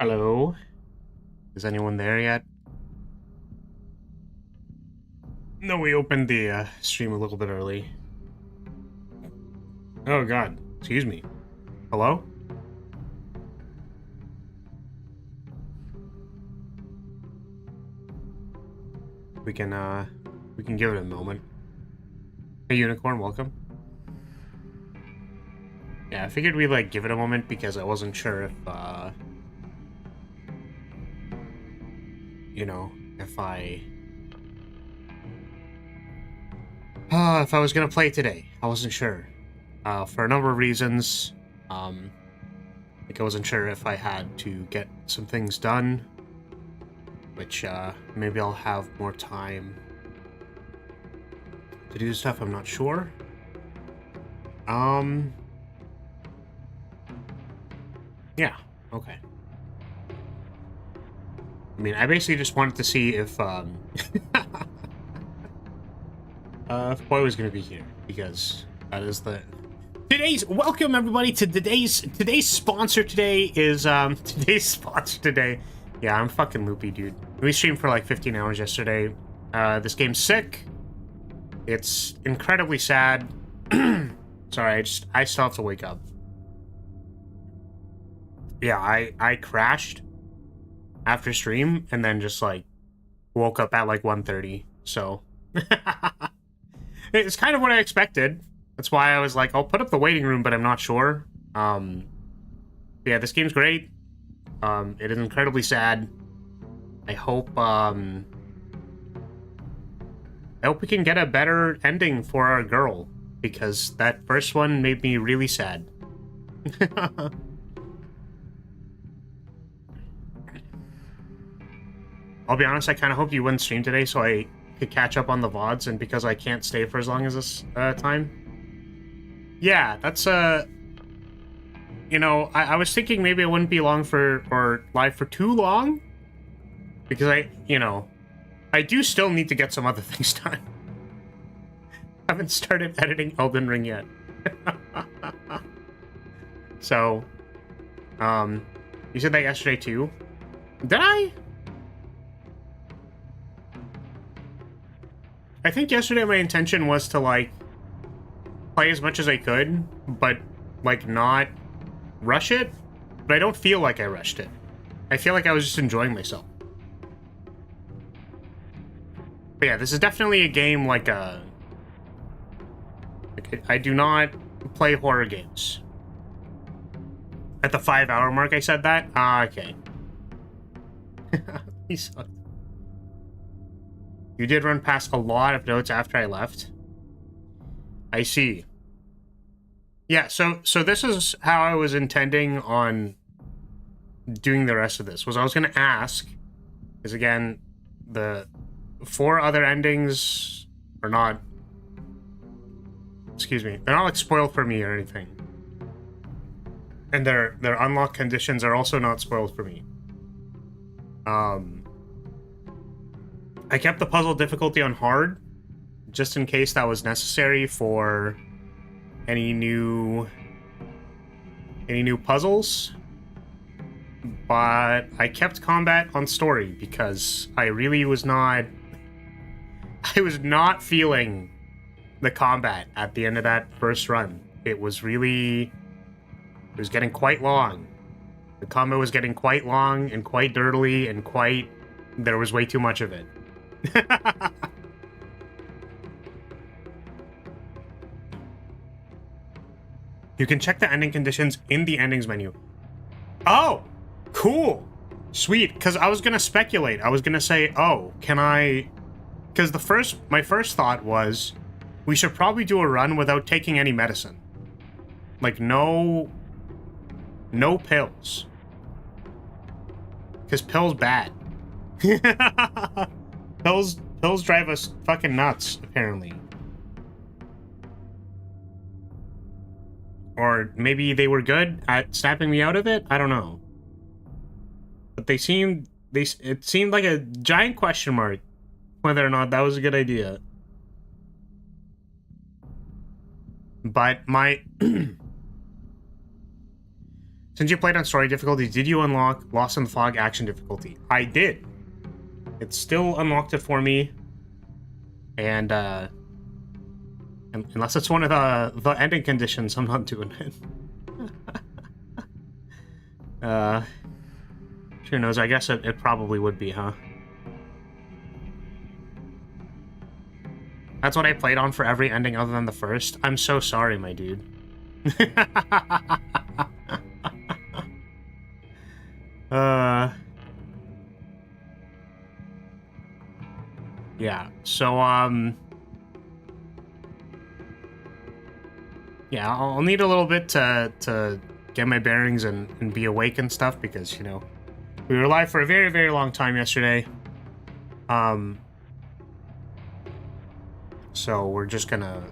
Hello? Is anyone there yet? No, we opened the stream a little bit early. Oh god, excuse me. Hello? We can give it a moment. Hey Unicorn, welcome. Yeah, I figured we'd like give it a moment because I wasn't sure if you know, if I was gonna play today. I wasn't sure. For a number of reasons. Like I wasn't sure if I had to get some things done, which maybe I'll have more time to do stuff, I'm not sure. Yeah, okay. I mean, I basically just wanted to see if if Boy was gonna be here, because that is the welcome everybody to today's sponsor today is today's sponsor today. Yeah, I'm fucking loopy, dude. We streamed for like 15 hours yesterday. This game's sick. It's incredibly sad. Sorry, I still have to wake up. Yeah, I crashed after stream and then just like woke up at like 1:30. So it's kind of what I expected. That's why I was like, I'll put up the waiting room, but I'm not sure. Yeah, this game's great. It is incredibly sad. I hope we can get a better ending for our girl, because that first one made me really sad. I'll be honest, I kind of hope you wouldn't stream today so I could catch up on the VODs, and because I can't stay for as long as this time. Yeah, that's you know, I was thinking maybe I wouldn't be long for, or live for too long, because I do still need to get some other things done. I haven't started editing Elden Ring yet. So, you said that yesterday too? Did I? I think yesterday my intention was to, like, play as much as I could, but, like, not rush it. But I don't feel like I rushed it. I feel like I was just enjoying myself. But yeah, this is definitely a game like a... Like, I do not play horror games. At the 5-hour mark I said that? Ah, okay. He sucked. You did run past a lot of notes after I left. I see. Yeah, so this is how I was intending on doing the rest of this. Was I was going to ask, because again, the 4 other endings are not... Excuse me. They're not like spoiled for me or anything. And their unlock conditions are also not spoiled for me. I kept the puzzle difficulty on hard, just in case that was necessary for any new puzzles. But I kept combat on story because I really was not... I was not feeling the combat at the end of that first run. It was really... It was getting quite long. The combat was getting quite long and quite dirtily and quite... There was way too much of it. You can check the ending conditions in the endings menu. Oh, cool. Sweet, because I was going to speculate. I was going to say, oh, can I... Because my first thought was, we should probably do a run without taking any medicine. Like, no pills. Because pills bad. Pills drive us fucking nuts, apparently. Or maybe they were good at snapping me out of it? I don't know. But it seemed like a giant question mark whether or not that was a good idea. But my... Since you played on story difficulty, did you unlock Lost in the Fog action difficulty? I did. It still unlocked it for me. And, unless it's one of the ending conditions, I'm not doing it. Who knows? I guess it probably would be, huh? That's what I played on for every ending other than the first. I'm so sorry, my dude. Yeah, so, yeah, I'll need a little bit to get my bearings and be awake and stuff, because, you know, we were live for a very, very long time yesterday. So we're just gonna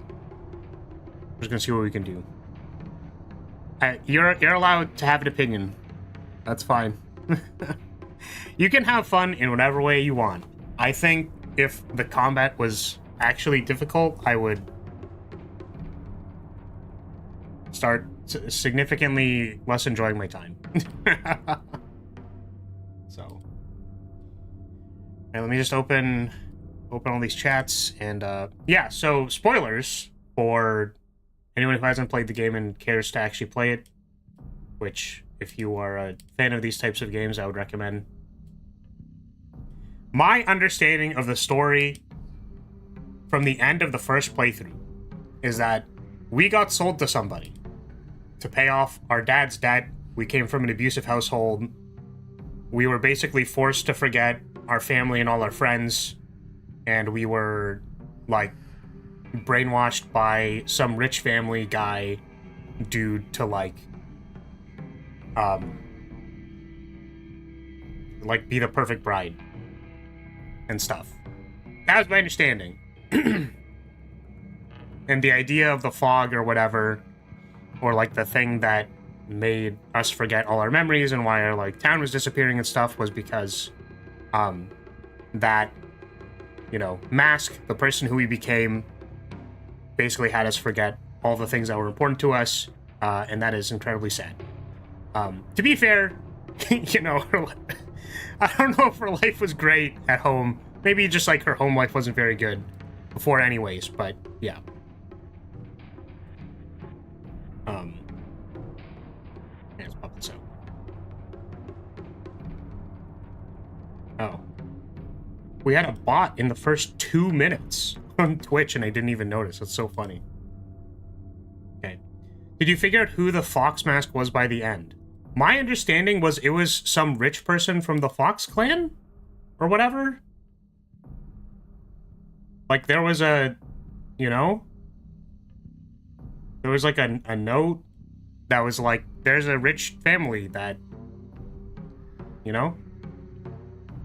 see what we can do. You're allowed to have an opinion. That's fine. You can have fun in whatever way you want. I think if the combat was actually difficult, I would start significantly less enjoying my time. So, let me just open all these chats, and yeah, so spoilers for anyone who hasn't played the game and cares to actually play it, which, if you are a fan of these types of games, I would recommend. My understanding of the story from the end of the first playthrough is that we got sold to somebody to pay off our dad's debt. We came from an abusive household. We were basically forced to forget our family and all our friends, and we were, like, brainwashed by some rich family guy dude to, like, be the perfect bride and stuff. That was my understanding. And the idea of the fog or whatever, or, like, the thing that made us forget all our memories and why our, like, town was disappearing and stuff, was because that, you know, Mask, the person who we became, basically had us forget all the things that were important to us, and that is incredibly sad. To be fair, you know, I don't know if her life was great at home. Maybe just, like, her home life wasn't very good before anyways, but yeah. Let's pop this out. Oh. We had a bot in the first 2 minutes on Twitch, and I didn't even notice. It's so funny. Okay. Did you figure out who the Fox Mask was by the end? My understanding was it was some rich person from the Fox clan? Or whatever? Like, there was a... You know? There was, like, a note that was like, there's a rich family that... You know?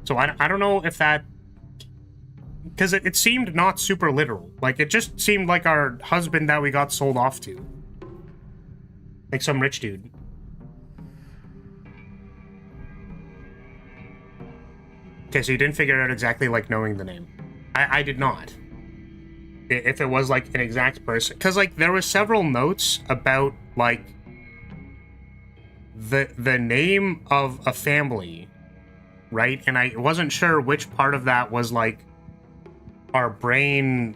So I don't know if that... Because it seemed not super literal. Like, it just seemed like our husband that we got sold off to. Like some rich dude. Okay, so you didn't figure it out exactly, like, knowing the name. I did not. If it was, like, an exact person. Because, like, there was several notes about, like, the name of a family, right? And I wasn't sure which part of that was, like, our brain,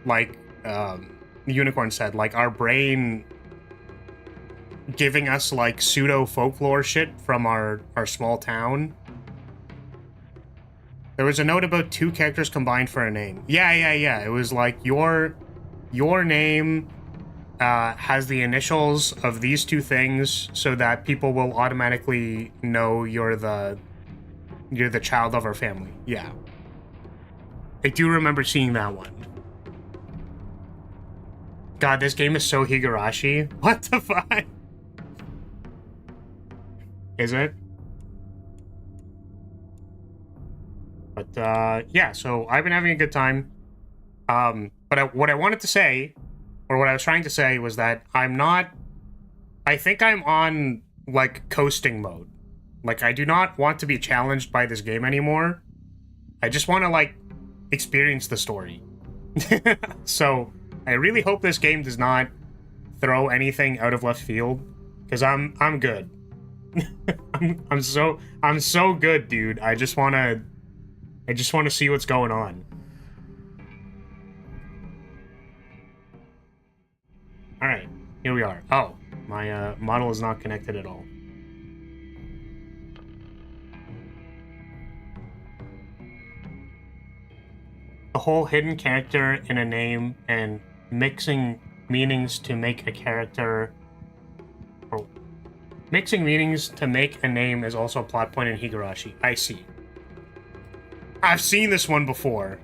like, the unicorn said, like, our brain giving us, like, pseudo-folklore shit from our small town. There was a note about 2 characters combined for a name. Yeah. It was like, your name has the initials of these 2 things so that people will automatically know you're the child of our family. Yeah. I do remember seeing that one. God, this game is so Higurashi. What the fuck? Is it? But, yeah, so I've been having a good time. But what I wanted to say, or what I was trying to say, was that I think I'm on, like, coasting mode. Like, I do not want to be challenged by this game anymore. I just want to, like, experience the story. So, I really hope this game does not throw anything out of left field, because I'm good. I'm so good, dude. I just wanna see what's going on. All right, here we are. Oh, my model is not connected at all. The whole hidden character in a name and mixing meanings to make a character. Oh, mixing meanings to make a name is also a plot point in Higurashi. I see. I've seen this one before.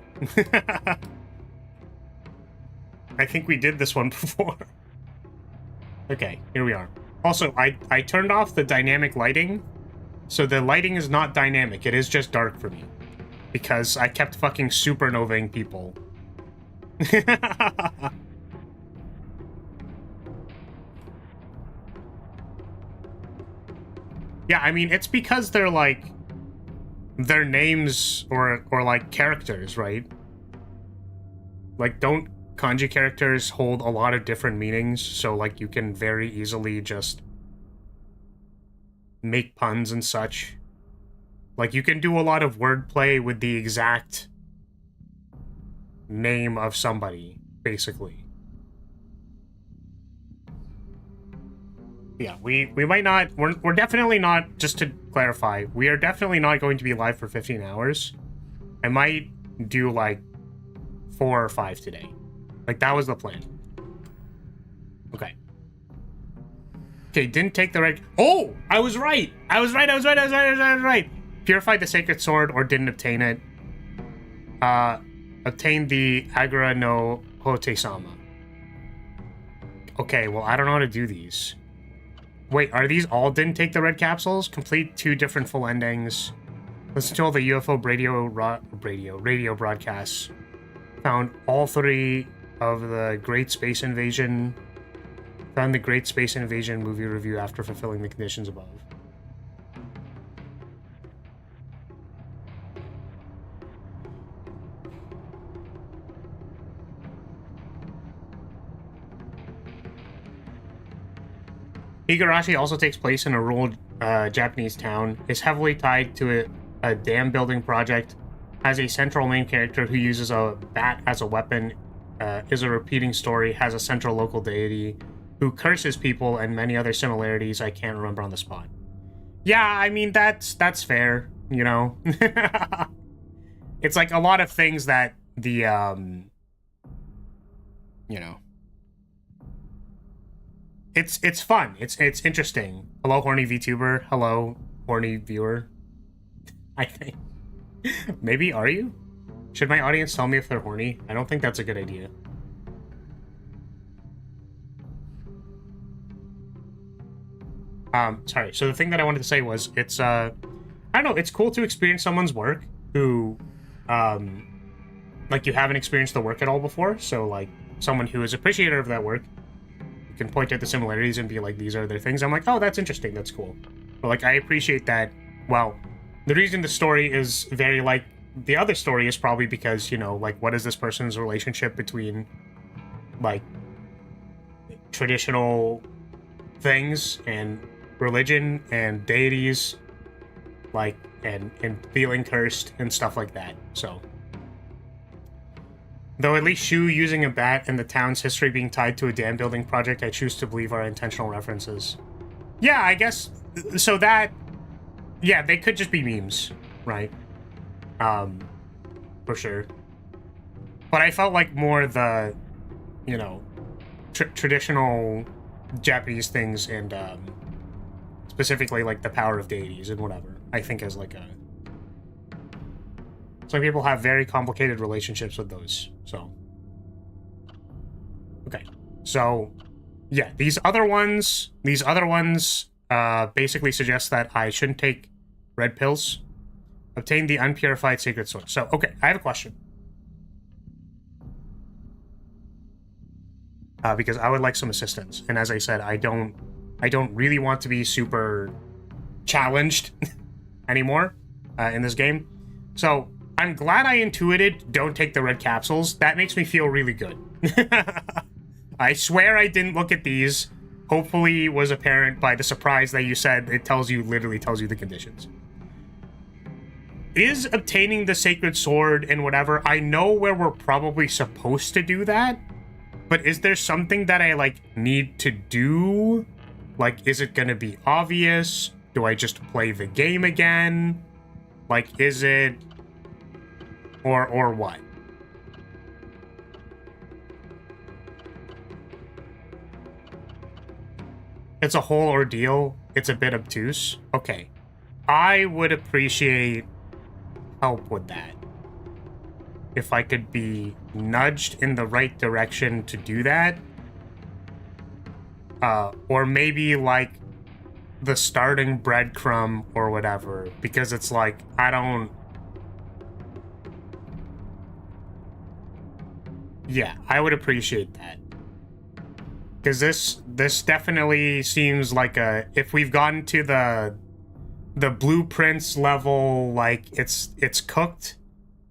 I think we did this one before. Okay, here we are. Also, I turned off the dynamic lighting, so the lighting is not dynamic. It is just dark for me. Because I kept fucking supernovaing people. Yeah, I mean, it's because they're like... Their names or like characters, right? Like, don't kanji characters hold a lot of different meanings, so like you can very easily just make puns and such. Like, you can do a lot of wordplay with the exact name of somebody, basically. Yeah, we might not... We're definitely not, just to clarify, we are definitely not going to be live for 15 hours. I might do, like, 4 or 5 today. Like, that was the plan. Okay. Okay, didn't take the red... Oh! I was right! I was right! Purified the Sacred Sword or didn't obtain it. Obtained the Agura no Hote-sama. Okay, well, I don't know how to do these. Wait, are these all didn't take the red capsules? Complete 2 different full endings. Listen to all the UFO radio broadcasts. Found all 3 of the Great Space Invasion. Found the Great Space Invasion movie review after fulfilling the conditions above. Higurashi also takes place in a rural Japanese town, is heavily tied to a dam building project, has a central main character who uses a bat as a weapon, is a repeating story, has a central local deity, who curses people, and many other similarities I can't remember on the spot. Yeah, I mean, that's fair, you know? It's like a lot of things that the, you know... It's fun. It's interesting. Hello, horny VTuber. Hello, horny viewer. I think. Maybe, are you? Should my audience tell me if they're horny? I don't think that's a good idea. Sorry. So the thing that I wanted to say was, it's, I don't know, it's cool to experience someone's work who, like, you haven't experienced the work at all before. So, like, someone who is appreciative of that work can point at the similarities and be like, these are their things. I'm like, oh, that's interesting, that's cool. But like, I appreciate that. Well, the reason the story is very like the other story is probably because, you know, like, what is this person's relationship between like traditional things and religion and deities, like, and feeling cursed and stuff like that. So though at least Shu using a bat and the town's history being tied to a dam building project, I choose to believe are intentional references. Yeah, I guess, so that, yeah, they could just be memes, right? For sure. But I felt like more the, you know, traditional Japanese things and, specifically like the power of deities and whatever, I think as like a... Some people have very complicated relationships with those, so. Okay, so, yeah, these other ones, basically suggest that I shouldn't take red pills. Obtain the unpurified sacred sword. So, okay, I have a question. Because I would like some assistance, and as I said, I don't really want to be super challenged anymore in this game. So, I'm glad I intuited don't take the red capsules. That makes me feel really good. I swear I didn't look at these. hopefully was apparent by the surprise that you said it literally tells you the conditions. Is obtaining the sacred sword and whatever, I know where we're probably supposed to do that, but is there something that I, like, need to do? Like, is it gonna be obvious? Do I just play the game again? Like, is it... Or what? It's a whole ordeal. It's a bit obtuse. Okay. I would appreciate help with that. If I could be nudged in the right direction to do that. Or maybe, like, the starting breadcrumb or whatever. Because it's like, I don't... Yeah, I would appreciate that. Because this definitely seems like a... If we've gotten to the blueprints level, like, it's cooked,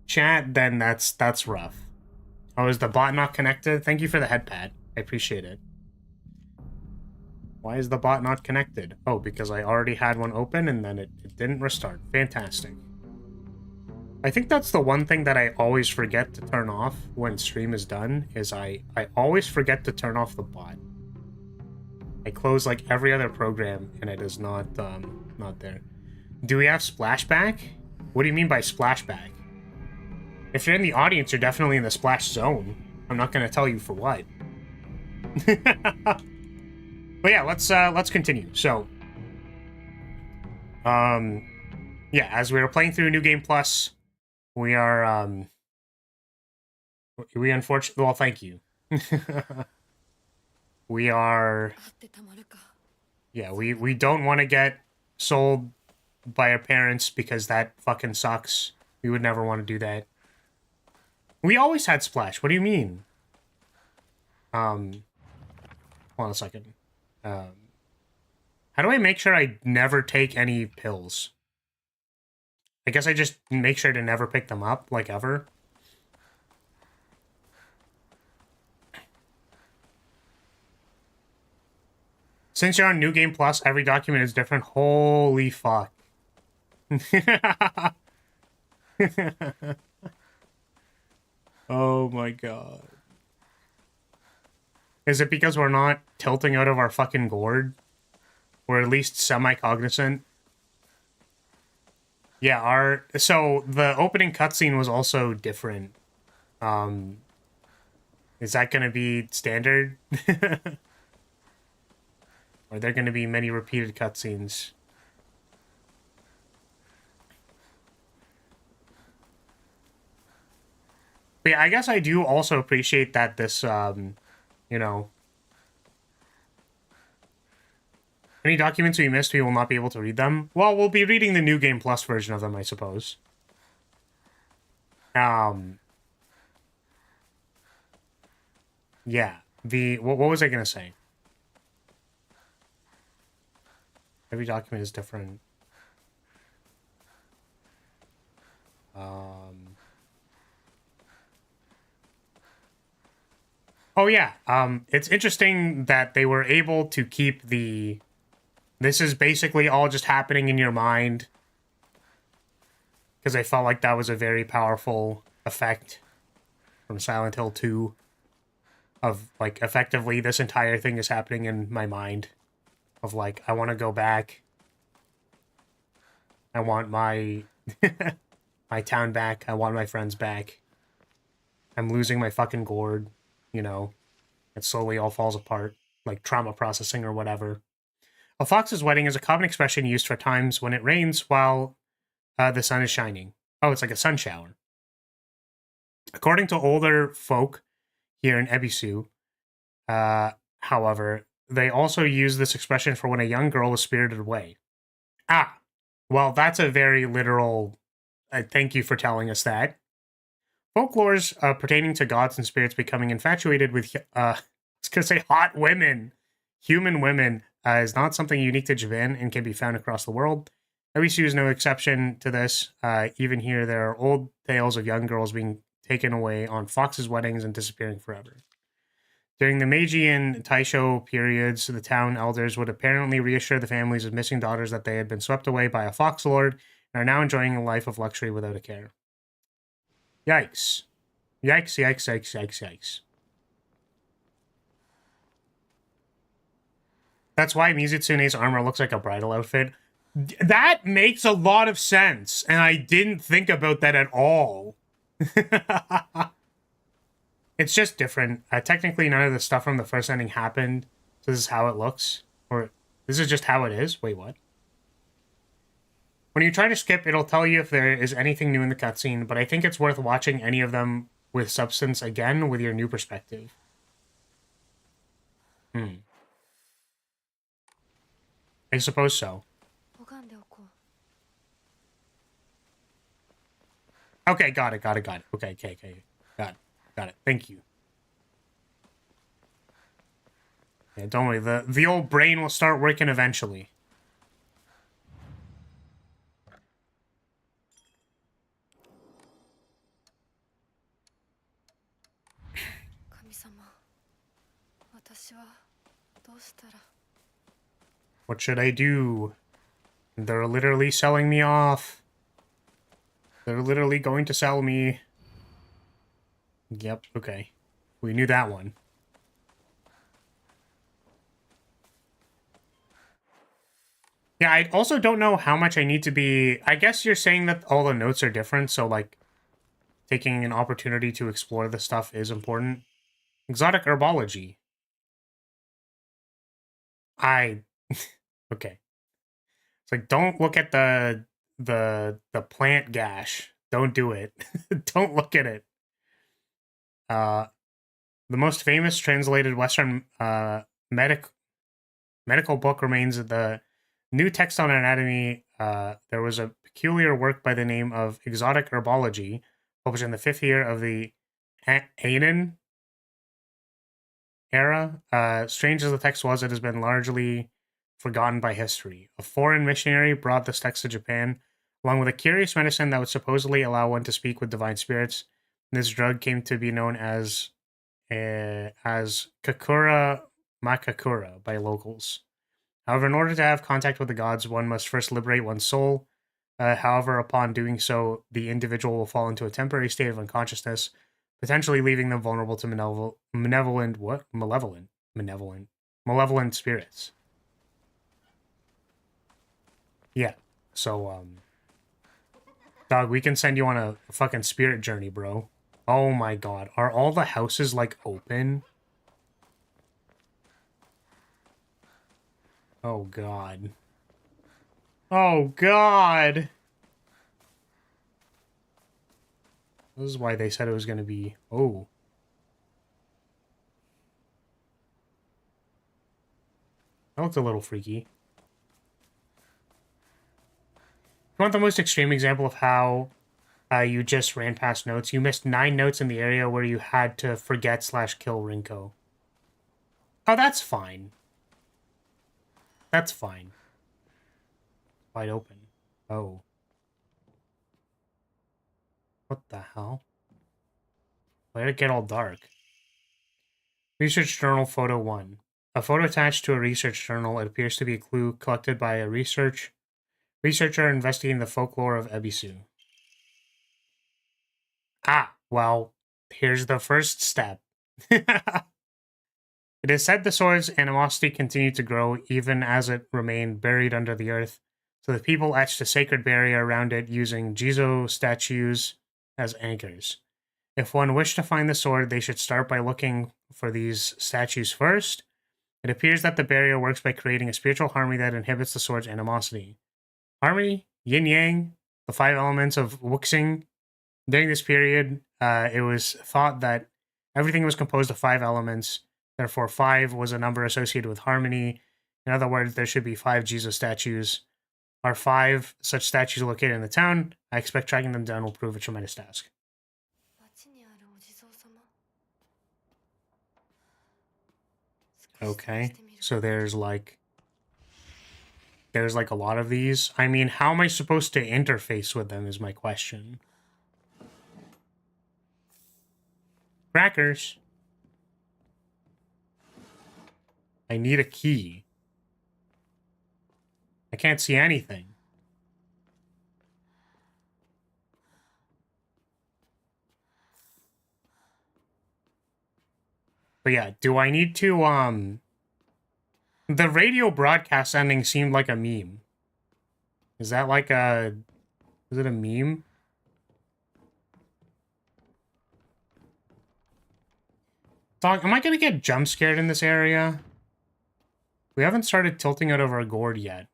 chat, then that's rough. Oh, is the bot not connected? Thank you for the head pad. I appreciate it. Why is the bot not connected? Oh, because I already had one open and then it didn't restart. Fantastic. I think that's the one thing that I always forget to turn off when stream is done, is I always forget to turn off the bot. I close like every other program and it is not there. Do we have splashback? What do you mean by splashback? If you're in the audience, you're definitely in the splash zone. I'm not gonna tell you for what. But yeah, let's continue. So, yeah, as we were playing through New Game Plus, we are, we unfortunately, well, thank you. We are, yeah, we don't want to get sold by our parents because that fucking sucks. We would never want to do that. We always had Splash. What do you mean? Hold on a second. How do I make sure I never take any pills? I guess I just make sure to never pick them up, like, ever. Since you're on New Game Plus, every document is different. Holy fuck. Oh my god. Is it because we're not tilting out of our fucking gourd? Or at least semi-cognizant? Yeah, so the opening cutscene was also different. Is that gonna be standard? Or are there gonna be many repeated cutscenes? But yeah, I guess I do also appreciate that this, you know... Any documents we missed, we will not be able to read them. Well, we'll be reading the New Game Plus version of them, I suppose. Yeah. What was I gonna say? Every document is different. Oh, yeah. It's interesting that they were able to keep the... This is basically all just happening in your mind. Because I felt like that was a very powerful effect from Silent Hill 2. Of, like, effectively, this entire thing is happening in my mind. Of, like, I want to go back. I want my... my town back. I want my friends back. I'm losing my fucking gourd. You know, it slowly all falls apart. Like, trauma processing or whatever. A fox's wedding is a common expression used for times when it rains while the sun is shining. Oh, it's like a sun shower. According to older folk here in Ebisu, however, they also use this expression for when a young girl is spirited away. Ah, well, that's a very literal... thank you for telling us that. Folklores pertaining to gods and spirits becoming infatuated with, I was going to say hot women, human women, is not something unique to Japan and can be found across the world. Ebisu is no exception to this. Even here, there are old tales of young girls being taken away on foxes' weddings and disappearing forever. During the Meiji and Taisho periods, the town elders would apparently reassure the families of missing daughters that they had been swept away by a fox lord and are now enjoying a life of luxury without a care. Yikes. Yikes, yikes, yikes, yikes, yikes. That's why Mizutsune's armor looks like a bridal outfit. That makes a lot of sense, and I didn't think about that at all. It's just different. Technically, none of the stuff from the first ending happened, so this is how it looks. Or, this is just how it is? Wait, what? When you try to skip, it'll tell you if there is anything new in the cutscene, but I think it's worth watching any of them with substance again with your new perspective. I suppose so. Okay, got it. Okay. Got it. Thank you. Yeah, don't worry. The old brain will start working eventually. What should I do? They're literally selling me off. They're literally going to sell me. Yep, okay. We knew that one. Yeah, I also don't know how much I need to be... I guess you're saying that all the notes are different, so, like, taking an opportunity to explore the stuff is important. Exotic herbology. Okay. It's like, don't look at the plant gash. Don't do it. Don't look at it. The most famous translated Western medical book remains the New Text on Anatomy. There was a peculiar work by the name of Exotic Herbology, published in the 5th year of the Heian era. Strange as the text was, it has been largely forgotten by history. A foreign missionary brought this text to Japan, along with a curious medicine that would supposedly allow one to speak with divine spirits. This drug came to be known as Kakura Makakura by locals. However, in order to have contact with the gods, one must first liberate one's soul. However, upon doing so, the individual will fall into a temporary state of unconsciousness, potentially leaving them vulnerable to malevolent spirits. Yeah. So, dog, we can send you on a fucking spirit journey, bro. Oh my god. Are all the houses, like, open? Oh god. Oh god! This is why they said it was gonna be... Oh. That looked a little freaky. If you want the most extreme example of how you just ran past notes, you missed 9 notes in the area where you had to forget/kill Rinko. Oh, that's fine. That's fine. Wide open. Oh. What the hell? Why did it get all dark? Research Journal Photo 1. A photo attached to a research journal. It appears to be a clue collected by a researcher investigating the folklore of Ebisu. Ah, well, here's the first step. It is said the sword's animosity continued to grow even as it remained buried under the earth, so the people etched a sacred barrier around it using Jizo statues as anchors. If one wished to find the sword, they should start by looking for these statues first. It appears that the barrier works by creating a spiritual harmony that inhibits the sword's animosity. Harmony, yin-yang, the 5 elements of Wuxing. During this period, it was thought that everything was composed of 5 elements. Therefore, 5 was a number associated with harmony. In other words, there should be 5 Jesus statues. Are 5 such statues located in the town? I expect tracking them down will prove a tremendous task. Okay, so there's like a lot of these. I mean, how am I supposed to interface with them is my question. Crackers. I need a key. I can't see anything. But yeah, do I need to, the radio broadcast ending seemed like a meme. Is that like a... Is it a meme? Dog, am I gonna get jump scared in this area? We haven't started tilting out of our gourd yet.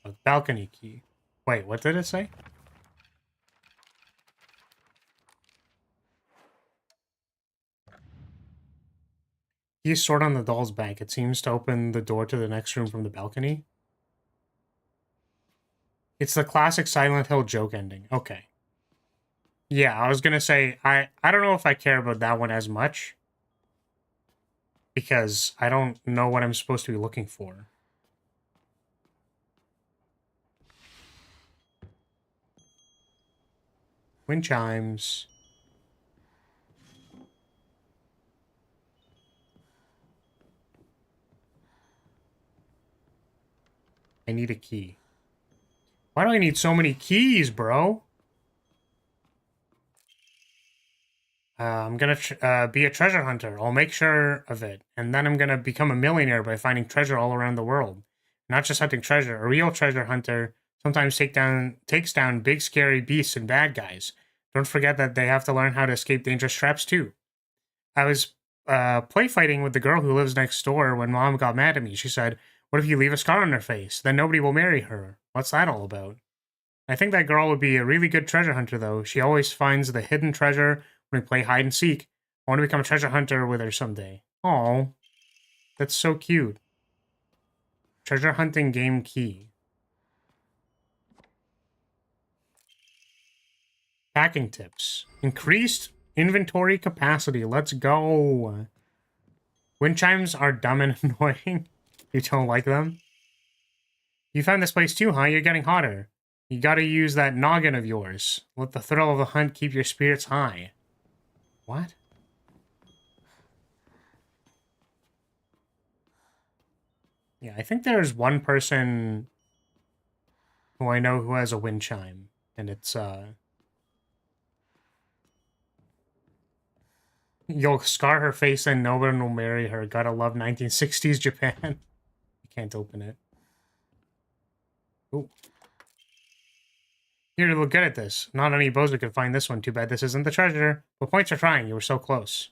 A balcony key. Wait, what did it say? Keys stored on the doll's back. It seems to open the door to the next room from the balcony. It's the classic Silent Hill joke ending. Okay. Yeah, I was gonna say, I don't know if I care about that one as much. Because I don't know what I'm supposed to be looking for. Wind chimes. I need a key. Why do I need so many keys, bro? I'm gonna be a treasure hunter. I'll make sure of it. And then I'm gonna become a millionaire by finding treasure all around the world. Not just hunting treasure. A real treasure hunter sometimes takes down big scary beasts and bad guys. Don't forget that they have to learn how to escape dangerous traps too. I was play fighting with the girl who lives next door when Mom got mad at me. She said, "What if you leave a scar on her face? Then nobody will marry her." What's that all about? I think that girl would be a really good treasure hunter, though. She always finds the hidden treasure when we play hide and seek. I want to become a treasure hunter with her someday. Oh, that's so cute. Treasure hunting game key. Packing tips. Increased inventory capacity. Let's go. Wind chimes are dumb and annoying. You don't like them? You found this place too, huh? You're getting hotter. You gotta use that noggin of yours. Let the thrill of the hunt keep your spirits high. What? Yeah, I think there's one person who I know who has a wind chime. And it's, You'll scar her face and no one will marry her. Gotta love 1960s Japan. You can't open it. Ooh. You're look good at this. Not any bozo could find this one. Too bad this isn't the treasure. But points are trying. You were so close.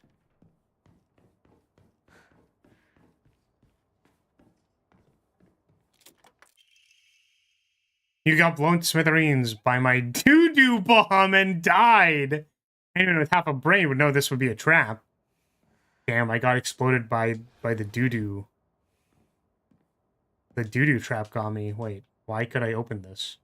You got blown to smithereens by my doo-doo bomb and died. Anyone with half a brain would know this would be a trap. Damn, I got exploded by the doo-doo. The doo-doo trap got me. Wait, why could I open this?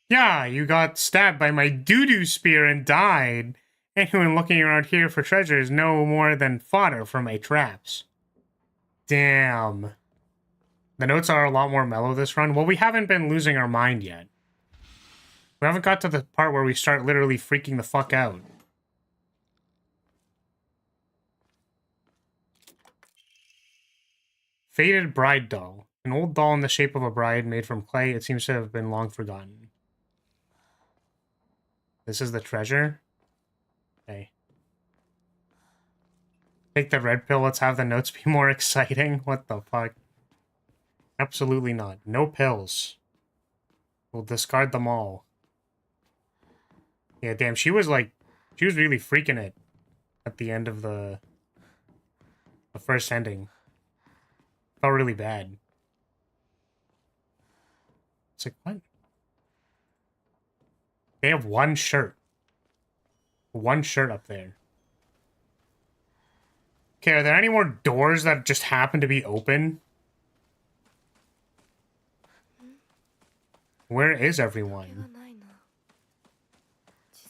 Yeah, you got stabbed by my doo-doo spear and died. Anyone looking around here for treasure is no more than fodder for my traps. Damn. The notes are a lot more mellow this run. Well, we haven't been losing our mind yet. We haven't got to the part where we start literally freaking the fuck out. Faded bride doll. An old doll in the shape of a bride made from clay. It seems to have been long forgotten. This is the treasure? Okay. Take the red pill. Let's have the notes be more exciting. What the fuck? Absolutely not. No pills. We'll discard them all. Yeah, damn, she was really freaking it at the end of the first ending. Felt really bad. It's like, what? They have one shirt. One shirt up there. Okay, are there any more doors that just happen to be open? Where is everyone?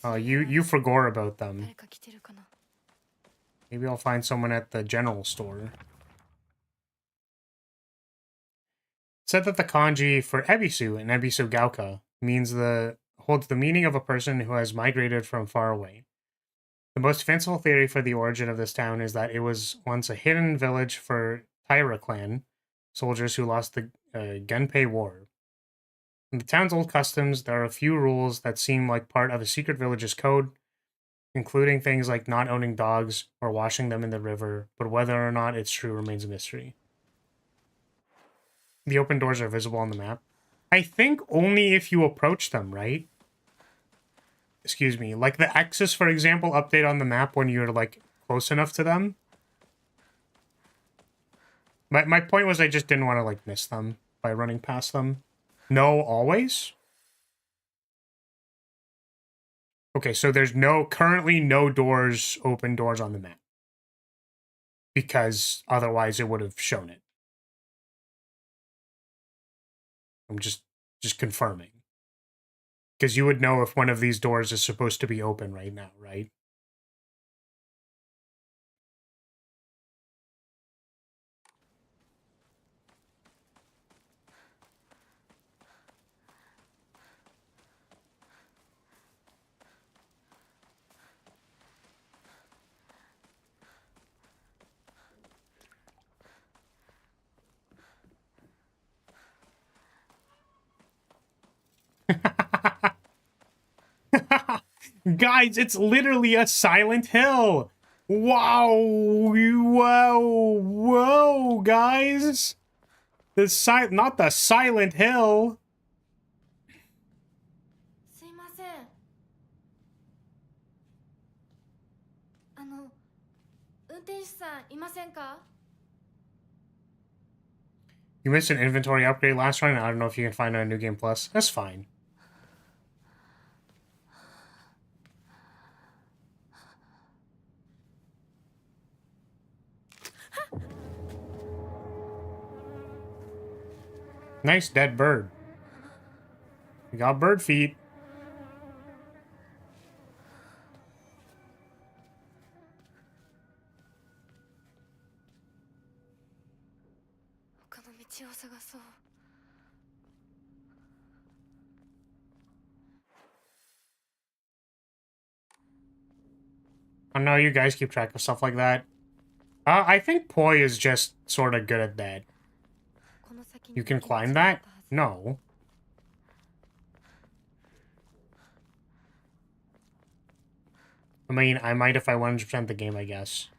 Oh, you forgot about them. Maybe I'll find someone at the general store. said that the kanji for Ebisu and Ebisu Gauka holds the meaning of a person who has migrated from far away. The most fanciful theory for the origin of this town is that it was once a hidden village for Taira clan soldiers who lost the Genpei War. In the town's old customs, there are a few rules that seem like part of a secret village's code, including things like not owning dogs or washing them in the river, but whether or not it's true remains a mystery. The open doors are visible on the map. I think only if you approach them, right? Excuse me. Like the X's, for example, update on the map when you're, like, close enough to them. My point was I just didn't want to, like, miss them by running past them. No, always? Okay, so there's currently no open doors on the map. Because otherwise it would have shown it. I'm just confirming. Because you would know if one of these doors is supposed to be open right now, right? Guys, it's literally a Silent Hill. Wow. Whoa, guys. Not the Silent Hill. You missed an inventory upgrade last run. I don't know if you can find it on New Game Plus. That's fine. Nice dead bird. We got bird feet. I know you guys keep track of stuff like that. I think Poi is just sort of good at that. You can climb that? No. I mean, I might if I 100% the game, I guess.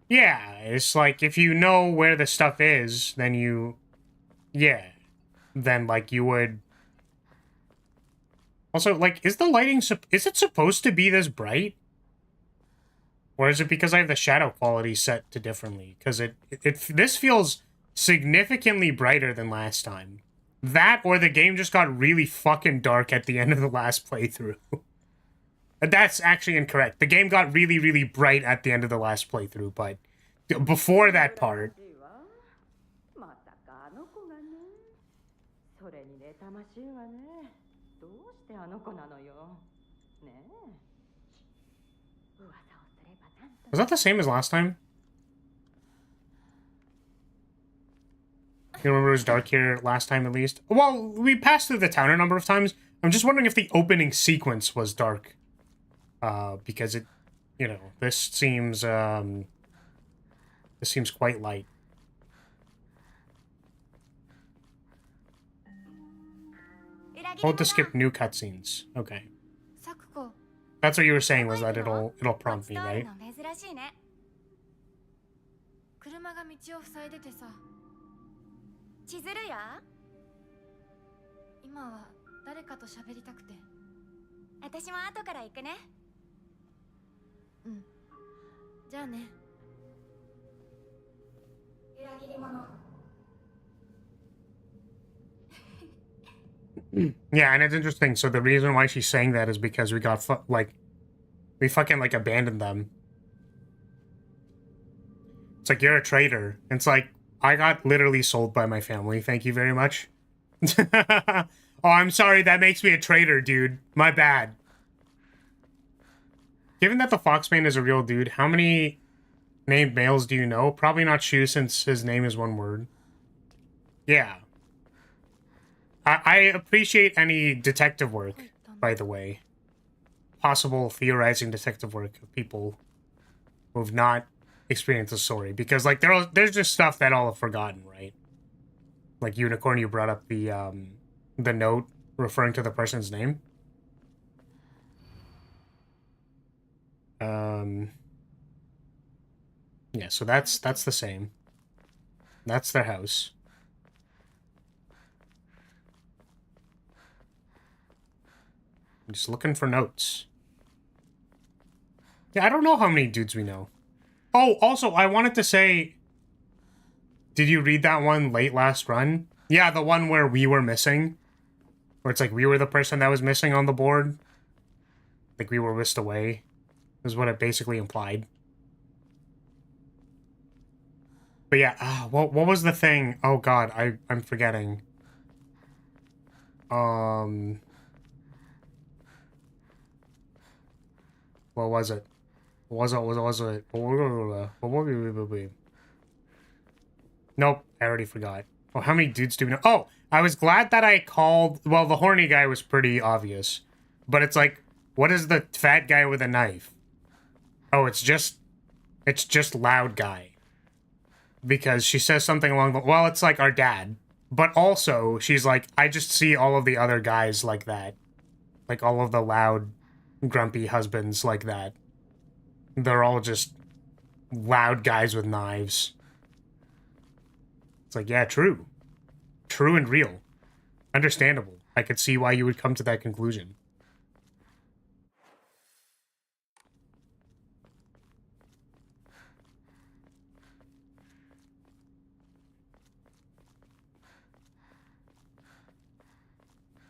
Yeah, it's like, if you know where the stuff is, then you... Yeah. Then, like, you would... Also, like, is the lighting... Is it supposed to be this bright? Or is it because I have the shadow quality set to differently? Because this feels significantly brighter than last time. That, or the game just got really fucking dark at the end of the last playthrough. That's actually incorrect. The game got really, really bright at the end of the last playthrough, but before that part... Was that the same as last time? You remember it was dark here last time, at least? Well, we passed through the town a number of times. I'm just wondering if the opening sequence was dark. Because it, you know, this seems quite light. Hold to skip new cutscenes. Okay. That's what you were saying, was that it'll prompt me, right? Yeah, and it's interesting. So the reason why she's saying that is because we got we fucking like abandoned them. It's like, you're a traitor. It's like, I got literally sold by my family. Thank you very much. Oh, I'm sorry. That makes me a traitor, dude. My bad. Given that the Foxman is a real dude, how many named males do you know? Probably not Shu, since his name is one word. Yeah. I appreciate any detective work, by the way. Possible theorizing detective work of people who have not experienced the story. Because, like, there's just stuff that all have forgotten, right? Like, Unicorn, you brought up the note referring to the person's name. Yeah, so that's the same. That's their house. I'm just looking for notes. Yeah, I don't know how many dudes we know. Oh, also, I wanted to say, did you read that one late last run? Yeah, the one where we were missing. Where it's like we were the person that was missing on the board. Like we were whisked away. Is what it basically implied. But yeah, what was the thing? Oh god, I'm forgetting. What was it? What was it? Nope, I already forgot. Oh, how many dudes do we know? Oh, I was glad that I called... Well, the horny guy was pretty obvious. But it's like, what is the fat guy with a knife? Oh, it's just loud guy. Because she says something along the... Well, it's like our dad. But also, she's like, I just see all of the other guys like that. Like, all of the loud, grumpy husbands like that. They're all just loud guys with knives. It's like, yeah, true. True and real. Understandable. I could see why you would come to that conclusion.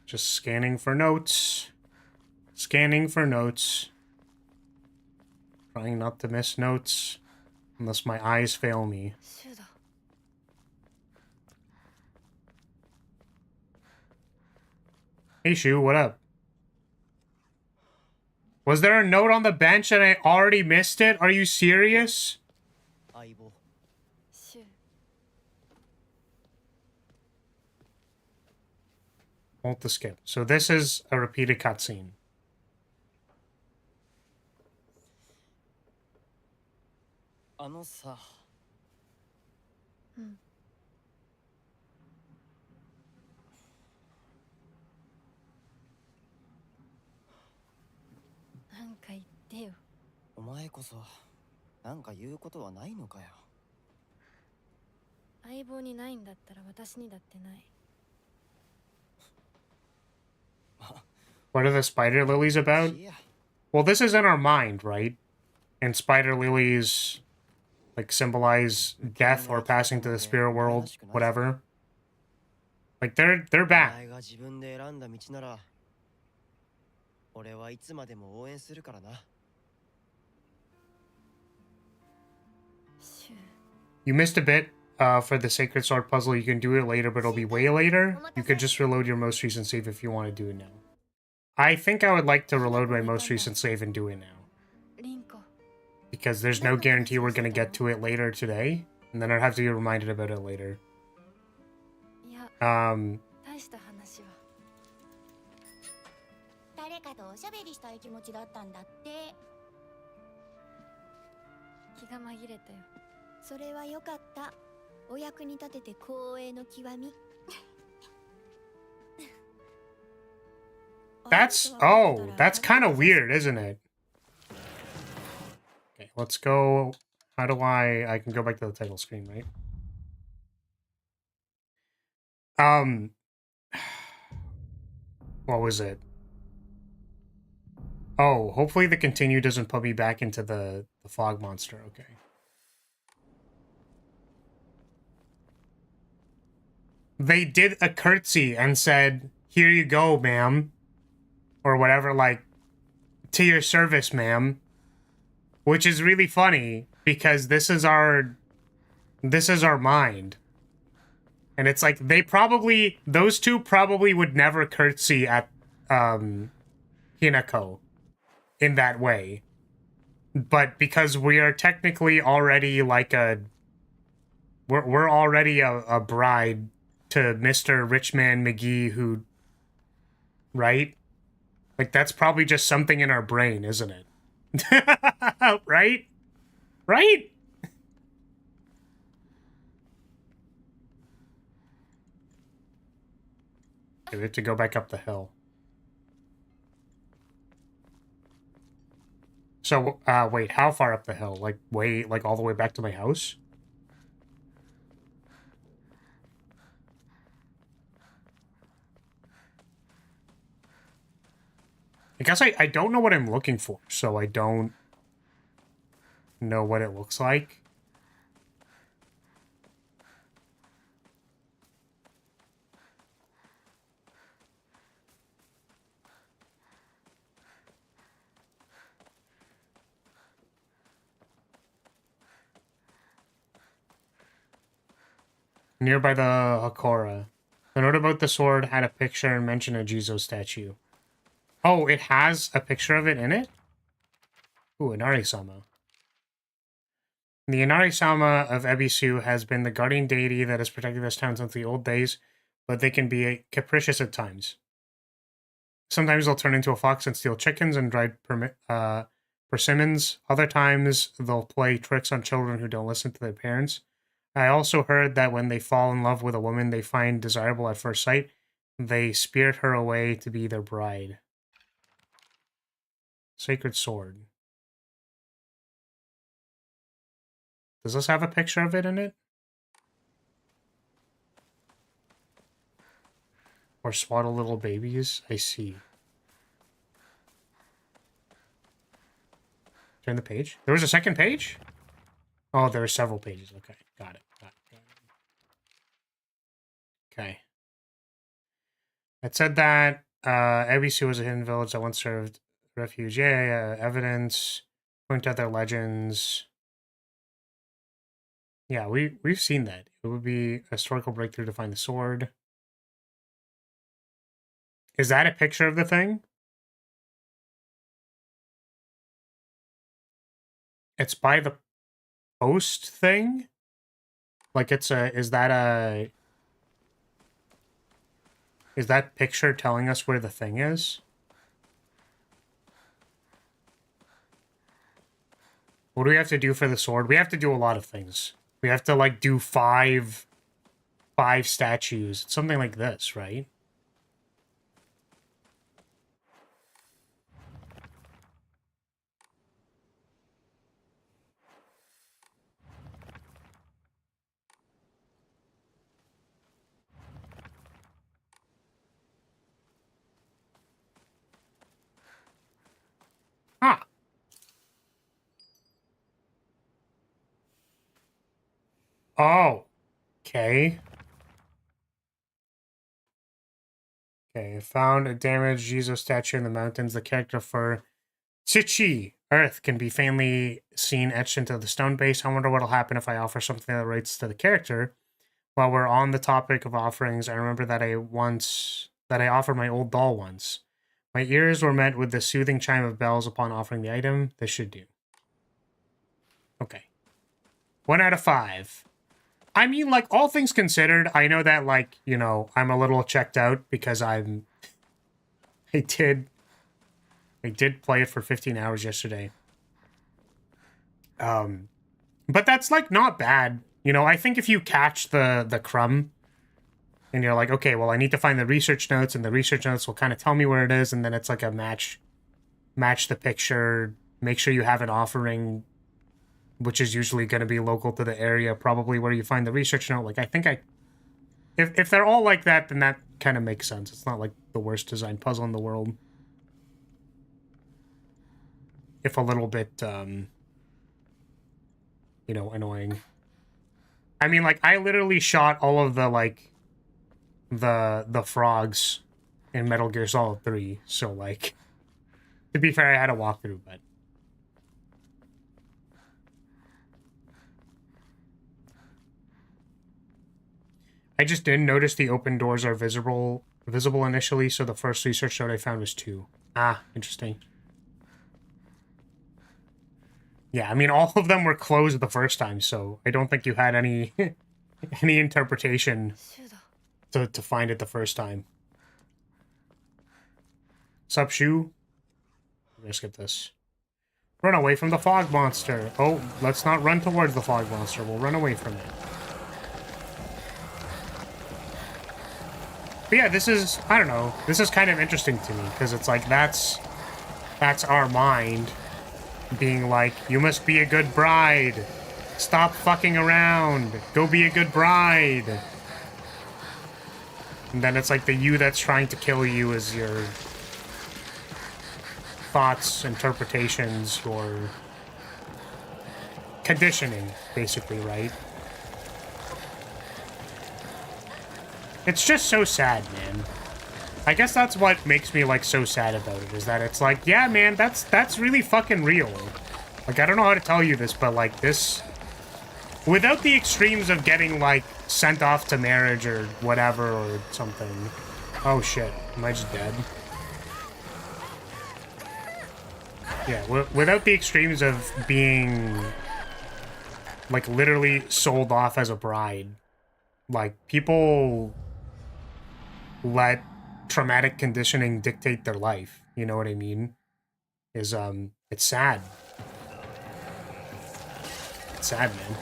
Just scanning for notes. Scanning for notes. Trying not to miss notes. Unless my eyes fail me. Hey, Shu, what up? Was there a note on the bench and I already missed it? Are you serious? Won't the skip. So this is a repeated cutscene. What are the spider lilies about? Well, this is in our mind, right? And spider lilies, like, symbolize death or passing to the spirit world, whatever. Like, they're bad. You missed a bit for the Sacred Sword puzzle. You can do it later, but it'll be way later. You could just reload your most recent save if you want to do it now. I think I would like to reload my most recent save and do it now. Because there's no guarantee we're going to get to it later today. And then I'd have to get reminded about it later. That's kind of weird, isn't it? Okay, let's go. How do I can go back to the title screen, right? What was it? Oh, hopefully the continue doesn't put me back into the fog monster. Okay. They did a curtsy and said, "Here you go, ma'am." Or whatever, like, "To your service, ma'am." Which is really funny, because this is our mind. And it's like, those two probably would never curtsy at, Hinako in that way. But because we are technically already like we're already a bride to Mr. Richman McGee who, right? Like, that's probably just something in our brain, isn't it? Right? Right? Okay, we have to go back up the hill. So, wait, how far up the hill? Like, like, all the way back to my house? I guess I don't know what I'm looking for, so I don't know what it looks like. Nearby the Hakora. The note about the sword had a picture and mentioned a Jizo statue. Oh, it has a picture of it in it? Ooh, Inari-sama. The Inari-sama of Ebisu has been the guardian deity that has protected this town since the old days, but they can be capricious at times. Sometimes they'll turn into a fox and steal chickens and dried persimmons. Other times they'll play tricks on children who don't listen to their parents. I also heard that when they fall in love with a woman they find desirable at first sight, they spirit her away to be their bride. Sacred sword. Does this have a picture of it in it? Or swaddle little babies? I see. Turn the page. There was a second page? Oh, there are several pages. Okay, got it. Okay. It said that Ebisu was a hidden village that once served refuge. Yeah, evidence. Point to other legends. Yeah, we've seen that. It would be a historical breakthrough to find the sword. Is that a picture of the thing? It's by the post thing? Like is that picture telling us where the thing is? What do we have to do for the sword? We have to do a lot of things. We have to, like, do five statues. It's something like this, right? Ah. Oh. Okay. Okay, I found a damaged Jizo statue in the mountains. The character for Chichi, Earth, can be faintly seen etched into the stone base. I wonder what'll happen if I offer something that relates to the character. While we're on the topic of offerings, I remember that I offered my old doll once. My ears were met with the soothing chime of bells upon offering the item. This should do. Okay. 1 out of 5. I mean, like, all things considered, I know that, like, you know, I'm a little checked out because I did play it for 15 hours yesterday. But that's, like, not bad. You know, I think if you catch the crumb and you're like, okay, well, I need to find the research notes, and the research notes will kind of tell me where it is, and then it's like a match the picture, make sure you have an offering, which is usually going to be local to the area, probably where you find the research note. Like, I think if they're all like that, then that kind of makes sense. It's not like the worst designed puzzle in the world. If a little bit, you know, annoying. I mean, like, I literally shot all of the, like, the frogs in Metal Gear Solid 3, so, like, to be fair, I had a walkthrough, but... I just didn't notice the open doors are visible initially, so the first research note I found was 2. Ah, interesting. Yeah, I mean, all of them were closed the first time, so I don't think you had any any interpretation to find it the first time. Sup, Shoe? I'm gonna skip this. Run away from the fog monster. Oh, let's not run towards the fog monster. We'll run away from it. But yeah, this is, I don't know, this is kind of interesting to me, because it's like, that's our mind being like, you must be a good bride. Stop fucking around. Go be a good bride. And then it's like the you that's trying to kill you is your thoughts, interpretations, your conditioning, basically, right? It's just so sad, man. I guess that's what makes me, like, so sad about it, is that it's like, yeah, man, that's really fucking real. Like, I don't know how to tell you this, but, like, this... Without the extremes of getting, like, sent off to marriage or whatever or something. Oh, shit. Am I just dead? Yeah, without the extremes of being, like, literally sold off as a bride. Like, people let traumatic conditioning dictate their life. You know what I mean? It's sad. It's sad, man.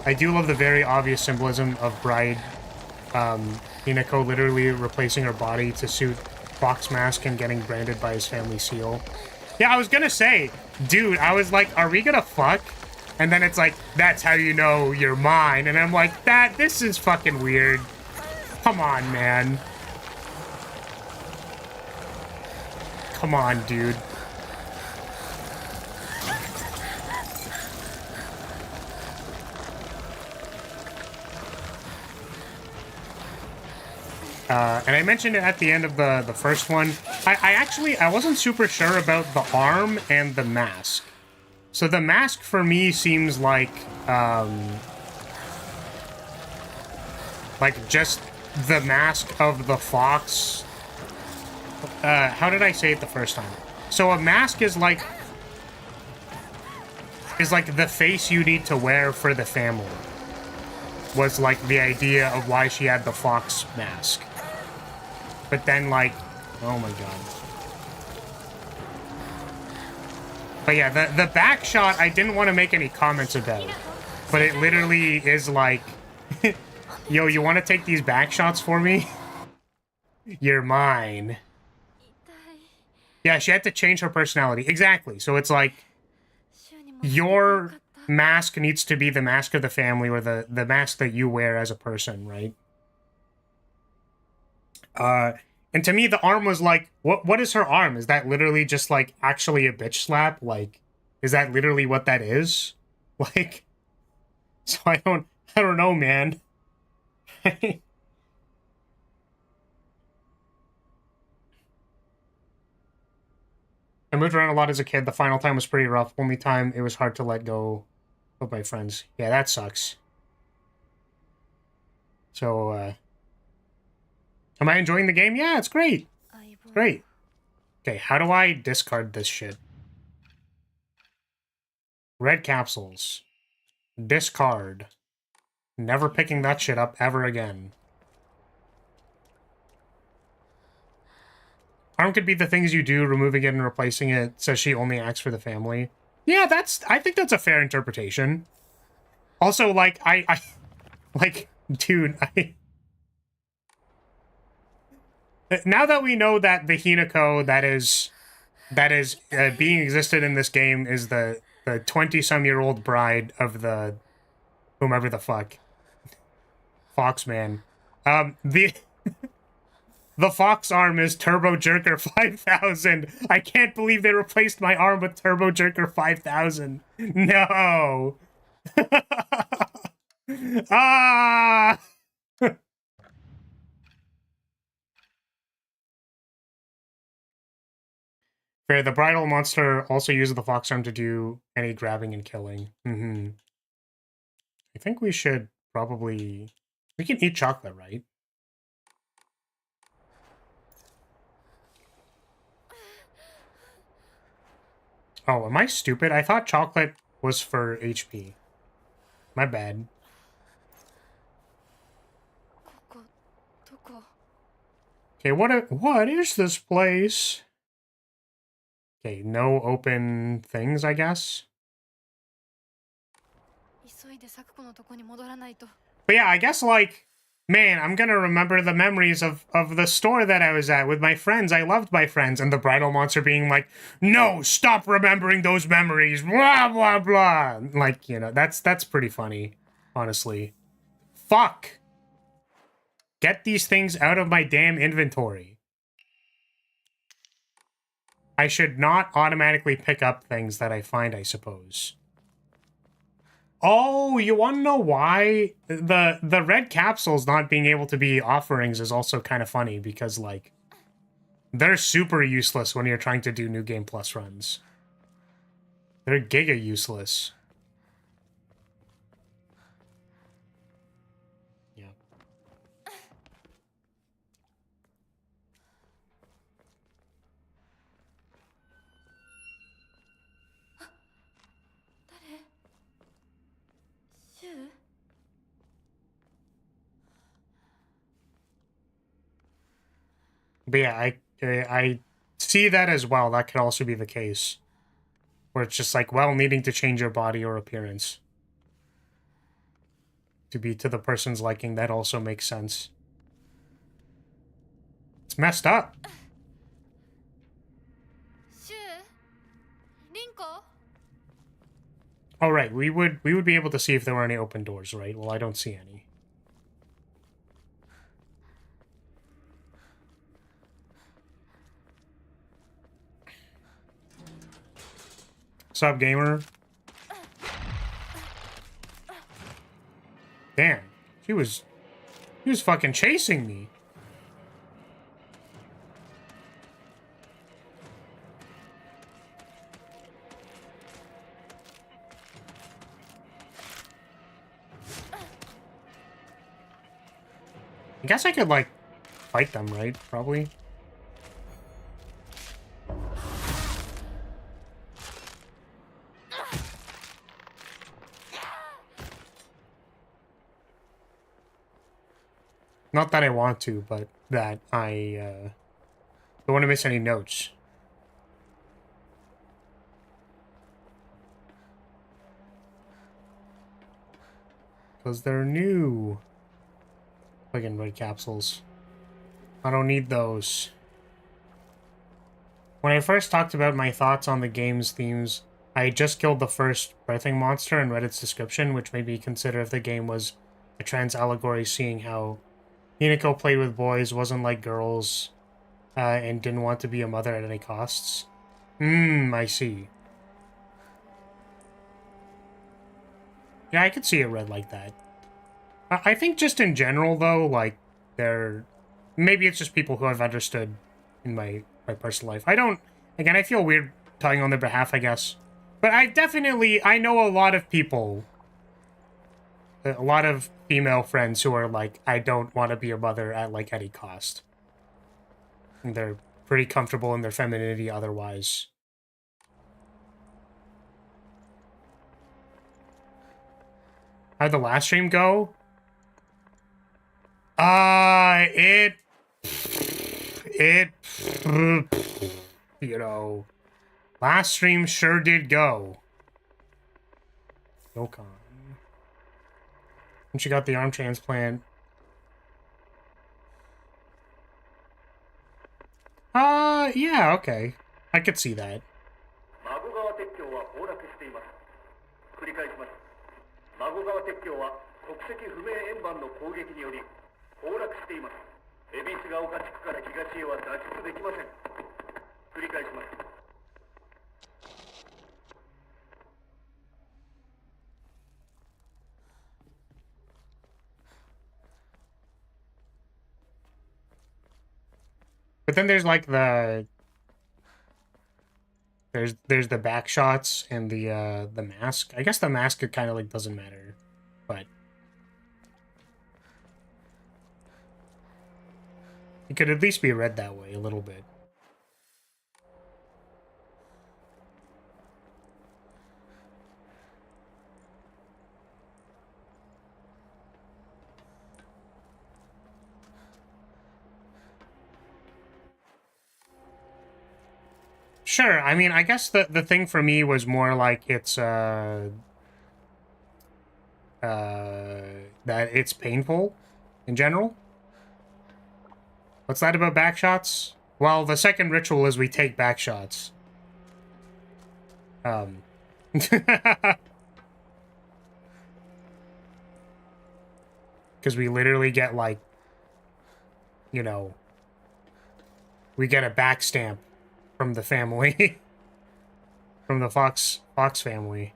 I do love the very obvious symbolism of bride, Hinako literally replacing her body to suit Fox Mask and getting branded by his family seal. Yeah, I was gonna say, dude, I was like, are we gonna fuck? And then it's like, that's how you know you're mine. And I'm like, this is fucking weird. Come on, man. Come on, dude. And I mentioned it at the end of the first one. I wasn't super sure about the arm and the mask. So the mask for me seems like just the mask of the fox. How did I say it the first time? So a mask is like the face you need to wear for the family. Was like the idea of why she had the fox mask. But then, like, oh my god. But yeah, the back shot, I didn't want to make any comments about. But it literally is like, yo, you want to take these back shots for me? You're mine. Yeah, she had to change her personality. Exactly. So it's like, your mask needs to be the mask of the family, or the mask that you wear as a person, right? And to me, the arm was like, what is her arm? Is that literally just, like, actually a bitch slap? Like, is that literally what that is? Like, so I don't know, man. I moved around a lot as a kid. The final time was pretty rough. Only time it was hard to let go of my friends. Yeah, that sucks. So, am I enjoying the game? Yeah, it's great. It's great. Okay, how do I discard this shit? Red capsules. Discard. Never picking that shit up ever again. Arm could be the things you do, removing it and replacing it, says she only acts for the family. Yeah, I think that's a fair interpretation. Also, like, like, dude, now that we know that the Hinako that is being existed in this game is the 20-some-year-old bride of the whomever the fuck Foxman. The Fox arm is Turbo Jerker 5000. I can't believe they replaced my arm with Turbo Jerker 5000. No. Ah. Fair, the bridal monster also uses the fox arm to do any grabbing and killing. I think we should probably... We can eat chocolate, right? Oh, am I stupid? I thought chocolate was for HP. My bad. Okay, what is this place? Okay, no open things, I guess. But yeah, I guess, like, man, I'm gonna remember the memories of the store that I was at with my friends. I loved my friends, and the bridal monster being like, no, stop remembering those memories, blah, blah, blah. Like, you know, that's pretty funny, honestly. Fuck! Get these things out of my damn inventory. I should not automatically pick up things that I find, I suppose. Oh, you want to know why? The red capsules not being able to be offerings is also kind of funny because, like, they're super useless when you're trying to do New Game Plus runs. They're giga useless. Yeah. But yeah, I see that as well. That could also be the case. Where it's just like, well, needing to change your body or appearance to be to the person's liking, that also makes sense. It's messed up. Oh, right. We would be able to see if there were any open doors, right? Well, I don't see any. Sup, gamer? Damn. She was fucking chasing me. I guess I could, like, fight them, right? Probably. Not that I want to, but that I don't want to miss any notes. Because they're new. Fucking red capsules. I don't need those. When I first talked about my thoughts on the game's themes, I just killed the first birthing monster and read its description, which made me consider if the game was a trans allegory, seeing how Hinako played with boys, wasn't like girls, and didn't want to be a mother at any costs. I see. Yeah, I could see it read like that. I think just in general, though, like, they're... Maybe it's just people who I've understood in my personal life. I don't... Again, I feel weird telling on their behalf, I guess. But I know a lot of people, a lot of female friends who are like, I don't want to be a mother at, like, any cost. And they're pretty comfortable in their femininity otherwise. How'd the last stream go? You know, last stream sure did go. Yokon. And she got the arm transplant. Yeah, okay. I could see that. But then there's like the there's the back shots and the mask. I guess the mask kind of like doesn't matter, but it could at least be read that way a little bit. Sure. I mean, I guess the thing for me was more like it's that it's painful in general. What's that about backshots? Well, the second ritual is we take backshots. Because we literally get, like, you know, we get a back stamp from the family. From the Fox family.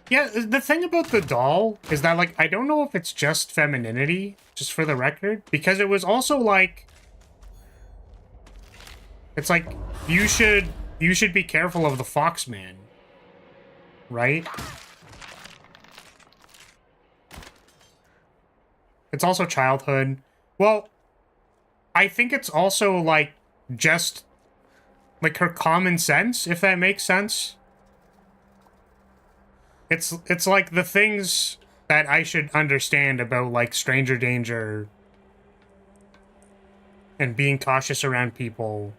Yeah, the thing about the doll is that, like, I don't know if it's just femininity, just for the record, because it was also, like, it's like, you should be careful of the fox man, right? It's also childhood. Well, I think it's also, like, just, like, her common sense, if that makes sense. It's like the things that I should understand about, like, stranger danger and being cautious around people,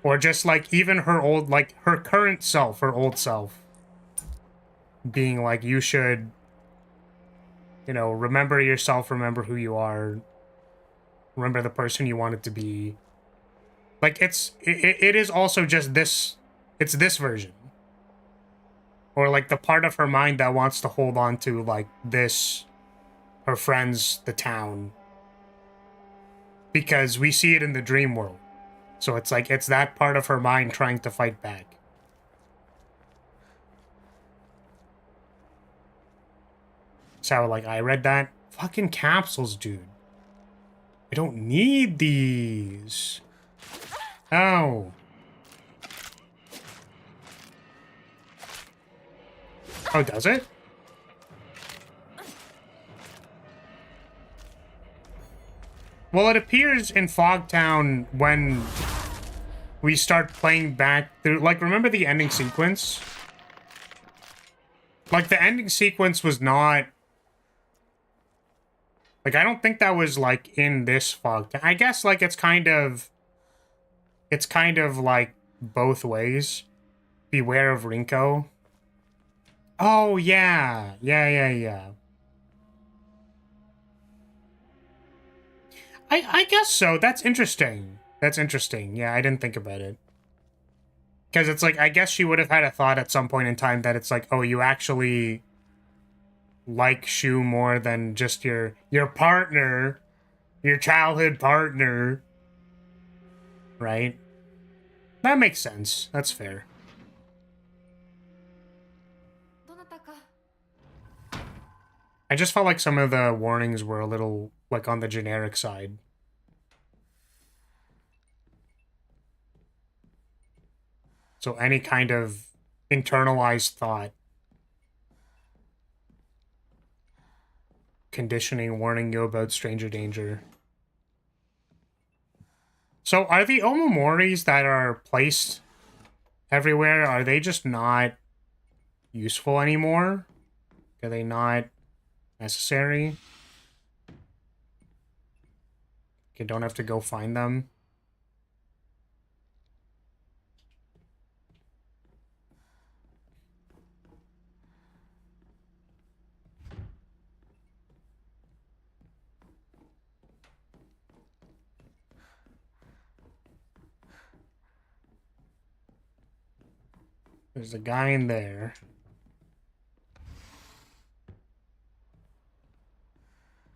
or just, like, even her old, like, her current self, her old self, being like, you should, you know, remember yourself, remember who you are, remember the person you wanted to be. Like, it is also just this, it's this version. Or, like, the part of her mind that wants to hold on to, like, this, her friends, the town. Because we see it in the dream world. So it's like, it's that part of her mind trying to fight back. So, like, I read that. Fucking capsules, dude. I don't need these. Oh. Oh, does it? Well, it appears in Fogtown when we start playing back through, like, remember the ending sequence? Like, the ending sequence was not, like, I don't think that was, like, in this Fogtown. I guess, like, it's kind of like both ways. Beware of Rinko. Oh, yeah. Yeah. I guess so. That's interesting. That's interesting. Yeah, I didn't think about it. Because it's like, I guess she would have had a thought at some point in time that it's like, oh, you actually like Shu more than just your partner, your childhood partner, right? That makes sense. That's fair. I just felt like some of the warnings were a little, like, on the generic side. So any kind of internalized thought, conditioning, warning you about stranger danger. So are the omomoris that are placed everywhere, are they just not useful anymore? Are they not necessary? You don't have to go find them. There's a guy in there.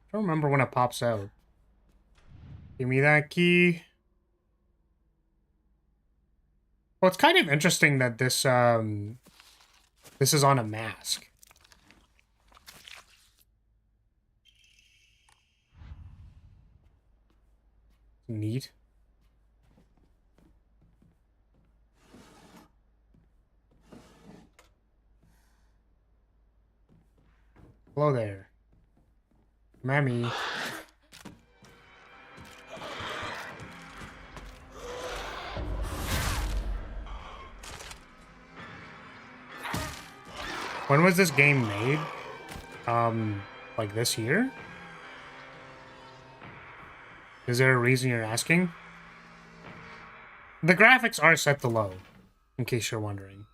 I don't remember when it pops out. Give me that key. Well, it's kind of interesting that this this is on a mask. Neat. Hello there. Mammy. When was this game made? Like this year? Is there a reason you're asking? The graphics are set to low, in case you're wondering.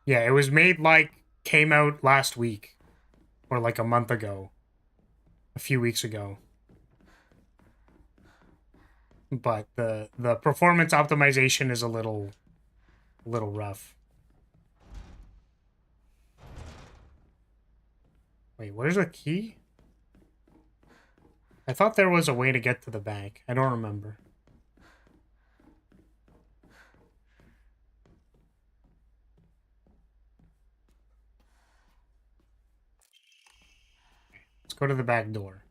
Yeah, it was made came out last week. Or like a month ago. A few weeks ago. But the performance optimization is a little rough. Wait, where's the key? I thought there was a way to get to the bank. I don't remember. Let's go to the back door.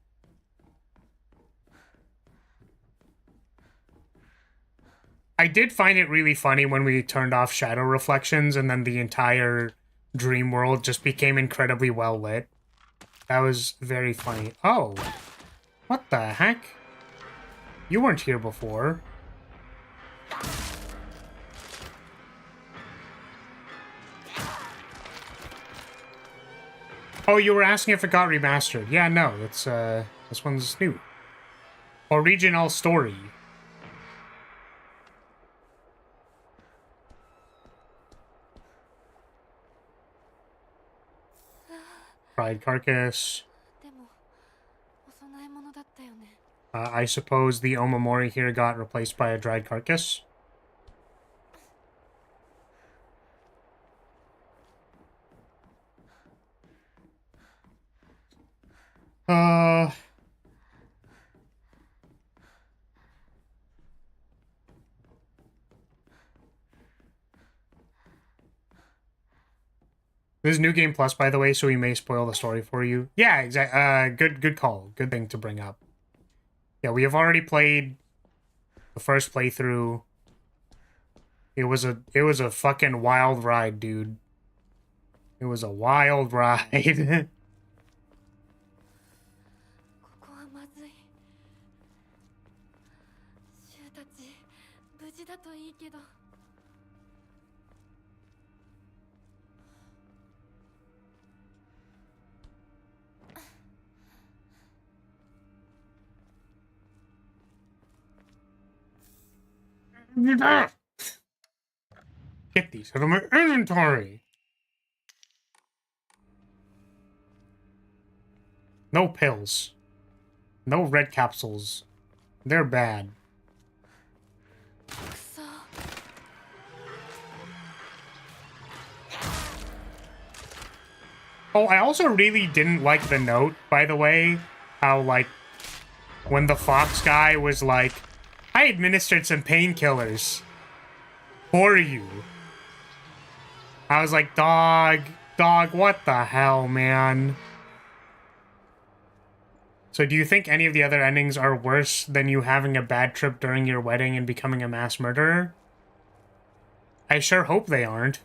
I did find it really funny when we turned off shadow reflections and then the entire dream world just became incredibly well lit. That was very funny. Oh, what the heck? You weren't here before. Oh, you were asking if it got remastered. Yeah, no, it's this one's new. Original story. Dried carcass. I suppose the Omamori here got replaced by a dried carcass. This is New Game Plus, by the way, so we may spoil the story for you. Yeah, exactly. Good call. Good thing to bring up. Yeah, we have already played the first playthrough. It was a fucking wild ride, dude. It was a wild ride. Get these out of my inventory. No pills. No red capsules. They're bad. Oh, I also really didn't like the note, by the way. How, when the fox guy was like, I administered some painkillers for you. I was like, dog, what the hell, man? So do you think any of the other endings are worse than you having a bad trip during your wedding and becoming a mass murderer? I sure hope they aren't.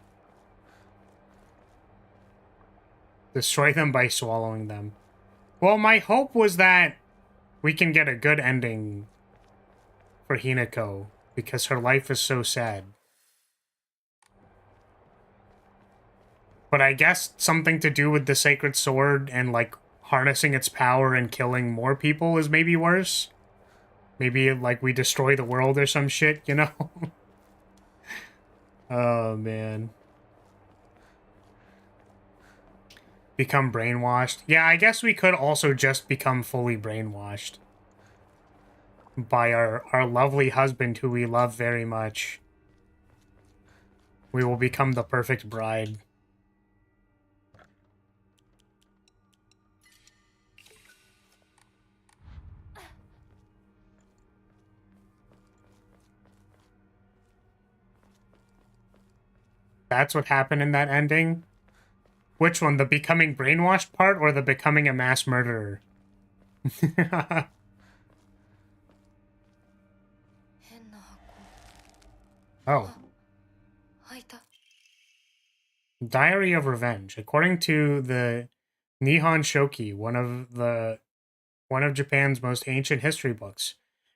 Destroy them by swallowing them. Well, my hope was that we can get a good ending for Hinako, because her life is so sad. But I guess something to do with the sacred sword and, harnessing its power and killing more people is maybe worse. Maybe, we destroy the world or some shit, you know? Oh, man. Become brainwashed. Yeah, I guess we could also just become fully brainwashed. By our lovely husband, who we love very much. We will become the perfect bride. That's what happened in that ending? Which one? The becoming brainwashed part or the becoming a mass murderer? Oh. Diary of Revenge. According to the Nihon Shoki, one of Japan's most ancient history books,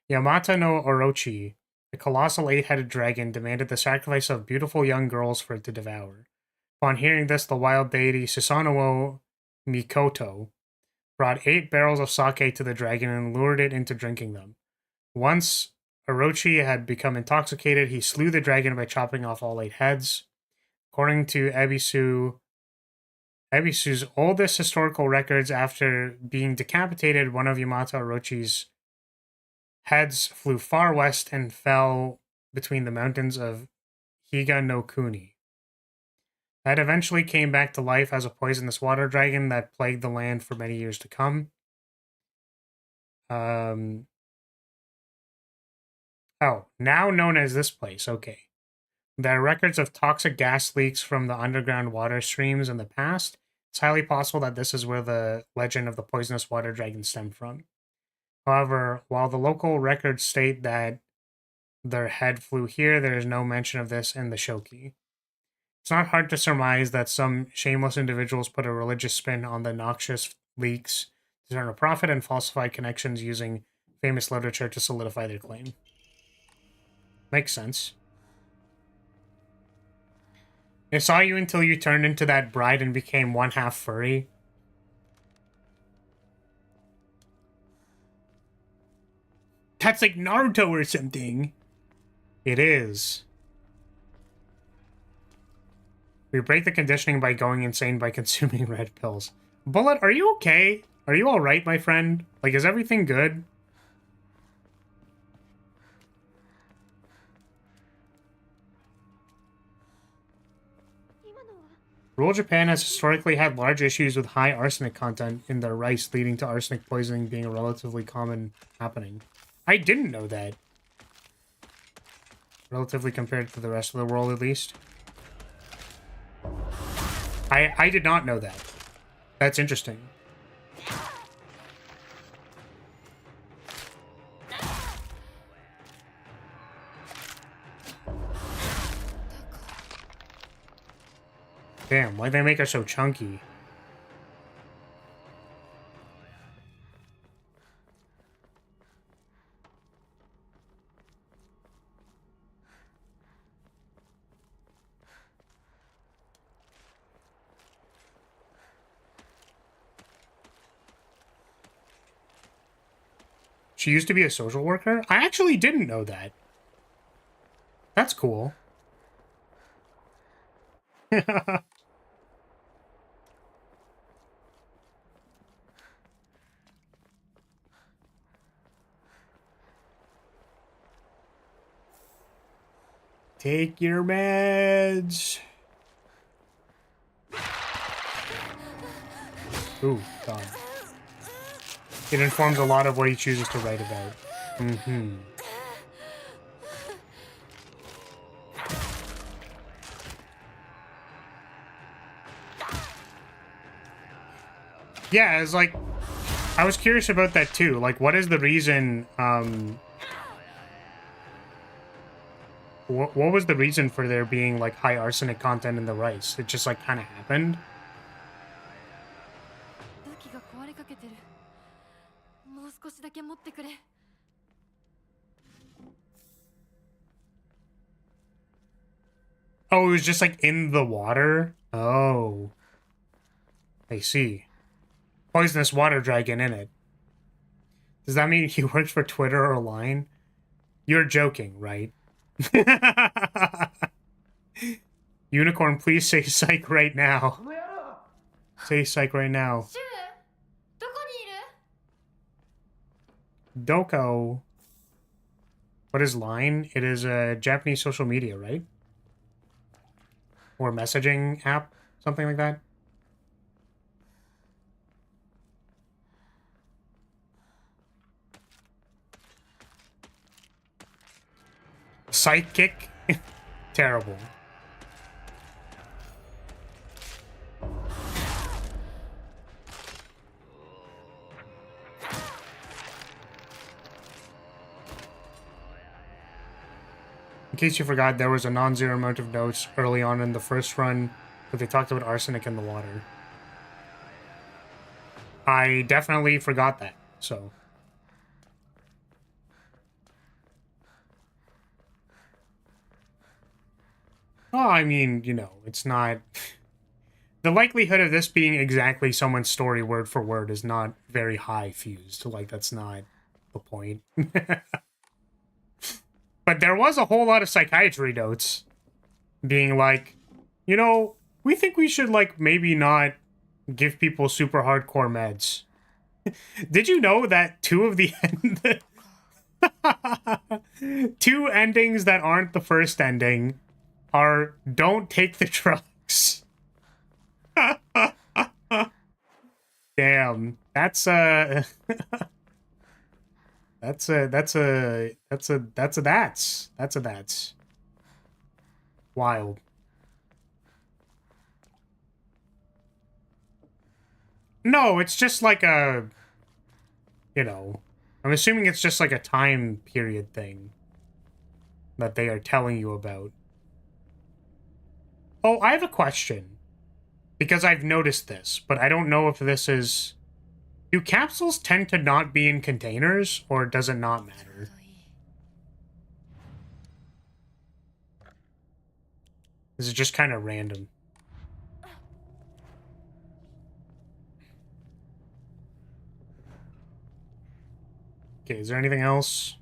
Yamata no Orochi, the colossal 8-headed dragon, demanded the sacrifice of beautiful young girls for it to devour. Upon hearing this, the wild deity Susanoo Mikoto brought 8 barrels of sake to the dragon and lured it into drinking them. Once Orochi had become intoxicated, he slew the dragon by chopping off all 8 heads. According to Ebisu's oldest historical records, after being decapitated, one of Yamato Orochi's heads flew far west and fell between the mountains of Higa no Kuni. That eventually came back to life as a poisonous water dragon that plagued the land for many years to come. Oh, now known as this place, okay. There are records of toxic gas leaks from the underground water streams in the past. It's highly possible that this is where the legend of the poisonous water dragon stemmed from. However, while the local records state that their head flew here, there is no mention of this in the Shoki. It's not hard to surmise that some shameless individuals put a religious spin on the noxious leaks to turn a profit and falsify connections using famous literature to solidify their claim. Makes sense. I saw you until you turned into that bride and became one half furry. That's like Naruto or something. It is. We break the conditioning by going insane by consuming red pills. Bullet, are you okay? Are you alright, my friend? Like, is everything good? Rural Japan has historically had large issues with high arsenic content in their rice, leading to arsenic poisoning being a relatively common happening. I didn't know that. Relatively compared to the rest of the world, at least. I did not know that. That's interesting. Damn, why'd they make her so chunky? She used to be a social worker? I actually didn't know that. That's cool. Take your meds. Ooh, God. It informs a lot of what he chooses to write about. Mm-hmm. Yeah, it's like, I was curious about that too. Like, what is the reason, what was the reason for there being, like, high arsenic content in the rice? It just, like, kind of happened? Oh, it was just, like, in the water? Oh. I see. Poisonous water dragon in it. Does that mean he works for Twitter or Line? You're joking, right? Unicorn, please say psych right now. Say psych right now. Doko. What is Line? It is a Japanese social media, right? Or messaging app? Something like that? Sidekick? Terrible. In case you forgot, there was a non-zero amount of notes early on in the first run, but they talked about arsenic in the water. I definitely forgot that, so... Oh, I mean, you know, it's not... the likelihood of this being exactly someone's story word for word is not very high fused. Like, that's not the point. But there was a whole lot of psychiatry notes being like, you know, we think we should, like, maybe not give people super hardcore meds. Did you know that two of the two endings that aren't the first ending are don't take the drugs? Damn, that's a that's wild. No, it's just like a, you know, I'm assuming it's just like a time period thing that they are telling you about. Oh, I have a question. Because I've noticed this, but I don't know if this is... Do capsules tend to not be in containers, or does it not matter? This is just kind of random. Okay, is there anything else?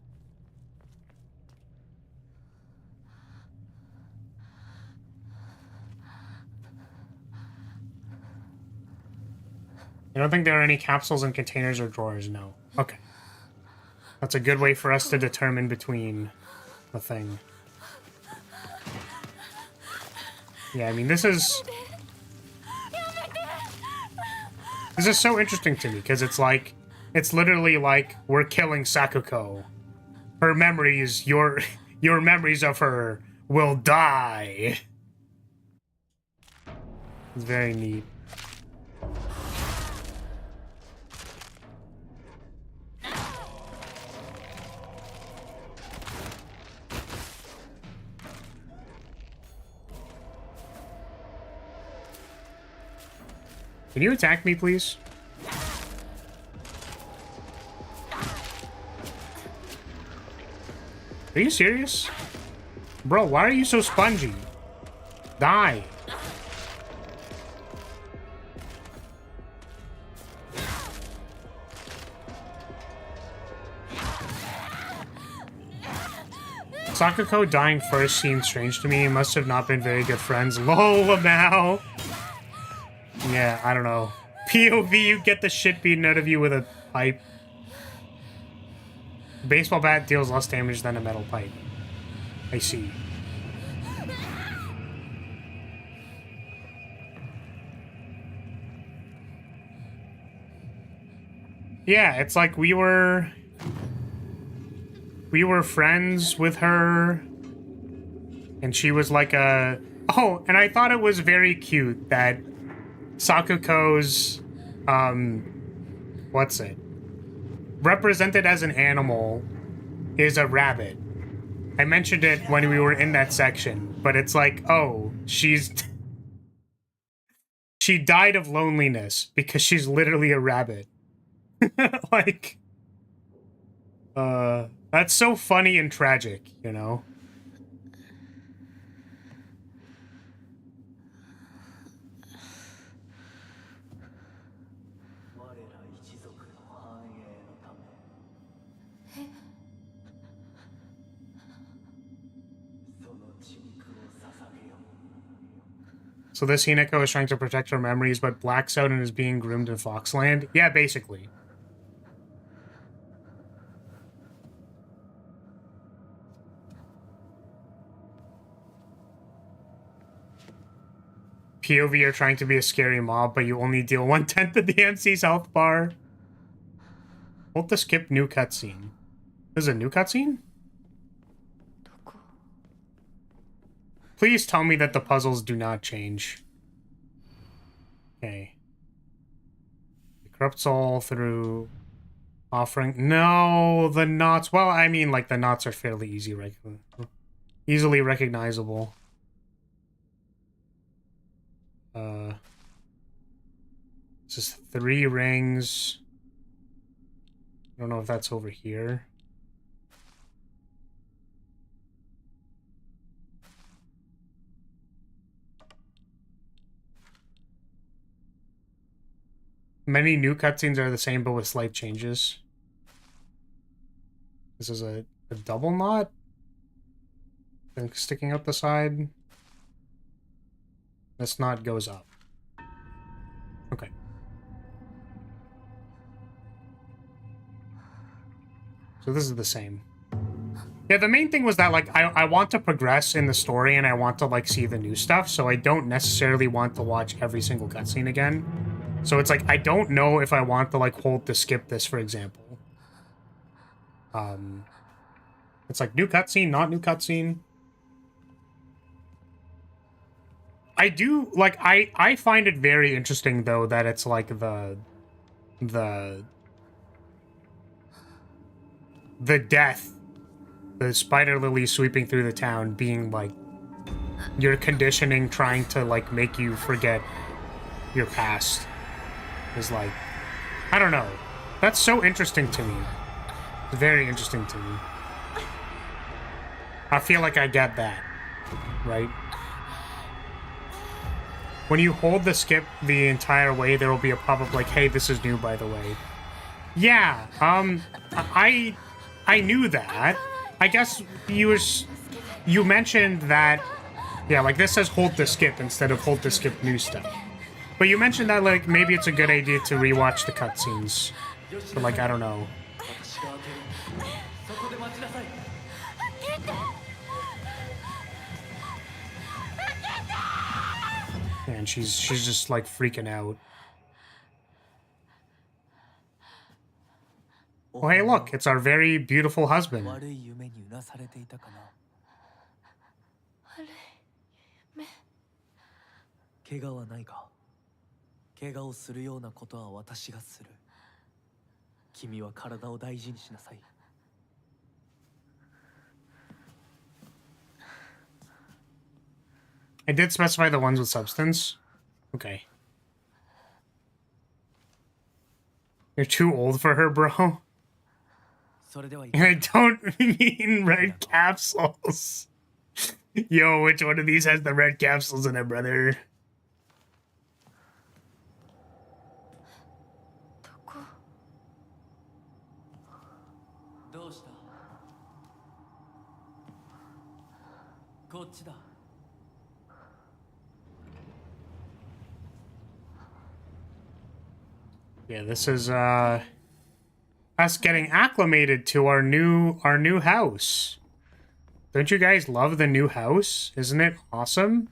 I don't think there are any capsules in containers or drawers, no. Okay. That's a good way for us to determine between the thing. Yeah, I mean, this is so interesting to me, because it's like, it's literally like, we're killing Sakuko. Her memories, your memories of her will die. It's very neat. Can you attack me, please? Are you serious? Bro, why are you so spongy? Die. Sakuko dying first seemed strange to me. Must have not been very good friends. Lol, now. Yeah, I don't know. POV, you get the shit beaten out of you with a pipe. A baseball bat deals less damage than a metal pipe. I see. Yeah, it's like we were friends with her, and she was like a... Oh, and I thought it was very cute that Sakuko's, what's it? Represented as an animal is a rabbit. I mentioned it when we were in that section, but it's like, oh, she died of loneliness because she's literally a rabbit. Like, that's so funny and tragic, you know? So this Hinako is trying to protect her memories, but blacks out and is being groomed in Foxland? Yeah, basically. POV are trying to be a scary mob, but you only deal 1/10 of the MC's health bar. Hold to skip new cutscene. This is a new cutscene? Please tell me that the puzzles do not change. Okay. The corrupt soul through offering... No, the knots... Well, I mean, like, the knots are fairly easily recognizable. This is 3 rings. I don't know if that's over here. Many new cutscenes are the same but with slight changes. This is a double knot? Thing sticking out the side. This knot goes up. Okay. So this is the same. Yeah, the main thing was that, like, I want to progress in the story and I want to, like, see the new stuff, so I don't necessarily want to watch every single cutscene again. So it's like, I don't know if I want to, like, hold to skip this, for example. It's like, new cutscene, not new cutscene. I do, like, I find it very interesting, though, that it's, like, the death, the spider lily sweeping through the town being, like, your conditioning trying to, like, make you forget your past is, like, I don't know. That's so interesting to me. It's very interesting to me. I feel like I get that, right? When you hold the skip the entire way, there will be a pop-up like, hey, this is new, by the way. Yeah, I knew that. I guess you mentioned that, yeah, like this says hold the skip instead of hold the skip new stuff. But you mentioned that, like, maybe it's a good idea to rewatch the cutscenes. But, like, I don't know. And she's just, like, freaking out. Oh, hey, look, it's our very beautiful husband. I did specify the ones with substance. Okay. You're too old for her, bro. And I don't mean red capsules. Yo, which one of these has the red capsules in it, brother? Yeah, this is us getting acclimated to our new house. Don't you guys love the new house? Isn't it awesome?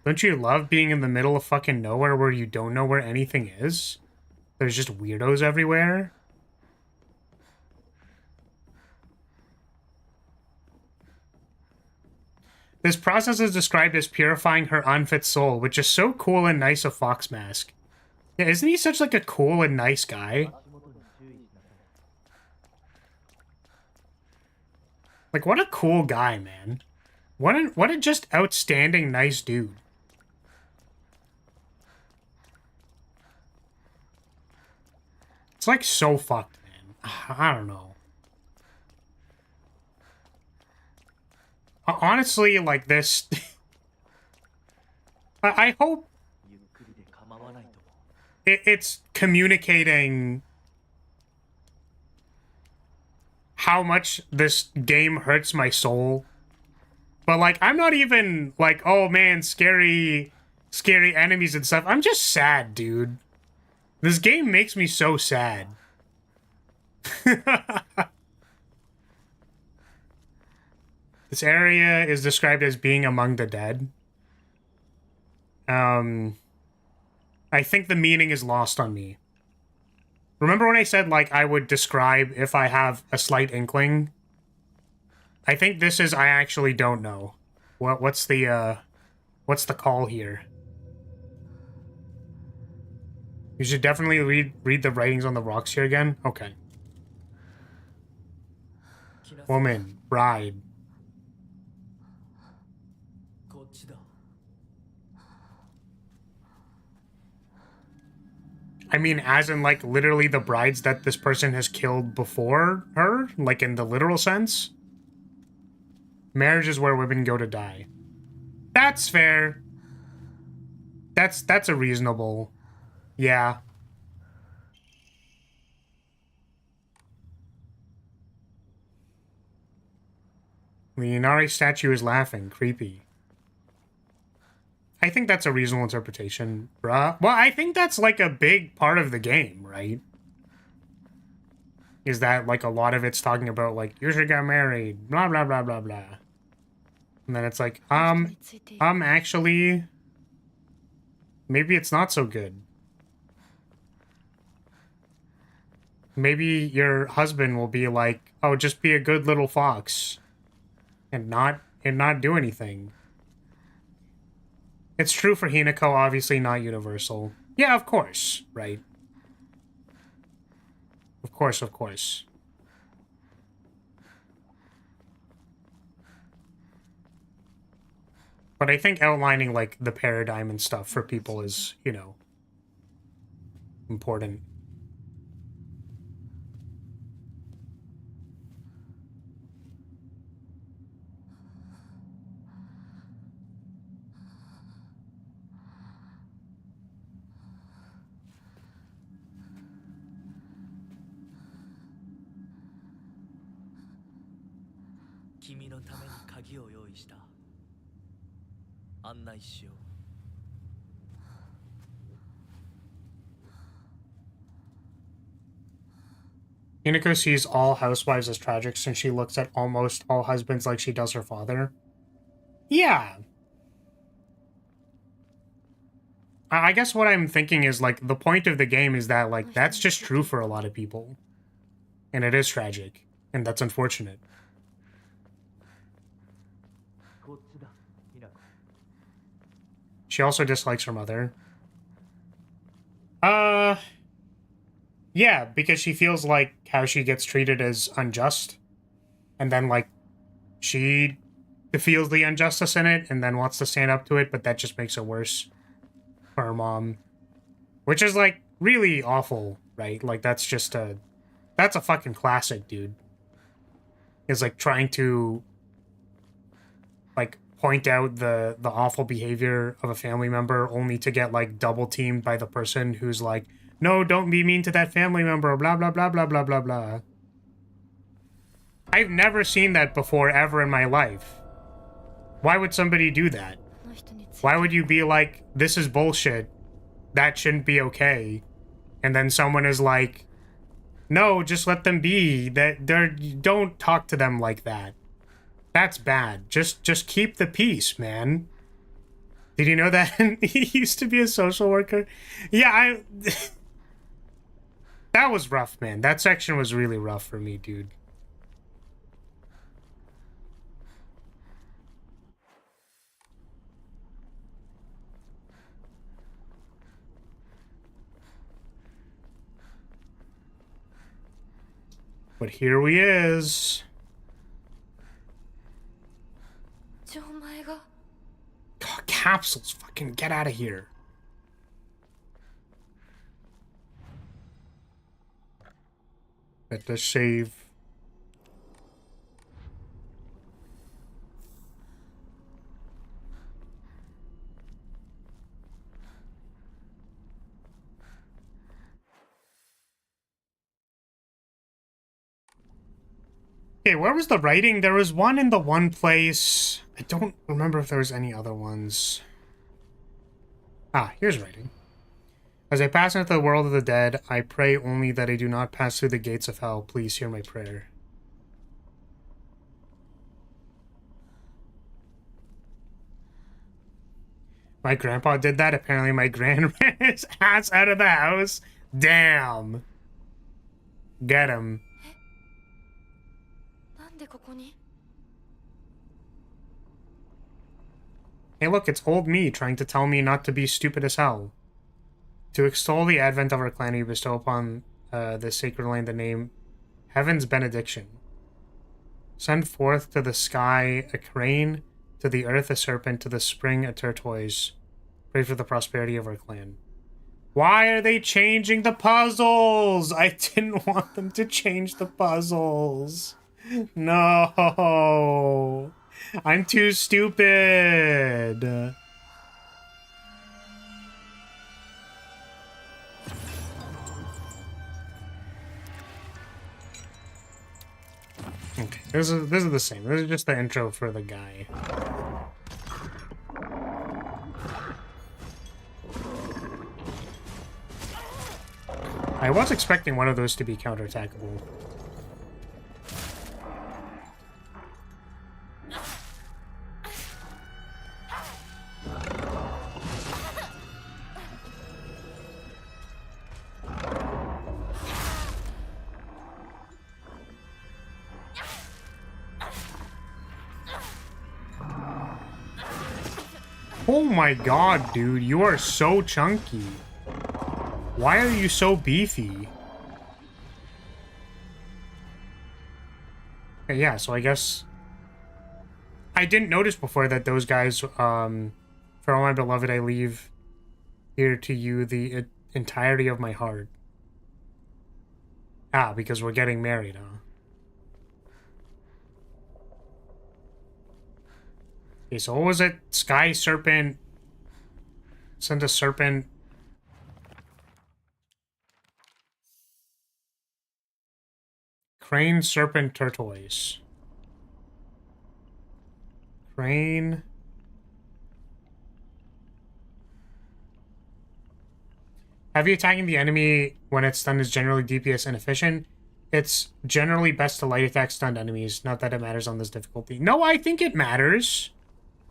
Don't you love being in the middle of fucking nowhere where you don't know where anything is? There's just weirdos everywhere. This process is described as purifying her unfit soul, which is so cool and nice of Fox Mask. Yeah, isn't he such, like, a cool and nice guy? Like, what a cool guy, man. What a just outstanding nice dude. It's, like, so fucked, man. I don't know. Honestly, like, this... I hope... It's communicating how much this game hurts my soul. But, like, I'm not even, like, oh, man, scary enemies and stuff. I'm just sad, dude. This game makes me so sad. This area is described as being among the dead. I think the meaning is lost on me. Remember when I said, like, I would describe if I have a slight inkling? I think this is I actually don't know. What's the call here? You should definitely read the writings on the rocks here again. Okay. Woman, bride. I mean, as in, like, literally the brides that this person has killed before her? Like, in the literal sense? Marriage is where women go to die. That's fair. That's a reasonable... Yeah. The Inari statue is laughing. Creepy. I think that's a reasonable interpretation, bruh. Well, I think that's like a big part of the game, right? Is that like a lot of it's talking about like, you should get married, blah, blah, blah, blah, blah. And then it's like, actually, maybe it's not so good. Maybe your husband will be like, oh, just be a good little fox and not do anything. It's true for Hinako, obviously not universal. Yeah, of course, right? Of course, of course. But I think outlining, like, the paradigm and stuff for people is, you know, important. Hinako sees all housewives as tragic since she looks at almost all husbands like she does her father. Yeah. I guess what I'm thinking is, like, the point of the game is that, like, that's just true for a lot of people. And it is tragic. And that's unfortunate. She also dislikes her mother. Yeah, because she feels like how she gets treated is unjust. And then, like, she feels the injustice in it and then wants to stand up to it, but that just makes it worse for her mom. Which is, like, really awful, right? Like, that's a fucking classic, dude. Is, like, trying to, like, point out the awful behavior of a family member only to get, like, double teamed by the person who's like, no, don't be mean to that family member, blah, blah, blah, blah, blah, blah, blah. I've never seen that before ever in my life. Why would somebody do that? Why would you be like, this is bullshit, that shouldn't be okay, and then someone is like, no, just let them be, don't talk to them like that. That's bad. Just keep the peace, man. Did you know that he used to be a social worker? Yeah, that was rough, man. That section was really rough for me, dude. But here we is. God, capsules, fucking get out of here. Let us save. Okay, where was the writing? There was one in the one place. I don't remember if there was any other ones. Ah, here's writing. As I pass into the world of the dead, I pray only that I do not pass through the gates of hell. Please hear my prayer. My grandpa did that. Apparently my gran ran his ass out of the house. Damn. Get him. Hey look, it's old me trying to tell me not to be stupid as hell. To extol the advent of our clan, we bestow upon this sacred land the name Heaven's Benediction. Send forth to the sky a crane, to the earth a serpent, to the spring a tortoise. Pray for the prosperity of our clan. Why are they changing the puzzles? I didn't want them to change the puzzles. No. I'm too stupid. Okay, this is the same. This is just the intro for the guy. I was expecting one of those to be counterattackable. Oh my god, dude, you are so chunky. Why are you so beefy? Okay, yeah, so I guess... I didn't notice before that those guys, for all my beloved, I leave here to you the entirety of my heart. Ah, because we're getting married, huh? Okay, so what was it? Sky Serpent. Send a serpent. Crane, serpent, tortoise. Crane. Heavy attacking the enemy when it's stunned is generally DPS inefficient. It's generally best to light attack stunned enemies. Not that it matters on this difficulty. No, I think it matters.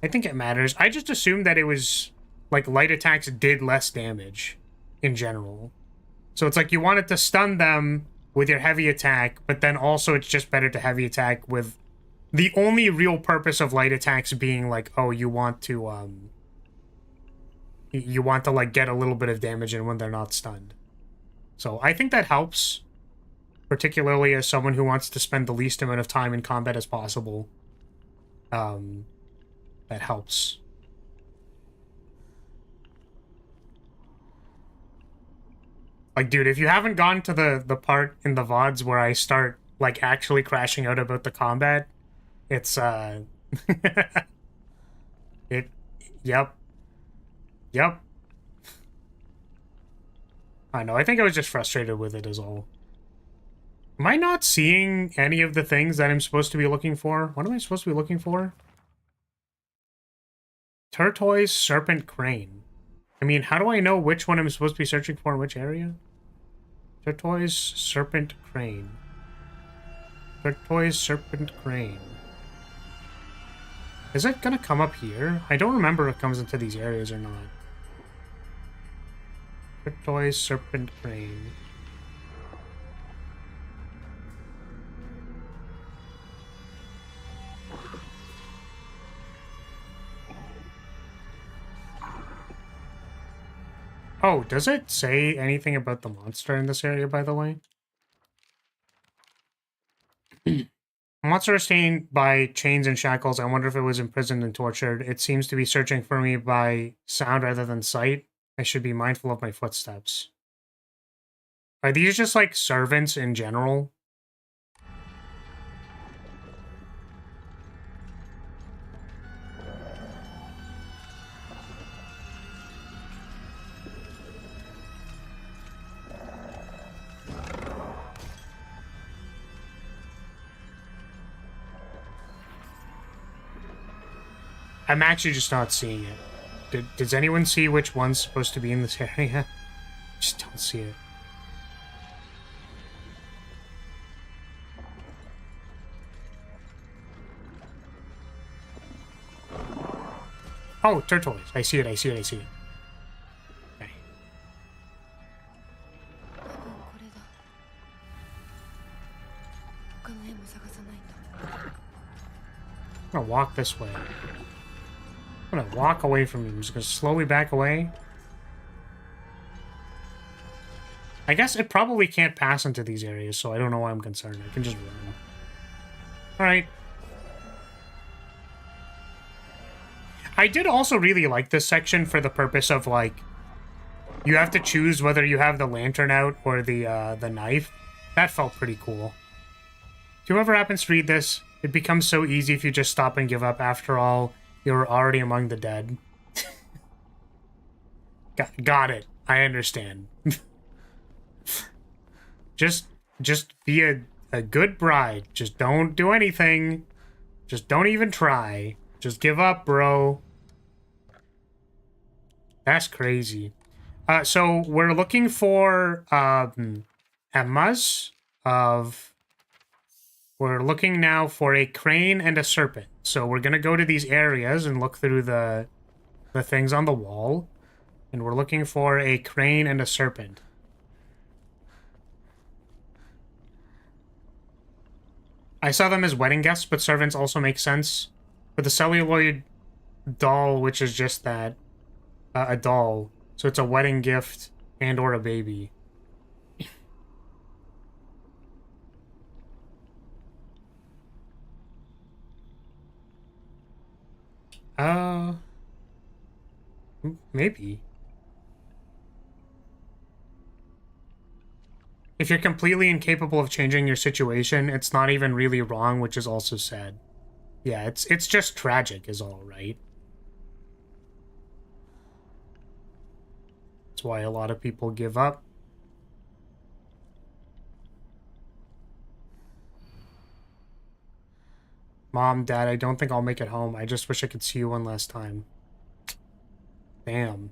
I think it matters. I just assumed that it was, like, light attacks did less damage in general. So it's like you wanted to stun them with your heavy attack, but then also it's just better to heavy attack with the only real purpose of light attacks being, like, oh, you want to, like, get a little bit of damage in when they're not stunned. So I think that helps, particularly as someone who wants to spend the least amount of time in combat as possible. That helps. Like, dude, if you haven't gone to the part in the VODs where I start, like, actually crashing out about the combat, it's, Yep. Yep. I know, I think I was just frustrated with it is all. Am I not seeing any of the things that I'm supposed to be looking for? What am I supposed to be looking for? Tortoise, serpent, crane. I mean, how do I know which one I'm supposed to be searching for in which area? Tortoise, serpent, crane. Tortoise, serpent, crane. Is it gonna come up here? I don't remember if it comes into these areas or not. Tortoise, serpent, crane. Oh, does it say anything about the monster in this area, by the way? Monster is chained by chains and shackles. I wonder if it was imprisoned and tortured. It seems to be searching for me by sound rather than sight. I should be mindful of my footsteps. Are these just, like, servants in general? I'm actually just not seeing it. Does anyone see which one's supposed to be in this area? Just don't see it. Oh, tortoise. I see it, I see it, I see it. Okay. I'm gonna walk this way. I'm gonna walk away from him. I'm just gonna slowly back away. I guess it probably can't pass into these areas, so I don't know why I'm concerned. I can just run. Alright. I did also really like this section for the purpose of, like, you have to choose whether you have the lantern out or the knife. That felt pretty cool. To whoever happens to read this, it becomes so easy if you just stop and give up. After all, you're already among the dead. Got it. I understand. just be a A good bride. Just don't do anything. Just don't even try. Just give up, bro. That's crazy. So we're looking for Emmas of... We're looking now for a crane and a serpent. So we're gonna go to these areas and look through the things on the wall. And we're looking for a crane and a serpent. I saw them as wedding guests, but servants also make sense. But the celluloid doll, which is just that, a doll. So it's a wedding gift and or a baby. Maybe. If you're completely incapable of changing your situation, it's not even really wrong, which is also sad. Yeah, it's just tragic is all, right? That's why a lot of people give up. Mom, Dad, I don't think I'll make it home. I just wish I could see you one last time. Damn.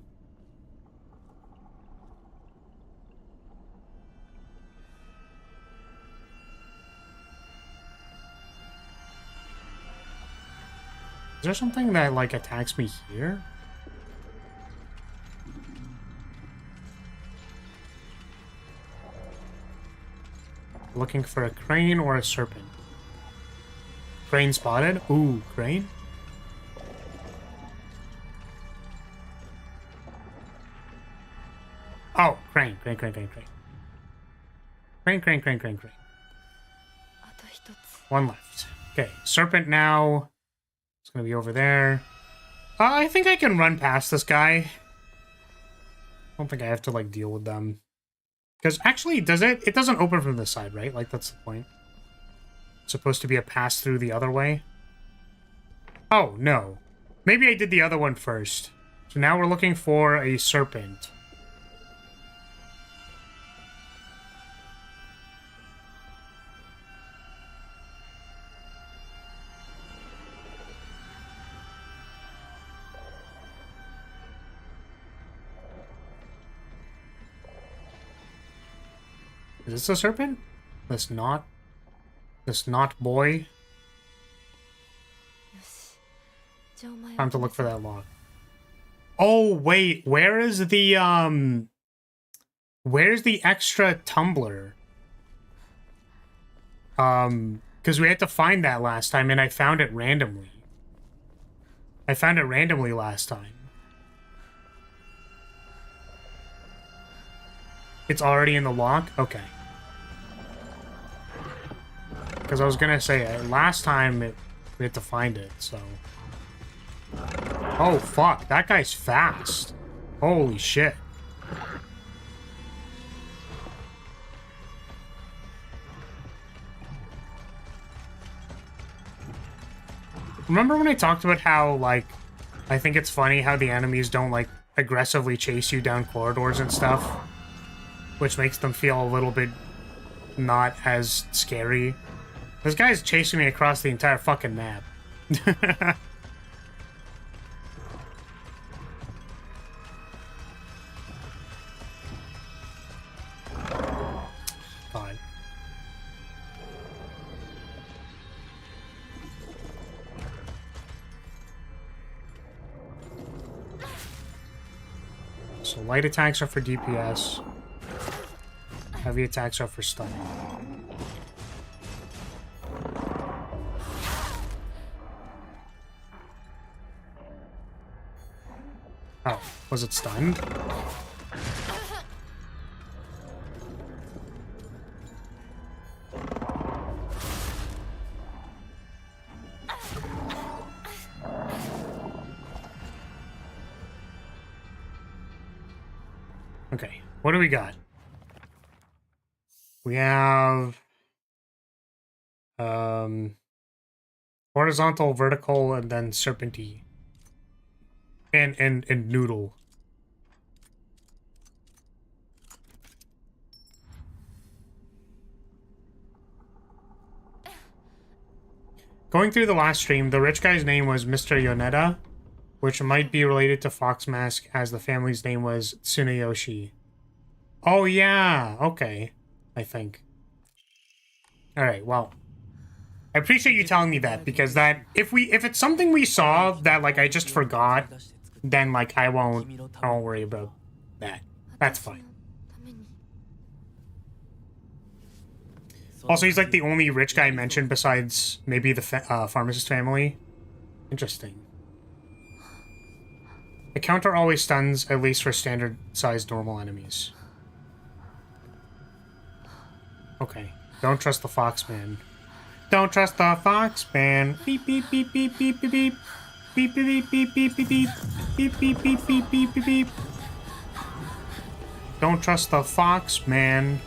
Is there something that, like, attacks me here? Looking for a crane or a serpent? Crane spotted? Ooh, crane? Oh, crane. Crane. One left. Okay, serpent now. It's gonna be over there. I think I can run past this guy. I don't think I have to, like, deal with them. Because, actually, does it? It doesn't open from this side, right? Like, that's the point. It's supposed to be a pass-through the other way. Oh, no. Maybe I did the other one first. So now we're looking for a serpent. Is this a serpent? This not boy? Time to look for that lock. Oh, wait, where's the extra tumbler? Because we had to find that last time, and I found it randomly. I found it randomly last time. It's already in the lock? Okay. Because I was gonna say, last time we had to find it, so... Oh, fuck. That guy's fast. Holy shit. Remember when I talked about how, like, I think it's funny how the enemies don't, like, aggressively chase you down corridors and stuff? Which makes them feel a little bit not as scary. This guy's chasing me across the entire fucking map. God. So light attacks are for DPS. Heavy attacks are for stunning. Oh, was it stunned? Okay, what do we got? We have horizontal, vertical, and then serpenty. And noodle. Going through the last stream, the rich guy's name was Mr. Yoneda, which might be related to Fox Mask, as the family's name was Tsuneyoshi. Oh yeah, okay, I think. Alright, well. I appreciate you telling me that, because that if it's something we saw that like I just forgot, then like I won't worry about that. That's fine. Also, he's like the only rich guy mentioned besides maybe the pharmacist family. Interesting. The counter always stuns, at least for standard-sized normal enemies. Okay. Don't trust the Foxman. Don't trust the Foxman. Beep beep beep beep beep beep beep. Beep beep beep beep beep beep. Beep beep beep beep beep beep beep. Don't trust the Foxman.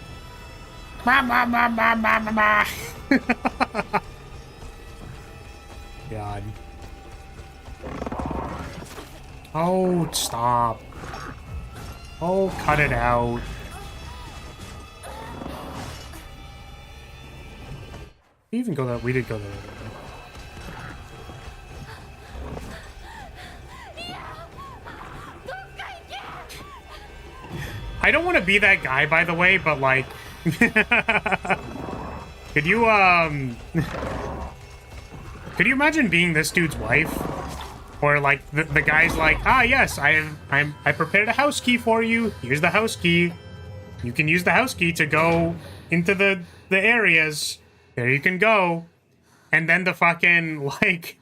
God. Oh, stop. Oh, cut it out. We even go that. We did go that way. I don't want to be that guy, by the way, but like, could you imagine being this dude's wife? Or like the guy's like, ah yes, I prepared a house key for you. Here's the house key. You can use the house key to go into the areas. There you can go. And then the fucking like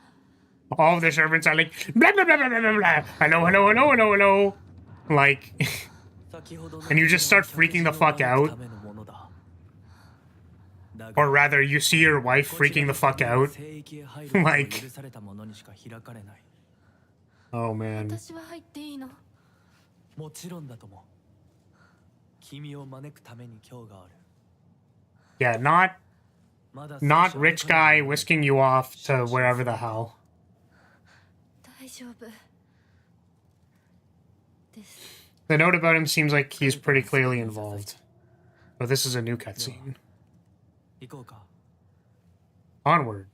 all of the servants are like blah blah blah blah blah blah. Hello, hello, hello, hello, hello. Like and you just start freaking the fuck out. Or rather, you see your wife freaking the fuck out. Like, oh man. Yeah, not rich guy whisking you off to wherever the hell. The note about him seems like he's pretty clearly involved. But this is a new cutscene. Onward.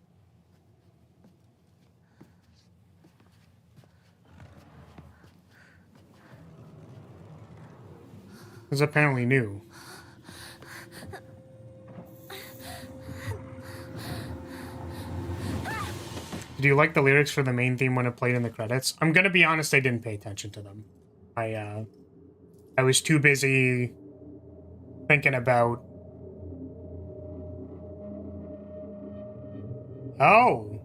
This is apparently new. Did you like the lyrics for the main theme when it played in the credits? I'm gonna be honest, I didn't pay attention to them. I was too busy thinking about... Oh!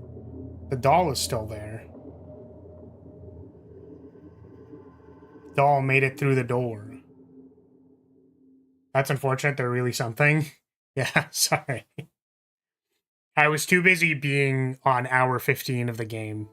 The doll is still there. Doll made it through the door. That's unfortunate. They're really something. Yeah, sorry. I was too busy being on hour 15 of the game.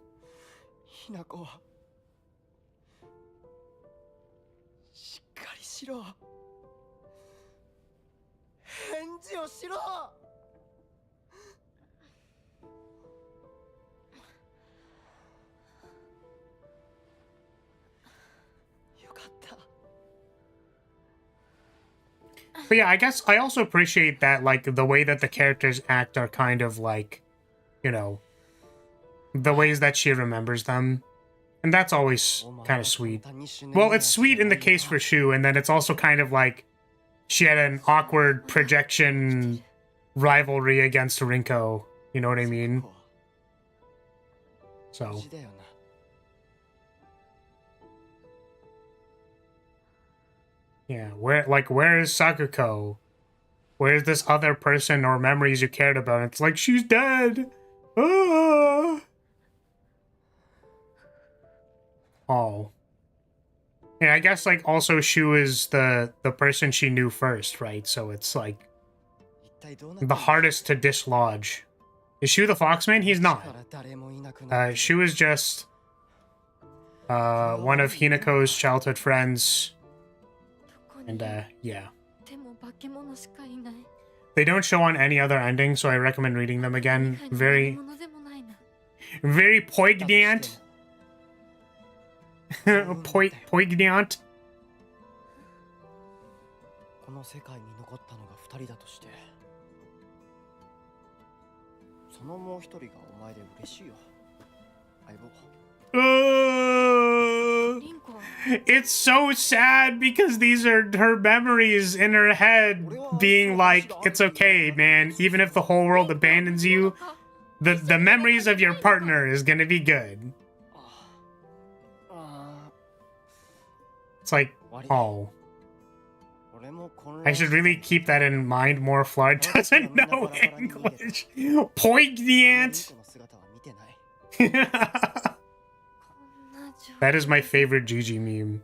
But yeah, I guess I also appreciate that, like, the way that the characters act are kind of like, you know, the ways that she remembers them. And that's always kind of sweet. Well, it's sweet in the case for Shu, and then it's also kind of like she had an awkward projection rivalry against Rinko. You know what I mean? So... yeah, where is Sakuko? Where's this other person or memories you cared about? It's like, she's dead! Ah! Oh. Yeah, I guess, like, also Shu is the person she knew first, right? So it's, like, the hardest to dislodge. Is Shu the Foxman? He's not. Shu is just one of Hinako's childhood friends. And, yeah. They don't show on any other ending, so I recommend reading them again. Very poignant. Poignant. It's so sad because these are her memories in her head being like, it's okay, man. Even if the whole world abandons you, the memories of your partner is gonna be good. It's like, oh. I should really keep that in mind more. Flood doesn't know English. Poignant! That is my favorite Gigi meme.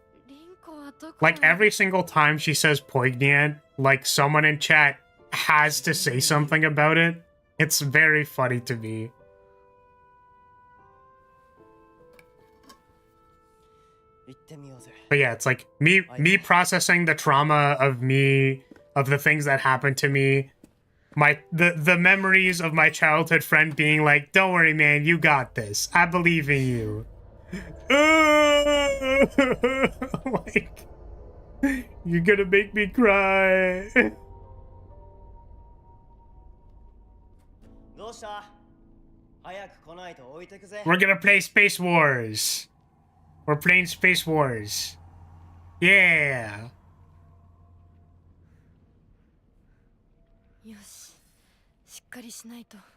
Like, every single time she says poignant, like, someone in chat has to say something about it. It's very funny to me. But yeah, it's like me processing the trauma of the things that happened to me. The memories of my childhood friend being like, don't worry, man, you got this. I believe in you. Like, you're gonna make me cry. We're gonna play Space Wars. We're playing Space Wars. Yeah.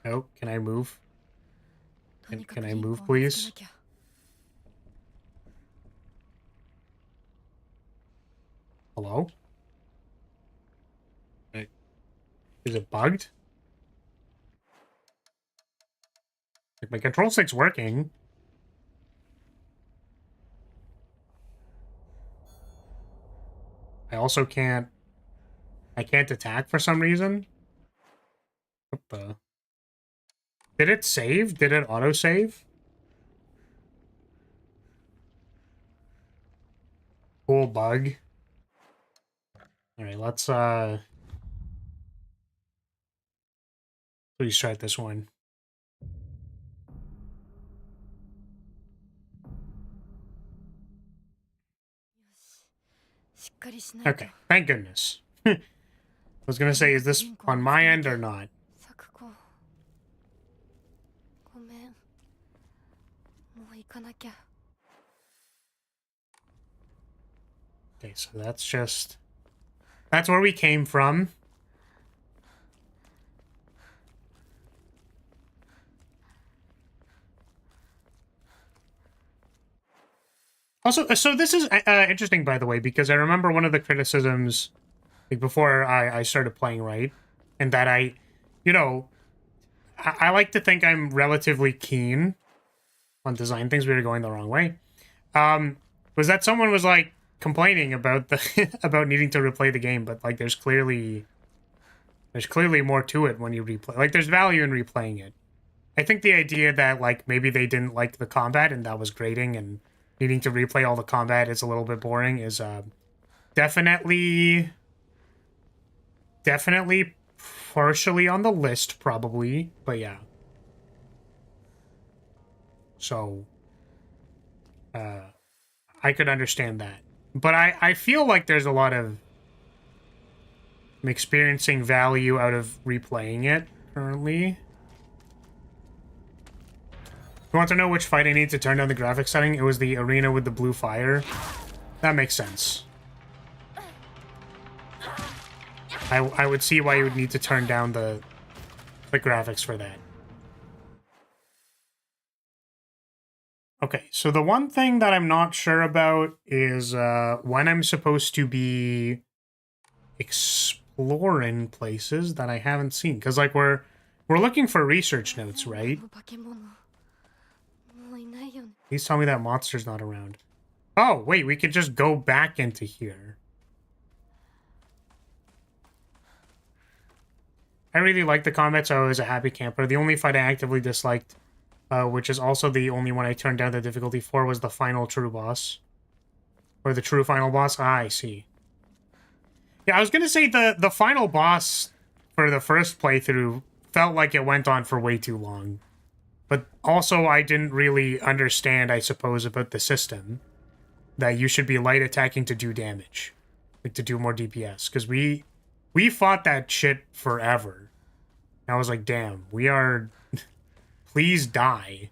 Oh, can I move? Can I move, please? Hello? Is it bugged? Like, my control stick's working. I also can't... I can't attack for some reason. What the... Did it save? Did it auto-save? Cool bug. Alright, let's please try this one. Okay, thank goodness. I was gonna say, is this on my end or not? Okay, so that's just... That's where we came from. Also, so this is interesting, by the way, because I remember one of the criticisms, like, before I started playing, right? And that you know, I like to think I'm relatively keen on design things. We were going the wrong way. Was that someone was, like, complaining about the about needing to replay the game, but, like, there's clearly more to it when you replay. Like, there's value in replaying it. I think the idea that, like, maybe they didn't like the combat and that was grating, and needing to replay all the combat is a little bit boring is definitely partially on the list, probably, but yeah. So I could understand that, but I feel like there's a lot of experiencing value out of replaying it currently. You want to know which fight I need to turn down the graphics setting? It was the arena with the blue fire. That makes sense. I would see why you would need to turn down the graphics for that. Okay, so the one thing that I'm not sure about is when I'm supposed to be exploring places that I haven't seen. Because, like, we're looking for research notes, right? Please tell me that monster's not around. Oh, wait, we could just go back into here. I really like the combat, so I was a happy camper. The only fight I actively disliked, which is also the only one I turned down the difficulty for, was the final true boss. Or the true final boss. Ah, I see. Yeah, I was gonna say the final boss for the first playthrough felt like it went on for way too long. But also, I didn't really understand, I suppose, about the system. That you should be light attacking to do damage. Like, to do more DPS. Because we fought that shit forever. I was like, damn, we are... Please die.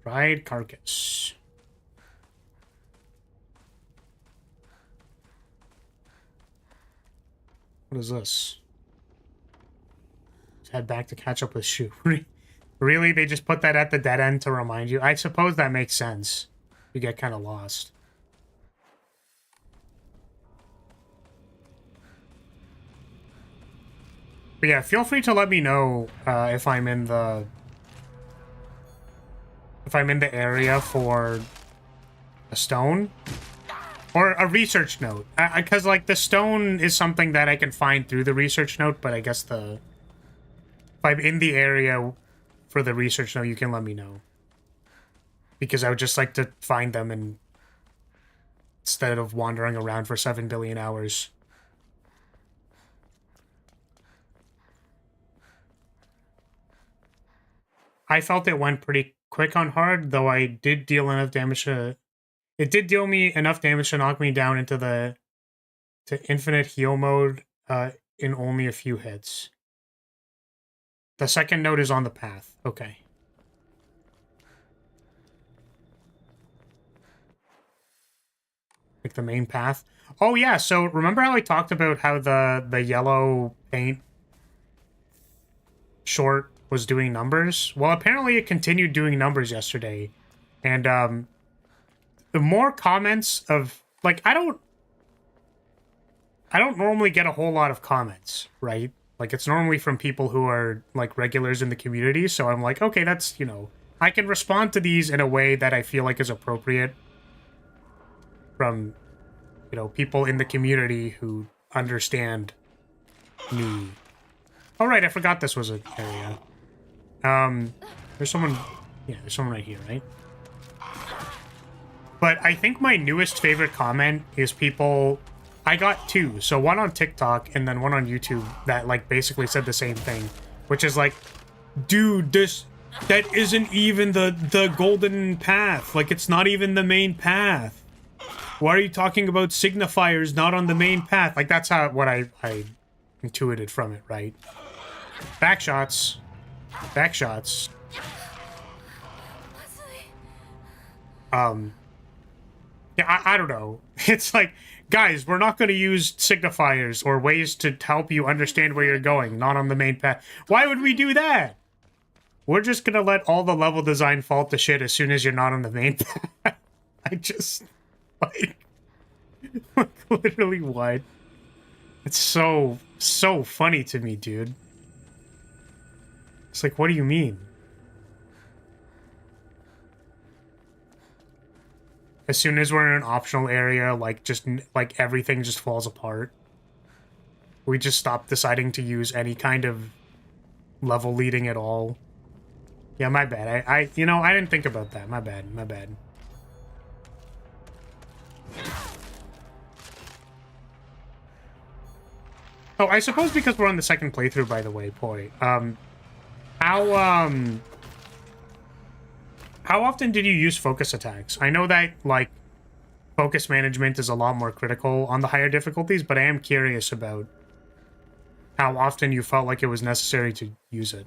Fried carcass. What is this? Let's head back to catch up with Shu. Really? They just put that at the dead end to remind you? I suppose that makes sense. You get kind of lost. But yeah, feel free to let me know if I'm in the area for a stone or a research note. Because like the stone is something that I can find through the research note, but I guess if I'm in the area for the research note, you can let me know. Because I would just like to find them and instead of wandering around for 7 billion hours. I felt it went pretty quick on hard, though I did deal enough damage to... It did deal me enough damage to knock me down into infinite heal mode in only a few hits. The second note is on the path. Okay. Like the main path. Oh yeah, so remember how I talked about how the yellow paint short was doing numbers? Well, apparently it continued doing numbers yesterday. And the more comments of like I don't normally get a whole lot of comments, right? Like it's normally from people who are like regulars in the community, so I'm like, okay, that's, you know, I can respond to these in a way that I feel like is appropriate from, you know, people in the community who understand me. All right, I forgot this was an area. There's someone... Yeah, there's someone right here, right? But I think my newest favorite comment is people... I got two. So one on TikTok and then one on YouTube that, like, basically said the same thing. Which is like, dude, that isn't even the golden path. Like, it's not even the main path. Why are you talking about signifiers not on the main path? Like, that's what I intuited from it, right? Backshots. Backshots. Yeah, I don't know. It's like, guys, we're not going to use signifiers or ways to help you understand where you're going, not on the main path. Why would we do that? We're just going to let all the level design fall to shit as soon as you're not on the main path. I just, like literally what? It's so funny to me, dude. It's like, what do you mean? As soon as we're in an optional area, like, everything just falls apart. We just stop deciding to use any kind of level leading at all. Yeah, my bad. You know, I didn't think about that. My bad. My bad. Oh, I suppose because we're on the second playthrough, by the way, Poi. How often did you use focus attacks? I know that, like, focus management is a lot more critical on the higher difficulties, but I am curious about how often you felt like it was necessary to use it.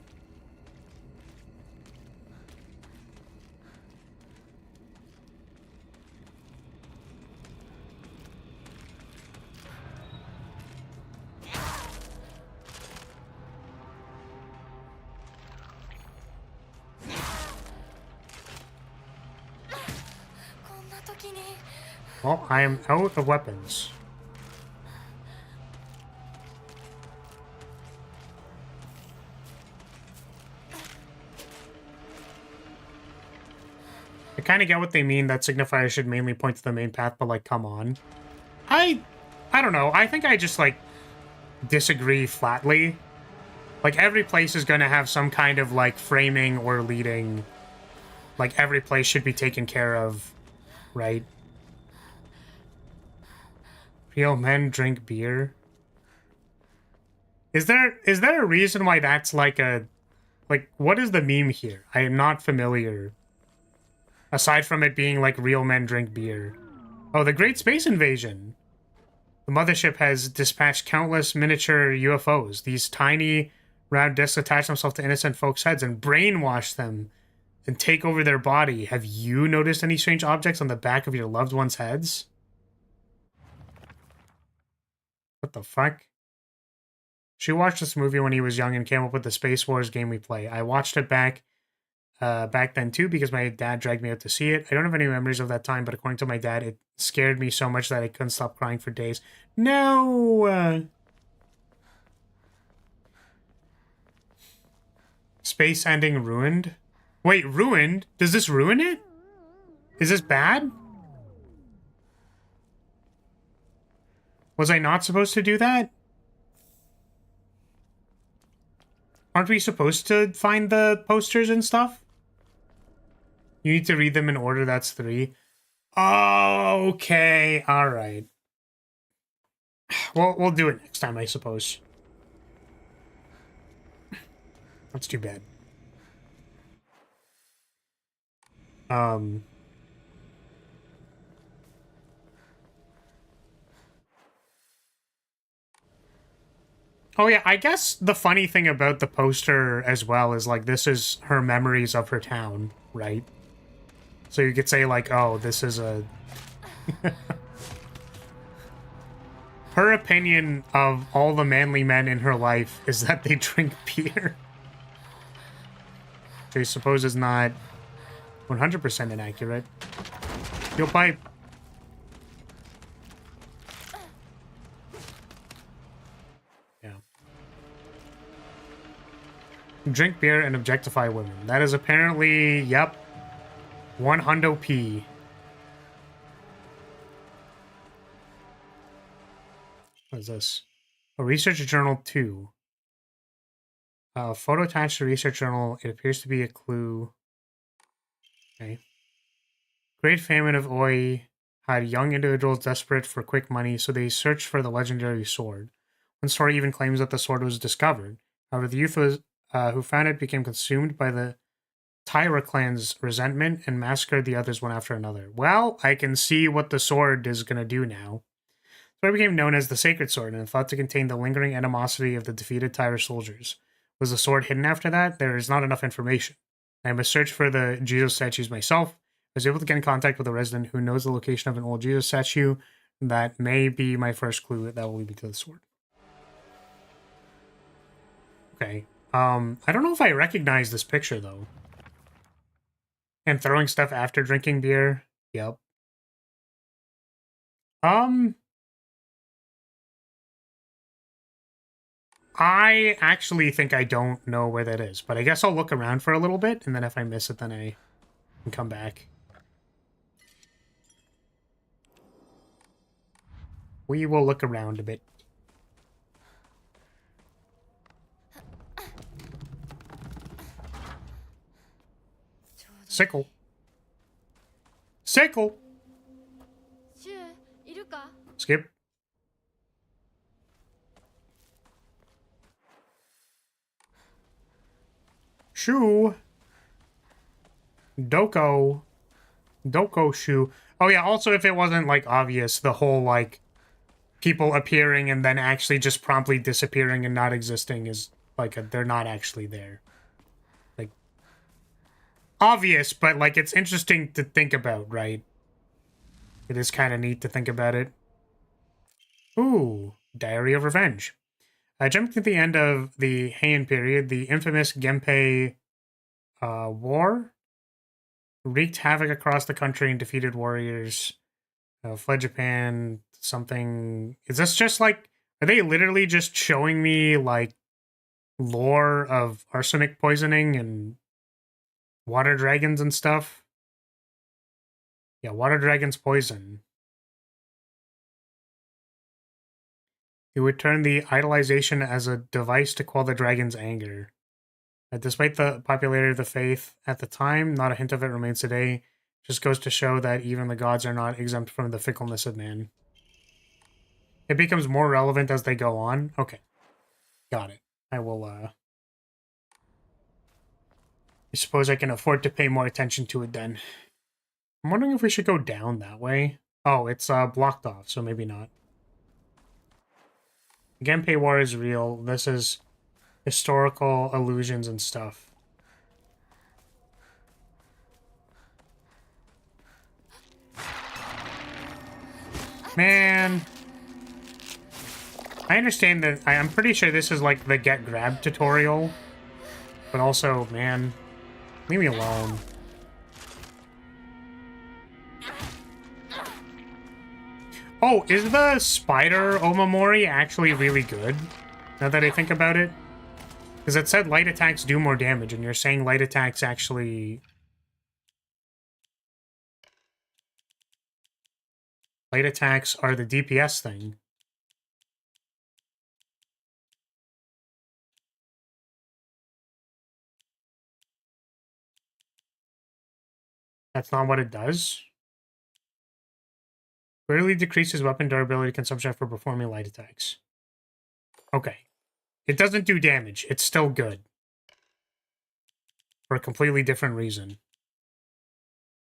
Well, I am out of weapons. I kind of get what they mean, that signifiers should mainly point to the main path, but, like, come on. I don't know. I think I just, like, disagree flatly. Like, every place is going to have some kind of, like, framing or leading. Like, every place should be taken care of, right? Real men drink beer. Is there a reason why that's like a... Like, what is the meme here? I am not familiar Aside from it being like real men drink beer. Oh, the Great Space Invasion. The mothership has dispatched countless miniature UFOs. These tiny, round discs attach themselves to innocent folks' heads and brainwash them and take over their body. Have you noticed any strange objects on the back of your loved ones' heads? What the fuck? She watched this movie when he was young and came up with the Space Wars game we play. I watched it back then too because my dad dragged me out to see it. I don't have any memories of that time, but according to my dad, it scared me so much that I couldn't stop crying for days. No! Space ending ruined? Wait, ruined? Does this ruin it? Is this bad? Was I not supposed to do that? Aren't we supposed to find the posters and stuff? You need to read them in order, that's 3. Okay, alright. Well, we'll do it next time, I suppose. That's too bad. Oh yeah, I guess the funny thing about the poster as well is, like, this is her memories of her town, right? So you could say, like, oh, this is a... Her opinion of all the manly men in her life is that they drink beer. Which I suppose is not 100% inaccurate. Yo, pipe. Yeah. Drink beer and objectify women. That is apparently, yep, 100p. What is this? A research journal 2. Photo attached to research journal. It appears to be a clue. Okay. Great famine of Oi had young individuals desperate for quick money, so they searched for the legendary sword. One story even claims that the sword was discovered. However, the youth who found it became consumed by the Tyra clan's resentment and massacred the others one after another. Well, I can see what the sword is going to do now. The sword became known as the Sacred Sword and thought to contain the lingering animosity of the defeated Tyra soldiers. Was the sword hidden after that? There is not enough information. I must search for the Jesus statues myself. I was able to get in contact with a resident who knows the location of an old Jesus statue. That may be my first clue that will lead me to the sword. Okay. I don't know if I recognize this picture, though. And throwing stuff after drinking beer. Yep. I actually think I don't know where that is, but I guess I'll look around for a little bit, and then if I miss it, then I can come back. We will look around a bit. Sickle. Sickle! Skip. Shoe. Doko. Doko shoe. Oh yeah, also if it wasn't, like, obvious, the whole, like, people appearing and then actually just promptly disappearing and not existing is, like, they're not actually there. Like, obvious, but, like, it's interesting to think about, right? It is kind of neat to think about it. Ooh, Diary of Revenge. I jumped to the end of the Heian period. The infamous Genpei War wreaked havoc across the country and defeated warriors. Fled Japan, something... Is this just like... Are they literally just showing me, like, lore of arsenic poisoning and water dragons and stuff? Yeah, water dragons poison. It would turn the idolization as a device to quell the dragon's anger. Despite the popularity of the faith at the time, not a hint of it remains today. Just goes to show that even the gods are not exempt from the fickleness of man. It becomes more relevant as they go on. Okay. Got it. I will, I suppose I can afford to pay more attention to it then. I'm wondering if we should go down that way. Oh, it's blocked off, so maybe not. Genpei War is real. This is historical illusions and stuff. Man. I understand that. I'm pretty sure this is like the get grabbed tutorial. But also, man, leave me alone. Oh, is the spider Omamori actually really good? Now that I think about it? Because it said light attacks do more damage, and you're saying light attacks actually... Light attacks are the DPS thing. That's not what it does? Greatly decreases weapon durability consumption for performing light attacks. Okay. It doesn't do damage. It's still good. For a completely different reason.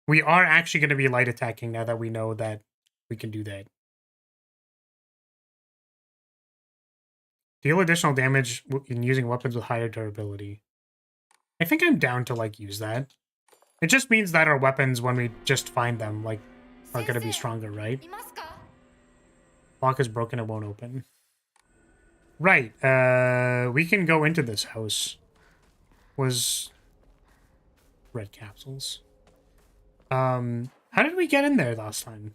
We are actually going to be light attacking now that we know that we can do that. Deal additional damage in using weapons with higher durability. I think I'm down to, like, use that. It just means that our weapons, when we just find them, like, are going to be stronger, right? Lock is broken, it won't open. Right, we can go into this house. Was red capsules. How did we get in there last time?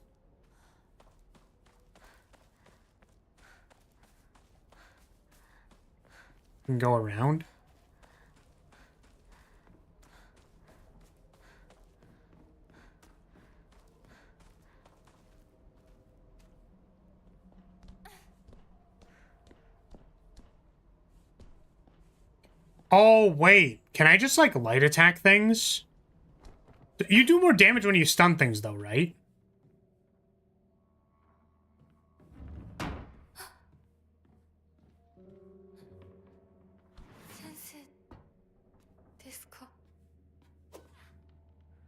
We can go around. Oh, wait. Can I just, like, light attack things? You do more damage when you stun things, though, right?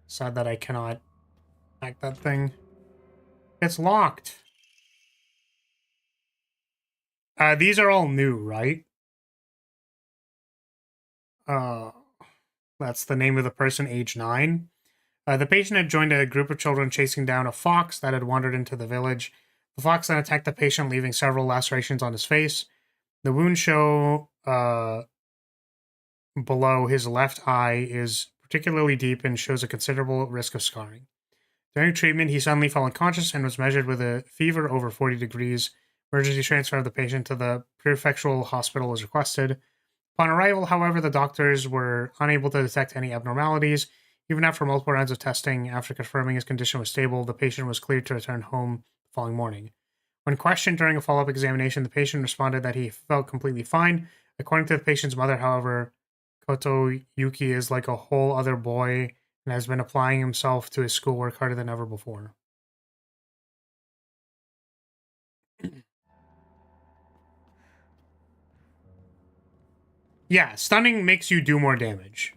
Sad that I cannot hack that thing. It's locked. These are all new, right? That's the name of the person, age 9. The patient had joined a group of children chasing down a fox that had wandered into the village. The fox then attacked the patient, leaving several lacerations on his face. The wound show below his left eye is particularly deep and shows a considerable risk of scarring. During treatment, he suddenly fell unconscious and was measured with a fever over 40 degrees. Emergency transfer of the patient to the prefectural hospital was requested. Upon arrival, however, the doctors were unable to detect any abnormalities. Even after multiple rounds of testing, after confirming his condition was stable, the patient was cleared to return home the following morning. When questioned during a follow-up examination, the patient responded that he felt completely fine. According to the patient's mother, however, Koto Yuki is like a whole other boy and has been applying himself to his schoolwork harder than ever before. Yeah, stunning makes you do more damage.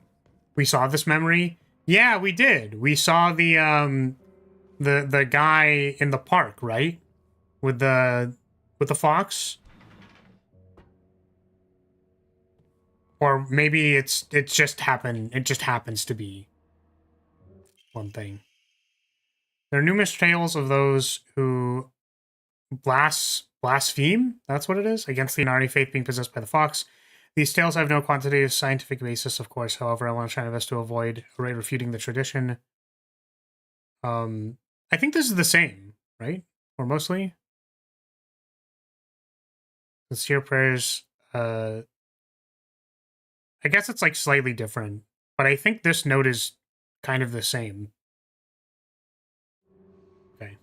We saw this memory. Yeah, we did. We saw the guy in the park, right? With the fox. Or maybe it just happens to be one thing. There are numerous tales of those who blaspheme, that's what it is, against the Inari faith being possessed by the fox. These tales have no quantitative scientific basis, of course. However, I want to try my best to avoid refuting the tradition. I think this is the same, right? Or mostly. Sincere prayers. I guess it's like slightly different, but I think this note is kind of the same. Okay.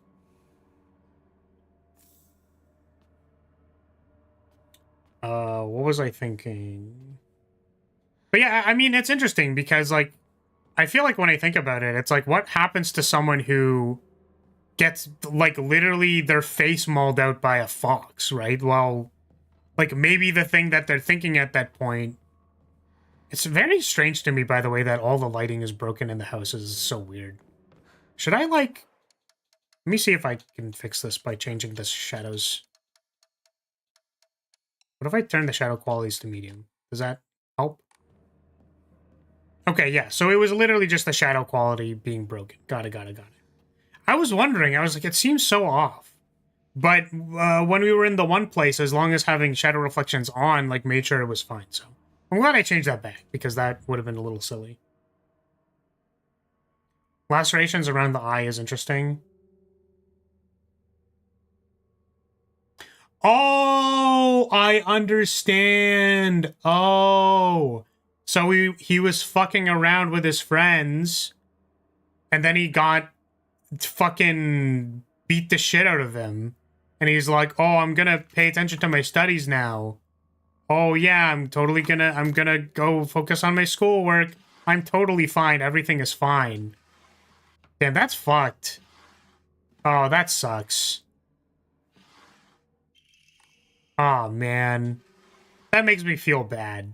What was I thinking? But yeah, I mean, it's interesting because, like, I feel like when I think about it, it's like, what happens to someone who gets, like, literally their face mauled out by a fox, right? Well, like, maybe the thing that they're thinking at that point... It's very strange to me, by the way, that all the lighting is broken in the house. Is so weird. Should I, like... Let me see if I can fix this by changing the shadows. What if I turn the shadow qualities to medium? Does that help? Okay, yeah, so it was literally just the shadow quality being broken. Got it. I was wondering, I was like, it seems so off. But when we were in the one place, as long as having shadow reflections on, like, made sure it was fine. So I'm glad I changed that back, because that would have been a little silly. Lacerations around the eye is interesting. Oh, I understand. Oh. So he was fucking around with his friends, and then he got fucking beat the shit out of them. And he's like, oh, I'm gonna pay attention to my studies now. Oh yeah, I'm gonna go focus on my schoolwork. I'm totally fine. Everything is fine. Damn, that's fucked. Oh, that sucks. Oh man. That makes me feel bad.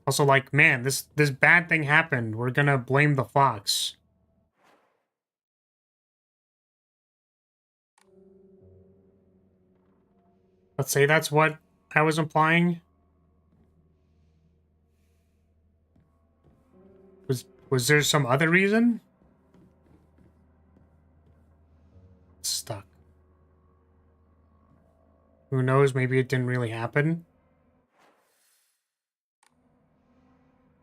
Also, like, man, this bad thing happened. We're gonna blame the fox. Let's say that's what I was implying. Was there some other reason? It's stuck. Who knows? Maybe it didn't really happen.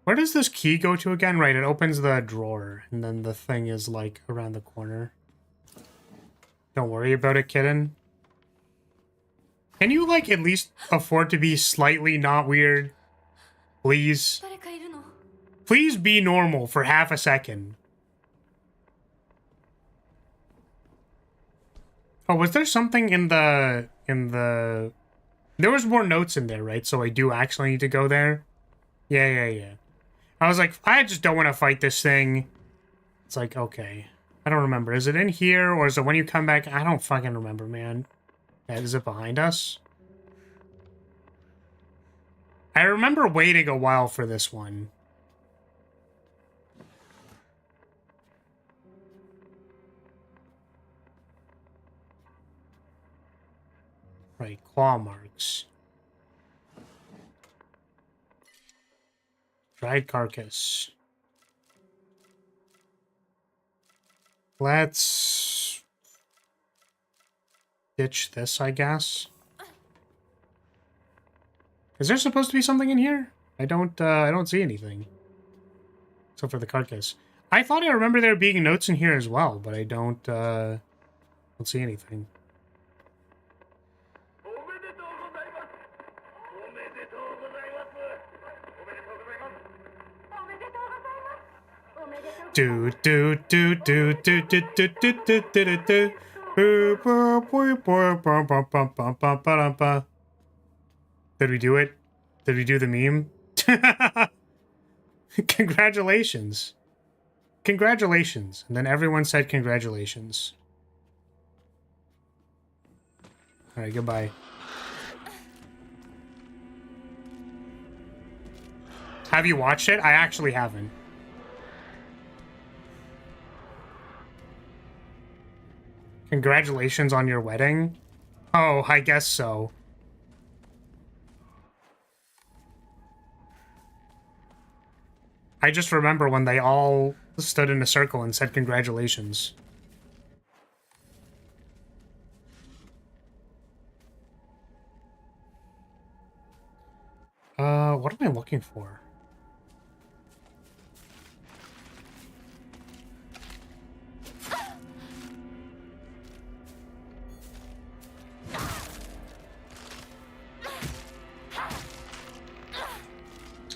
Where does this key go to again? Right, it opens the drawer, and then the thing is, like, around the corner. Don't worry about it, kitten. Can you, like, at least afford to be slightly not weird? Please? Please be normal for half a second. Oh, was there something in the... There was more notes in there, right? So I do actually need to go there? Yeah. I was like, I just don't want to fight this thing. It's like, okay. I don't remember. Is it in here, or is it when you come back? I don't fucking remember, man. Is it behind us? I remember waiting a while for this one. Right, claw marks. Dried carcass. Let's ditch this, I guess. Is there supposed to be something in here? I don't see anything. Except for the carcass. I thought I remember there being notes in here as well, but I don't see anything. Do do do do do do do do do do do. Did we do it? Did we do the meme? Congratulations. Congratulations. And then everyone said congratulations. Alright, goodbye. Have you watched it? I actually haven't. Congratulations on your wedding? Oh, I guess so. I just remember when they all stood in a circle and said congratulations. What am I looking for?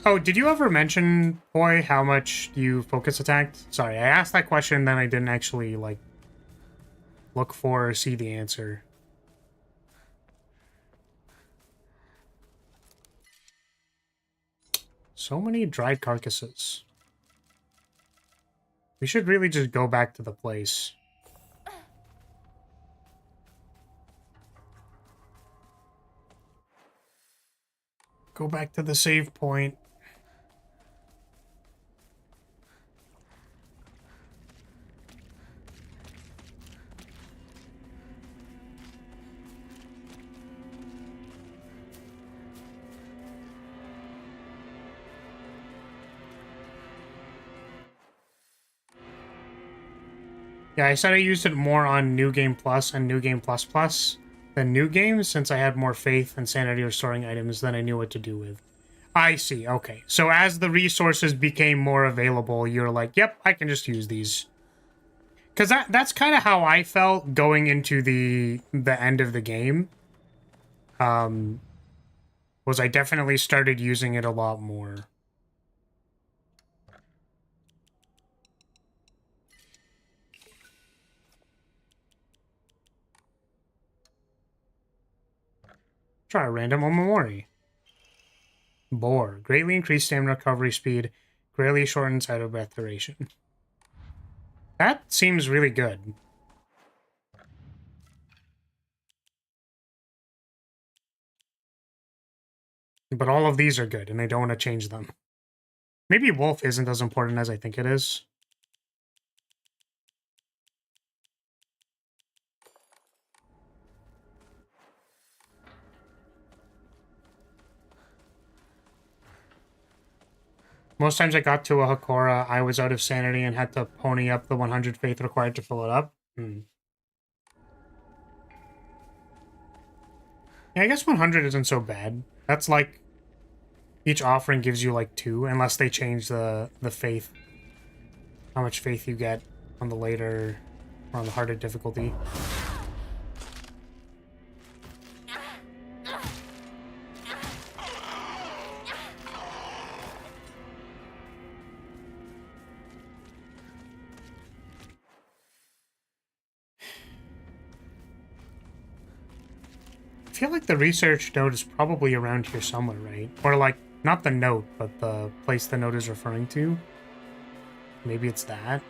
Oh, did you ever mention, boy, how much you focus attacked? Sorry, I asked that question, then I didn't actually, like, look for or see the answer. So many dried carcasses. We should really just go back to the place. Go back to the save point. Yeah, I said I used it more on New Game Plus and New Game Plus Plus than New Game, since I had more faith and sanity restoring items than I knew what to do with. I see, okay. So as the resources became more available, you're like, yep, I can just use these. Because that's kind of how I felt going into the end of the game. Was I definitely started using it a lot more. Try a random Omamori. Boar. Greatly increased stamina recovery speed. Greatly shortens out of breath duration. That seems really good. But all of these are good, and I don't want to change them. Maybe Wolf isn't as important as I think it is. Most times I got to a Hakora, I was out of sanity and had to pony up the 100 faith required to fill it up. Yeah, I guess 100 isn't so bad. That's like... Each offering gives you like 2, unless they change the faith. How much faith you get on the later... or on the harder difficulty. I feel like the research note is probably around here somewhere, right? Or like, not the note, but the place the note is referring to. Maybe it's that.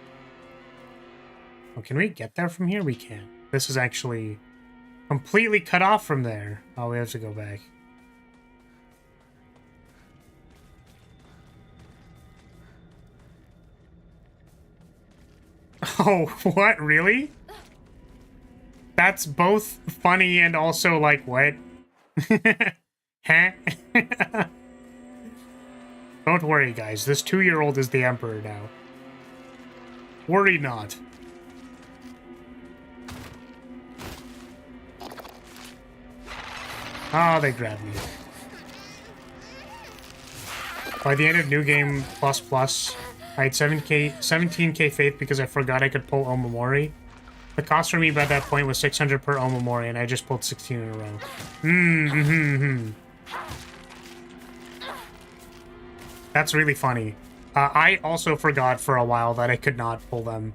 Oh, can we get there from here? We can't. This is actually completely cut off from there. Oh, we have to go back. Oh, what? Really? That's both funny and also like, what? Huh? Don't worry, guys. This 2-year-old is the Emperor now. Worry not. Oh, they grabbed me. By the end of New Game Plus Plus, I had 17k faith because I forgot I could pull Omamori. The cost for me by that point was 600 per Omamori, and I just pulled 16 in a row. That's really funny. I also forgot for a while that I could not pull them.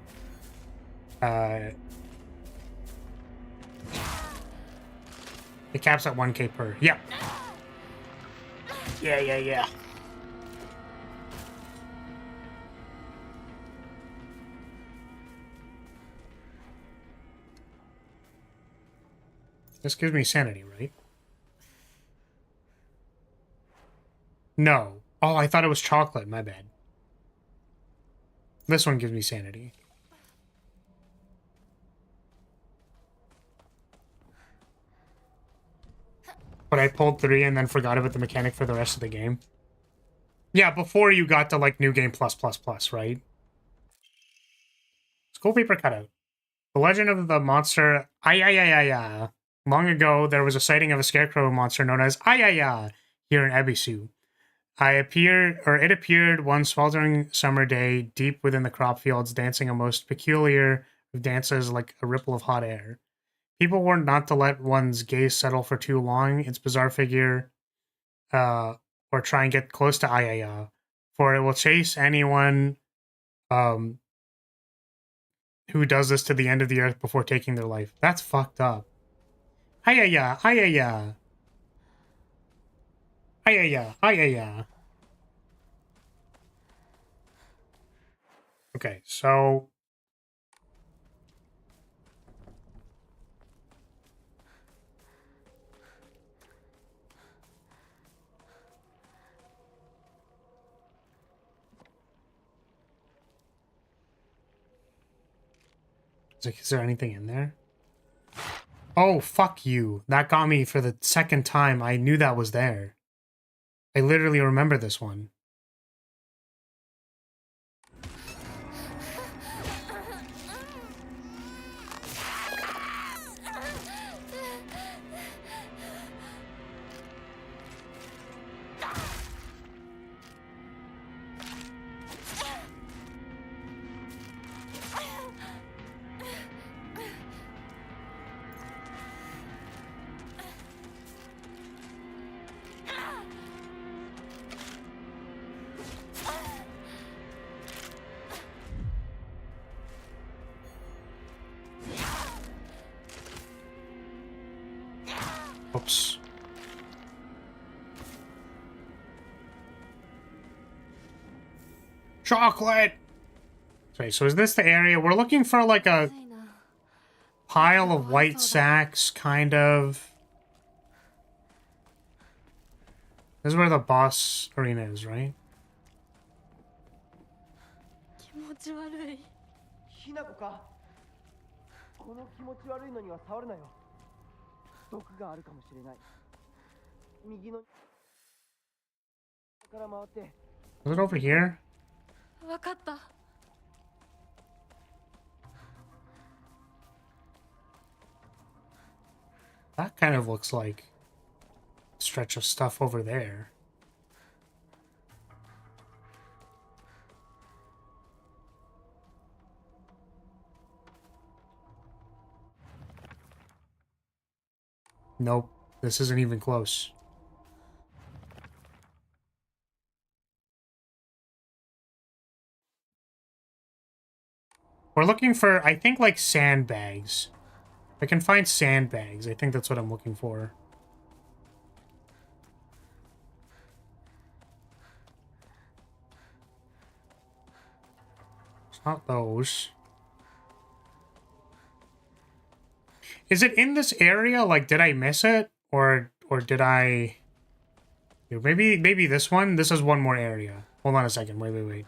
It caps at 1k per. Yep. Yeah. This gives me sanity, right? No. Oh, I thought it was chocolate. My bad. This one gives me sanity. But I pulled 3 and then forgot about the mechanic for the rest of the game. Yeah, before you got to, like, New Game Plus Plus Plus, right? School paper cutout. The legend of the monster Ayayaya. Long ago, there was a sighting of a scarecrow monster known as Ayaya here in Ebisu. It appeared one sweltering summer day deep within the crop fields, dancing a most peculiar of dances like a ripple of hot air. People warned not to let one's gaze settle for too long. Its bizarre figure, or try and get close to Ayaya, for it will chase anyone who does this to the end of the earth before taking their life. That's fucked up. Ayaya. Okay, so... It's like, is there anything in there? Oh, fuck you. That got me for the second time. I knew that was there. I literally remember this one. Oops. Chocolate! Okay, so is this the area? We're looking for like a pile of white sacks, kind of. This is where the boss arena is, right? 気持ち悪い。ひなこか。この気持ち悪いのには触るなよ。毒があるかもしれない。右のから回って。Is it over here? わかった。That kind of looks like a stretch of stuff over there. Nope, this isn't even close. We're looking for, I think, like sandbags. I can find sandbags. I think that's what I'm looking for. It's not those. Is it in this area? Like, did I miss it? Or did I... Here, maybe this one? This is one more area. Hold on a second. Wait.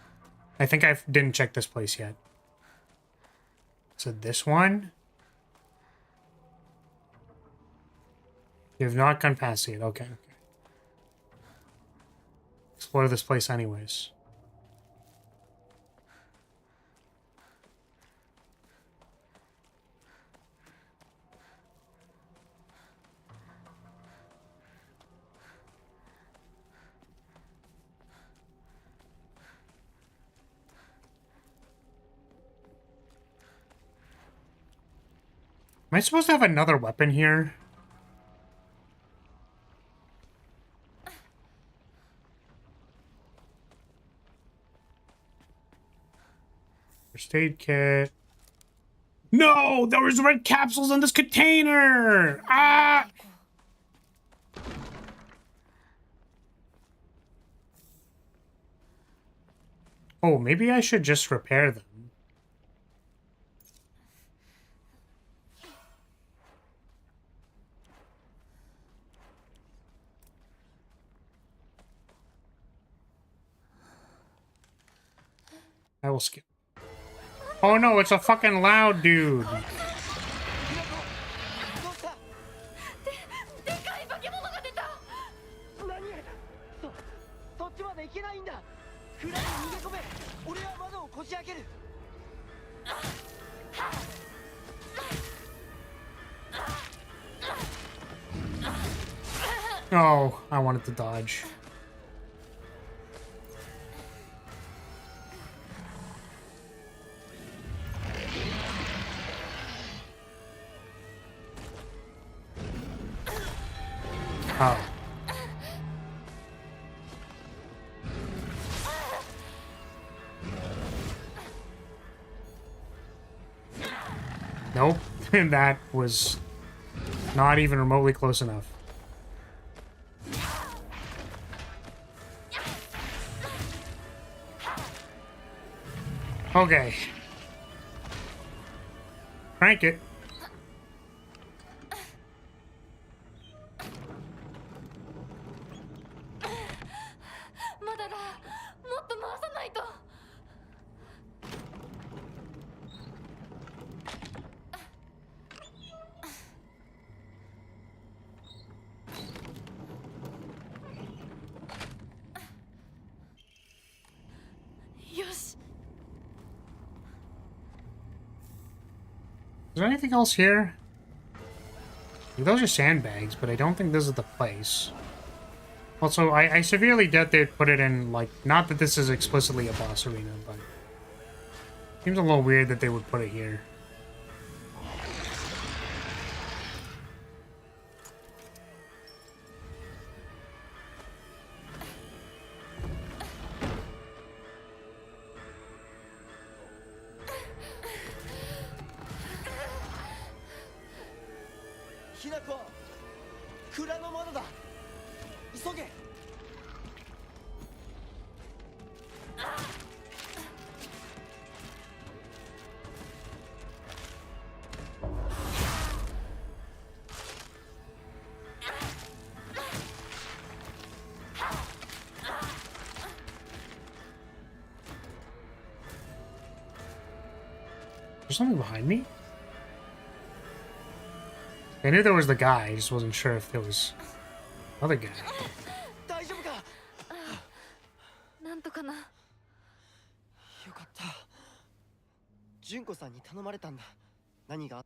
I think I didn't check this place yet. So this one? You have not gone past it. Okay. Explore this place anyways. Am I supposed to have another weapon here? First aid kit. No! There was red capsules in this container! Ah! Oh, maybe I should just repair them. I will skip. Oh no, it's a fucking loud dude. Oh, I wanted to dodge. Oh. Nope. That was not even remotely close enough. Okay. Crank it. there anything else here? Those are sandbags, but I don't think this is the place. Also, I severely doubt they'd put it in, like, not that this is explicitly a boss arena, but seems a little weird that they would put it here. There's something behind me? I knew there was the guy, I just wasn't sure if there was another guy. 大丈夫か？なんとかな。よかった。純子さんに頼まれたんだ。何が？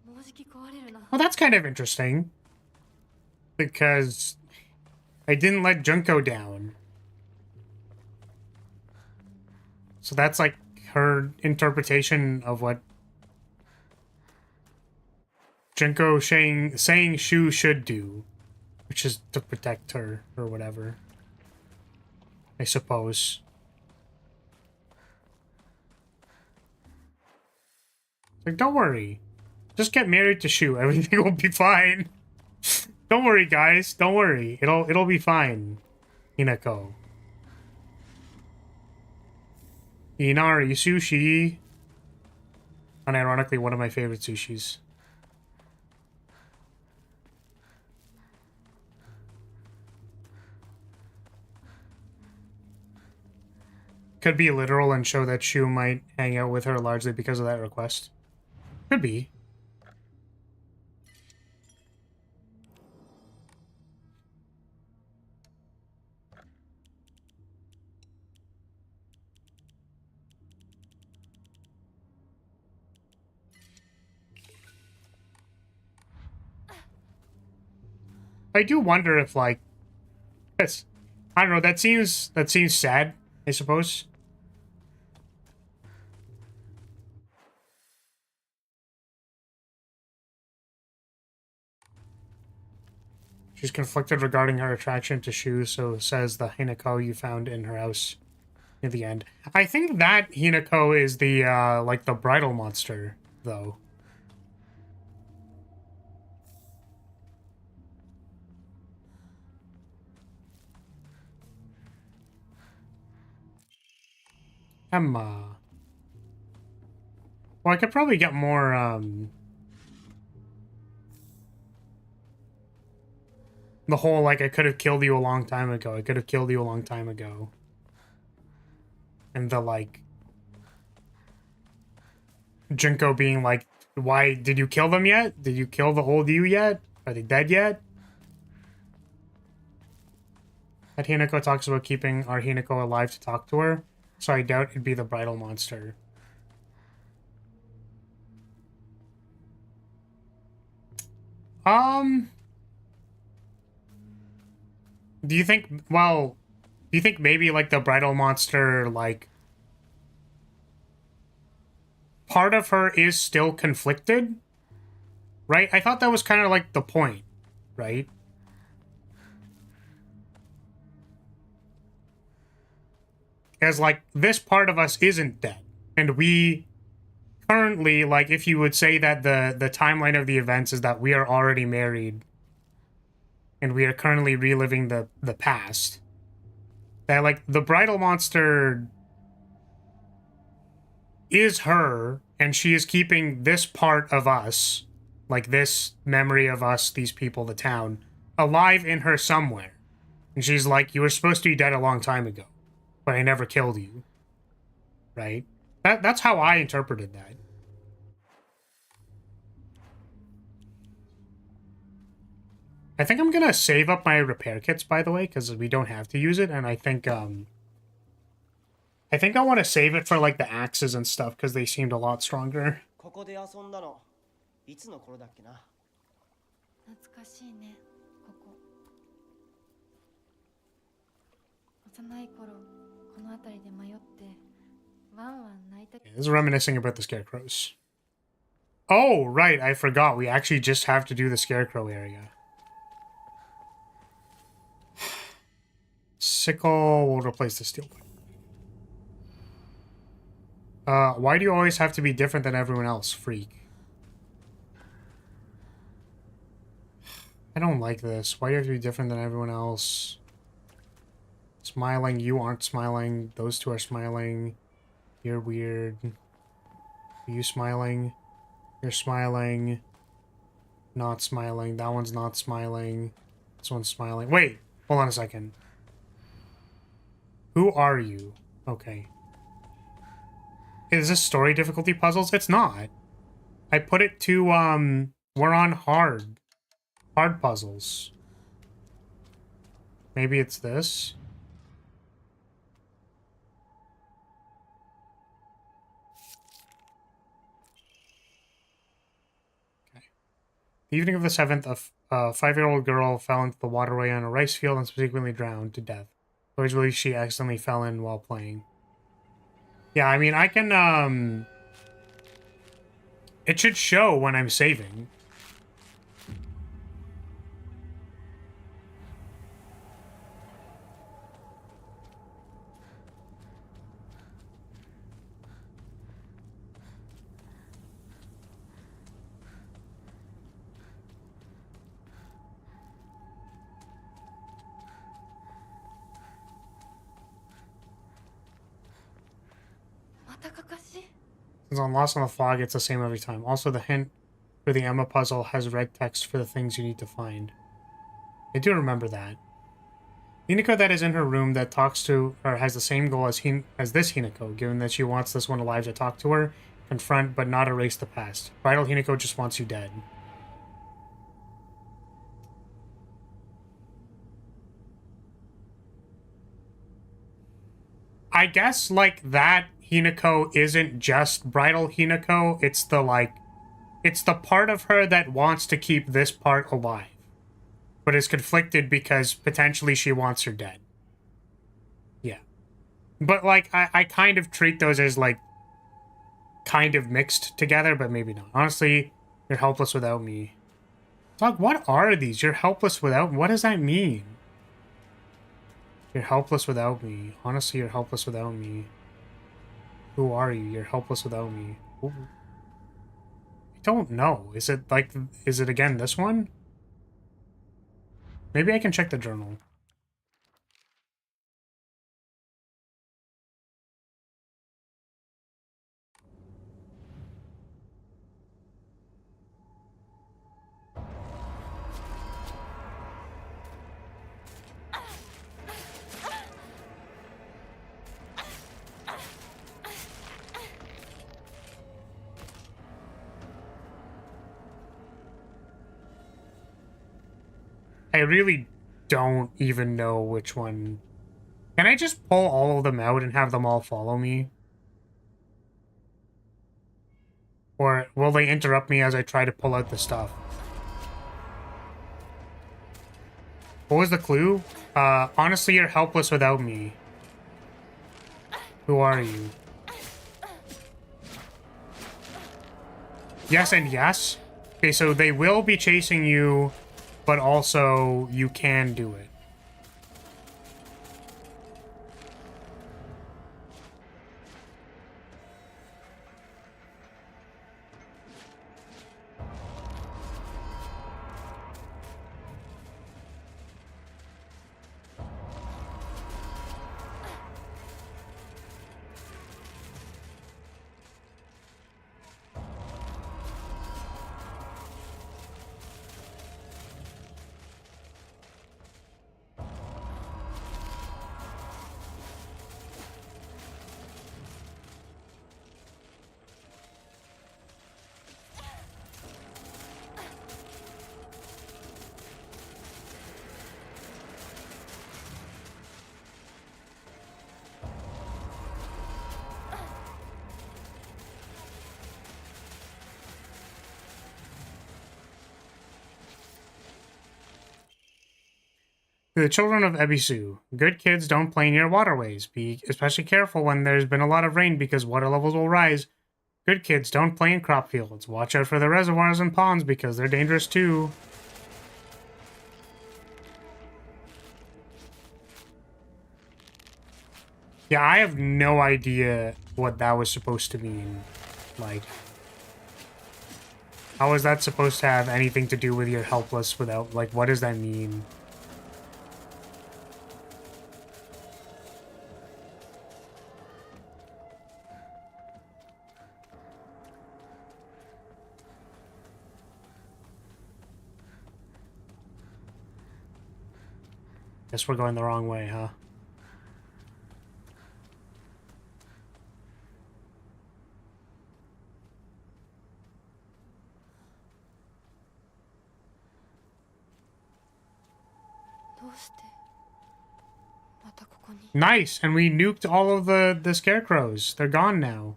もうじき壊れるな。 Well, that's kind of interesting. Because I didn't let Junko down. So that's like her interpretation of what Junko saying Shu should do, which is to protect her or whatever, I suppose. Like, don't worry. Just get married to Shu. Everything will be fine. Don't worry, guys. Don't worry. It'll be fine. Hinako. Inari sushi. Unironically, one of my favorite sushis. Could be literal and show that Shu might hang out with her largely because of that request. Could be. I do wonder if, like, yes, I don't know. That seems sad, I suppose. She's conflicted regarding her attraction to Shu, so says the Hinako you found in her house near the end. I think that Hinako is the like the bridal monster, though. Emma. Well, I could probably get more, the whole, like, I could have killed you a long time ago. I could have killed you a long time ago. And the, like, Junko being like, why, did you kill them yet? Did you kill the old you yet? Are they dead yet? That Hinako talks about keeping our Hinako alive to talk to her. So I doubt it'd be the bridal monster. Do you think, well, do you think maybe, like, the bridal monster, like, part of her is still conflicted? Right? I thought that was kind of, like, the point, right? As, like, this part of us isn't dead. And we currently, like, if you would say that the timeline of the events is that we are already married and we are currently reliving the past, that, like, the bridal monster is her, and she is keeping this part of us, like this memory of us, these people, the town, alive in her somewhere. And she's like, you were supposed to be dead a long time ago, but I never killed you. Right? That's how I interpreted that. I think I'm gonna save up my repair kits, by the way, because we don't have to use it, and I think I think I want to save it for like the axes and stuff because they seemed a lot stronger. ここで遊んだのいつの頃だっけな。懐かしいね、ここ。幼い頃、この辺りで迷って、ワンワン泣いた。 Yeah, this is reminiscing about the scarecrows. Oh, right, I forgot. We actually just have to do the scarecrow area. Sickle will replace the steel. Why do you always have to be different than everyone else, freak? I don't like this. Why do you have to be different than everyone else? Smiling, you aren't smiling. Those two are smiling. You're weird. Are you smiling? You're smiling. Not smiling. That one's not smiling. This one's smiling. Wait, hold on a second. Who are you? Okay. Is this story difficulty puzzles? It's not. I put it to, we're on hard. Hard puzzles. Maybe it's this? Okay. The evening of the 7th, a 5-year-old girl fell into the waterway on a rice field and subsequently drowned to death. Originally, she accidentally fell in while playing. Yeah, I mean, I can, it should show when I'm saving. Since I'm lost on the fog, it's the same every time. Also, the hint for the Emma puzzle has red text for the things you need to find. I do remember that. Hinako that is in her room that talks to her has the same goal as this Hinako, given that she wants this one alive to talk to her, confront, but not erase the past. Bridal Hinako just wants you dead. I guess, like, that Hinako isn't just Bridal Hinako, it's the, like, it's the part of her that wants to keep this part alive, but is conflicted because potentially she wants her dead. Yeah. But, like, I kind of treat those as, like, kind of mixed together, but maybe not. Honestly, you're helpless without me. Dog, what are these? You're helpless without... What does that mean? You're helpless without me. Honestly, you're helpless without me. Who are you? You're helpless without me. Ooh. I don't know. Is it like... Is it again this one? Maybe I can check the journal. I really don't even know which one. Can I just pull all of them out and have them all follow me? Or will they interrupt me as I try to pull out the stuff? What was the clue? Honestly, you're helpless without me. Who are you? Yes and yes? Okay, so they will be chasing you, but also you can do it. To the children of Ebisu, good kids don't play near waterways. Be especially careful when there's been a lot of rain because water levels will rise. Good kids don't play in crop fields. Watch out for the reservoirs and ponds because they're dangerous too. Yeah, I have no idea what that was supposed to mean. Like, how is that supposed to have anything to do with you're helpless without, like, what does that mean? Guess we're going the wrong way, huh? Nice, and we nuked all of the scarecrows. They're gone now.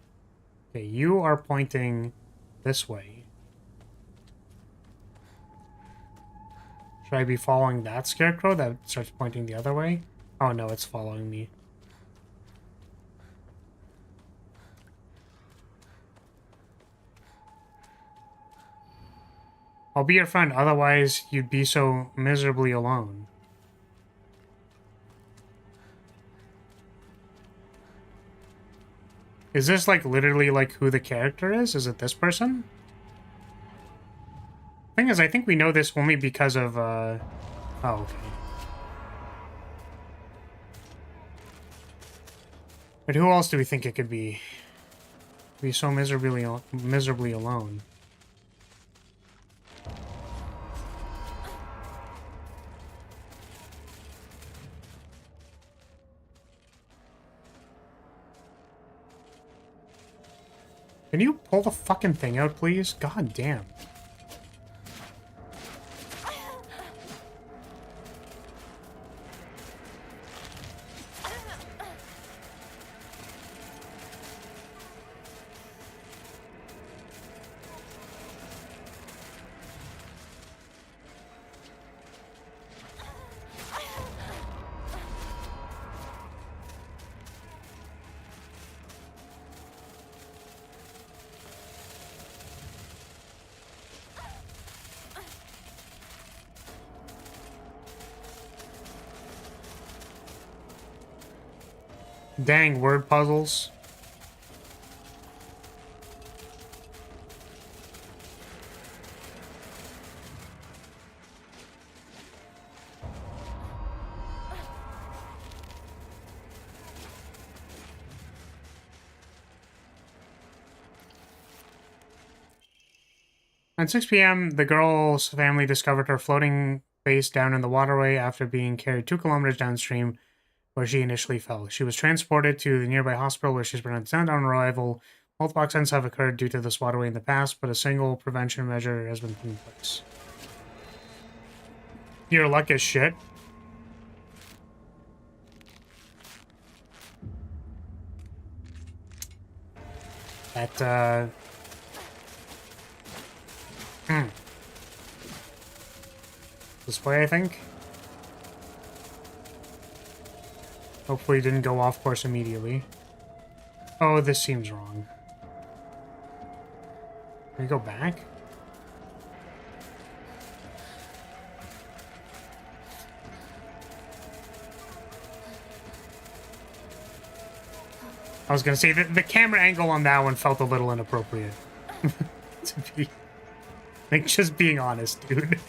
Okay, you are pointing this way. Should I be following that scarecrow that starts pointing the other way? Oh no, it's following me. I'll be your friend, otherwise you'd be so miserably alone. Is this like literally like who the character is? Is it this person? Thing is, I think we know this only because of, oh, okay. But who else do we think it could be? Be so miserably alone. Can you pull the fucking thing out, please? God damn. Dang, word puzzles. At 6 p.m., the girl's family discovered her floating face down in the waterway after being carried 2 kilometers downstream where she initially fell. She was transported to the nearby hospital where she's pronounced sound on arrival. Multiple accidents have occurred due to this waterway in the past, but a single prevention measure has been put in place. Your luck is shit. That, this way, I think. Hopefully it didn't go off course immediately. Oh, this seems wrong. Can we go back? I was gonna say, the camera angle on that one felt a little inappropriate. To be... Like, just being honest, dude.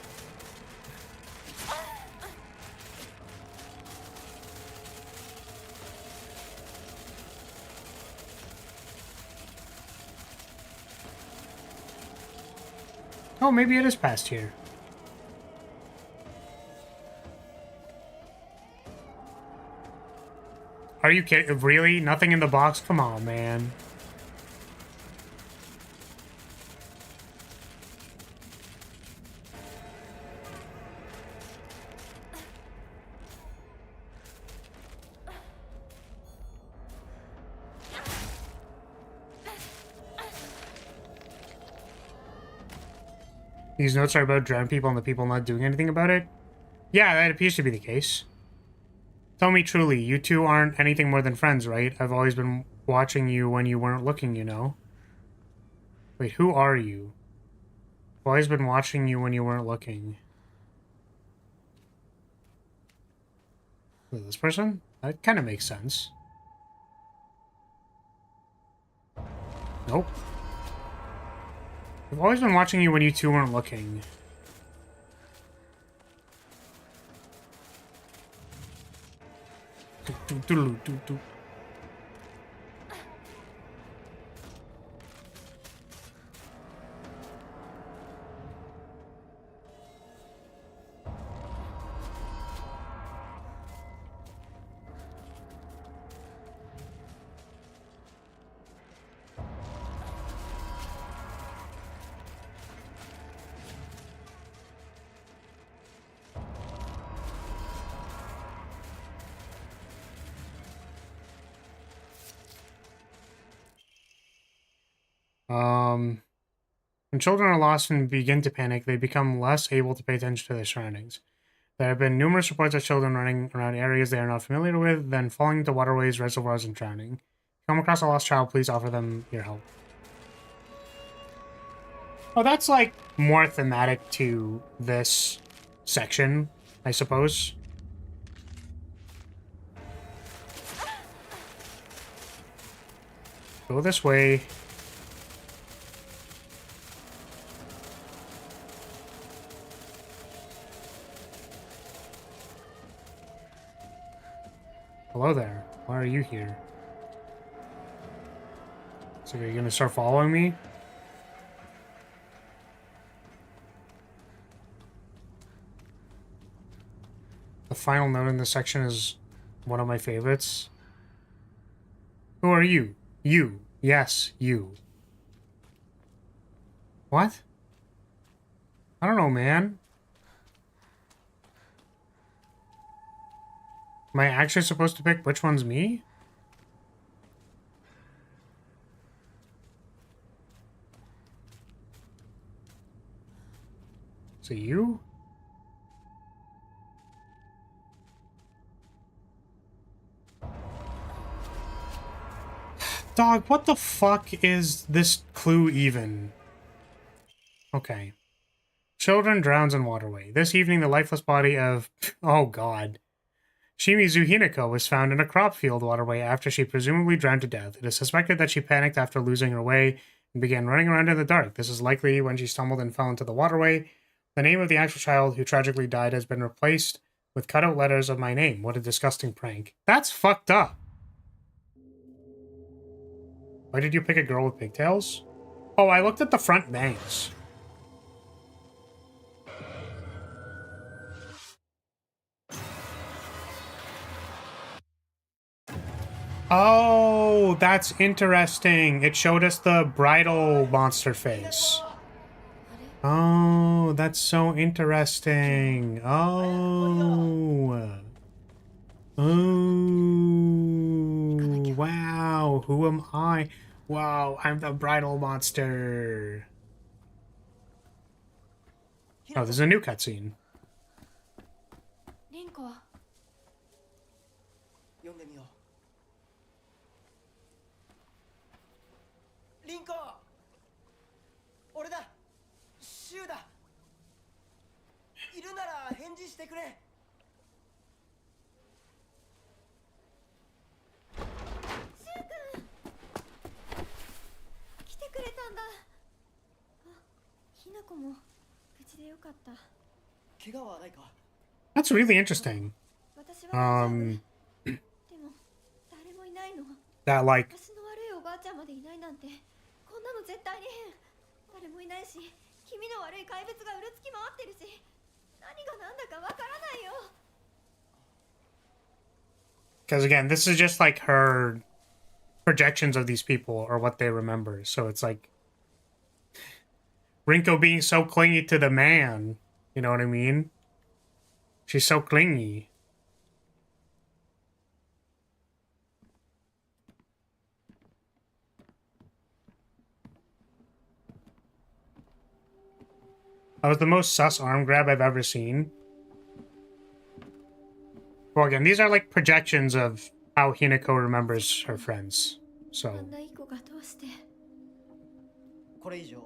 Oh, maybe it is past here. Are you kidding? Really? Nothing in the box? Come on, man. These notes are about drowned people and the people not doing anything about it. Yeah, that appears to be the case. Tell me truly, you two aren't anything more than friends, right? I've always been watching you when you weren't looking, you know? Wait, who are you? I've always been watching you when you weren't looking. Wait, this person? That kind of makes sense. Nope. I've always been watching you when you two weren't looking. When children are lost and begin to panic, they become less able to pay attention to their surroundings. There have been numerous reports of children running around areas they are not familiar with, then falling into waterways, reservoirs, and drowning. If you come across a lost child, please offer them your help. Oh, that's like more thematic to this section, I suppose. Go this way. Hello there. Why are you here? So you're gonna start following me? The final note in this section is one of my favorites. Who are you? You. Yes, you. What? I don't know, man. Am I actually supposed to pick which one's me? So you? Dog, what the fuck is this clue even? Okay. Children drowns in waterway. This evening, the lifeless body of... Oh, God. Shimizu Hinako was found in a crop field waterway after she presumably drowned to death. It is suspected that she panicked after losing her way and began running around in the dark. This is likely when she stumbled and fell into the waterway. The name of the actual child who tragically died has been replaced with cutout letters of my name. What a disgusting prank. That's fucked up. Why did you pick a girl with pigtails? Oh, I looked at the front bangs. Oh, that's interesting. It showed us the bridal monster face. Oh, that's so interesting. Oh. Oh. Wow. Who am I? Wow, I'm the bridal monster. Oh, there's a new cutscene. リンコは読んでみよう。リンコ、俺だ。シュウだ。いるなら返事してくれ。シュウ君来てくれたんだ。あ、ひなこも無事でよかった。怪我はないか。 That's really interesting. 私は大丈夫。でも誰もいないの。 That, like, 私の悪いおばあちゃんまでいないなんて、こんなの絶対に変。誰もいないし、君の悪い怪物がうるつき回ってるし、何が何だかわからないよ。 because again, this is just like her projections of these people or what they remember. So it's like Rinko being so clingy to the man. You know what I mean? She's so clingy. That was the most sus arm grab I've ever seen. Well, again, these are like projections of how Hinako remembers her friends. あ So んな一個がどうして。これ以上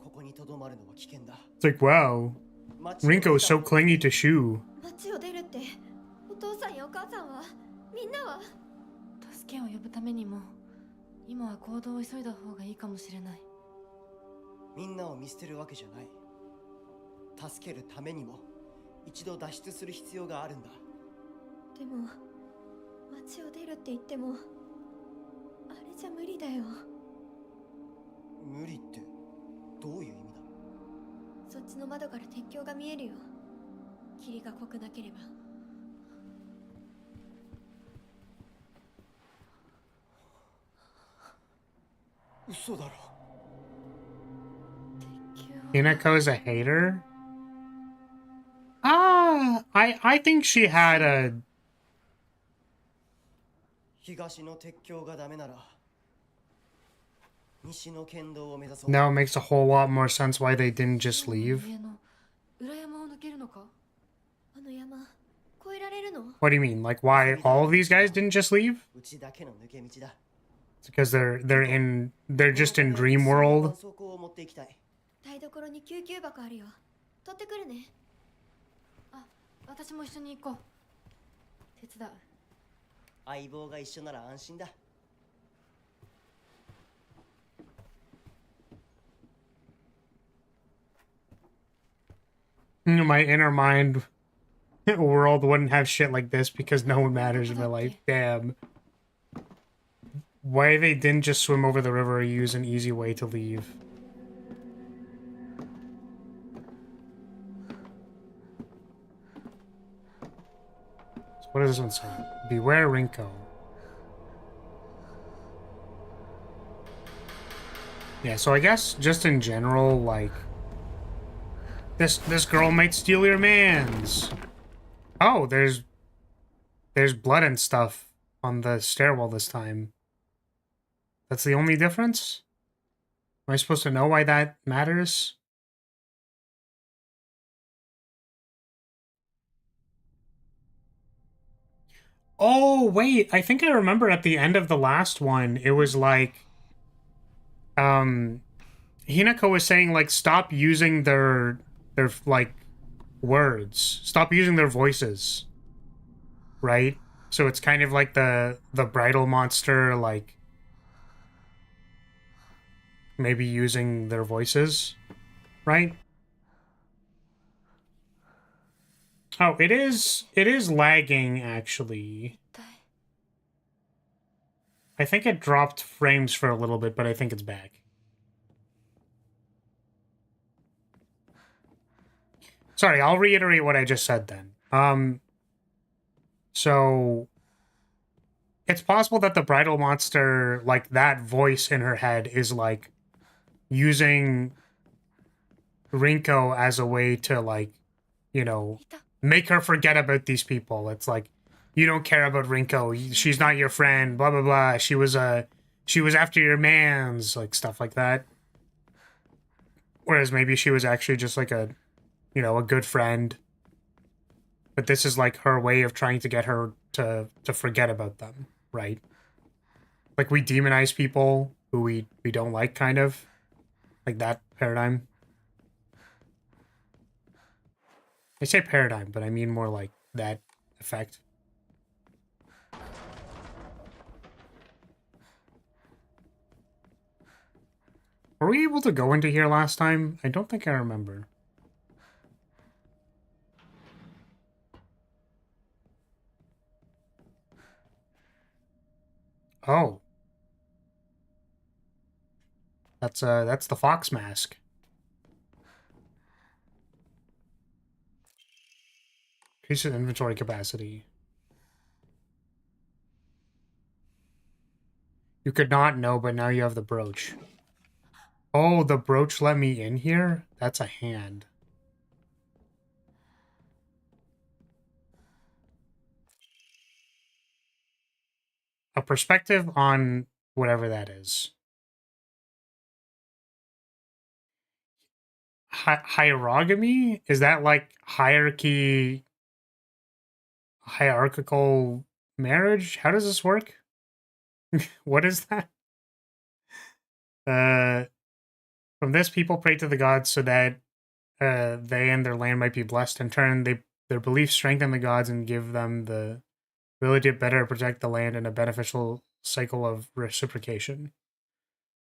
ここに留まるのは危険だ。 it's like, wow, 街を出た Rinko is so clingy to Shu. 街を出るってお父さんやお母さんはみんなは。助けを呼ぶためにも今は行動を急いだ方がいいかもしれない。みんなを見捨てるわけじゃない。助けるためにも一度脱出する必要があるんだ。でも街を出るって言ってもあれじゃ無理だよ。無理ってどういう意味だ。そっちの窓から鉄橋が見えるよ。霧が濃くなければ。嘘だろ。 Hinako's a hater? I think she had a... 東の鉄橋がダメなら西の県道を目指そう。 Now it makes a whole lot more sense why they didn't just leave. 家の裏山を抜けるのか。あの山越えられるの？ What do you mean? Like why all of these guys didn't just leave? うちだけの抜け道だ。 It's because they're just in dream world. 絆創膏を持っていきたい。台所に救急箱あるよ。取ってくるね。あ、私も一緒に行こう。手伝う。相棒が一緒なら安心だ。 My inner mind world wouldn't have shit like this because no one matters in my life. Damn. Why they didn't just swim over the river or use an easy way to leave. So what does this one say? Beware Rinko. Yeah, so I guess just in general, like this girl might steal your mans. Oh, there's blood and stuff on the stairwell this time. That's the only difference? Am I supposed to know why that matters? Oh, wait, I think I remember at the end of the last one, it was like, Hinako was saying, like, stop using their like, words. Stop using their voices. Right? So it's kind of like the bridal monster, like, maybe using their voices, right? Oh, it is lagging, actually. I think it dropped frames for a little bit, but I think it's back. Sorry, I'll reiterate what I just said then. So it's possible that the bridal monster, like, that voice in her head is, like, using Rinko as a way to, like, you know, make her forget about these people. It's like, you don't care about Rinko. She's not your friend, blah, blah, blah. She was after your mans, like, stuff like that. Whereas maybe she was actually just, like, a, you know, a good friend. But this is, like, her way of trying to get her to forget about them, right? Like, we demonize people who we don't like, kind of. Like that paradigm. I say paradigm, but I mean more like that effect. Were we able to go into here last time? I don't think I remember. Oh. That's the fox mask. Increase in inventory capacity. You could not know, but now you have the brooch. Oh, the brooch let me in here? That's a hand. A perspective on whatever that is. Hierogamy? Is that like hierarchy hierarchical marriage? How does this work? What is that? From this, people pray to the gods so that they and their land might be blessed. In turn, their beliefs strengthen the gods and give them the ability to better protect the land in a beneficial cycle of reciprocation.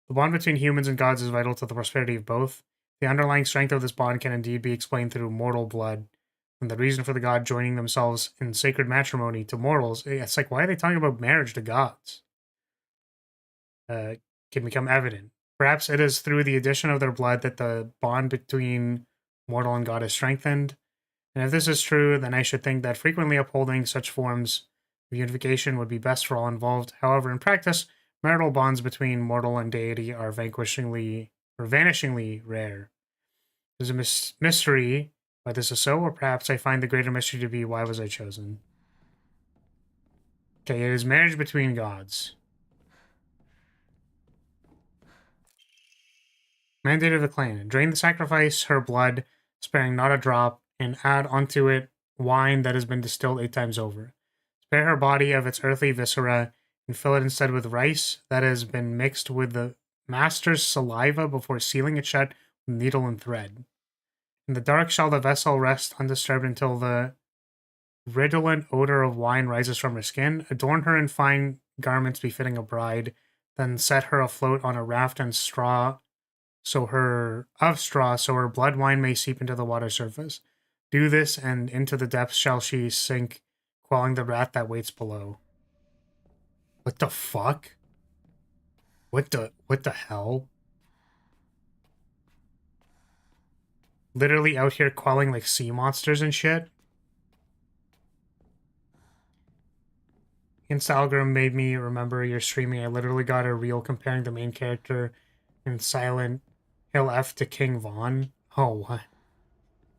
The bond between humans and gods is vital to the prosperity of both. The underlying strength of this bond can indeed be explained through mortal blood, and the reason for the god joining themselves in sacred matrimony to mortals, it's like, why are they talking about marriage to gods? Can become evident. Perhaps it is through the addition of their blood that the bond between mortal and god is strengthened. And if this is true, then I should think that frequently upholding such forms of unification would be best for all involved. However, in practice, marital bonds between mortal and deity are vanishingly rare. There's a mystery why this is so, or perhaps I find the greater mystery to be why was I chosen. Okay, it is marriage between gods. Mandate of the clan. Drain the sacrifice, her blood, sparing not a drop, and add onto it wine that has been distilled 8 times over. Spare her body of its earthly viscera, and fill it instead with rice that has been mixed with the master's saliva before sealing it shut with needle and thread. In the dark shall the vessel rest undisturbed until the redolent odor of wine rises from her skin. Adorn her in fine garments befitting a bride, then set her afloat on a raft and straw so her blood wine may seep into the water surface. Do this, and into the depths shall she sink, quelling the wrath that waits below. What the fuck? What the hell? Literally out here quelling like sea monsters and shit. Instagram made me remember your streaming. I literally got a reel comparing the main character in Silent Hill F to King Von. Oh, what?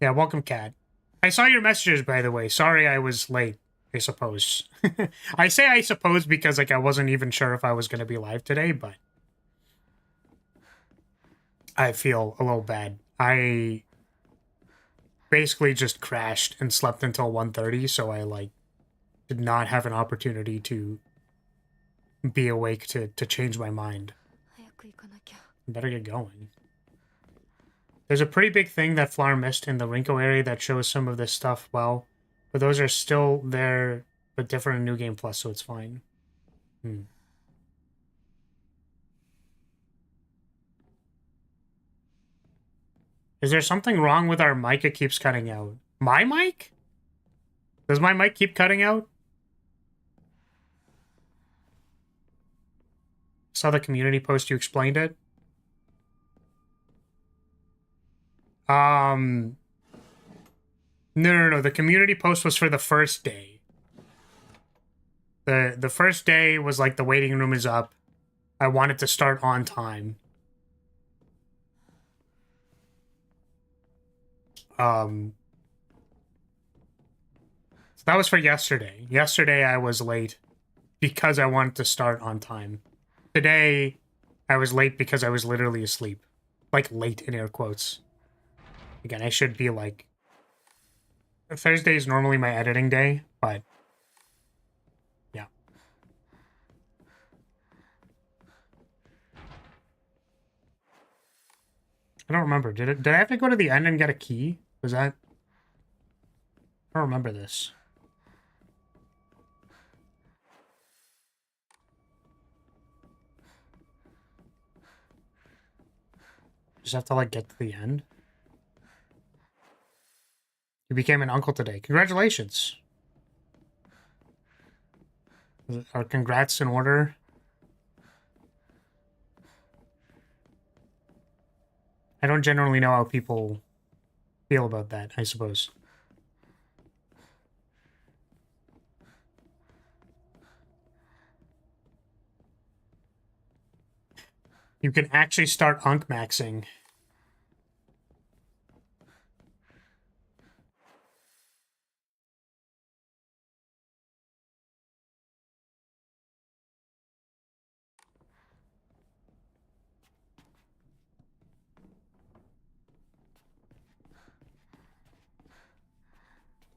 Yeah, welcome, Cat. I saw your messages, by the way. Sorry I was late, I suppose. I say I suppose because, like, I wasn't even sure if I was going to be live today, but I feel a little bad. I basically just crashed and slept until 1:30, so I, like, did not have an opportunity to be awake to change my mind. Better get going. There's a pretty big thing that Flower missed in the Rinko area that shows some of this stuff well, but those are still there, but different in New Game Plus, so it's fine. Is there something wrong with our mic? It keeps cutting out. My mic? Does my mic keep cutting out? Saw the community post, you explained it. No. The community post was for the first day. The first day was like the waiting room is up. I wanted to start on time. So that was for yesterday. Yesterday I was late because I wanted to start on time. Today I was late because I was literally asleep. Like, late in air quotes. Again, I should be like... Thursday is normally my editing day, but... yeah. I don't remember. Did I have to go to the end and get a key? Was that... I don't remember this. Just have to, like, get to the end. You became an uncle today. Congratulations. Are congrats in order? I don't generally know how people feel about that, I suppose. You can actually start Unk-maxing.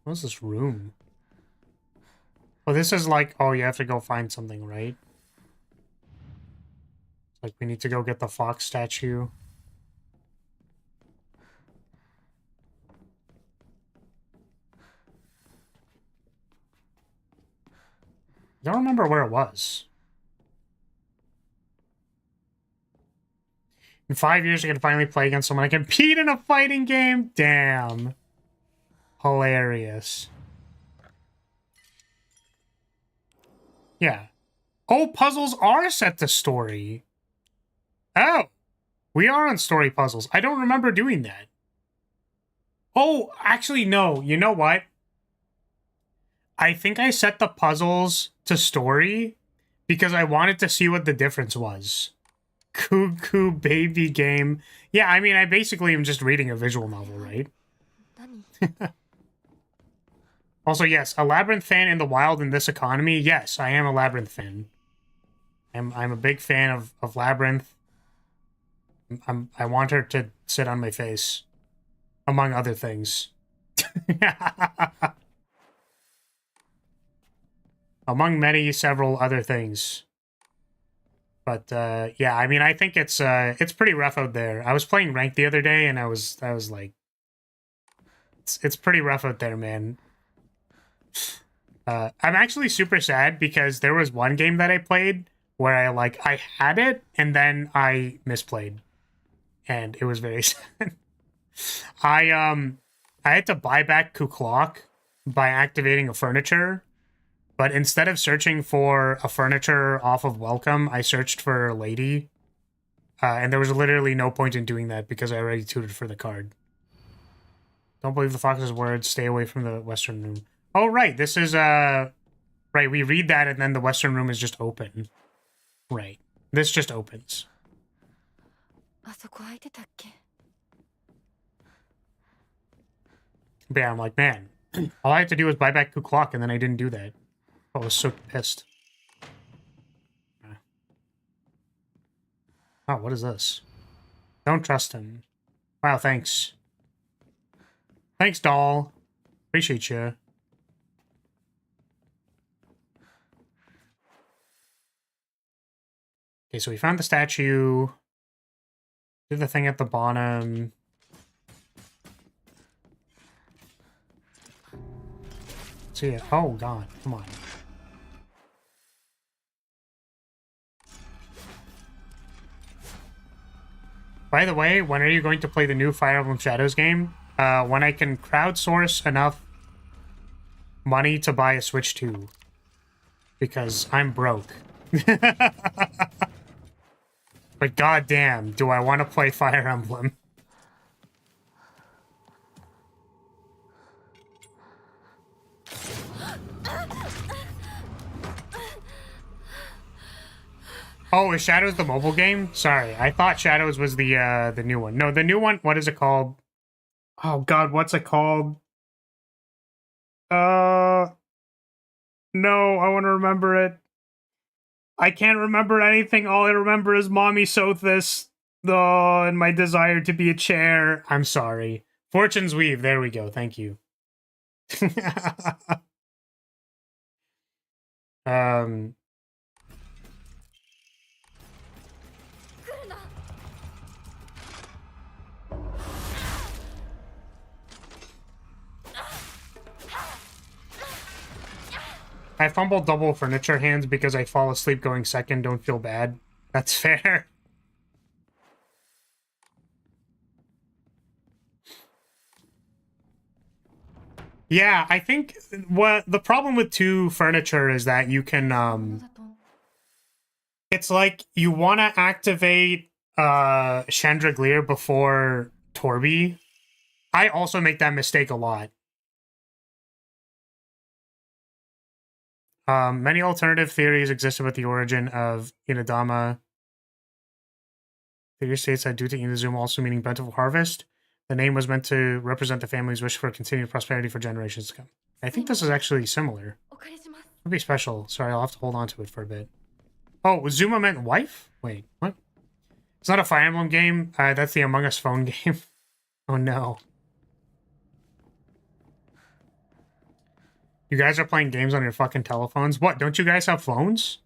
What's this room? Well, this is like, oh, you have to go find something, right? Like, we need to go get the fox statue. I don't remember where it was. In 5 years, I can finally play against someone I compete in a fighting game? Damn. Hilarious. Yeah. Oh, puzzles are set to story. Oh. We are on story puzzles. I don't remember doing that. Oh, actually, no. You know what? I think I set the puzzles to story because I wanted to see what the difference was. Cuckoo baby game. Yeah, I mean, I basically am just reading a visual novel, right? Also, yes, a Labyrinth fan in the wild in this economy. Yes, I am a Labyrinth fan. I'm a big fan of Labyrinth. I want her to sit on my face, among other things. Among several other things. But yeah, I mean, I think it's pretty rough out there. I was playing ranked the other day, and I was like, it's pretty rough out there, man. I'm actually super sad because there was one game that I played where I had it and then I misplayed, and it was very sad. I had to buy back Kuklok by activating a furniture. But instead of searching for a furniture off of Welcome, I searched for a lady. And there was literally no point in doing that because I already tutored for the card. Don't believe the fox's words. Stay away from the Western room. Oh, right. This is, right, we read that and then the Western room is just open. Right. This just opens. But yeah, I'm like, man, all I had to do was buy back Kuklok and then I didn't do that. I was so pissed. Oh, what is this? Don't trust him. Wow, thanks. Thanks, doll. Appreciate you. Okay, so we found the statue. Did the thing at the bottom. See it. Oh, God. Come on. By the way, when are you going to play the new Fire Emblem Shadows game? When I can crowdsource enough money to buy a Switch 2. Because I'm broke. But goddamn, do I want to play Fire Emblem? Oh, is Shadows the mobile game? Sorry, I thought Shadows was the new one. No, the new one, what is it called? Oh god, what's it called? No, I want to remember it. I can't remember anything. All I remember is Mommy Sothis, and my desire to be a chair. I'm sorry. Fortune's Weave, there we go, thank you. I fumble double furniture hands because I fall asleep going second. Don't feel bad. That's fair. Yeah, I think what the problem with 2 furniture is that you can it's like you want to activate Chandragleer before Torby. I also make that mistake a lot. Many alternative theories exist about the origin of Inadama. Theory states that due to Inazuma also meaning bountiful harvest, the name was meant to represent the family's wish for continued prosperity for generations to come. I think this is actually similar. It'll be special. Sorry, I'll have to hold on to it for a bit. Oh, Zuma meant wife? Wait, what? It's not a Fire Emblem game. That's the Among Us phone game. Oh no. You guys are playing games on your fucking telephones? What, don't you guys have phones?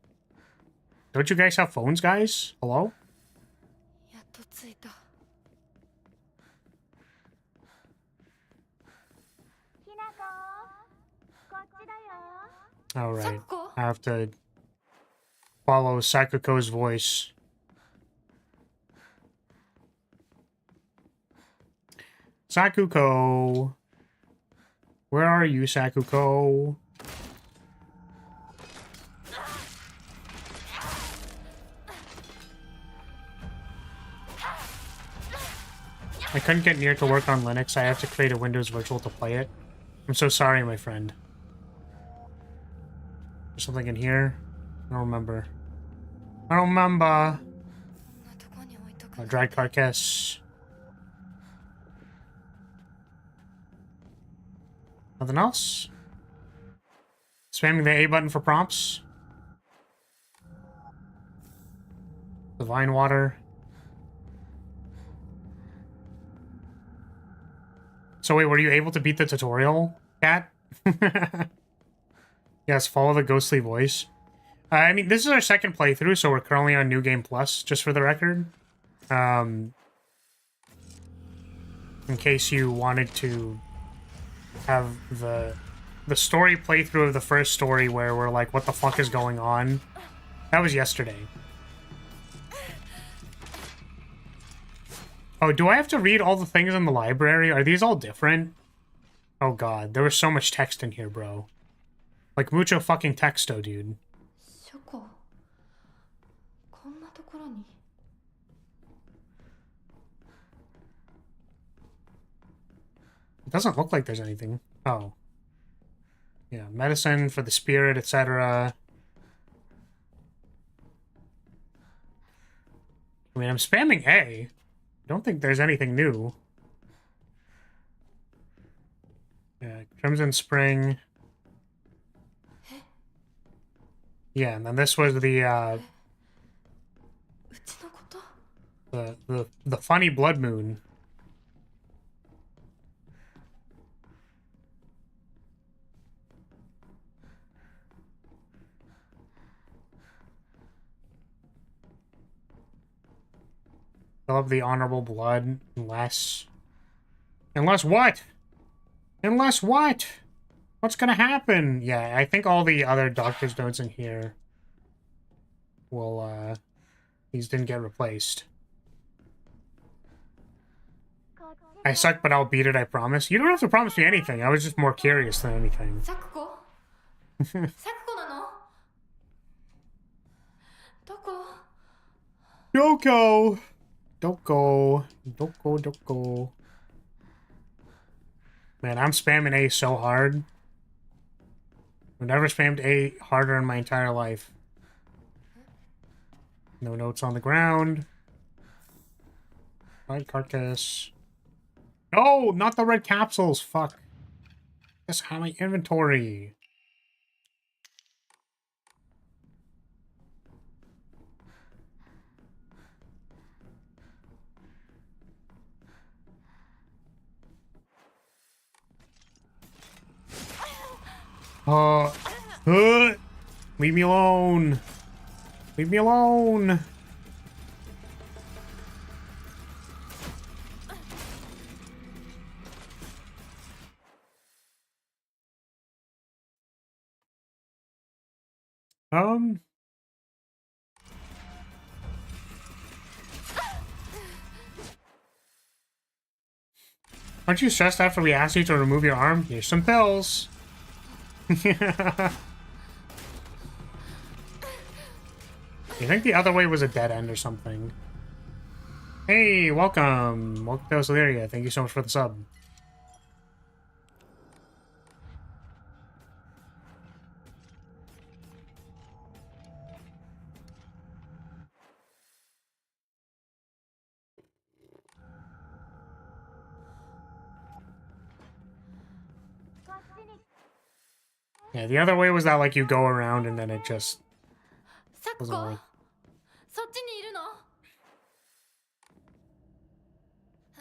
Don't you guys have phones, guys? Hello? やっと着いた。Alright. Sakuko? I have to follow Sakuko's voice. Sakuko. Where are you, Sakuko? I couldn't get near to work on Linux. I have to create a Windows virtual to play it. I'm so sorry, my friend. There's something in here? I don't remember. I don't remember. Dried carcass. Nothing else? Spamming the A button for prompts. Divine water. So wait, were you able to beat the tutorial, Cat? Yes, follow the ghostly voice. I mean, this is our second playthrough, so we're currently on New Game Plus, just for the record. In case you wanted to have the story playthrough of the first story where we're like, what the fuck is going on? That was yesterday. Oh, do I have to read all the things in the library? Are these all different? Oh god, there was so much text in here, bro. Like, mucho fucking texto, dude. ショコ、こんなところに。It doesn't look like there's anything. Oh. Yeah, medicine for the spirit, etc. I mean, I'm spamming A. I don't think there's anything new. Yeah, Crimson Spring. Yeah, and then this was the funny blood moon. Fill up the honorable blood, unless what? Unless what? What's gonna happen? Yeah, I think all the other doctor's notes in here will, these didn't get replaced. I suck, but I'll beat it, I promise. You don't have to promise me anything. I was just more curious than anything. サクコ？サクコなの？どこ？ Doko! Doko. Doko, Doko. Man, I'm spamming A so hard. I've never spammed A harder in my entire life. No notes on the ground. Right carcass. No, not the red capsules. Fuck. Just have my inventory. Leave me alone. Leave me alone. Aren't you stressed after we asked you to remove your arm? Here's some pills. You think the other way was a dead end or something? Hey, welcome. Welcome to House Lyria. Thank you so much for the sub. Yeah, the other way was that, like, you go around and then it just サクコ？ doesn't work. そっちにいるの？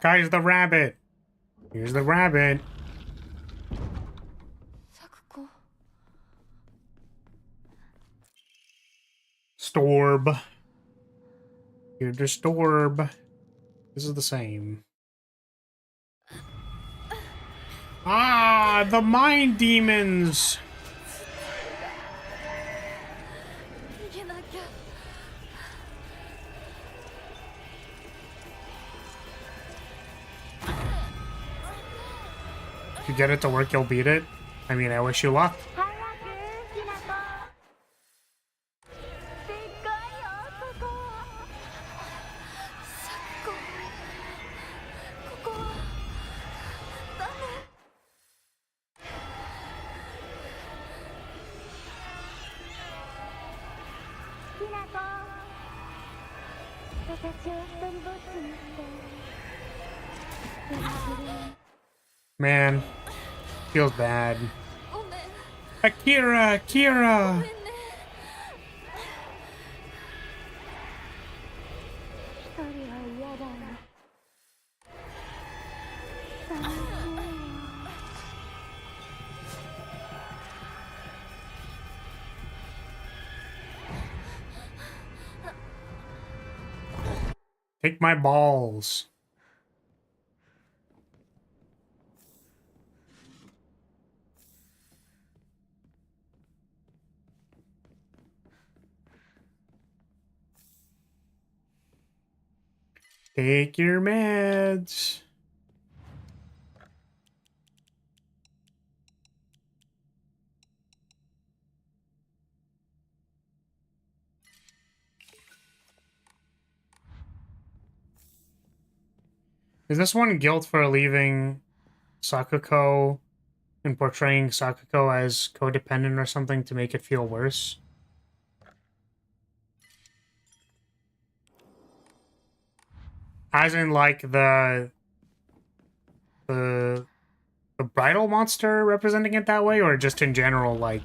Guys, the rabbit! Here's the rabbit. サクコ。Storb. You're the Storb. This is the same. Ah, the mind demons! If you get it to work, you'll beat it. I mean, I wish you luck. Man, feels bad. Akira, Akira! Take my balls. Take your meds. Is this one guilt for leaving Sakuko and portraying Sakuko as codependent or something to make it feel worse? As in, like, the bridal monster representing it that way, or just in general, like,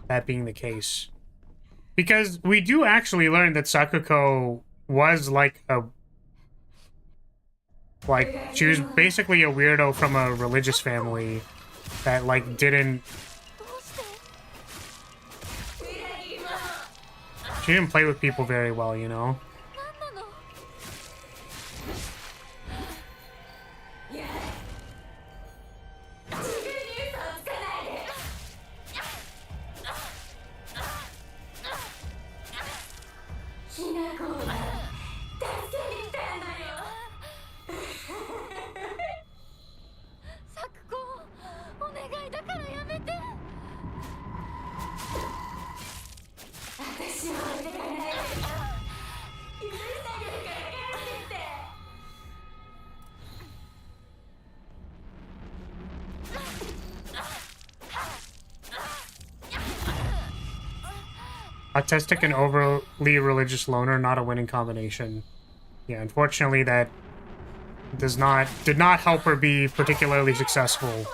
that being the case? Because we do actually learn that Sakuko was, like, she was basically a weirdo from a religious family that, like, didn't... She didn't play with people very well, you know? Autistic and overly religious loner, not a winning combination. Yeah, unfortunately that did not help her be particularly successful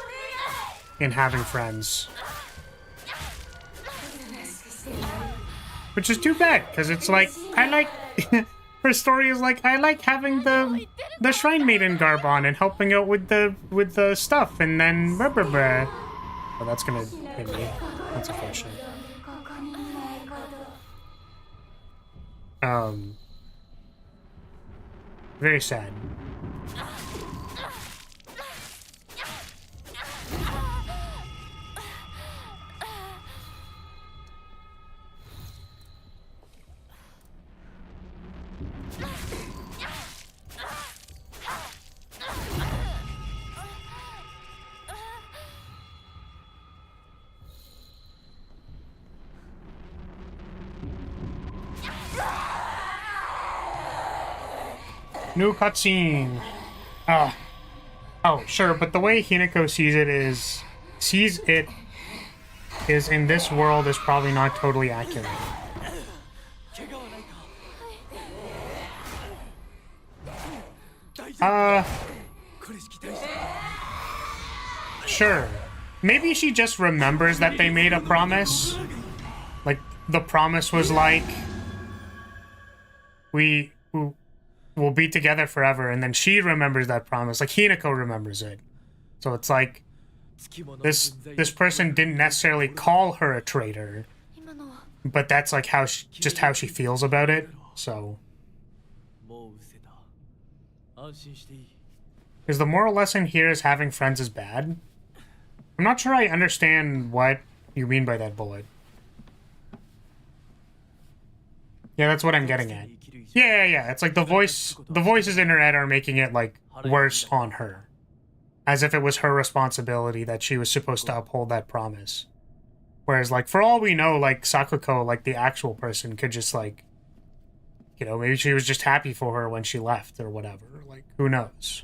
in having friends. Which is too bad, because it's like, I like... her story is like, I like having the Shrine Maiden garb on and helping out with the stuff, and then blah, blah, blah. Oh, that's gonna hit me. That's unfortunate. Very sad. New cutscene. Oh, sure, but the way Hinako sees it is in this world is probably not totally accurate. Sure. Maybe she just remembers that they made a promise. Like, the promise was like, we'll be together forever, and then she remembers that promise. Like, Hinako remembers it. So it's like, this person didn't necessarily call her a traitor. but that's like how just how she feels about it. So, is the moral lesson here is having friends is bad? I'm not sure I understand what you mean by that, Bullet. Yeah, that's what I'm getting at. Yeah. It's like the voices in her head are making it like worse on her, as if it was her responsibility that she was supposed to uphold that promise. Whereas, like, for all we know, like, Sakuko, like, the actual person could just, like, you know, maybe she was just happy for her when she left or whatever. Like, who knows?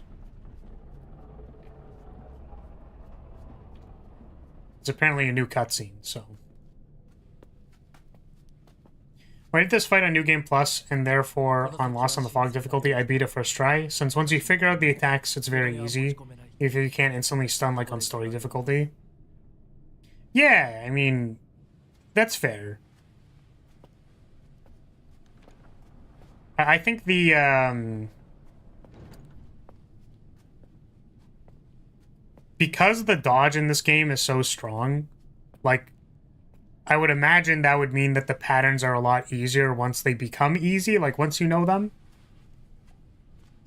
It's apparently a new cutscene, so. When I did this fight on New Game Plus, and therefore on Lost on the Fog difficulty, I beat it first try. Since once you figure out the attacks, it's very easy. If you can't instantly stun like on story difficulty. Yeah, I mean, that's fair. I think the, because the dodge in this game is so strong, like, I would imagine that would mean that the patterns are a lot easier once they become easy, like, once you know them.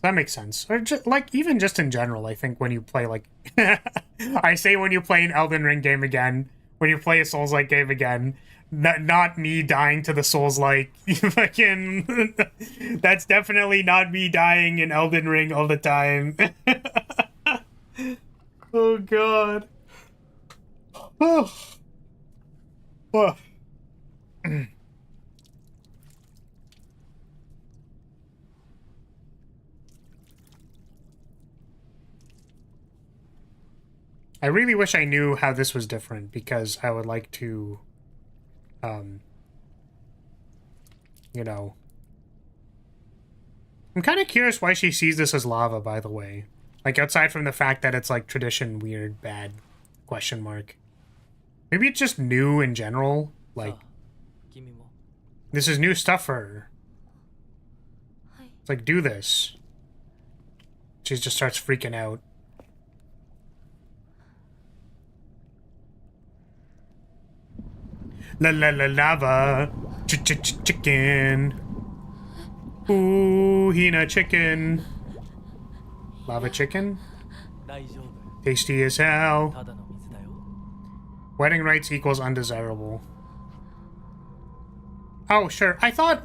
That makes sense. Or just, like, even just in general, I think when you play, like... I say when you play an Elden Ring game again, when you play a Souls-like game again, not me dying to the Souls-like. Fucking... That's definitely not me dying in Elden Ring all the time. Oh, God. Oh. Oh. I really wish I knew how this was different, because I would like to, you know. I'm kind of curious why she sees this as lava, by the way. Like, outside from the fact that it's, like, tradition, weird, bad, question mark. Maybe it's just new in general. Like, this is new stuff for her. It's like, do this. She just starts freaking out. La la la lava. Chicken. Ooh, Hina chicken. Lava chicken? Tasty as hell. Wedding rights equals undesirable. Oh, sure. I thought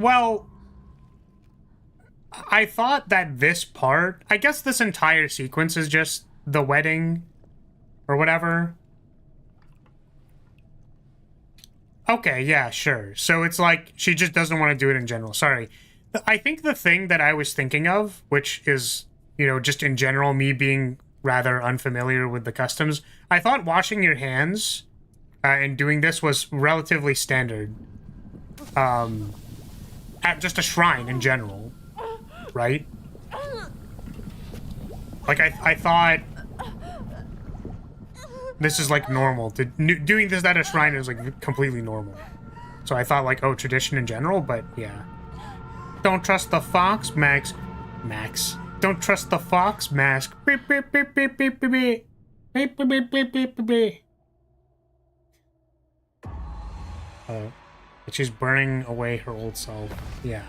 that this part... I guess this entire sequence is just the wedding or whatever. Okay, yeah, sure. So it's like she just doesn't want to do it in general. Sorry. I think the thing that I was thinking of, which is, you know, just in general, me being rather unfamiliar with the customs, I thought washing your hands and doing this was relatively standard. At just a shrine in general, right? Like, I thought this is, like, normal. Doing this at a shrine is, like, completely normal. So I thought, like, oh, tradition in general, but yeah. Don't trust the fox, Max. Don't trust the fox mask. Beep, beep, beep, beep, beep, beep, beep. Beep, beep, beep, beep, beep, beep, beep. But she's burning away her old self. Yeah.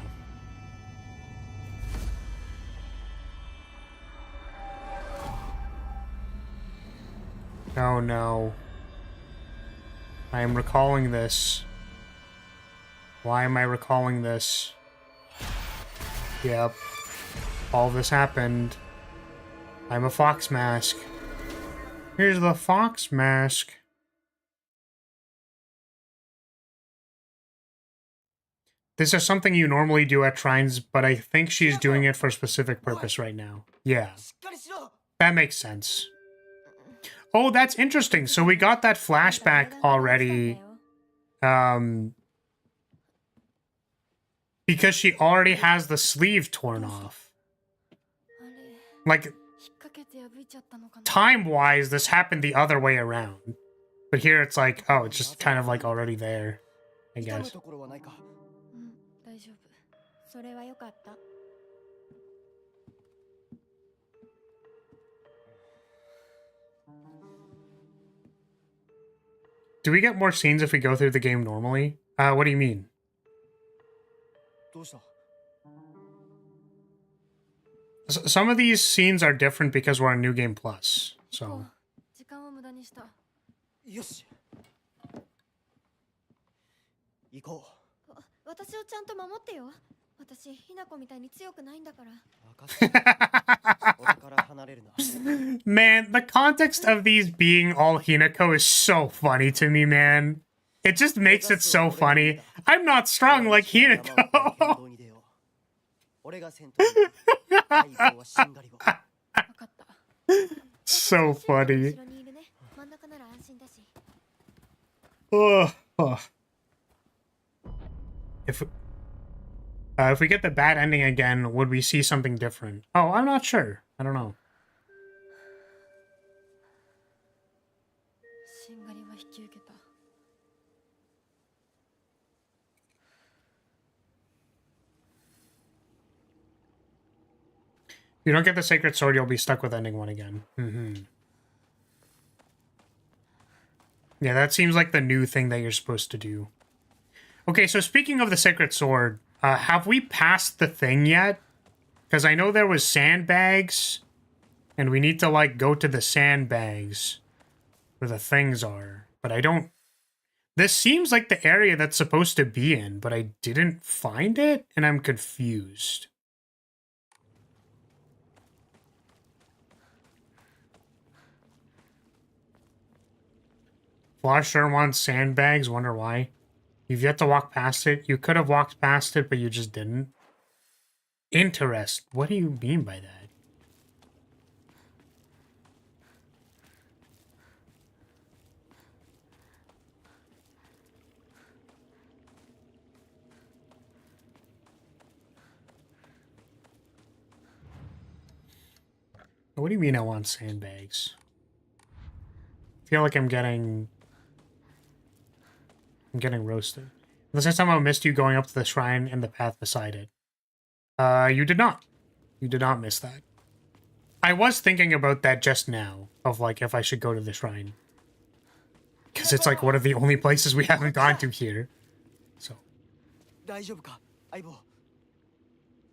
Oh no. I am recalling this. Why am I recalling this? Yep. All this happened. I'm a fox mask. Here's the fox mask. This is something you normally do at shrines, but I think she's doing it for a specific purpose right now. Yeah. That makes sense. Oh, that's interesting. So we got that flashback already. Because she already has the sleeve torn off. Like, time-wise, this happened the other way around. But here it's like, oh, it's just kind of like already there, I guess. Do we get more scenes if we go through the game normally? What do you mean? どうした？ Some of these scenes are different because we're on New Game Plus. こ So う時間を無駄にした。よし。行こう。私をちゃんと守ってよ。私ひなこみたいに強くないんだから。分かった。俺から離れるな。 Man, the context of these being all Hinako is so funny to me, man. It just makes it so funny. I'm not strong like Hinako. 俺が先頭に。相棒はしんがりを。分かった。 So funny. 後ろにいるね。真ん中なら安心だし。 Oh. If we get the bad ending again, would we see something different? Oh, I'm not sure. I don't know. しんがりは引き受けた。 If you don't get the Sacred Sword, you'll be stuck with ending 1 again. Yeah, that seems like the new thing that you're supposed to do. Okay, so speaking of the Sacred Sword, have we passed the thing yet? Because I know there was sandbags, and we need to, like, go to the sandbags where the things are. But I don't... This seems like the area that's supposed to be in, but I didn't find it, and I'm confused. Flash sure wants sandbags, wonder why. You've yet to walk past it. You could have walked past it, but you just didn't. Interest. What do you mean by that? What do you mean I want sandbags? I feel like I'm getting roasted. Unless I somehow missed you going up to the shrine and the path beside it. You did not. You did not miss that. I was thinking about that just now, of like if I should go to the shrine. Because it's like one of the only places we haven't gone to here. So. 大丈夫か、相棒。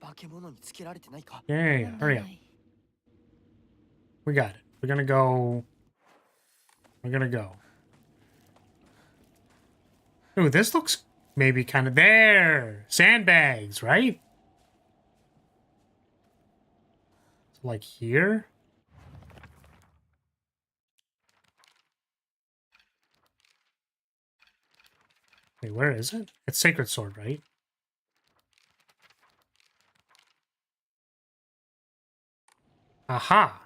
化け物につけられてないか。 Yeah, hurry up. We got it. We're gonna go. Ooh, this looks maybe kind of there. Sandbags, right? So like here. Wait, where is it? It's Sacred Sword, right? Aha.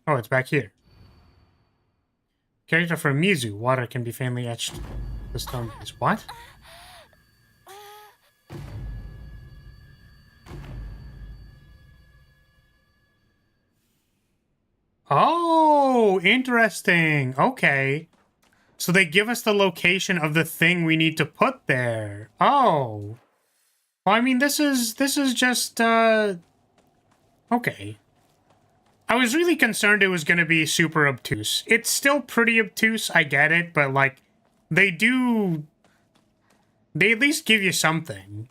Oh, it's back here. Character from Mizu. Water can be faintly etched. The stone base. What? Oh, interesting. Okay. So they give us the location of the thing we need to put there. Oh. Well, I mean, this is just, okay. I was really concerned it was going to be super obtuse. It's still pretty obtuse, I get it, but, like, they at least give you something.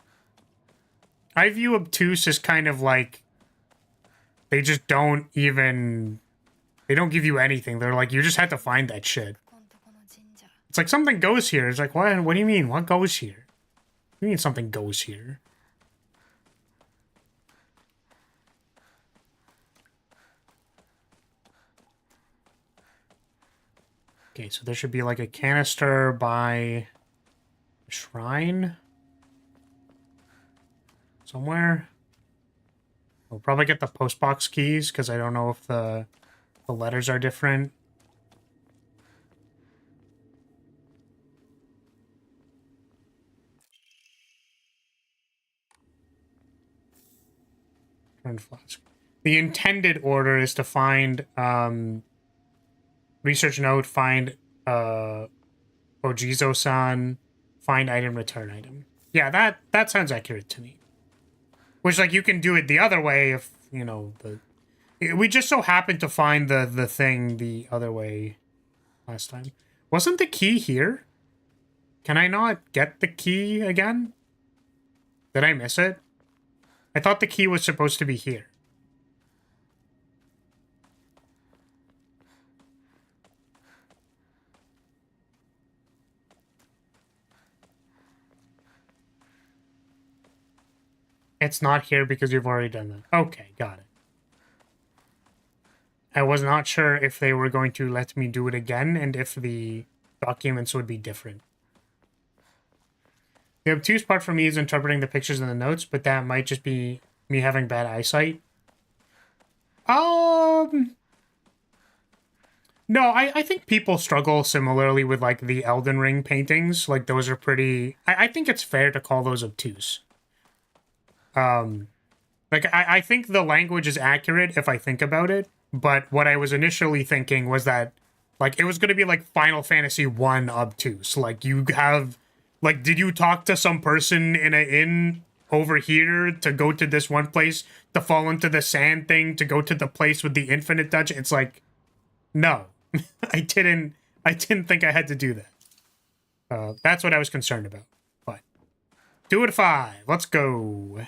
I view obtuse as kind of like, they just don't even, they don't give you anything. They're like, you just have to find that shit. It's like, something goes here. It's like, what do you mean? What goes here? What do you mean something goes here? Okay, so there should be like a canister by a shrine somewhere. We'll probably get the postbox keys because I don't know if the letters are different. Turn flask. The intended order is to find research note, find Ojizo-san, find item, return item. Yeah, that sounds accurate to me. Which, like, you can do it the other way if, you know, we just so happened to find the thing the other way last time. Wasn't the key here? Can I not get the key again? Did I miss it? I thought the key was supposed to be here. It's not here because you've already done that. Okay, got it. I was not sure if they were going to let me do it again and if the documents would be different. The obtuse part for me is interpreting the pictures in the notes, but that might just be me having bad eyesight. No, I think people struggle similarly with, like, the Elden Ring paintings. Like, those are pretty... I think it's fair to call those obtuse. Like, I think the language is accurate if I think about it, but what I was initially thinking was that, like, it was going to be, like, Final Fantasy 1 obtuse. Like, you have... Like, did you talk to some person in an inn over here to go to this one place, to fall into the sand thing, to go to the place with the infinite dungeon? It's like, no. I didn't think I had to do that. That's what I was concerned about. But 2 out of 5. Let's go.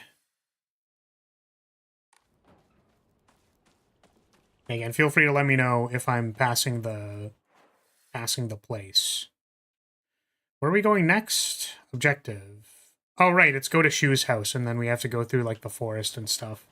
Again, feel free to let me know if I'm passing the place. Where are we going next? Objective. Oh, right, it's go to Shu's house, and then we have to go through, like, the forest and stuff.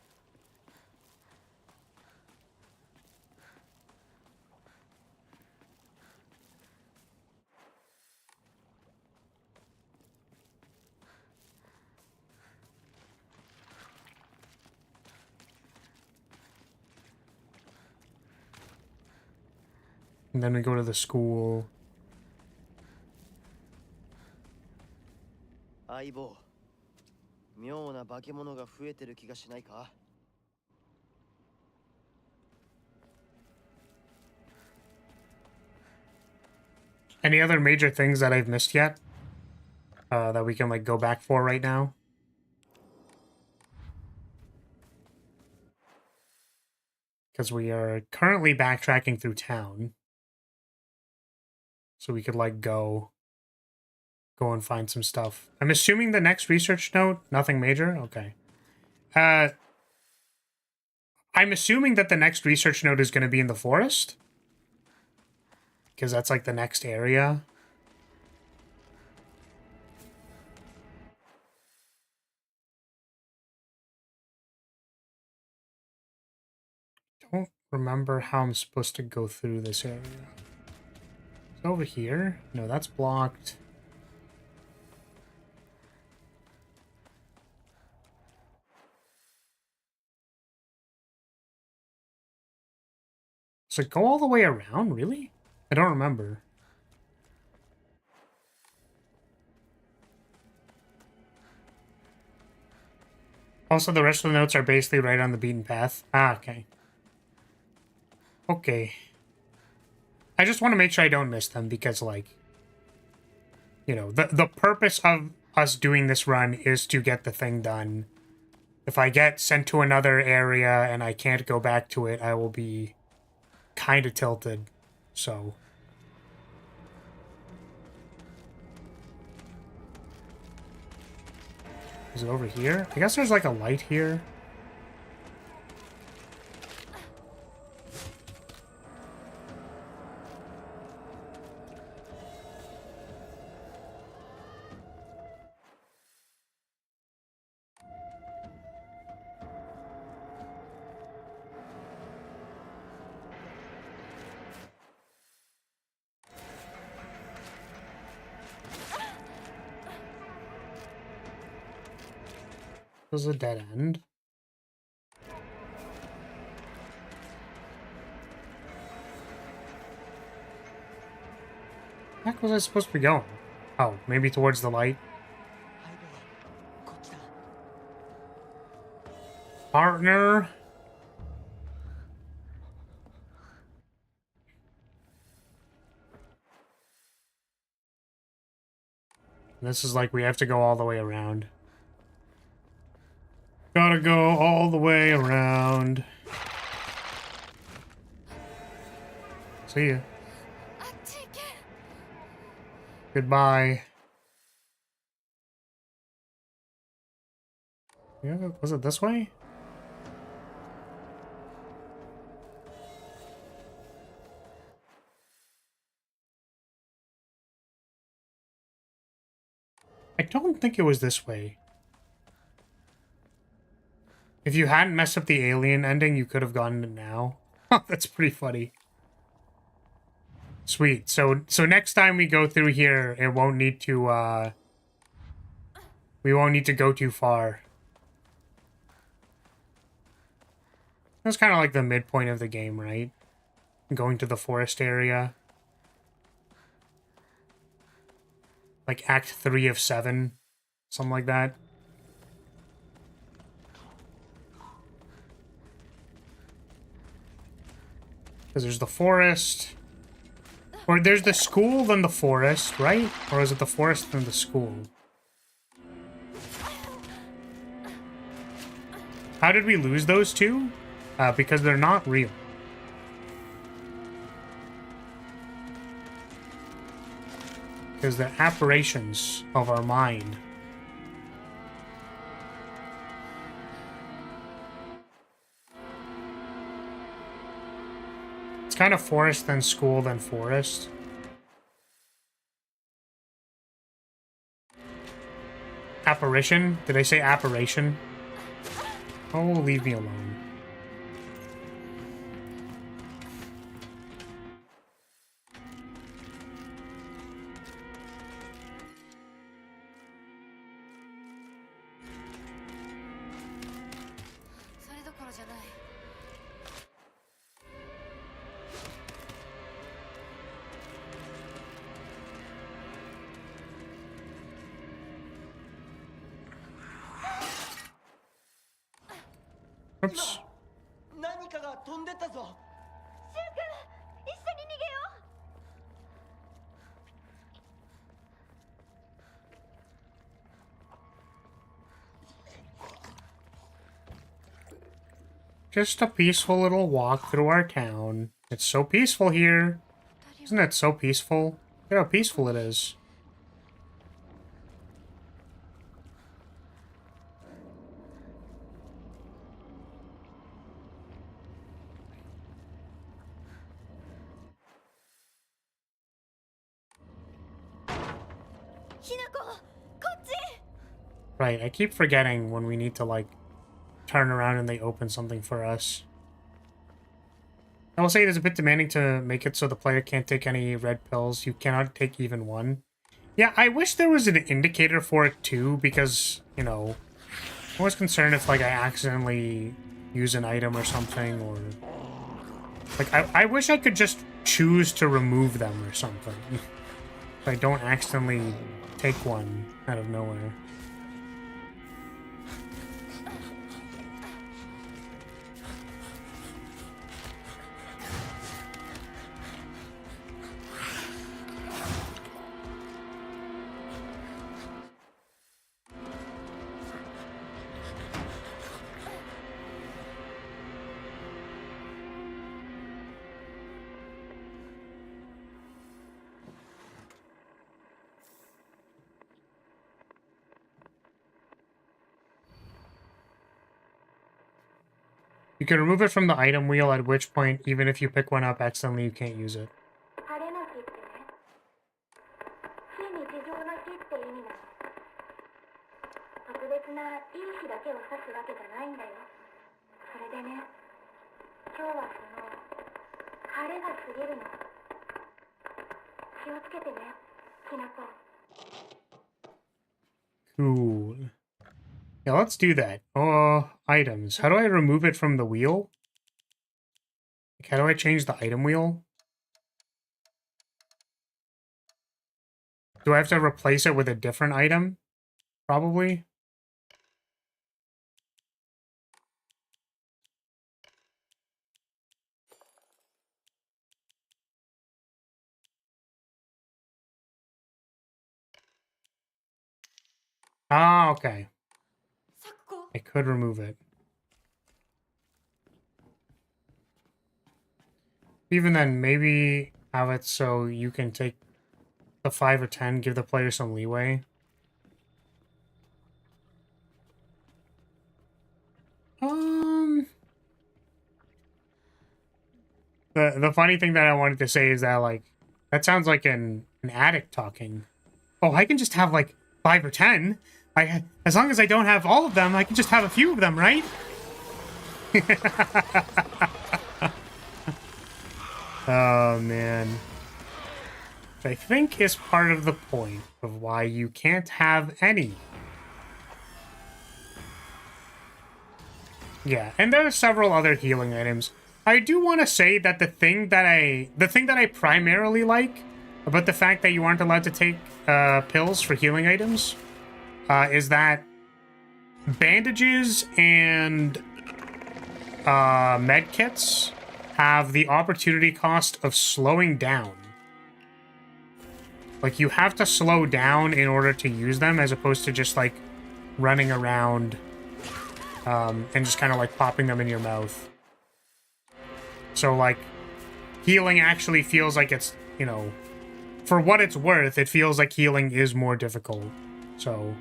And then we go to the school. 相棒、妙な化け物が増えてる気がしないか? Any other major things that I've missed yet? That we can, like, go back for right now? Because we are currently backtracking through town. So we could, like, go and find some stuff. I'm assuming the next research note, nothing major? Okay. I'm assuming that the next research note is going to be in the forest. Because that's, like, the next area. Don't remember how I'm supposed to go through this area. It's over here? No, that's blocked. Does it go all the way around, really? I don't remember. Also, the rest of the notes are basically right on the beaten path. Ah, okay. Okay. I just want to make sure I don't miss them because, like, you know, the purpose of us doing this run is to get the thing done. If I get sent to another area and I can't go back to it, I will be kind of tilted. So... Is it over here? I guess there's, like, a light here. This is a dead end. Where was I supposed to be going? Oh, maybe towards the light. Partner. This is like we have to go all the way around. Gotta go all the way around. See ya. Goodbye. Yeah, was it this way? I don't think it was this way. If you hadn't messed up the alien ending, you could have gotten it now. That's pretty funny. Sweet. So next time we go through here, it won't need to we won't need to go too far. That's kind of like the midpoint of the game, right? Going to the forest area. Like Act 3 of 7. Something like that. Because there's the forest. Or there's the school, then the forest, right? Or is it the forest, then the school? How did we lose those two? Because they're not real. Because they're apparitions of our mind. It's kind of forest, then school, then forest. Apparition? Did I say apparition? Oh, leave me alone. Oops. 何かが飛んでったぞ。シュウ君、一緒に逃げよう。 Just a peaceful little walk through our town. It's so peaceful here. Isn't it so peaceful? Look at how peaceful it is. Right, I keep forgetting when we need to, like, turn around and they open something for us. I will say it is a bit demanding to make it so the player can't take any red pills. You cannot take even one. Yeah, I wish there was an indicator for it too, because, you know, I was concerned if, like, I accidentally use an item or something, or... Like, I wish I could just choose to remove them or something. If I don't accidentally take one out of nowhere. You can remove it from the item wheel, at which point, even if you pick one up accidentally, you can't use it. Cool. Yeah, let's do that. Items. How do I remove it from the wheel? Like, how do I change the item wheel? Do I have to replace it with a different item? Probably. Ah, okay. 咲子 I could remove it. Even then, maybe have it so you can take the 5 or 10, give the player some leeway. The funny thing that I wanted to say is that, like, that sounds like an addict talking. Oh, I can just have, like, 5 or 10. As long as I don't have all of them, I can just have a few of them, right? Oh, man. I think is part of the point of why you can't have any. Yeah, and there are several other healing items. I do want to say that the thing that I primarily like about the fact that you aren't allowed to take pills for healing items is that bandages and med kits have the opportunity cost of slowing down. Like, you have to slow down in order to use them, as opposed to just, like, running around and just kind of, like, popping them in your mouth. So, like, healing actually feels like it's, you know, for what it's worth, it feels like healing is more difficult. So...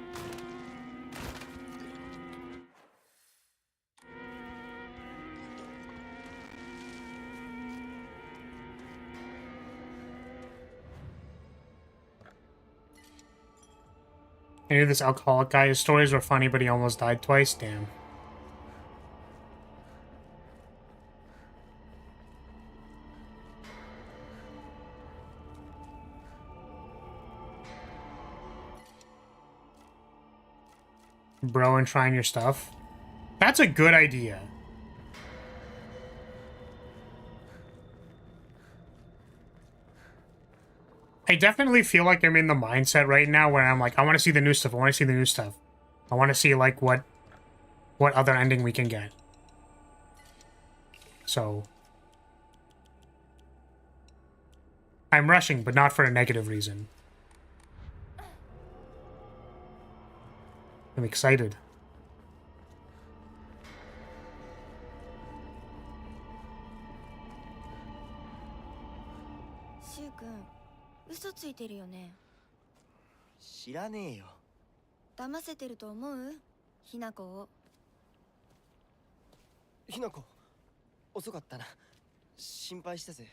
I knew this alcoholic guy. His stories were funny, but he almost died twice. Damn. Bro, and trying your stuff. That's a good idea. I definitely feel like I'm in the mindset right now where I'm like, I want to see the new stuff. I want to see the new stuff. I want to see, like, what other ending we can get. So... I'm rushing, but not for a negative reason. I'm excited.嘘ついてるよね。知らねえよ。騙せてると思う？ひなこを。ひなこ、遅かったな。心配したぜ。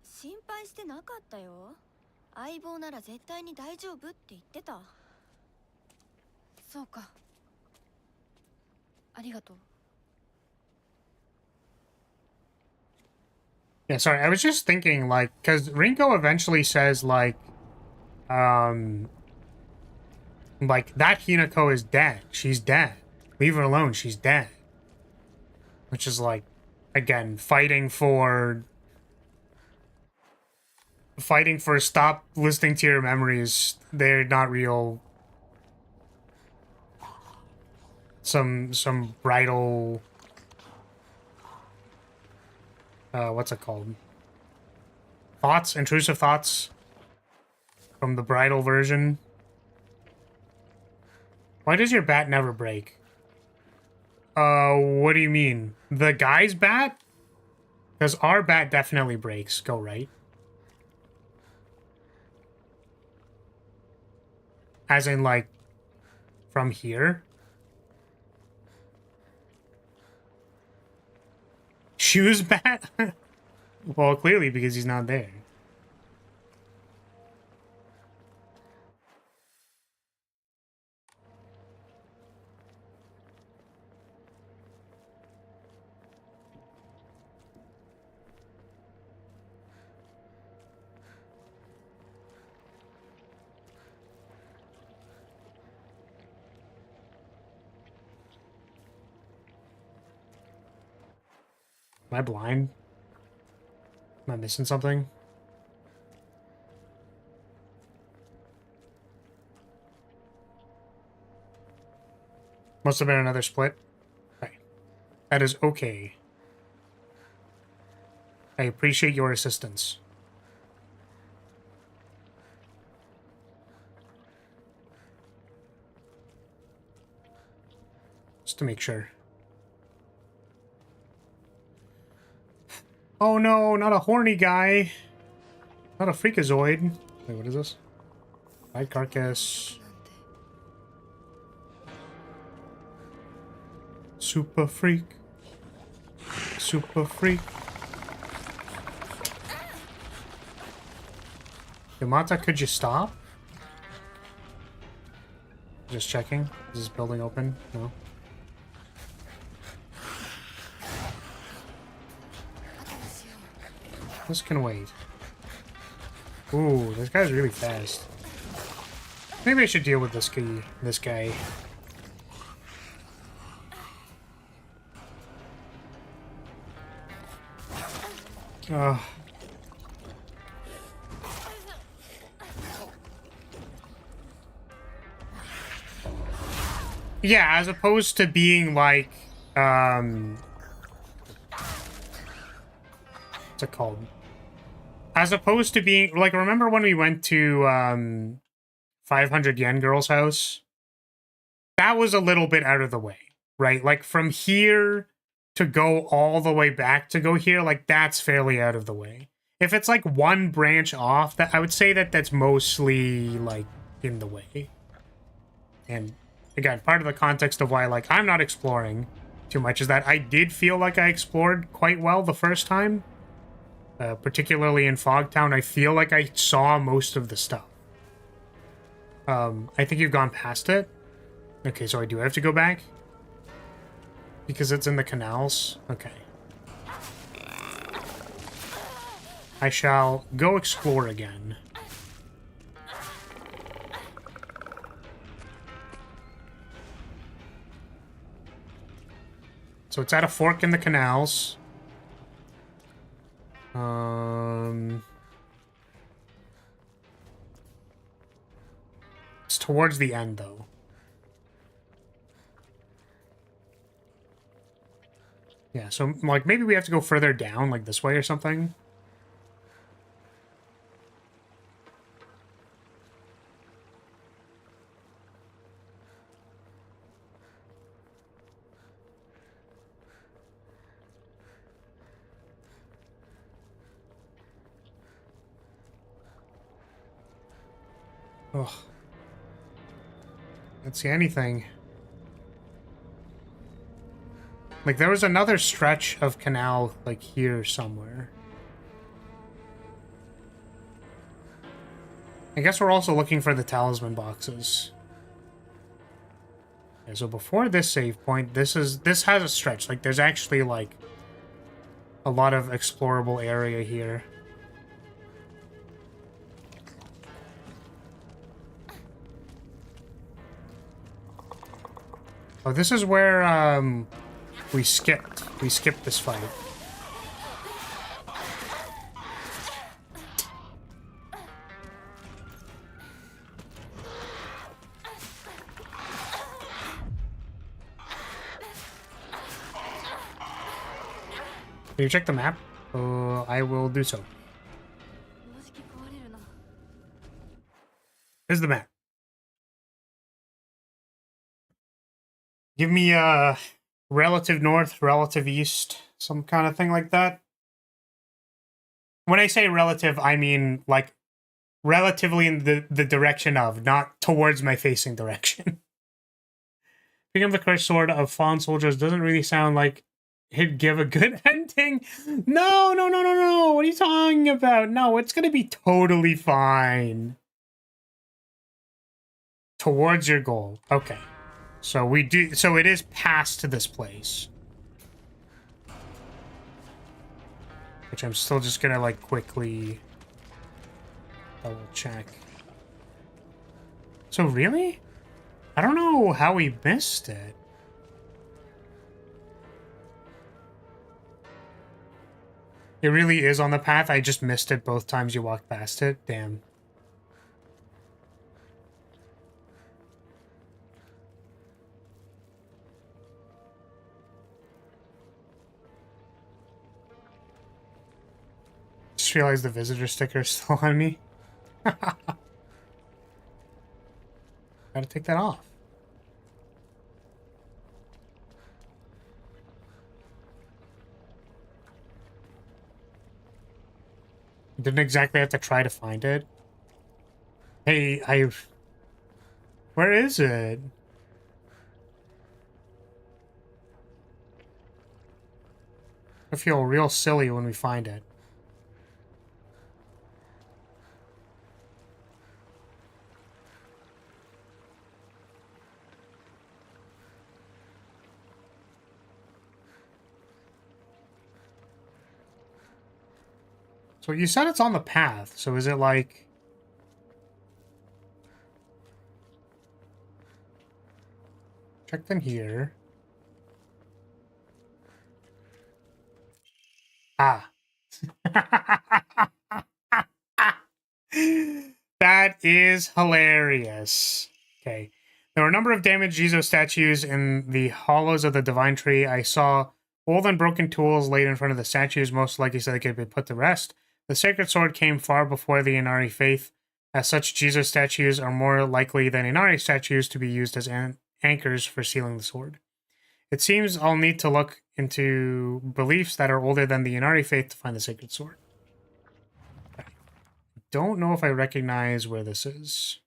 心配してなかったよ。相棒なら絶対に大丈夫って言ってた。そうか。ありがとう。Yeah, sorry, I was just thinking, like, because Rinko eventually says, like, that Hinako is dead. She's dead. Leave her alone, she's dead. Which is, like, again, fighting for stop listening to your memories. They're not real. Some bridal... what's it called? Thoughts? Intrusive thoughts? From the bridal version? Why does your bat never break? What do you mean? The guy's bat? Because our bat definitely breaks. Go right. As in, like, from here? Shoes bat? Well, clearly because he's not there. Am I blind? Am I missing something? Must have been another split. Okay. That is okay. I appreciate your assistance. Just to make sure. Oh no, not a horny guy. Not a freakazoid. Wait, what is this? White carcass. Super freak. Super freak. Yamata, could you stop? Just checking. Is this building open? No. This can wait. Ooh, this guy's really fast. Maybe I should deal with this guy. This guy. Yeah, as opposed to being like, what's it called? As opposed to being like, remember when we went to 500 Yen Girl's house? That was a little bit out of the way, right? Like from here to go all the way back to go here, like that's fairly out of the way. If it's like one branch off, that I would say that that's mostly like in the way. And again, part of the context of why like I'm not exploring too much is that I did feel like I explored quite well the first time. Particularly in Fogtown, I feel like I saw most of the stuff. I think you've gone past it. Okay, so I do have to go back? Because it's in the canals? Okay. I shall go explore again. So it's at a fork in the canals. It's towards the end, though. Yeah, so, like, maybe we have to go further down, like this way or something. Ugh. Can't see anything. Like, there was another stretch of canal, like, here somewhere. I guess we're also looking for the talisman boxes. Okay, so before this save point, this has a stretch. Like, there's actually, like, a lot of explorable area here. Oh, this is where, we skipped. We skipped this fight. Can you check the map? I will do so. Here's the map. Give me relative north, relative east, some kind of thing like that. When I say relative, I mean like relatively in the direction of, not towards my facing direction. Picking up the cursed sword of fallen soldiers doesn't really sound like it'd give a good ending. No, no, no, no, no. What are you talking about? No, it's gonna be totally fine. Towards your goal. Okay. So we do, so it is past this place. Which I'm still just gonna like quickly double check. So really? I don't know how we missed it. It really is on the path. I just missed it both times you walked past it. Damn. Just realized the visitor sticker is still on me. Gotta take that off. Didn't exactly have to try to find it. Hey, where is it? I feel real silly when we find it. So you said it's on the path, so is it like... Check them here. Ah. That is hilarious. Okay. There were a number of damaged Jesus statues in the hollows of the Divine Tree. I saw old and broken tools laid in front of the statues, most likely so they could be put to rest. The Sacred Sword came far before the Inari faith. As such, Jesus statues are more likely than Inari statues to be used as anchors for sealing the sword. It seems I'll need to look into beliefs that are older than the Inari faith to find the Sacred Sword. Okay. Don't know if I recognize where this is.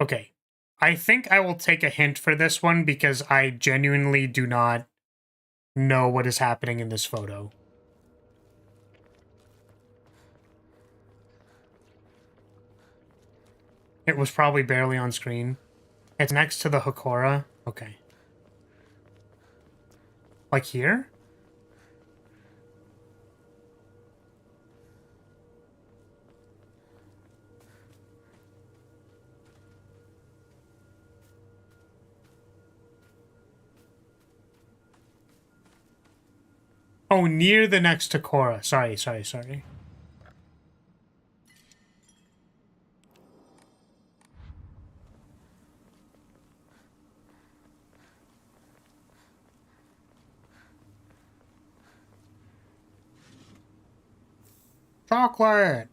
Okay. I think I will take a hint for this one because I genuinely do not know what is happening in this photo. It was probably barely on screen. It's next to the Hokora. Okay. Like here? Oh, near the next Hokora. Sorry. Chocolate!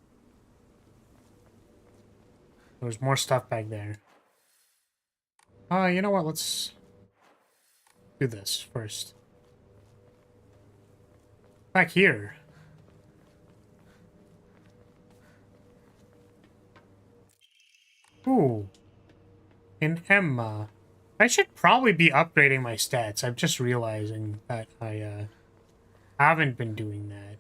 There's more stuff back there. You know what? Let's do this first. Back here. Ooh. In Emma. I should probably be upgrading my stats. I'm just realizing that I haven't been doing that.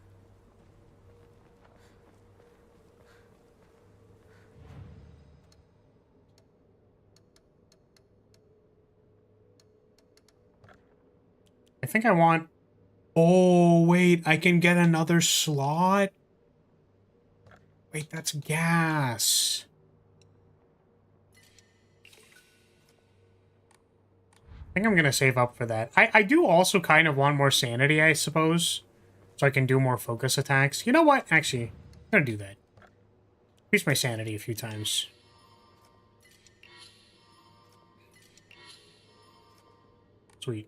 I think I want... Oh, wait. I can get another slot? Wait, that's gas. I think I'm going to save up for that. I do also kind of want more sanity, I suppose. So I can do more focus attacks. You know what? Actually, I'm going to do that. Increase my sanity a few times. Sweet.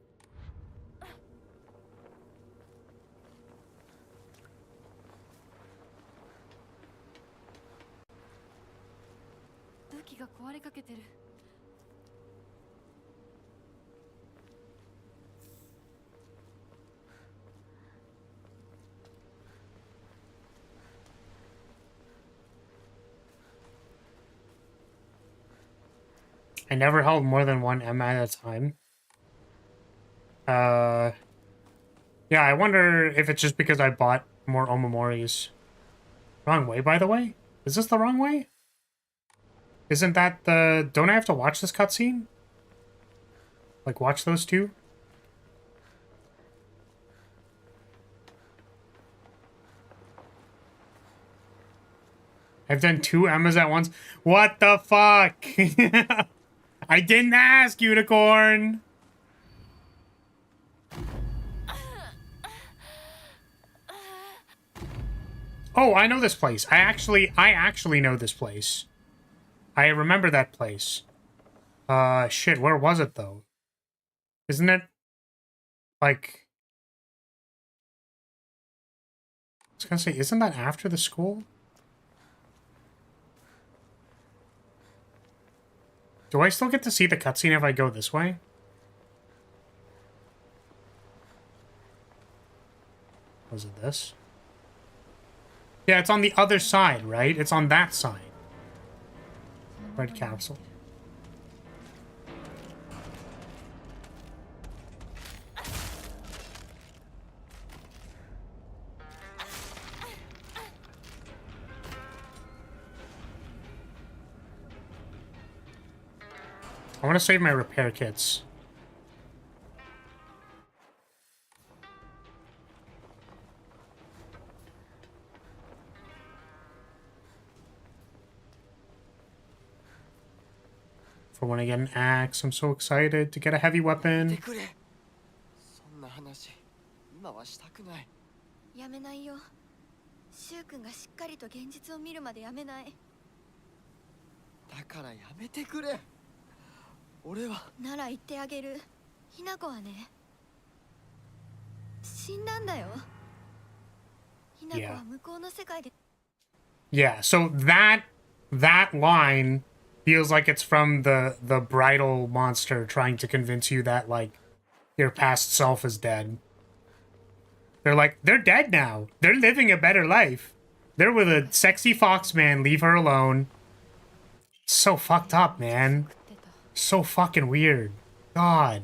I never held more than one M at a time. Yeah, I wonder if it's just because I bought more Omomoris. Wrong way, by the way? Is this the wrong way? Isn't that the... Don't I have to watch this cutscene? Like, watch those two? I've done 2 Emmas at once. What the fuck? I didn't ask, Unicorn! Oh, I know this place. I actually know this place. I remember that place. Shit, where was it, though? Isn't it, like... I was gonna say, isn't that after the school? Do I still get to see the cutscene if I go this way? Was it this? Yeah, it's on the other side, right? It's on that side. Red capsule. I want to save my repair kits. For when I get an axe, I'm so excited to get a heavy weapon. そんな話今はしたくない。やめないよ。シュウ君がしっかりと現実を見るまでやめない。だからやめてくれ。俺はなら言ってあげる。ひな子はね、死んだんだよ。ひな子は向こうの世界で。Yeah, so that line feels like it's from the bridal monster trying to convince you that, like, your past self is dead. They're like, they're dead now. They're living a better life. They're with a sexy fox man. Leave her alone. It's so fucked up, man. So fucking weird. God.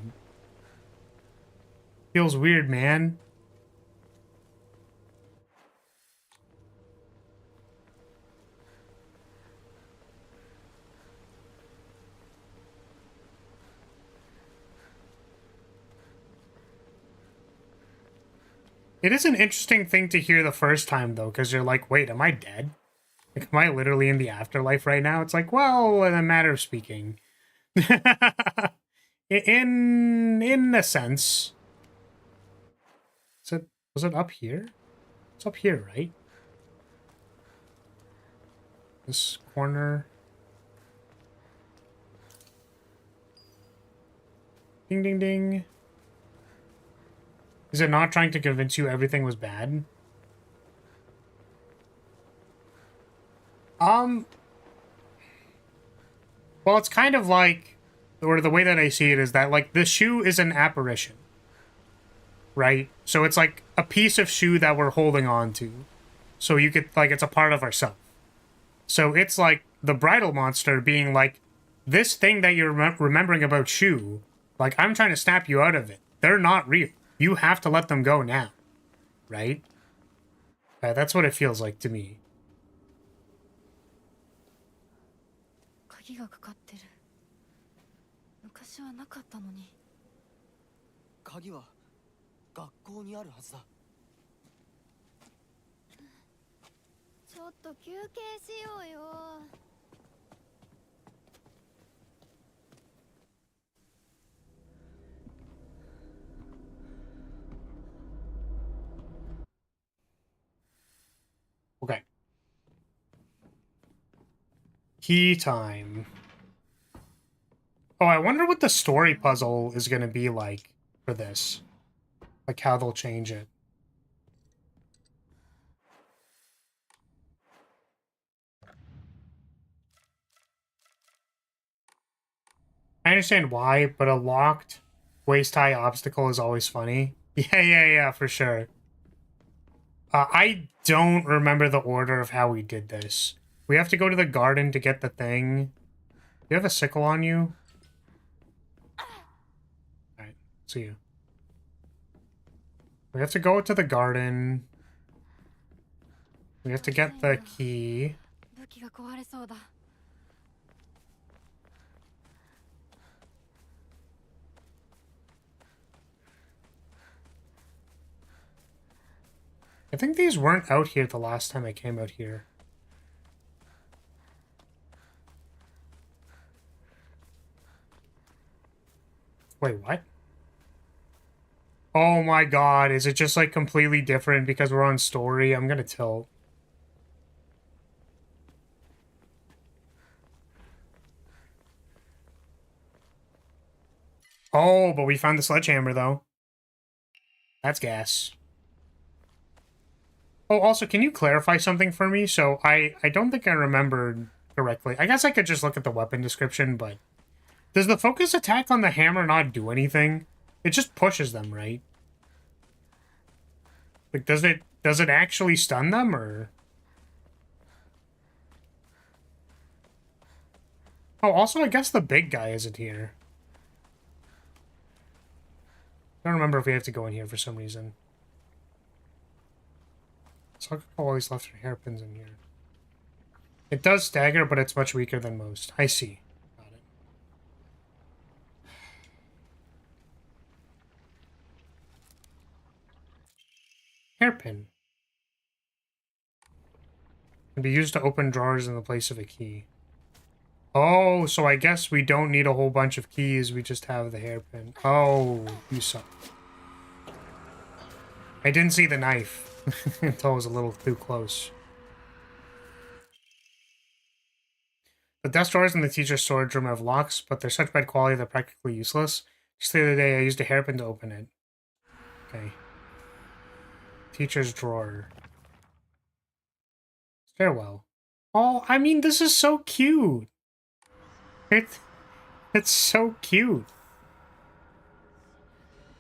Feels weird, man. It is an interesting thing to hear the first time, though, because you're like, wait, am I dead? Like, am I literally in the afterlife right now? It's like, well, in a matter of speaking. in a sense. Was it up here? It's up here, right? This corner. Ding, ding, ding. Is it not trying to convince you everything was bad? Well, it's kind of like, or the way that I see it is that, like, the shoe is an apparition, right? So it's like a piece of shoe that we're holding on to. So you could, like, it's a part of ourselves. So it's like the bridal monster being like, this thing that you're remembering about shoe, like, I'm trying to snap you out of it. They're not real. You have to let them go now, right? That's what it feels like to me. 鍵がかかってる。昔はなかったのに。鍵は学校にあるはずだ。ちょっと休憩しようよ。Okay. Key time. Oh, I wonder what the story puzzle is going to be like for this. Like how they'll change it. I understand why, but a locked waist-high obstacle is always funny. Yeah, for sure. I don't remember the order of how we did this. We have to go to the garden to get the thing. Do you have a sickle on you? Alright, see you. We have to go to the garden. We have to get the key. I think these weren't out here the last time I came out here. Wait, what? Oh my god, is it just like completely different because we're on story? I'm gonna tilt. Oh, but we found the sledgehammer though. That's gas. Oh, also, can you clarify something for me? So, I don't think I remembered correctly. I guess I could just look at the weapon description, but... Does the focus attack on the hammer not do anything? It just pushes them, right? Like, does it actually stun them, or? Oh, also, I guess the big guy isn't here. I don't remember if we have to go in here for some reason. So I always left hairpins in here. It does stagger, but it's much weaker than most. I see. Got it. Hairpin. Can be used to open drawers in the place of a key. Oh, so I guess we don't need a whole bunch of keys. We just have the hairpin. Oh, you suck. I didn't see the knife until it was a little too close. The desk drawers in the teacher's storage room have locks, but they're such bad quality they're practically useless. Just the other day, I used a hairpin to open it. Okay. Teacher's drawer. Stairwell. Oh, I mean, this is so cute. It's so cute.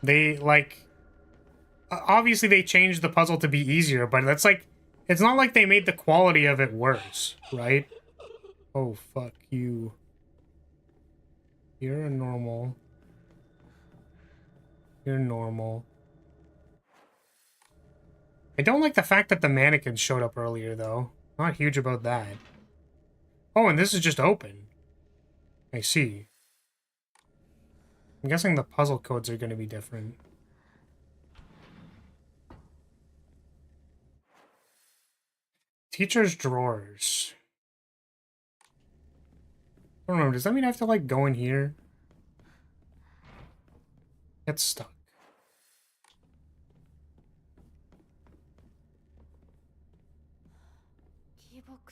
They, like... Obviously, they changed the puzzle to be easier, but that's like... It's not like they made the quality of it worse, right? Oh, fuck you. You're a normal. You're normal. I don't like the fact that the mannequins showed up earlier, though. Not huge about that. Oh, and this is just open. I see. I'm guessing the puzzle codes are going to be different. Teacher's drawers. I don't remember. Does that mean I have to, like, go in here? Get stuck.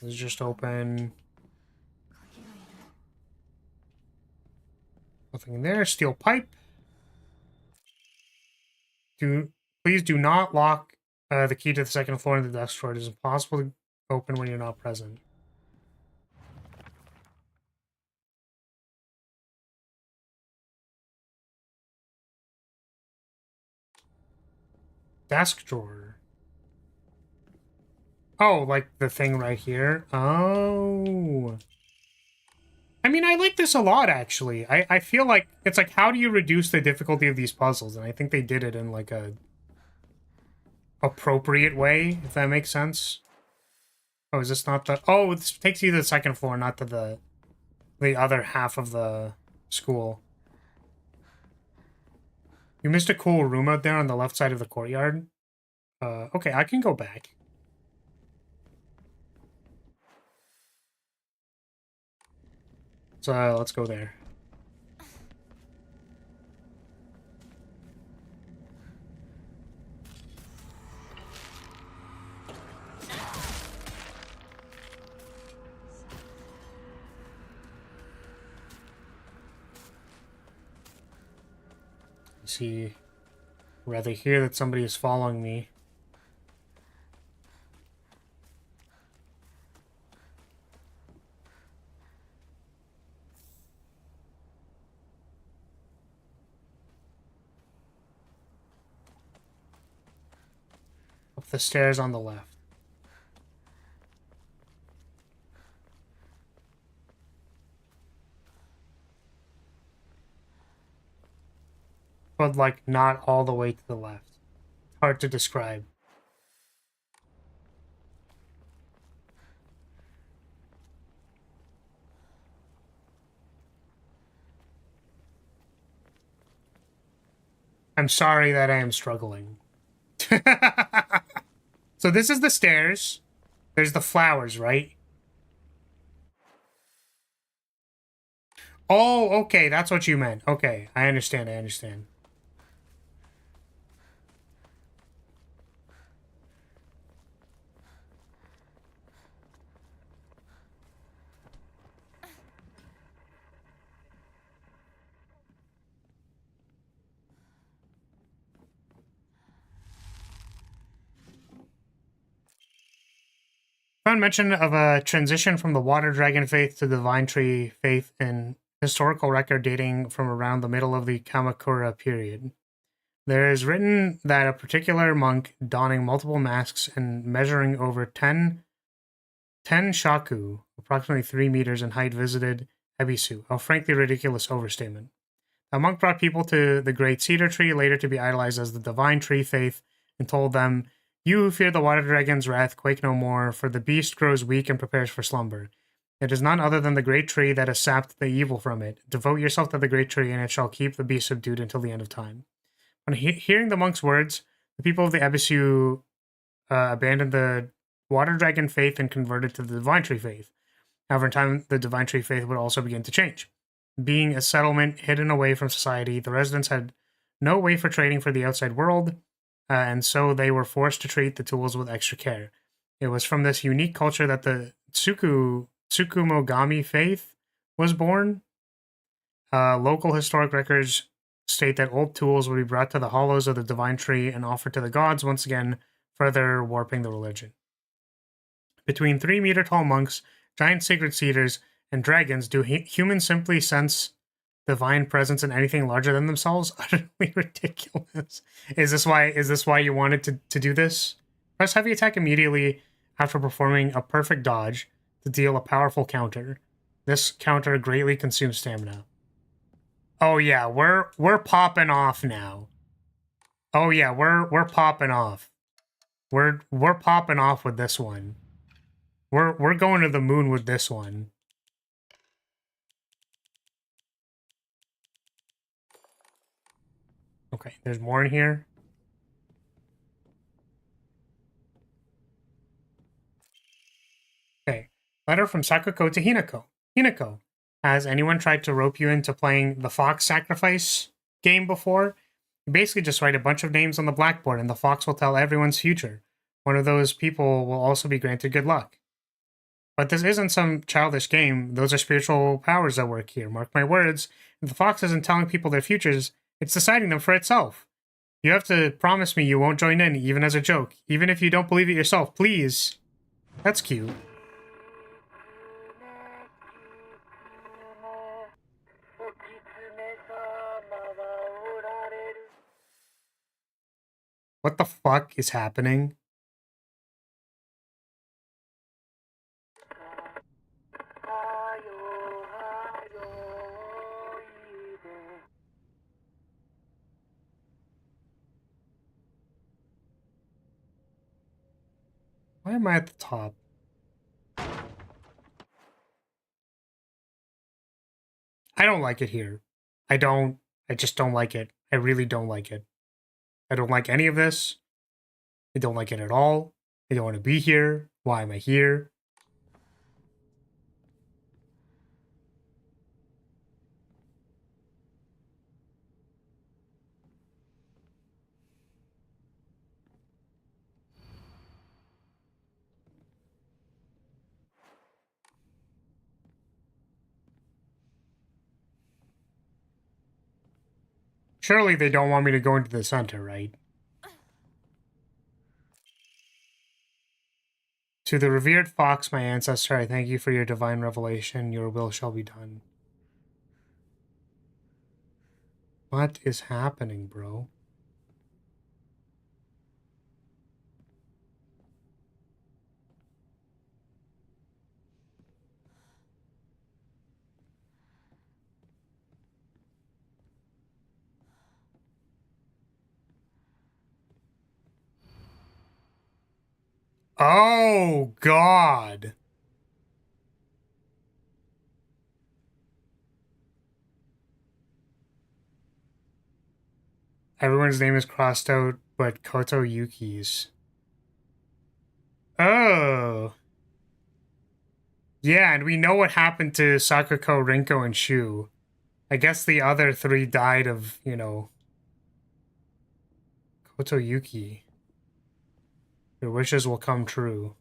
This is just open. Nothing in there. Steel pipe. Please do not lock the key to the second floor in the desk drawer. It is impossible to open when you're not present. Desk drawer. Oh, like the thing right here? Oh. I mean, I like this a lot, actually. I feel like, it's like, how do you reduce the difficulty of these puzzles? And I think they did it in, like, a appropriate way, if that makes sense. Oh, is this not the... Oh, it takes you to the second floor, not to the other half of the school. You missed a cool room out there on the left side of the courtyard. Okay, I can go back. So, let's go there. See, rather hear that somebody is following me. Up the stairs on the left. But, like, not all the way to the left. Hard to describe. I'm sorry that I am struggling. So this is the stairs. There's the flowers, right? Oh, okay, that's what you meant. Okay, I understand, I understand. Found mention of a transition from the water dragon faith to the vine tree faith in historical record dating from around the middle of the Kamakura period. There is written that a particular monk donning multiple masks and measuring over 10 shaku, approximately 3 meters in height, visited Ebisu, a frankly ridiculous overstatement. A monk brought people to the great cedar tree, later to be idolized as the divine tree faith, and told them, "You who fear the water dragon's wrath, quake no more, for the beast grows weak and prepares for slumber. It is none other than the great tree that has sapped the evil from it. Devote yourself to the great tree, and it shall keep the beast subdued until the end of time." On hearing the monk's words, the people of the Ebisu abandoned the water dragon faith and converted to the divine tree faith. However, in time, the divine tree faith would also begin to change. Being a settlement hidden away from society, the residents had no way for trading for the outside world, and so they were forced to treat the tools with extra care. It was from this unique culture that the Tsukumogami faith was born. Local historic records state that old tools would be brought to the hollows of the divine tree and offered to the gods, once again further warping the religion. Between 3-meter tall monks, giant sacred cedars, and dragons, do humans simply sense divine presence in anything larger than themselves? Utterly ridiculous. Is this why you wanted to do this? Press heavy attack immediately after performing a perfect dodge to deal a powerful counter. This counter greatly consumes stamina. Oh yeah, we're popping off now. Oh yeah, we're popping off. We're popping off with this one. We're going to the moon with this one. Okay, there's more in here. Okay, letter from Sakuko to Hinako. Hinako, has anyone tried to rope you into playing the Fox Sacrifice game before? You basically just write a bunch of names on the blackboard and the fox will tell everyone's future. One of those people will also be granted good luck. But this isn't some childish game. Those are spiritual powers that work here. Mark my words. If the fox isn't telling people their futures, it's deciding them for itself. You have to promise me you won't join in, even as a joke. Even if you don't believe it yourself, please. That's cute. What the fuck is happening? Why am I at the top? I don't like it here. I just don't like it. I really don't like it. I don't like any of this. I don't like it at all. I don't want to be here. Why am I here? Surely they don't want me to go into the center, right? To the revered fox, my ancestor, I thank you for your divine revelation. Your will shall be done. What is happening, bro? Oh, God. Everyone's name is crossed out, but Koto Yuki's. Oh. Yeah, and we know what happened to Sakuko, Rinko, and Shu. I guess the other 3 died of, you know... Koto Yuki. Your wishes will come true.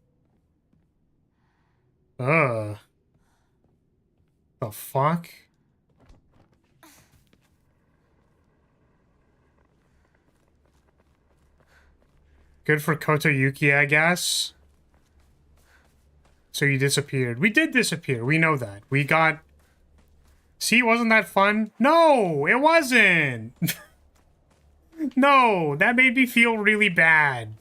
Ugh. The fuck? Good for Koto Yuki, I guess. So you disappeared. We did disappear. We know that. We got... See, wasn't that fun? No, it wasn't! No, that made me feel really bad.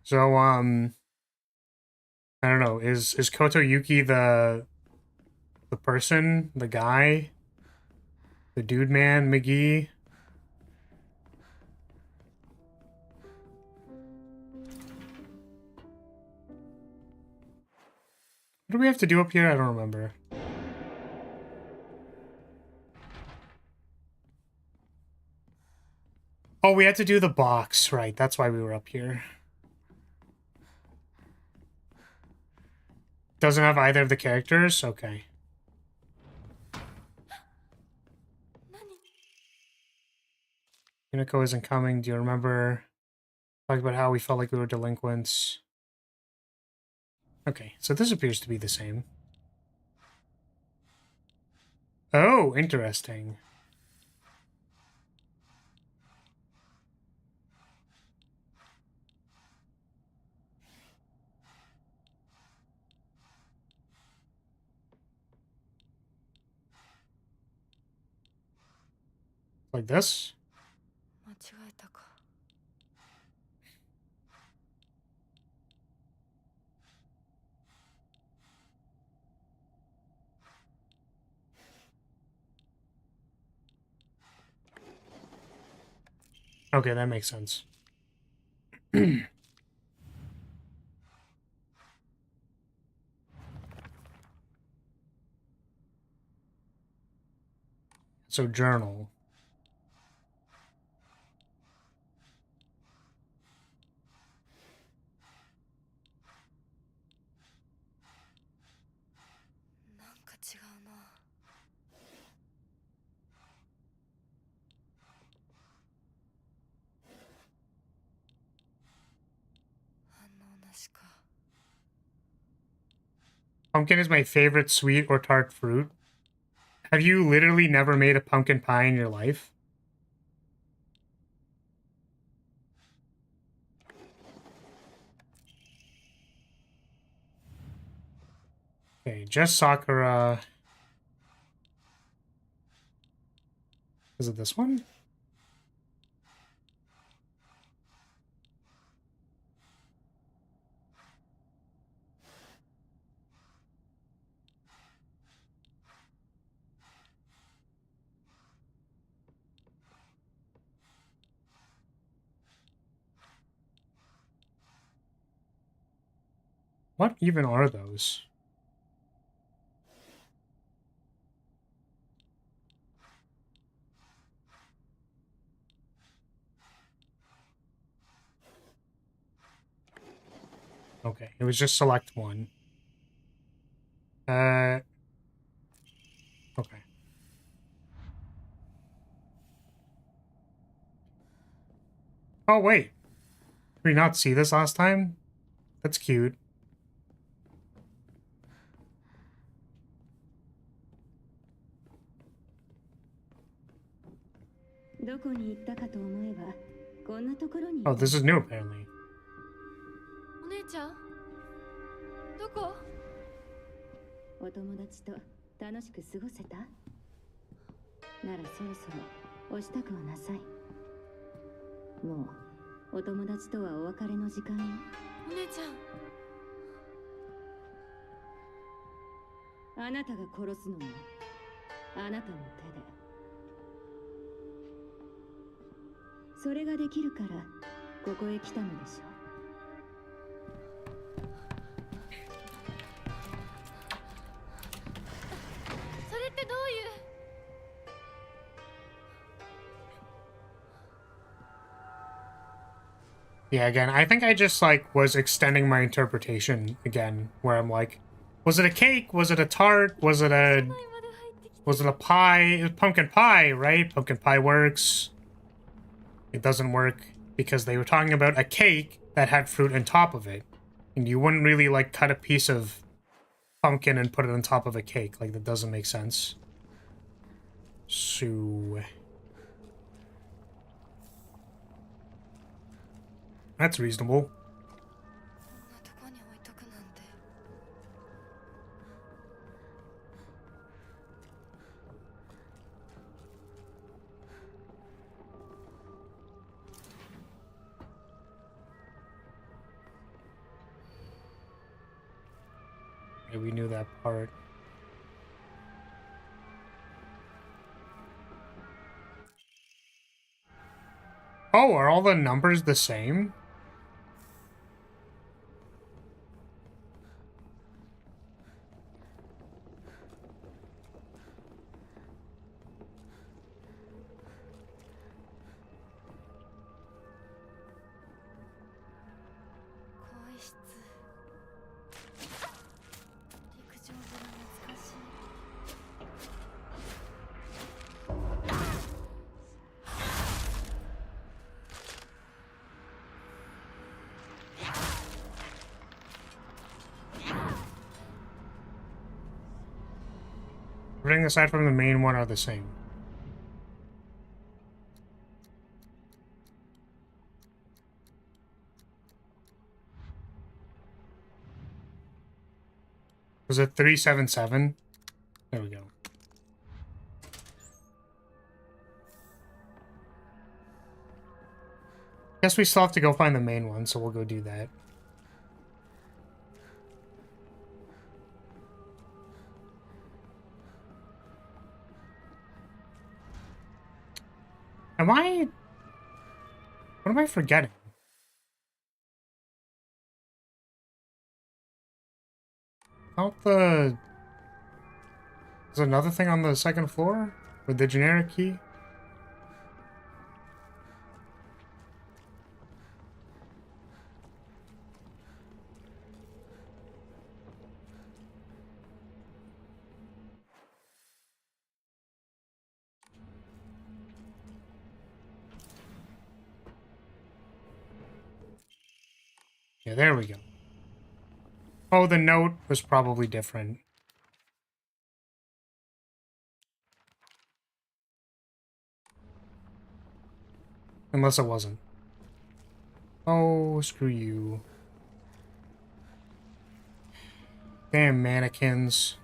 So, I don't know. Is Koto Yuki the person, the guy, the dude man, McGee? What do we have to do up here? I don't remember. Oh, we had to do the box, right? That's why we were up here. Doesn't have either of the characters? Okay. Unico isn't coming. Do you remember talking about how we felt like we were delinquents? Okay, so this appears to be the same. Oh, interesting. Like this? 間違えたか。 Okay, that makes sense. So, journal. Pumpkin is my favorite sweet or tart fruit. Have you literally never made a pumpkin pie in your life? Okay, just Sakura. Is it this one? What even are those? Okay, it was just select one. Okay. Oh, wait. Did we not see this last time? That's cute. どこに行ったかと思えばこんなところにい Oh, た this is new, apparently. お姉ちゃんどこ？お友達と楽しく過ごせたならそろそろお支度をなさいもうお友達とはお別れの時間よお姉ちゃんあなたが殺すのもあなたの手でそれができるからここへ来たのでしょ それってどういう Yeah, again, I think I just, like, was extending my interpretation again, where I'm like, was it a cake? Was it a tart? Was it a pie? It was pumpkin pie, right? Pumpkin pie works. It doesn't work because they were talking about a cake that had fruit on top of it. And you wouldn't really, like, cut a piece of pumpkin and put it on top of a cake. Like, that doesn't make sense. So... that's reasonable. Yeah, we knew that part. Oh, are all the numbers the same? Everything aside from the main one are the same. Was it 377? There we go. Guess we still have to go find the main one, so we'll go do that. What am I forgetting? There's another thing on the second floor with the generic key. Yeah, there we go. Oh, the note was probably different. Unless it wasn't. Oh, screw you. Damn mannequins.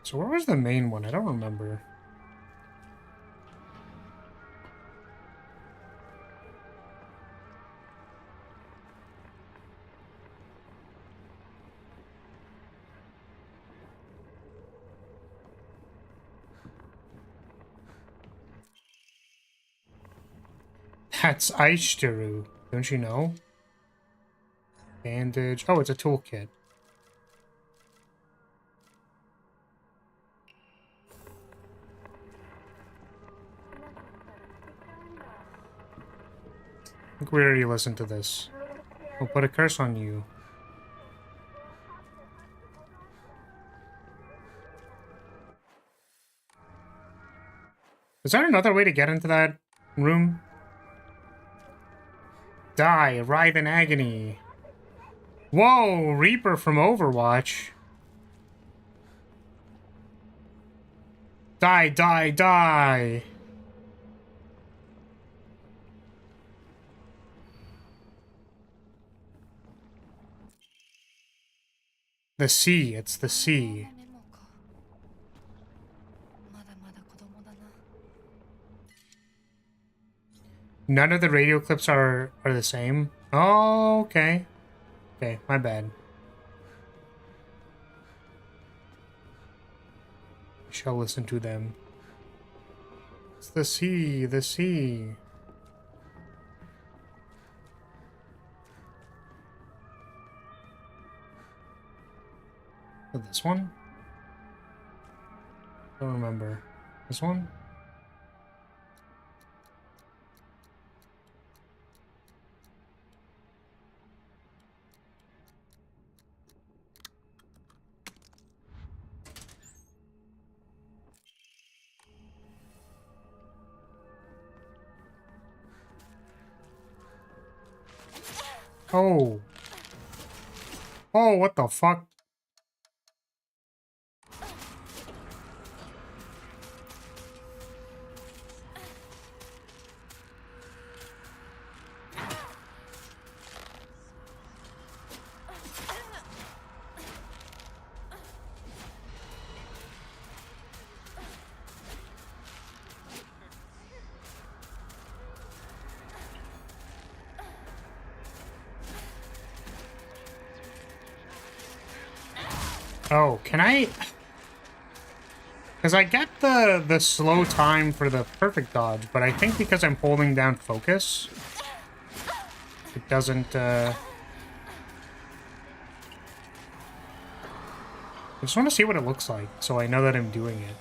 So where was the main one? I don't remember. That's Aishtaru. Don't you know? Bandage. Oh, it's a toolkit. I think we already listened to this. We'll put a curse on you. Is there another way to get into that room? Die, writhe in agony. Whoa, Reaper from Overwatch. Die, die, die. The sea, it's the sea. None of the radio clips are the same. Oh, okay. Okay, my bad. I shall listen to them. It's the sea, the sea. Oh, this one? Don't remember. This one? Oh. Oh, what the fuck? Oh, can I... Because I get the slow time for the perfect dodge, but I think because I'm holding down focus, it doesn't, I just want to see what it looks like, so I know that I'm doing it.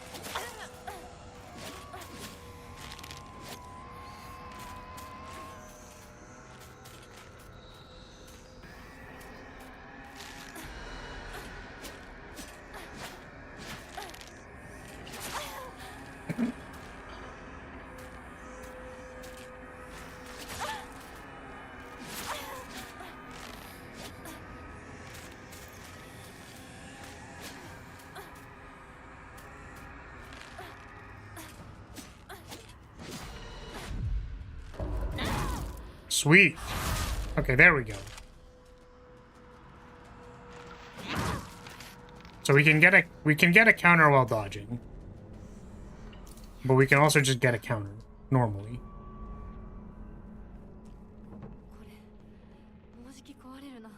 Sweet. Okay, there we go. So we can get a counter while dodging. But we can also just get a counter normally. これもうじき壊れるな。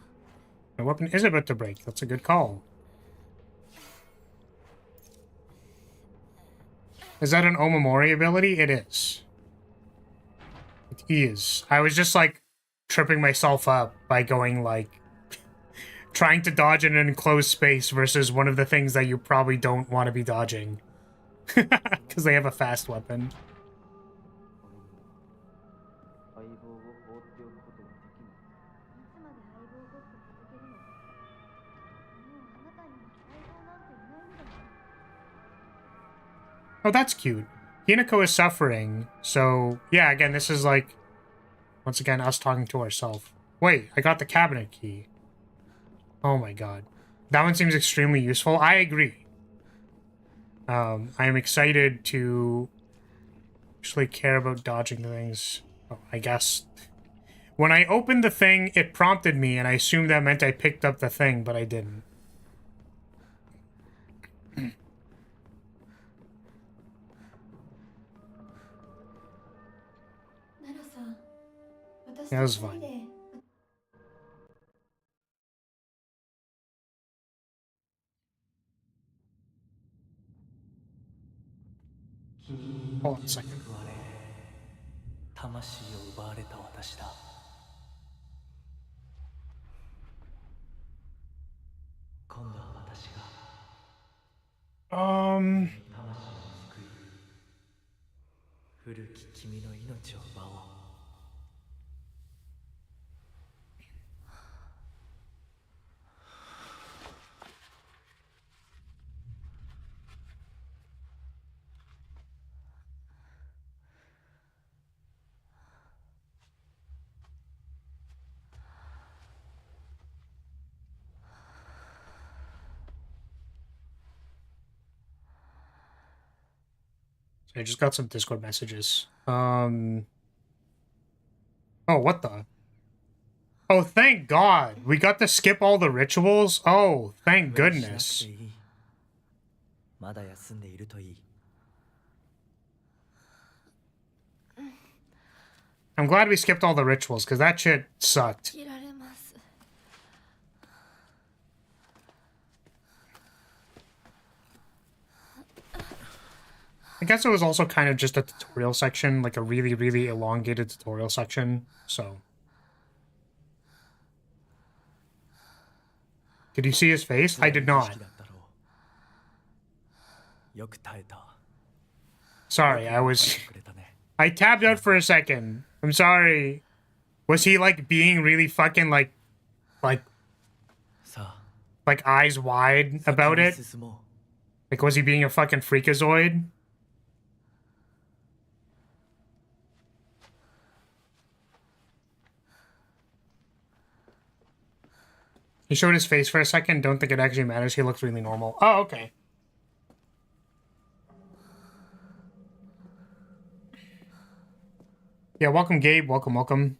My weapon is about to break. That's a good call. Is that an Omamori ability? It is. It is. I was just like tripping myself up by going like trying to dodge in an enclosed space versus one of the things that you probably don't want to be dodging. Because they have a fast weapon. 相棒を放っておくことはできぬ。いつまで相棒ごっこ続けるの？もうあなたに相棒なんていないんだよ。 Oh, that's cute. Hinako is suffering, so yeah, again, this is like, once again, us talking to ourselves. Wait, I got the cabinet key. Oh my god. That one seems extremely useful. I agree. I am excited to actually care about dodging things. Oh, I guess. When I opened the thing, it prompted me, and I assumed that meant I picked up the thing, but I didn't. ナロさん、私 That と was 二人 fine. で Hold on a second. 救われ、魂を奪われた私だ。今度は私が 魂を救い、古き君の命を奪おう。 So I just got some Discord messages. Oh, what the? Oh, thank God. We got to skip all the rituals? Oh, thank goodness. まだ休んでいるといい。 I'm glad we skipped all the rituals, because that shit sucked. 切られます。 I guess it was also kind of just a tutorial section, like a really, really elongated tutorial section, so. Did you see his face? I did not. Sorry, I tabbed out for a second. I'm sorry. Was he, like, being really fucking, like eyes wide about it? Like, was he being a fucking freakazoid? He showed his face for a second. Don't think it actually matters. He looks really normal. Oh, okay. Yeah, welcome, Gabe. Welcome, welcome.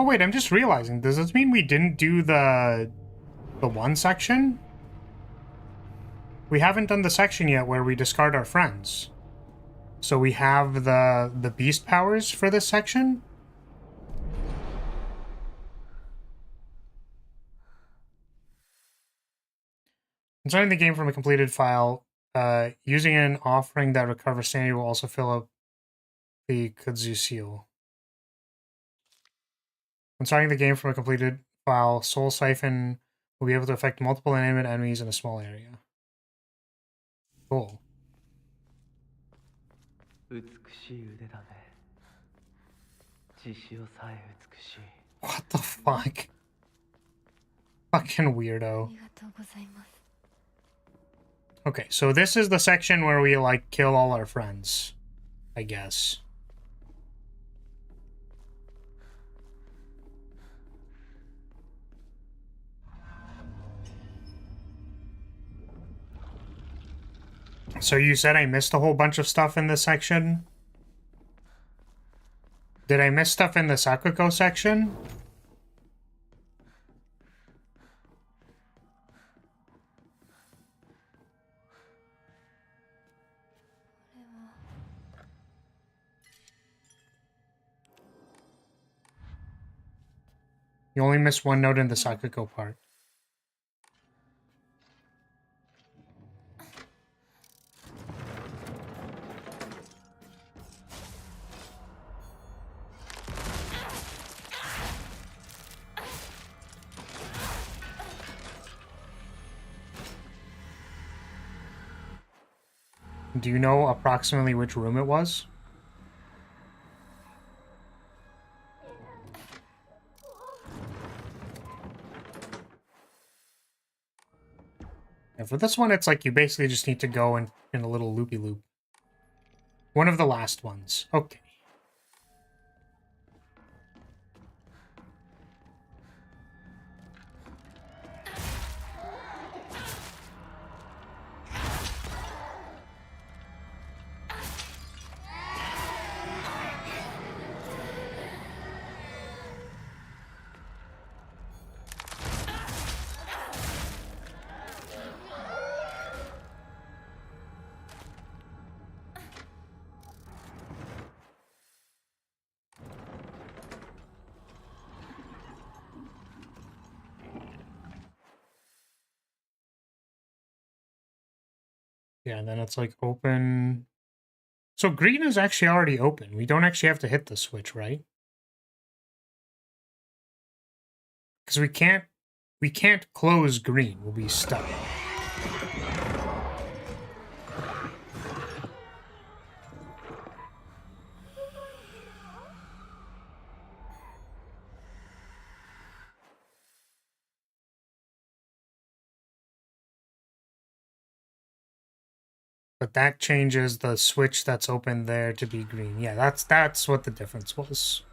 Oh wait, I'm just realizing, does this mean we didn't do the one section? We haven't done the section yet where we discard our friends. So we have the beast powers for this section? Concerning the game from a completed file, using an offering that recovers sanity will also fill up the kudzu seal. When starting the game from a completed file, Soul Siphon will be able to affect multiple inanimate enemies in a small area. Cool. 美しい腕だね。血潮さえ美しい。 What the fuck? Fucking weirdo. ありがとうございます。 Okay, so this is the section where we, like, kill all our friends, I guess. So you said I missed a whole bunch of stuff in this section? Did I miss stuff in the Sakuko section? You only missed one note in the Sakuko part. Do you know approximately which room it was? And for this one, it's like you basically just need to go in a little loopy-loop. One of the last ones. Okay. Yeah, and then it's like open. So green is actually already open. We don't actually have to hit the switch, right? Because we can't close green. We'll be stuck. But that changes the switch that's open there to be green. Yeah, that's what the difference was.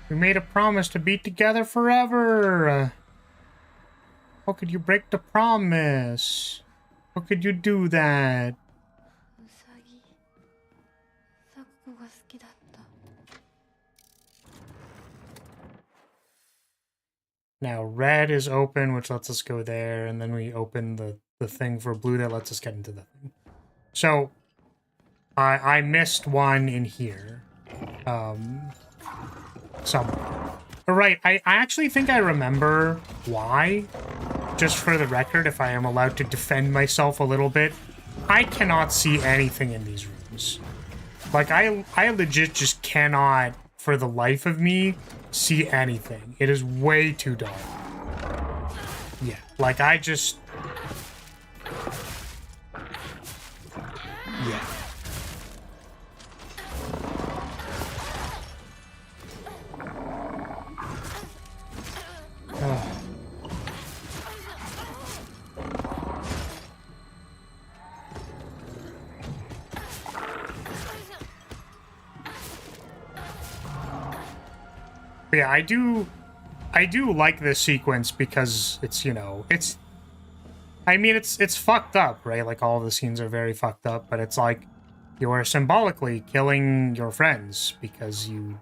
We made a promise to be together forever. How could you break the promise? How could you do that? ウサギサクコが好きだった。 Now red is open, which lets us go there, and then we open the thing for blue that lets us get into the thing. So I missed one in here. Somewhere. Right, I actually think I remember why. Just for the record, if I am allowed to defend myself a little bit, I cannot see anything in these rooms. Like, I legit just cannot, for the life of me, see anything. It is way too dark. Yeah, like I just... Yeah. Ugh. But yeah, I do like this sequence because it's, you know, it's, I mean, it's fucked up, right? Like, all of the scenes are very fucked up, but it's like, you're symbolically killing your friends because you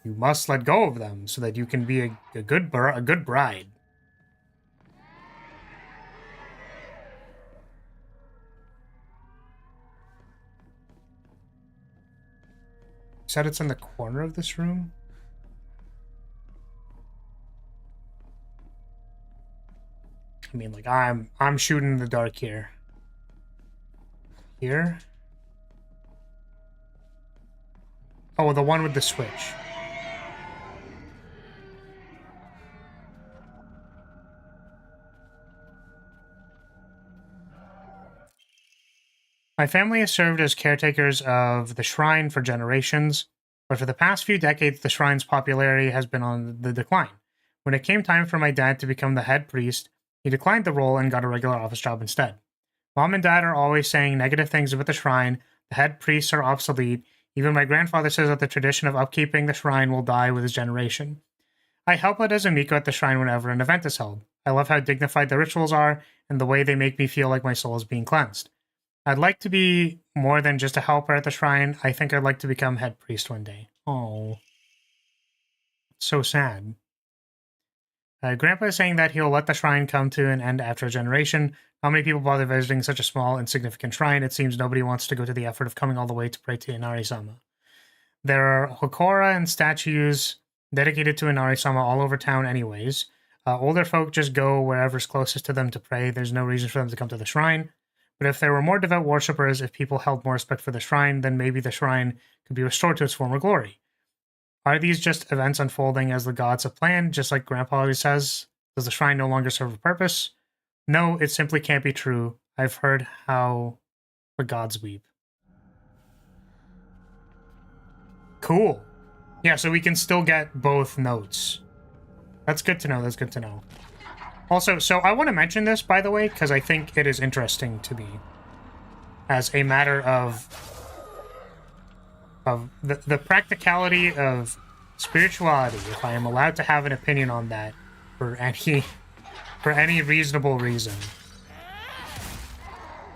must let go of them so that you can be a good bride. You said it's in the corner of this room? I mean, like, I'm shooting in the dark here. Here? Oh, the one with the switch. My family has served as caretakers of the shrine for generations, but for the past few decades, the shrine's popularity has been on the decline. When it came time for my dad to become the head priest, he declined the role and got a regular office job instead. Mom and Dad are always saying negative things about the shrine, the head priests are obsolete, even my grandfather says that the tradition of upkeeping the shrine will die with his generation. I help out as a Miko at the shrine whenever an event is held. I love how dignified the rituals are, and the way they make me feel like my soul is being cleansed. I'd like to be more than just a helper at the shrine. I think I'd like to become head priest one day. Oh, so sad. Grandpa is saying that he'll let the shrine come to an end after a generation. How many people bother visiting such a small, insignificant shrine? It seems nobody wants to go to the effort of coming all the way to pray to Inari-sama. There are hokora and statues dedicated to Inari-sama all over town anyways. Older folk just go wherever's closest to them to pray. There's no reason for them to come to the shrine. But if there were more devout worshippers, if people held more respect for the shrine, then maybe the shrine could be restored to its former glory. Are these just events unfolding as the gods have planned, just like Grandpa always says? Does the shrine no longer serve a purpose? No, it simply can't be true. I've heard how the gods weep. Cool. Yeah, so we can still get both notes. That's good to know, that's good to know. Also, so I want to mention this, by the way, because I think it is interesting to me. As a matter of the practicality of spirituality, if I am allowed to have an opinion on that for any reasonable reason.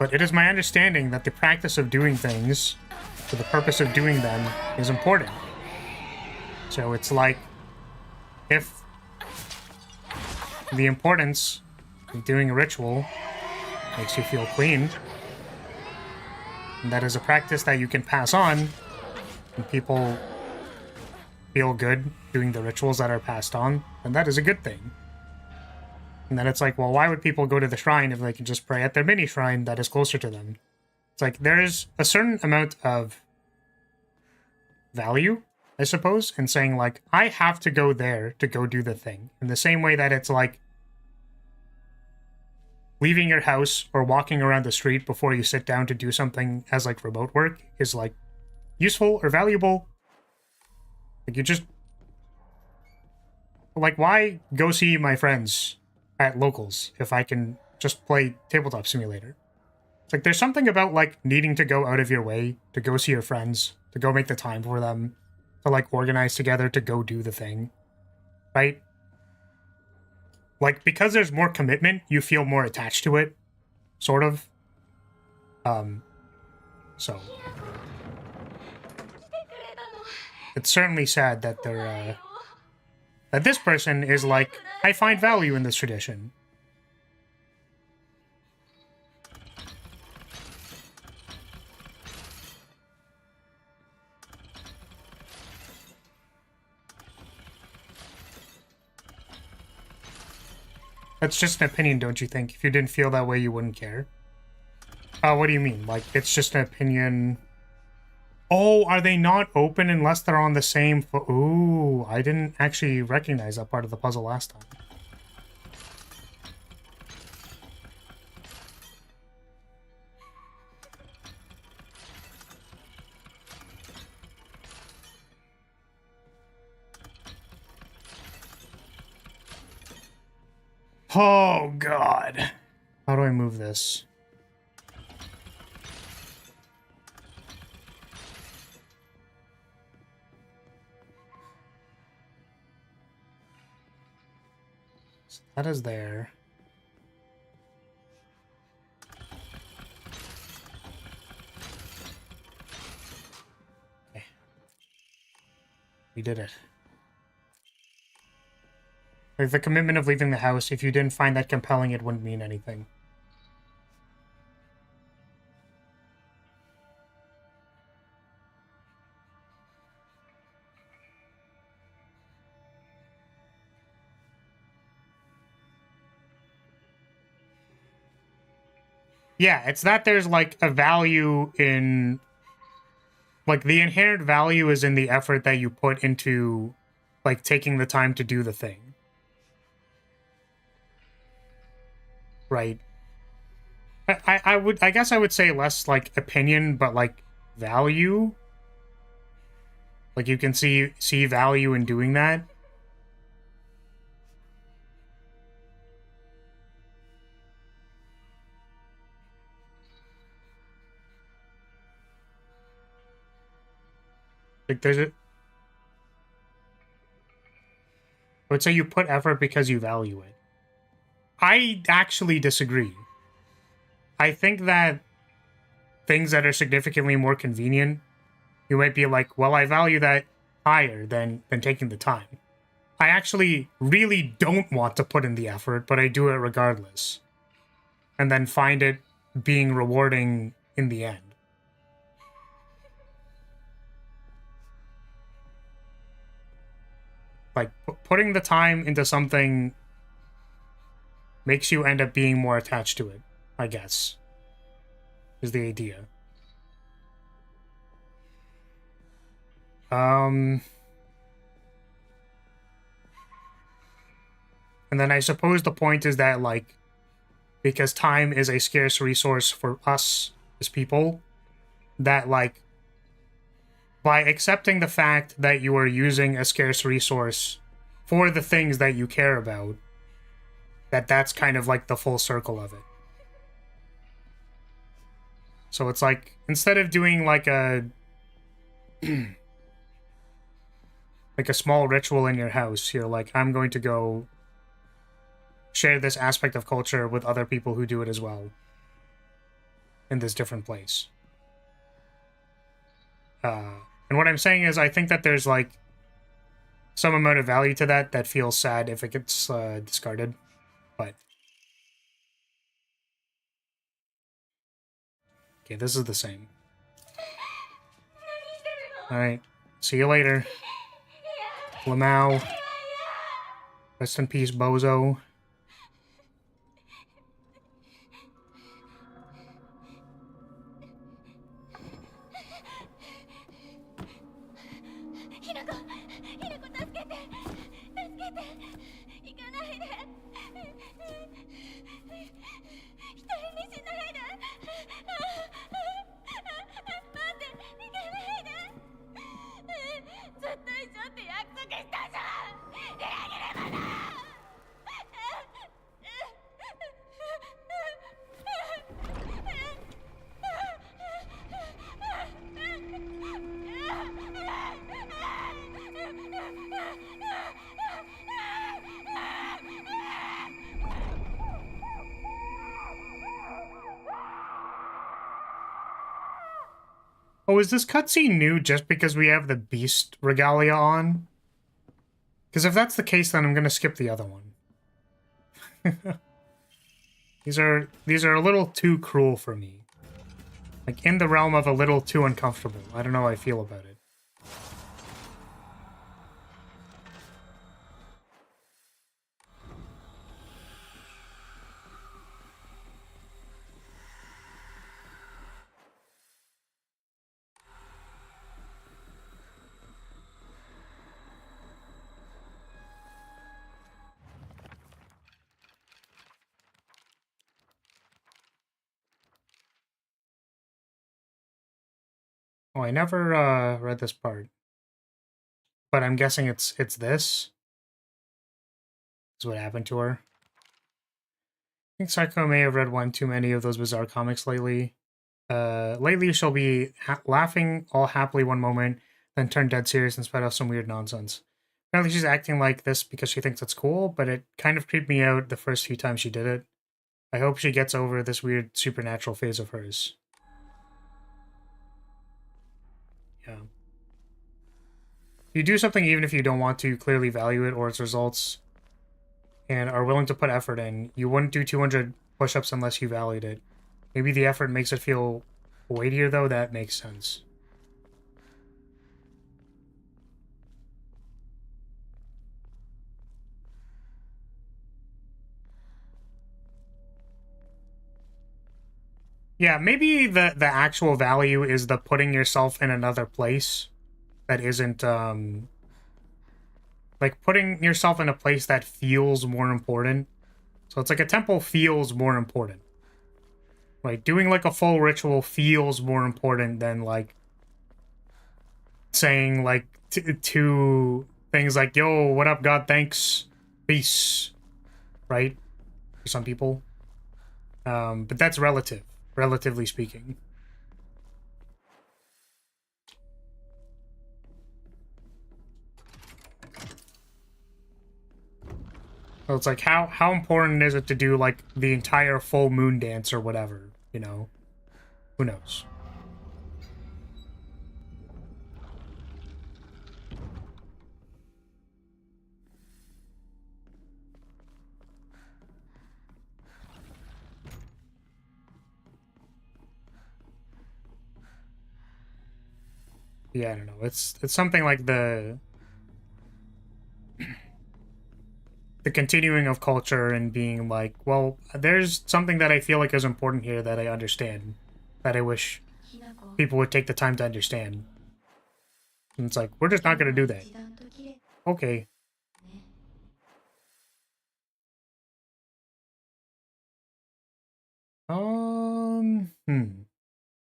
But it is my understanding that the practice of doing things for the purpose of doing them is important. So it's like, if the importance of doing a ritual makes you feel clean, and that is a practice that you can pass on, and people feel good doing the rituals that are passed on, then that is a good thing. And then it's like, well, why would people go to the shrine if they can just pray at their mini shrine that is closer to them? It's like, there's a certain amount of value, I suppose, in saying, like, I have to go there to go do the thing. In the same way that it's like leaving your house or walking around the street before you sit down to do something as, like, remote work is, like, useful or valuable. Like, you just... Like, why go see my friends at locals if I can just play Tabletop Simulator? It's like, there's something about, like, needing to go out of your way to go see your friends, to go make the time for them, to, like, organize together to go do the thing, right? Like, because there's more commitment, you feel more attached to it, sort of. So it's certainly sad that they're, that this person is like, I find value in this tradition. That's just an opinion, don't you think? If you didn't feel that way, you wouldn't care. What do you mean? Like, it's just an opinion... Oh, are they not open unless they're on the same... Ooh, I didn't actually recognize that part of the puzzle last time. Oh, God. How do I move this? So that is there. Okay. We did it. Like, the commitment of leaving the house, if you didn't find that compelling, it wouldn't mean anything. Yeah, it's that there's, like, a value in... Like, the inherent value is in the effort that you put into, like, taking the time to do the thing. Right? I guess I would say less, like, opinion, but, like, value. Like, you can see value in doing that. Like, there's a... I would say you put effort because you value it. I actually disagree. I think that things that are significantly more convenient, you might be like, well, I value that higher than taking the time. I actually really don't want to put in the effort, but I do it regardless. And then find it being rewarding in the end. Like, putting the time into something makes you end up being more attached to it, I guess, is the idea. And then I suppose the point is that, like, because time is a scarce resource for us as people, that, like, by accepting the fact that you are using a scarce resource for the things that you care about, that's kind of like the full circle of it. So it's like, instead of doing like a like a small ritual in your house, you're like, I'm going to go share this aspect of culture with other people who do it as well in this different place. And what I'm saying is, I think that there's like some amount of value to that feels sad if it gets discarded, but okay, this is the same. Alright, see you later. Lamau. Rest in peace, Bozo. Oh, is this cutscene new just because we have the Beast regalia on? Because if that's the case, then I'm going to skip the other one. These are a little too cruel for me. Like, in the realm of a little too uncomfortable. I don't know how I feel about it. Oh, I never read this part. But I'm guessing it's this. Is what happened to her. think Psycho may have read one too many of those bizarre comics lately. Lately she'll be laughing all happily one moment, then turn dead serious in spite of some weird nonsense. Apparently she's acting like this because she thinks it's cool, but it kind of creeped me out the first few times she did it. I hope she gets over this weird supernatural phase of hers. Yeah. You do something even if you don't want to clearly value it or its results, and are willing to put effort in, you wouldn't do 200 push-ups unless you valued it. Maybe the effort makes it feel weightier, though. That makes sense. Yeah, maybe the actual value is the putting yourself in another place that isn't, like putting yourself in a place that feels more important. So it's like a temple feels more important. Like, doing, like, a full ritual feels more important than, like, saying, like, two things like, yo, what up, God, thanks, peace, right? For some people. But that's relatively speaking. So it's like, how important is it to do, like, the entire full moon dance or whatever, you know? Who knows? Yeah, I don't know. It's something like the continuing of culture and being like, well, there's something that I feel like is important here that I understand, that I wish people would take the time to understand. And it's like, we're just not going to do that. Okay.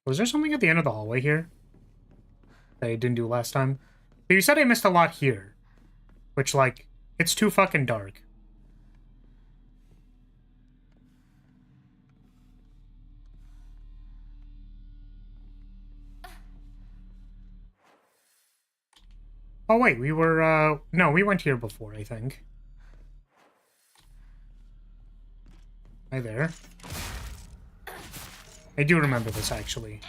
Was there something at the end of the hallway here that I didn't do last time? But you said I missed a lot here, which, like, it's too fucking dark. Oh, wait, we were, no, we went here before, I think. Hi there. I do remember this, actually.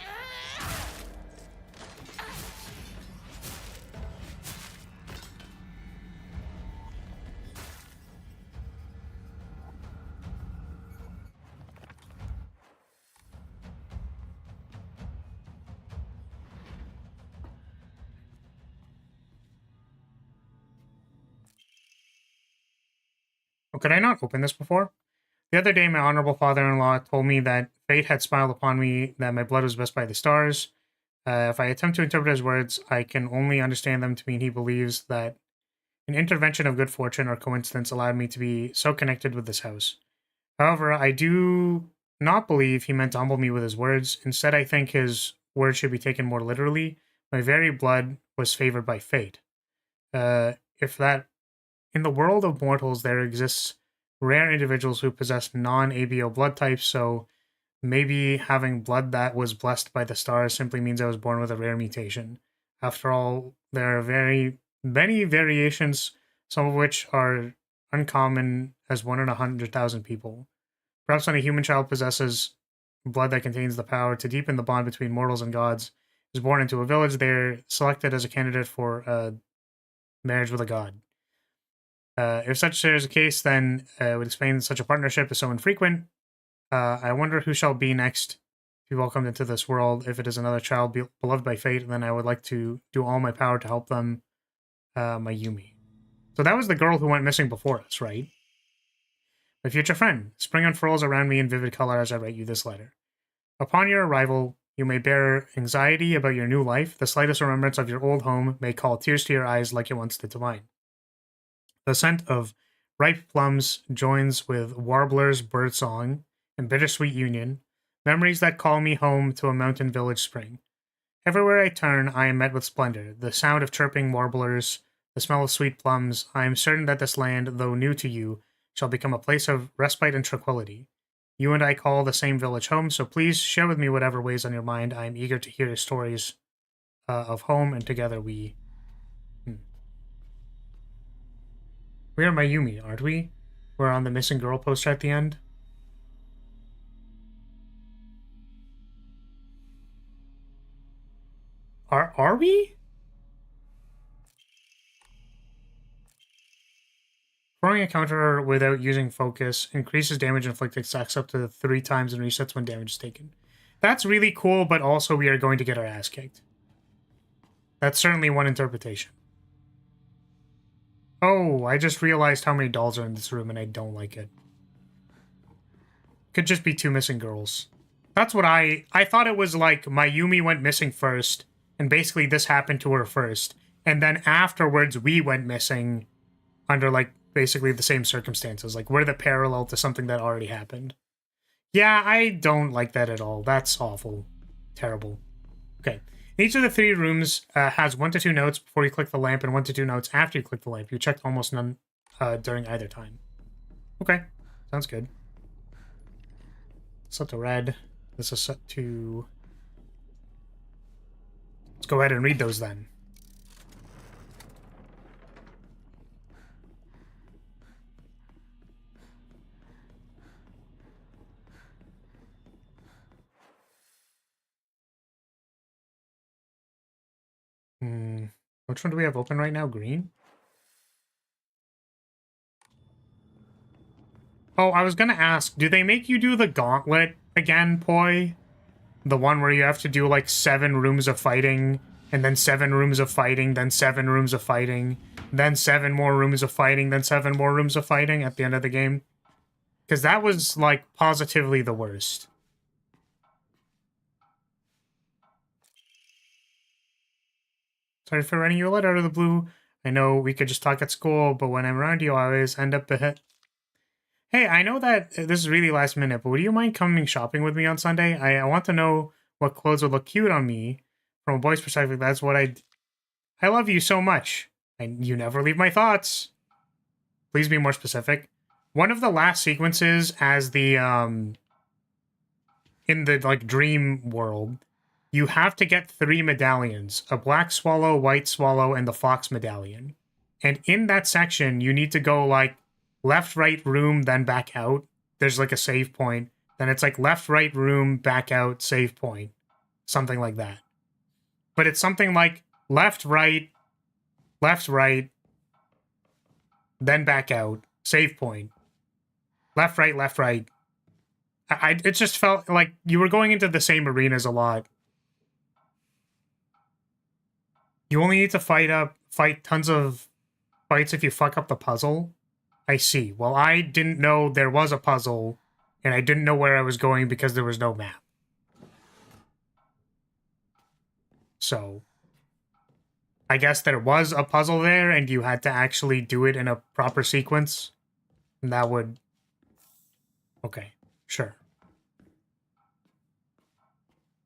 Oh, could I not open this before? The other day, my honorable father-in-law told me that fate had smiled upon me, that my blood was blessed by the stars. If I attempt to interpret his words, I can only understand them to mean he believes that an intervention of good fortune or coincidence allowed me to be so connected with this house. However, I do not believe he meant to humble me with his words. Instead, I think his words should be taken more literally. My very blood was favored by fate. If that in the world of mortals there exists rare individuals who possess non-ABO blood types, so maybe having blood that was blessed by the stars simply means I was born with a rare mutation. After all, there are very many variations, some of which are uncommon as 1 in 100,000 people. Perhaps when a human child possesses blood that contains the power to deepen the bond between mortals and gods, is born into a village, they're selected as a candidate for marriage with a god. If such is the case, then it would explain such a partnership is so infrequent. I wonder who shall be next to be welcomed into this world. If it is another child beloved by fate, then I would like to do all my power to help them, Mayumi. So that was the girl who went missing before us, right? My future friend, spring unfurls around me in vivid color as I write you this letter. Upon your arrival, you may bear anxiety about your new life. The slightest remembrance of your old home may call tears to your eyes like it once did to mine. The scent of ripe plums joins with warbler's birdsong and bittersweet union, memories that call me home to a mountain village spring. Everywhere I turn, I am met with splendor, the sound of chirping warblers, the smell of sweet plums. I am certain that this land, though new to you, shall become a place of respite and tranquility. You and I call the same village home, so please share with me whatever weighs on your mind. I am eager to hear your stories of home, and together we... We are Mayumi, aren't we? We're on the missing girl poster at the end. Are we? Throwing a counter without using focus increases damage inflicted, stacks up to 3 times, and resets when damage is taken. That's really cool, but also we are going to get our ass kicked. That's certainly one interpretation. Oh, I just realized how many dolls are in this room, and I don't like it. Could just be 2 missing girls. That's what I thought it was like Mayumi went missing first, and basically this happened to her first. And then afterwards we went missing under like basically the same circumstances. Like we're the parallel to something that already happened. Yeah, I don't like that at all. That's awful. Terrible. Okay. Each of the 3 rooms has 1 to 2 notes before you click the lamp and 1 to 2 notes after you click the lamp. You checked almost none during either time. Okay. Sounds good. Set to red. This is set to... Let's go ahead and read those then. Which one do we have open right now? Green? Oh, I was gonna ask, do they make you do the gauntlet again, Poi? The one where you have to do like 7 rooms of fighting, and then 7 rooms of fighting, then 7 rooms of fighting, then 7 more rooms of fighting, then 7 more rooms of fighting at the end of the game? Because that was, like, positively the worst. Sorry for writing you a letter out of the blue. I know we could just talk at school, but when I'm around you, I always end up ahead. Hey, I know that this is really last minute, but would you mind coming shopping with me on Sunday? I want to know what clothes would look cute on me. From a boy's perspective, that's what I love you so much. And you never leave my thoughts. Please be more specific. One of the last sequences as the, in the, like, dream world, you have to get 3 medallions. A black swallow, white swallow, and the fox medallion. And in that section, you need to go, like, left, right, room, then back out. There's, like, a save point. Then it's, like, left, right, room, back out, save point. Something like that. But it's something like left, right, then back out, save point. Left, right. It just felt like you were going into the same arenas a lot. You only need to fight tons of fights if you fuck up the puzzle. I see. Well, I didn't know there was a puzzle, and I didn't know where I was going because there was no map. So, I guess there was a puzzle there, and you had to actually do it in a proper sequence. And that would... Okay, sure.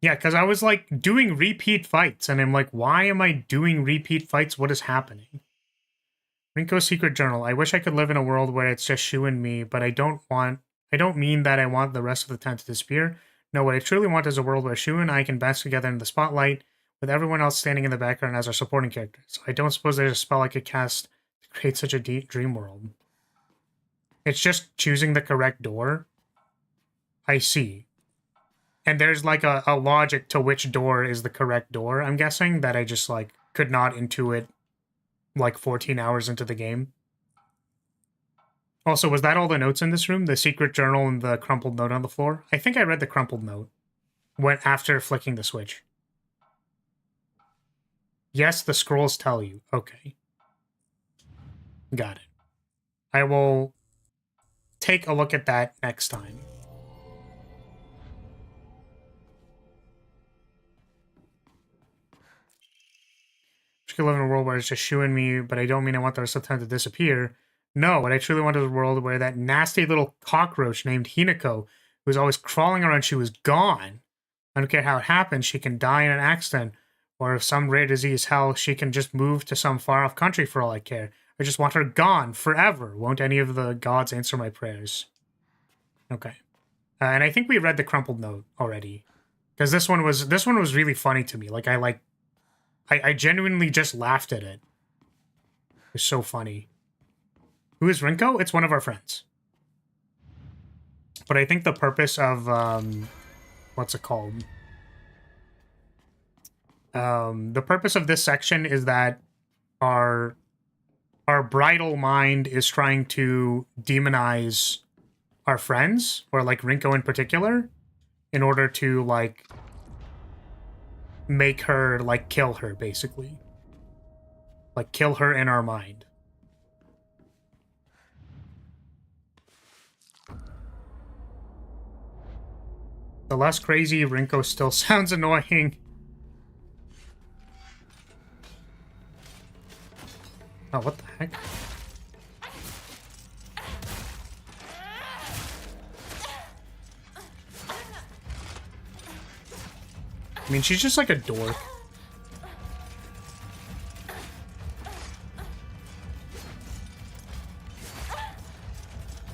Yeah, because I was, like, doing repeat fights, and I'm like, why am I doing repeat fights? What is happening? Rinko's secret journal. I wish I could live in a world where it's just Shu and me, but I don't mean that I want the rest of the town to disappear. No, what I truly want is a world where Shu and I can bask together in the spotlight, with everyone else standing in the background as our supporting characters. I don't suppose there's a spell I could cast to create such a deep dream world. It's just choosing the correct door. I see. And there's like a logic to which door is the correct door, I'm guessing, that I just like could not intuit like 14 hours into the game. Also, was that all the notes in this room? The secret journal and the crumpled note on the floor? I think I read the crumpled note after flicking the switch. Yes, the scrolls tell you. Okay. Got it. I will take a look at that next time. I could live in a world where it's just Shu and me, but I don't mean I want the rest of the time to disappear. No, what I truly want is a world where that nasty little cockroach named Hinako, who's always crawling around, she was gone. I don't care how it happens, she can die in an accident, or if some rare disease, hell, she can just move to some far-off country for all I care. I just want her gone, forever. Won't any of the gods answer my prayers? Okay. And I think we read the crumpled note already. Because this one was really funny to me. Like I genuinely just laughed at it. It was so funny. Who is Rinko? It's one of our friends. But I think the purpose of what's it called? The purpose of this section is that our bridal mind is trying to demonize our friends, or like Rinko in particular, in order to like make her like kill her, basically. Like kill her in our mind. The less crazy, Rinko still sounds annoying. Oh, what the heck? I mean, she's just like a dork.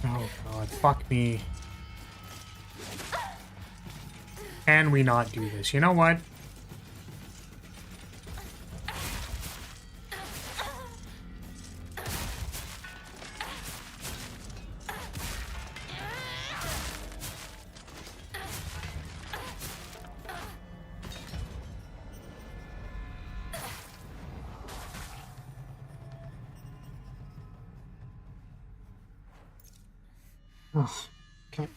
Oh god, fuck me. Can we not do this? You know what? Ugh, okay.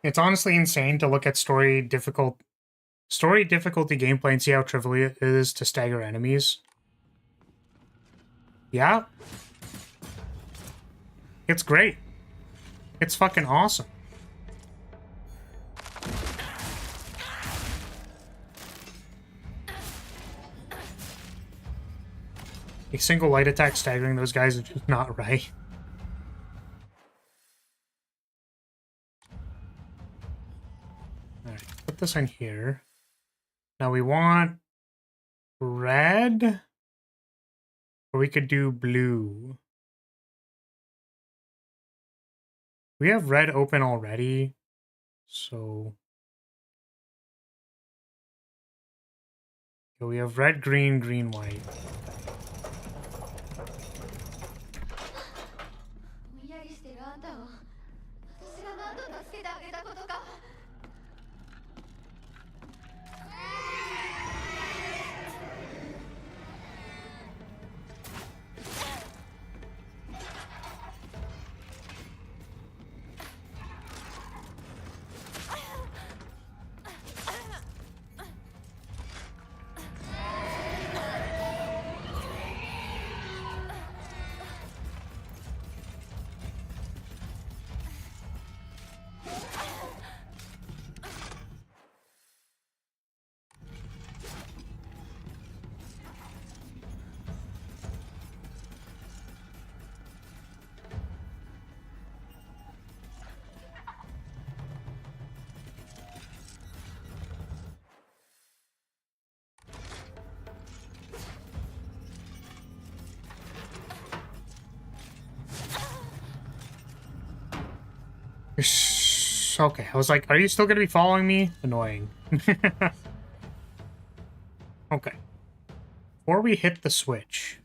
It's honestly insane to look at story difficulty gameplay and see how trivial it is to stagger enemies. Yeah. It's great. It's fucking awesome. A single light attack staggering those guys is just not right. Alright, put this in here. Now we want red, or we could do blue. We have red open already, so yeah, we have red, green, green, white. Okay, I was like, are you still going to be following me? Annoying. Okay. Before we hit the switch.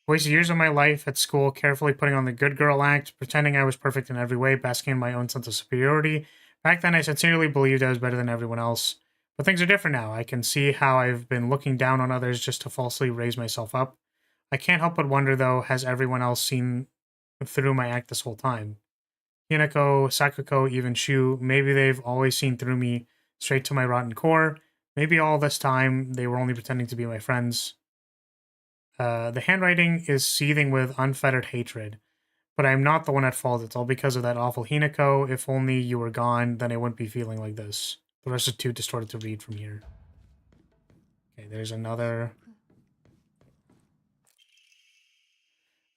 Wasted years of my life at school carefully putting on the good girl act, pretending I was perfect in every way, basking in my own sense of superiority. Back then, I sincerely believed I was better than everyone else. But things are different now. I can see how I've been looking down on others just to falsely raise myself up. I can't help but wonder, though, has everyone else seen through my act this whole time? Hinako, Sakuko, even Shu, maybe they've always seen through me straight to my rotten core. Maybe all this time they were only pretending to be my friends. The handwriting is seething with unfettered hatred, but I'm not the one at fault. It's all because of that awful Hinako. If only you were gone, then I wouldn't be feeling like this. The rest is too distorted to read from here. Okay, there's another.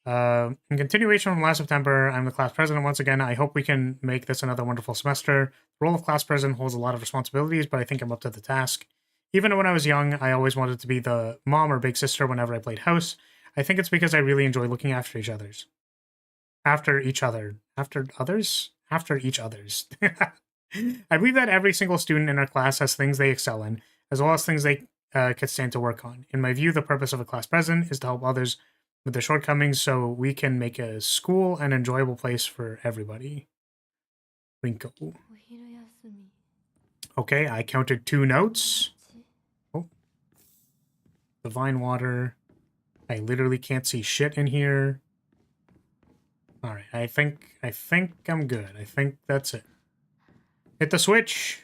In continuation from last September, I'm the class president once again. I hope we can make this another wonderful semester. The role of class president holds a lot of responsibilities, but I think I'm up to the task. Even when I was young, I always wanted to be the mom or big sister whenever I played House. I think it's because I really enjoy looking after each other's. After each other. After others? After each other's. I believe that every single student in our class has things they excel in, as well as things they could stand to work on. In my view, the purpose of a class president is to help others with their shortcomings so we can make a school an enjoyable place for everybody. Rinko. お昼休み Okay, I counted 2 notes. Oh. Divine water. I literally can't see shit in here. Alright, I think I'm good. I think that's it. Hit the switch!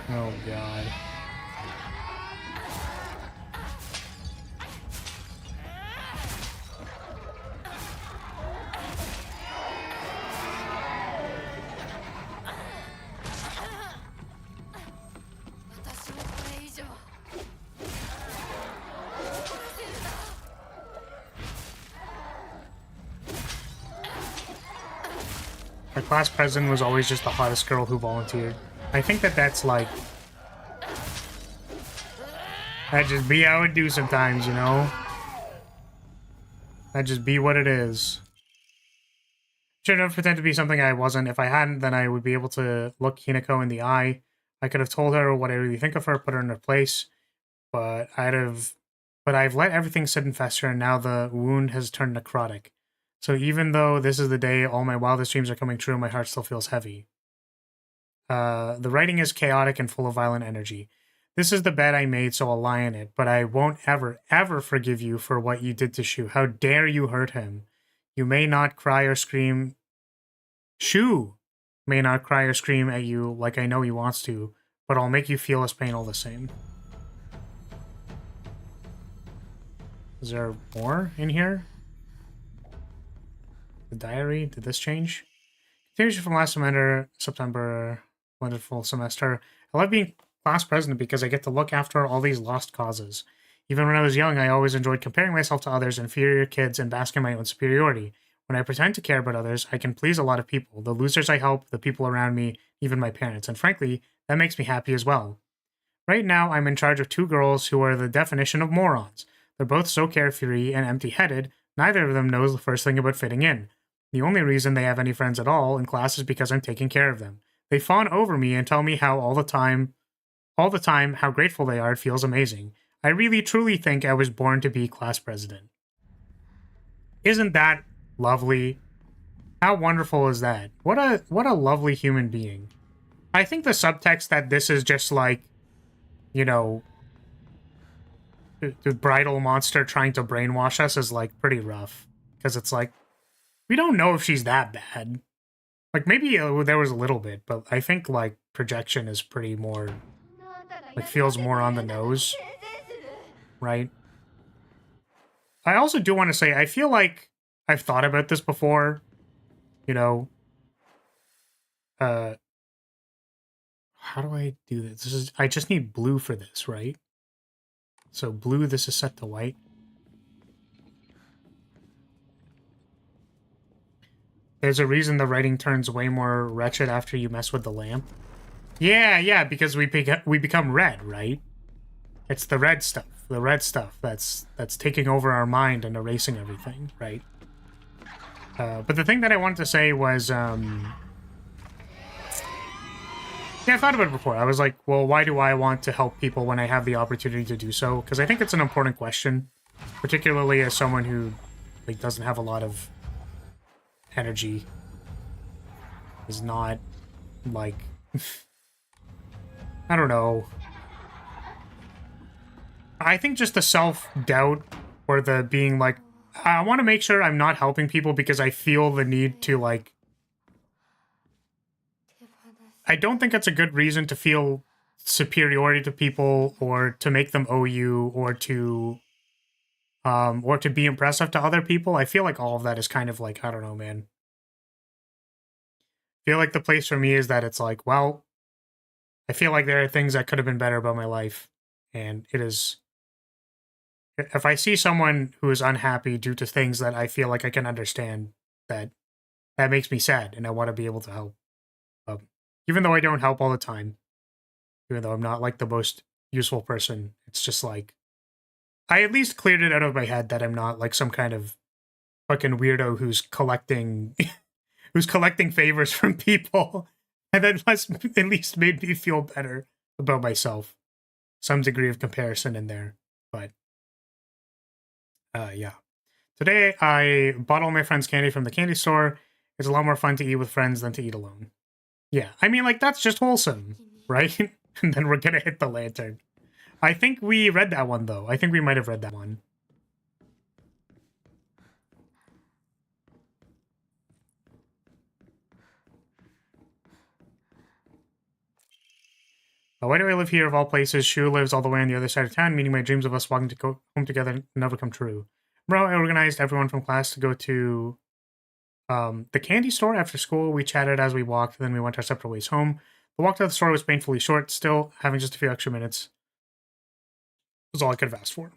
Oh god. Our class president was always just the hottest girl who volunteered. I think that's like... That just be how it do sometimes, you know? That just be what it is. Should never pretend to be something I wasn't. If I hadn't, then I would be able to look Hinako in the eye. I could have told her what I really think of her, put her in her place. But I've let everything sit and fester, and now the wound has turned necrotic. So even though this is the day all my wildest dreams are coming true, my heart still feels heavy. The writing is chaotic and full of violent energy. This is the bed I made, so I'll lie in it, but I won't ever, ever forgive you for what you did to Shu. How dare you hurt him? You may not cry or scream. Shu may not cry or scream at you like I know he wants to, but I'll make you feel his pain all the same. Is there more in here? The diary? Did this change? Continuation from last September. Wonderful semester. I love being class president because I get to look after all these lost causes. Even when I was young, I always enjoyed comparing myself to others, inferior kids, and basking in my own superiority. When I pretend to care about others, I can please a lot of people. The losers I help, the people around me, even my parents. And frankly, that makes me happy as well. Right now, I'm in charge of 2 girls who are the definition of morons. They're both so carefree and empty-headed, neither of them knows the first thing about fitting in. The only reason they have any friends at all in class is because I'm taking care of them. They fawn over me and tell me how all the time how grateful they are. It feels amazing. I really truly think I was born to be class president. Isn't that lovely? How wonderful is that? What a lovely human being. I think the subtext that this is just like, you know, the bridal monster trying to brainwash us is like pretty rough. Because it's like, we don't know if she's that bad. Like maybe there was a little bit, but I think like projection is pretty more, like feels more on the nose. Right? I also do want to say, I feel like I've thought about this before. You know, how do I do this? I just need blue for this, right? So blue, this is set to white. There's a reason the writing turns way more wretched after you mess with the lamp. Yeah, because we become red, right? It's the red stuff that's taking over our mind and erasing everything, right? But the thing that I wanted to say was, yeah, I thought about it before. I was like, well, why do I want to help people when I have the opportunity to do so? Because I think it's an important question, particularly as someone who like doesn't have a lot of energy, is not like I don't know. I think just the self-doubt or the being like, I want to make sure I'm not helping people because I feel the need to, like... I don't think it's a good reason to feel superiority to people or to make them owe you or to be impressive to other people. I feel like all of that is kind of like, I don't know, man. I feel like the place for me is that it's like, well, I feel like there are things that could have been better about my life. And it is... If I see someone who is unhappy due to things that I feel like I can understand, that makes me sad, and I want to be able to help. Even though I don't help all the time, even though I'm not like the most useful person, it's just like, I at least cleared it out of my head that I'm not like some kind of fucking weirdo who's collecting favors from people, and that must at least made me feel better about myself. Some degree of comparison in there, but yeah. Today I bought all my friends' candy from the candy store. It's a lot more fun to eat with friends than to eat alone. Yeah, I mean, like, that's just wholesome, right? And then we're gonna hit the lantern. I think we read that one, though. I think we might have read that one. Why do I live here of all places? Shu lives all the way on the other side of town, meaning my dreams of us walking to go home together never come true. Bro, I organized everyone from class to go to the candy store after school. We chatted as we walked, then we went our separate ways home. The walk to the store was painfully short. Still, having just a few extra minutes was all I could have asked for.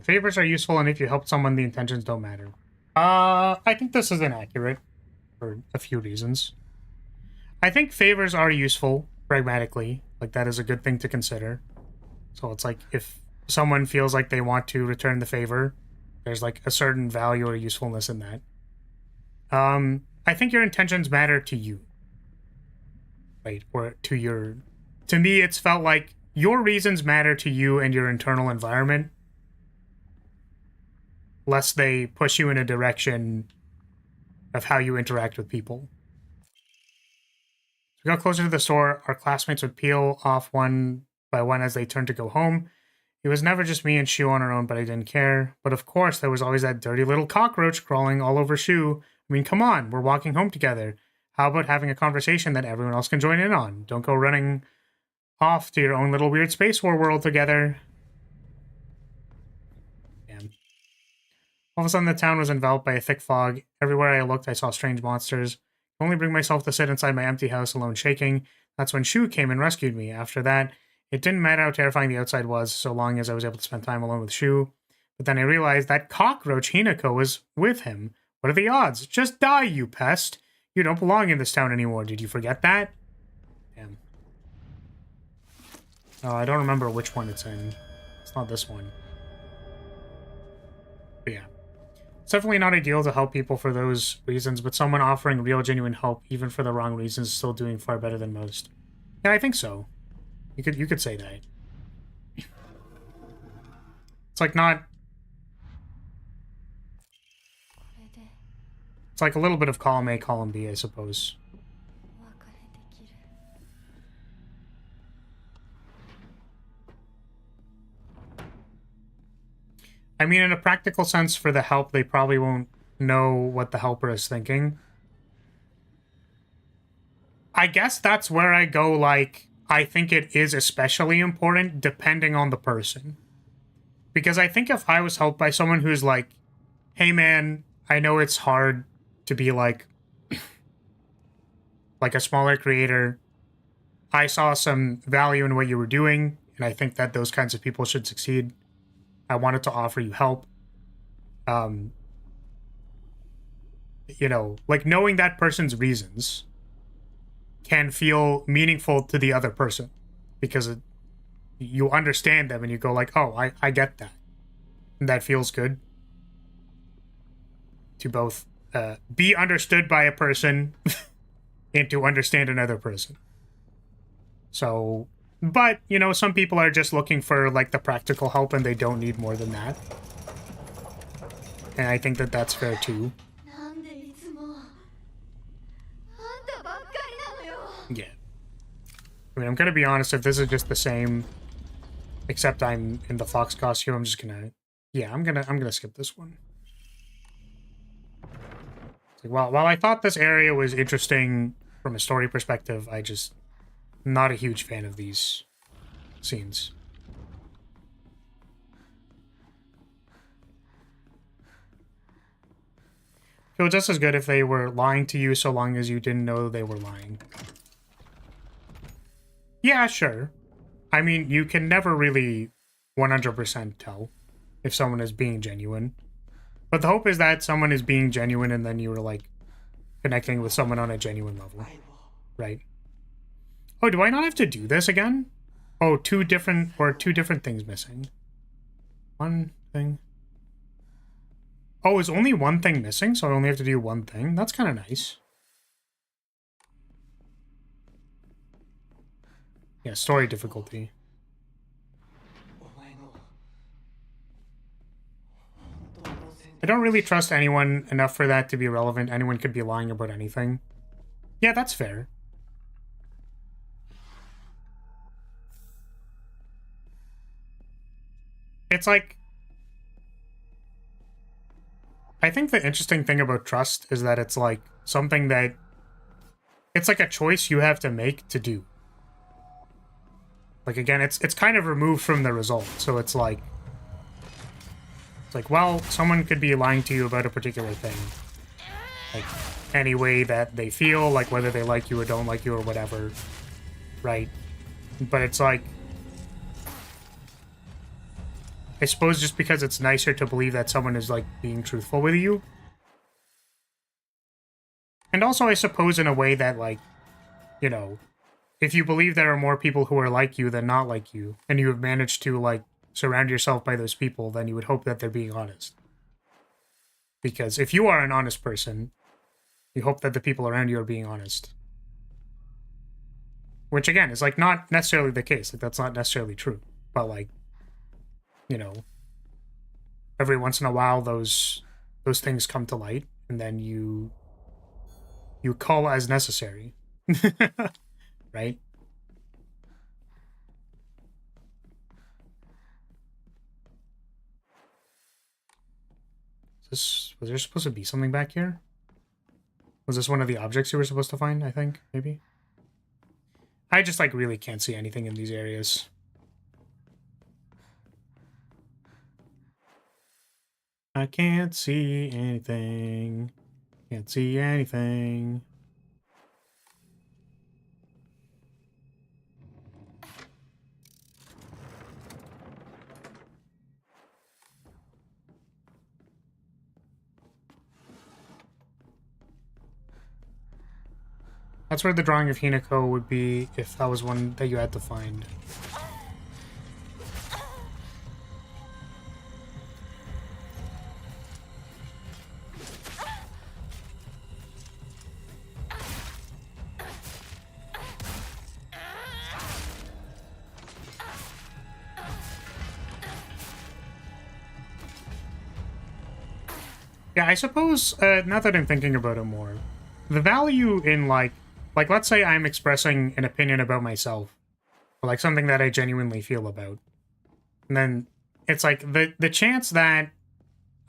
Favors are useful, and if you help someone, the intentions don't matter. I think this is inaccurate for a few reasons. I think favors are useful, pragmatically. Like, that is a good thing to consider. So it's like, if someone feels like they want to return the favor, there's like a certain value or usefulness in that. I think your intentions matter to you. Right? Or to me, it's felt like your reasons matter to you and your internal environment, lest they push you in a direction of how you interact with people. As we got closer to the store, our classmates would peel off one by one as they turned to go home. It was never just me and Shu on our own, but I didn't care. But of course, there was always that dirty little cockroach crawling all over Shu. I mean, come on, we're walking home together. How about having a conversation that everyone else can join in on? Don't go running off to your own little weird space war world together. Damn. All of a sudden, the town was enveloped by a thick fog. Everywhere I looked, I saw strange monsters. I could only bring myself to sit inside my empty house alone shaking. That's when Shu came and rescued me. After that, it didn't matter how terrifying the outside was, so long as I was able to spend time alone with Shu. But then I realized that cockroach Hinako was with him. What are the odds? Just die, you pest! You don't belong in this town anymore. Did you forget that? Damn. Oh, I don't remember which one it's in. It's not this one. But yeah. It's definitely not ideal to help people for those reasons, but someone offering real, genuine help, even for the wrong reasons, is still doing far better than most. Yeah, I think so. You could say that. It's like not... It's like a little bit of column A, column B, I suppose. I mean, in a practical sense, for the help, they probably won't know what the helper is thinking. I guess that's where I go, like, I think it is especially important depending on the person. Because I think if I was helped by someone who's like, hey man, I know it's hard to be like a smaller creator. I saw some value in what you were doing, and I think that those kinds of people should succeed. I wanted to offer you help. You know, like knowing that person's reasons can feel meaningful to the other person because you understand them and you go like, oh, I get that. And that feels good to both be understood by a person and to understand another person. So, but, you know, some people are just looking for like the practical help and they don't need more than that. And I think that that's fair too. Yeah. I mean, I'm gonna be honest, if this is just the same, except I'm in the fox costume, I'm just gonna... Yeah, I'm gonna skip this one. Like, while I thought this area was interesting from a story perspective, I just... not a huge fan of these scenes. Feel just as good if they were lying to you so long as you didn't know they were lying. Yeah, sure. I mean, you can never really 100% tell if someone is being genuine. But the hope is that someone is being genuine and then you were, like, connecting with someone on a genuine level. Right? Oh, do I not have to do this again? Oh, two different things missing. One thing. Oh, is only one thing missing? So I only have to do one thing? That's kind of nice. Yeah, story difficulty. I don't really trust anyone enough for that to be relevant. Anyone could be lying about anything. Yeah, that's fair. It's like... I think the interesting thing about trust is that it's like something that... It's like a choice you have to make to do. Like, again, it's kind of removed from the result, so it's like... It's like, well, someone could be lying to you about a particular thing. Like, any way that they feel, like whether they like you or don't like you or whatever. Right? But it's like... I suppose just because it's nicer to believe that someone is, like, being truthful with you. And also, I suppose, in a way that, like, you know... If you believe there are more people who are like you than not like you, and you have managed to, like, surround yourself by those people, then you would hope that they're being honest. Because if you are an honest person, you hope that the people around you are being honest. Which, again, is, like, not necessarily the case. Like, that's not necessarily true. But, like, you know, every once in a while, those things come to light, and then you call as necessary. Right? Was there supposed to be something back here? Was this one of the objects you were supposed to find, I think? Maybe? I just, like, really can't see anything in these areas. I can't see anything. Can't see anything. That's where the drawing of Hinako would be if that was one that you had to find. Yeah, I suppose, now that I'm thinking about it more, the value in, like, let's say I'm expressing an opinion about myself, or, like, something that I genuinely feel about. And then it's like, the chance that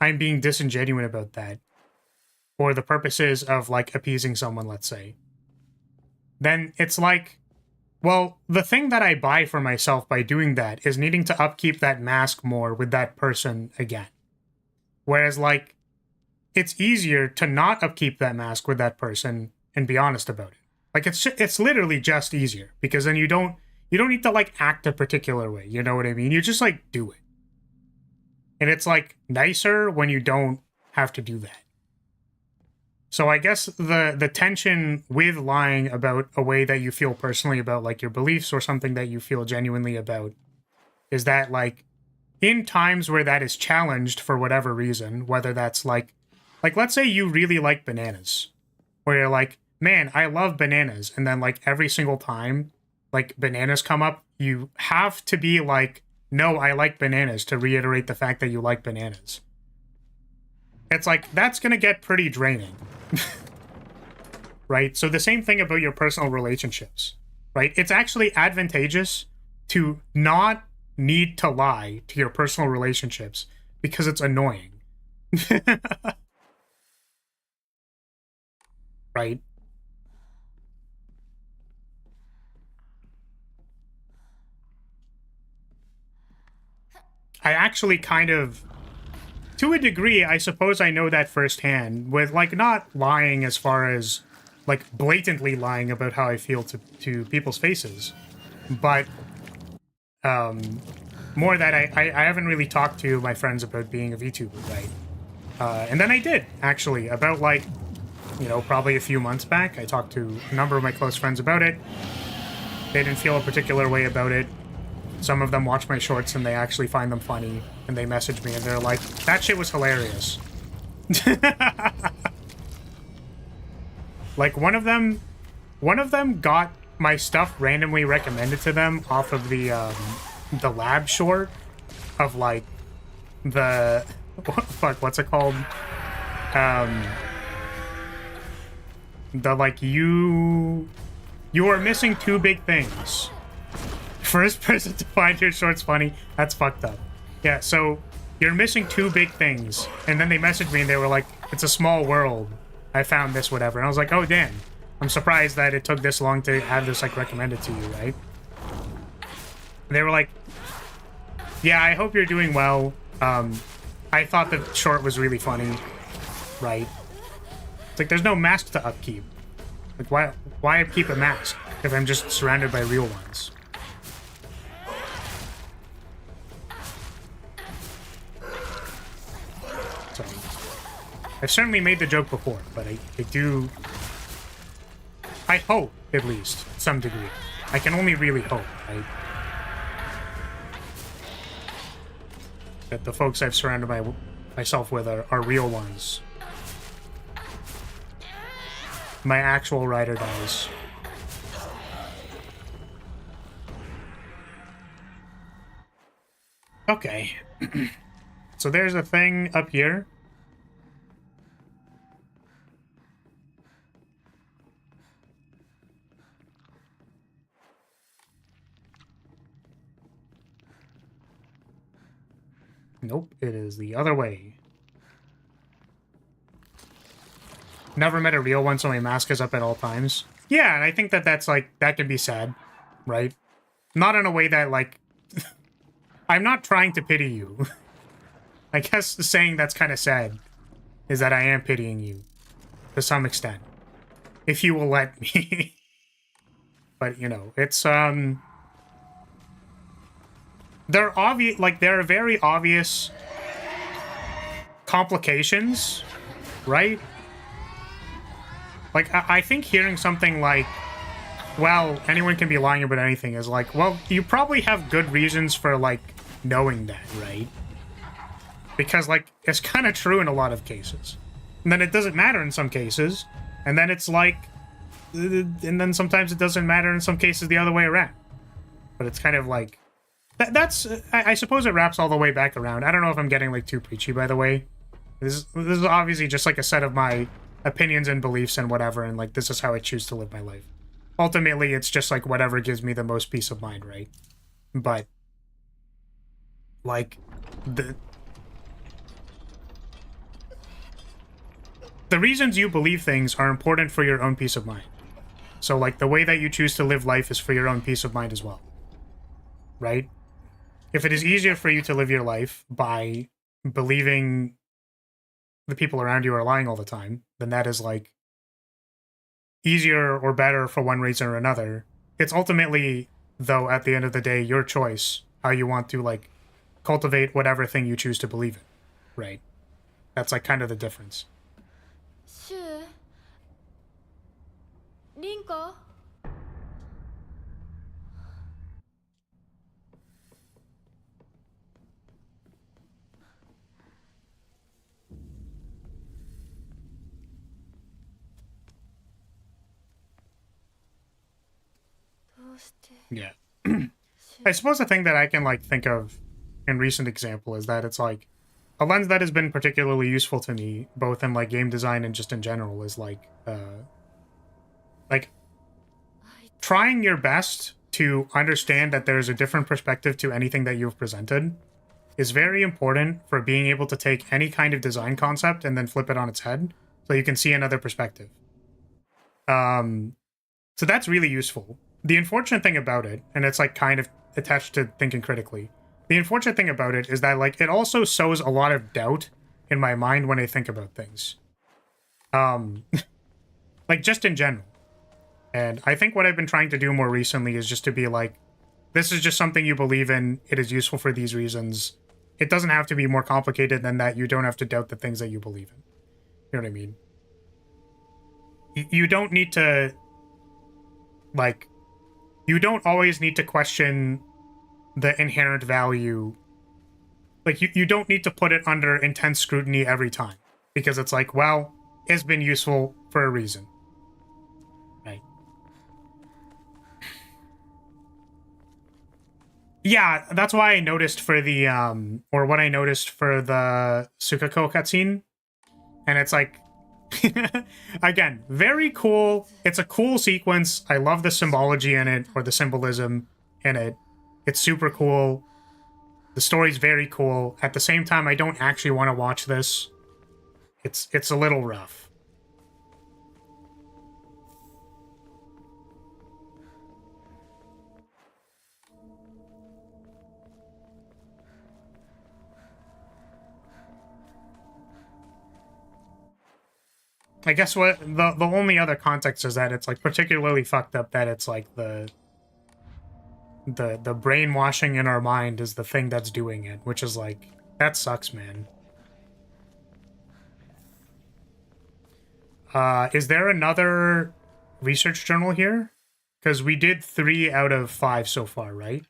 I'm being disingenuous about that, for the purposes of, like, appeasing someone, let's say, then it's like, well, the thing that I buy for myself by doing that is needing to upkeep that mask more with that person again. Whereas, like, it's easier to not upkeep that mask with that person and be honest about it. Like it's literally just easier because then you don't need to like act a particular way. You know what I mean? You just like do it. And it's like nicer when you don't have to do that. So I guess the tension with lying about a way that you feel personally about like your beliefs or something that you feel genuinely about is that like in times where that is challenged for whatever reason, whether that's like let's say you really like bananas, where you're like, man, I love bananas, and then like every single time like bananas come up, you have to be like, no, I like bananas, to reiterate the fact that you like bananas. It's like, that's gonna get pretty draining. Right? So the same thing about your personal relationships, right? It's actually advantageous to not need to lie to your personal relationships because it's annoying. Right? I actually kind of, to a degree, I suppose I know that firsthand, with like not lying as far as like blatantly lying about how I feel to people's faces, but more that I haven't really talked to my friends about being a VTuber, right? And then I did, actually, about like, you know, probably a few months back. I talked to a number of my close friends about it. They didn't feel a particular way about it. Some of them watch my shorts and they actually find them funny, and they message me and they're like, that shit was hilarious. Like one of them got my stuff randomly recommended to them off of the lab short of like the what's it called? The like you are missing two big things. First person to find your shorts funny. That's fucked up. Yeah, so you're missing two big things. And then they messaged me and they were like, it's a small world. I found this, whatever. And I was like, oh, damn. I'm surprised that it took this long to have this, like, recommended to you, right? And they were like, yeah, I hope you're doing well. I thought the short was really funny, right? It's like, there's no mask to upkeep. Like, why upkeep a mask if I'm just surrounded by real ones? So, I've certainly made the joke before, but I do... I hope, at least, to some degree. I can only really hope, right? That the folks I've surrounded myself with are real ones. My actual ride or dies. Okay. So there's a thing up here. Nope, it is the other way. Never met a real one, so my mask is up at all times. Yeah, and I think that that's, like, that can be sad, right? Not in a way that, like... I'm not trying to pity you. I guess saying that's kind of sad is that I am pitying you. To some extent. If you will let me. But, you know, it's, there are very obvious complications, right? Like, I think hearing something like, well, anyone can be lying about anything is like, well, you probably have good reasons for, like, knowing that, right? Because, like, it's kind of true in a lot of cases. And then it doesn't matter in some cases. And then it's like, and then sometimes it doesn't matter in some cases the other way around. But it's kind of like, that's, I suppose it wraps all the way back around. I don't know if I'm getting, like, too preachy, by the way. This is obviously just, like, a set of my opinions and beliefs and whatever, and, like, this is how I choose to live my life. Ultimately, it's just, like, whatever gives me the most peace of mind, right? But, like, the reasons you believe things are important for your own peace of mind. So, like, the way that you choose to live life is for your own peace of mind as well. Right? If it is easier for you to live your life by believing the people around you are lying all the time, then that is like easier or better for one reason or another. It's ultimately, though, at the end of the day, your choice how you want to like cultivate whatever thing you choose to believe in, right? That's like kind of the difference. シュウリンコ Yeah. I suppose the thing that I can like think of in recent example is that it's like a lens that has been particularly useful to me, both in like game design and just in general, is like trying your best to understand that there's a different perspective to anything that you've presented is very important for being able to take any kind of design concept and then flip it on its head so you can see another perspective. So that's really useful. The unfortunate thing about it, and it's like kind of attached to thinking critically, the unfortunate thing about it is that like it also sows a lot of doubt in my mind when I think about things. Like just in general. And I think what I've been trying to do more recently is just to be like, this is just something you believe in. It is useful for these reasons. It doesn't have to be more complicated than that. You don't have to doubt the things that you believe in. You know what I mean? You don't need to, like, you don't always need to question the inherent value. Like, you don't need to put it under intense scrutiny every time. Because it's like, well, it's been useful for a reason. Right? Yeah, that's why I noticed for the, or what I noticed for the Sukako cutscene. And it's like, again, very cool. It's a cool sequence. I love the symbology in it, or the symbolism in it. It's super cool. The story's very cool. At the same time, I don't actually want to watch this. It's a little rough. I guess what the only other context is that it's like particularly fucked up that it's like the brainwashing in our mind is the thing that's doing it, which is like, that sucks, man. Is there another research journal here? Because we did 3 out of 5 so far, right?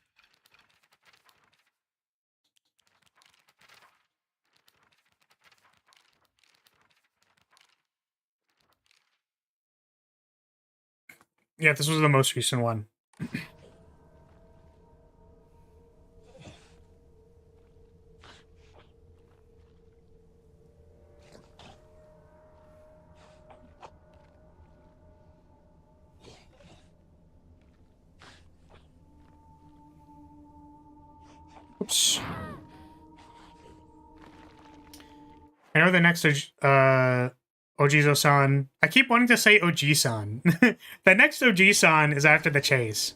Yeah, this was the most recent one. Oops. I know the next Ojizo-san. I keep wanting to say Oji-san. The next Oji-san is after the chase.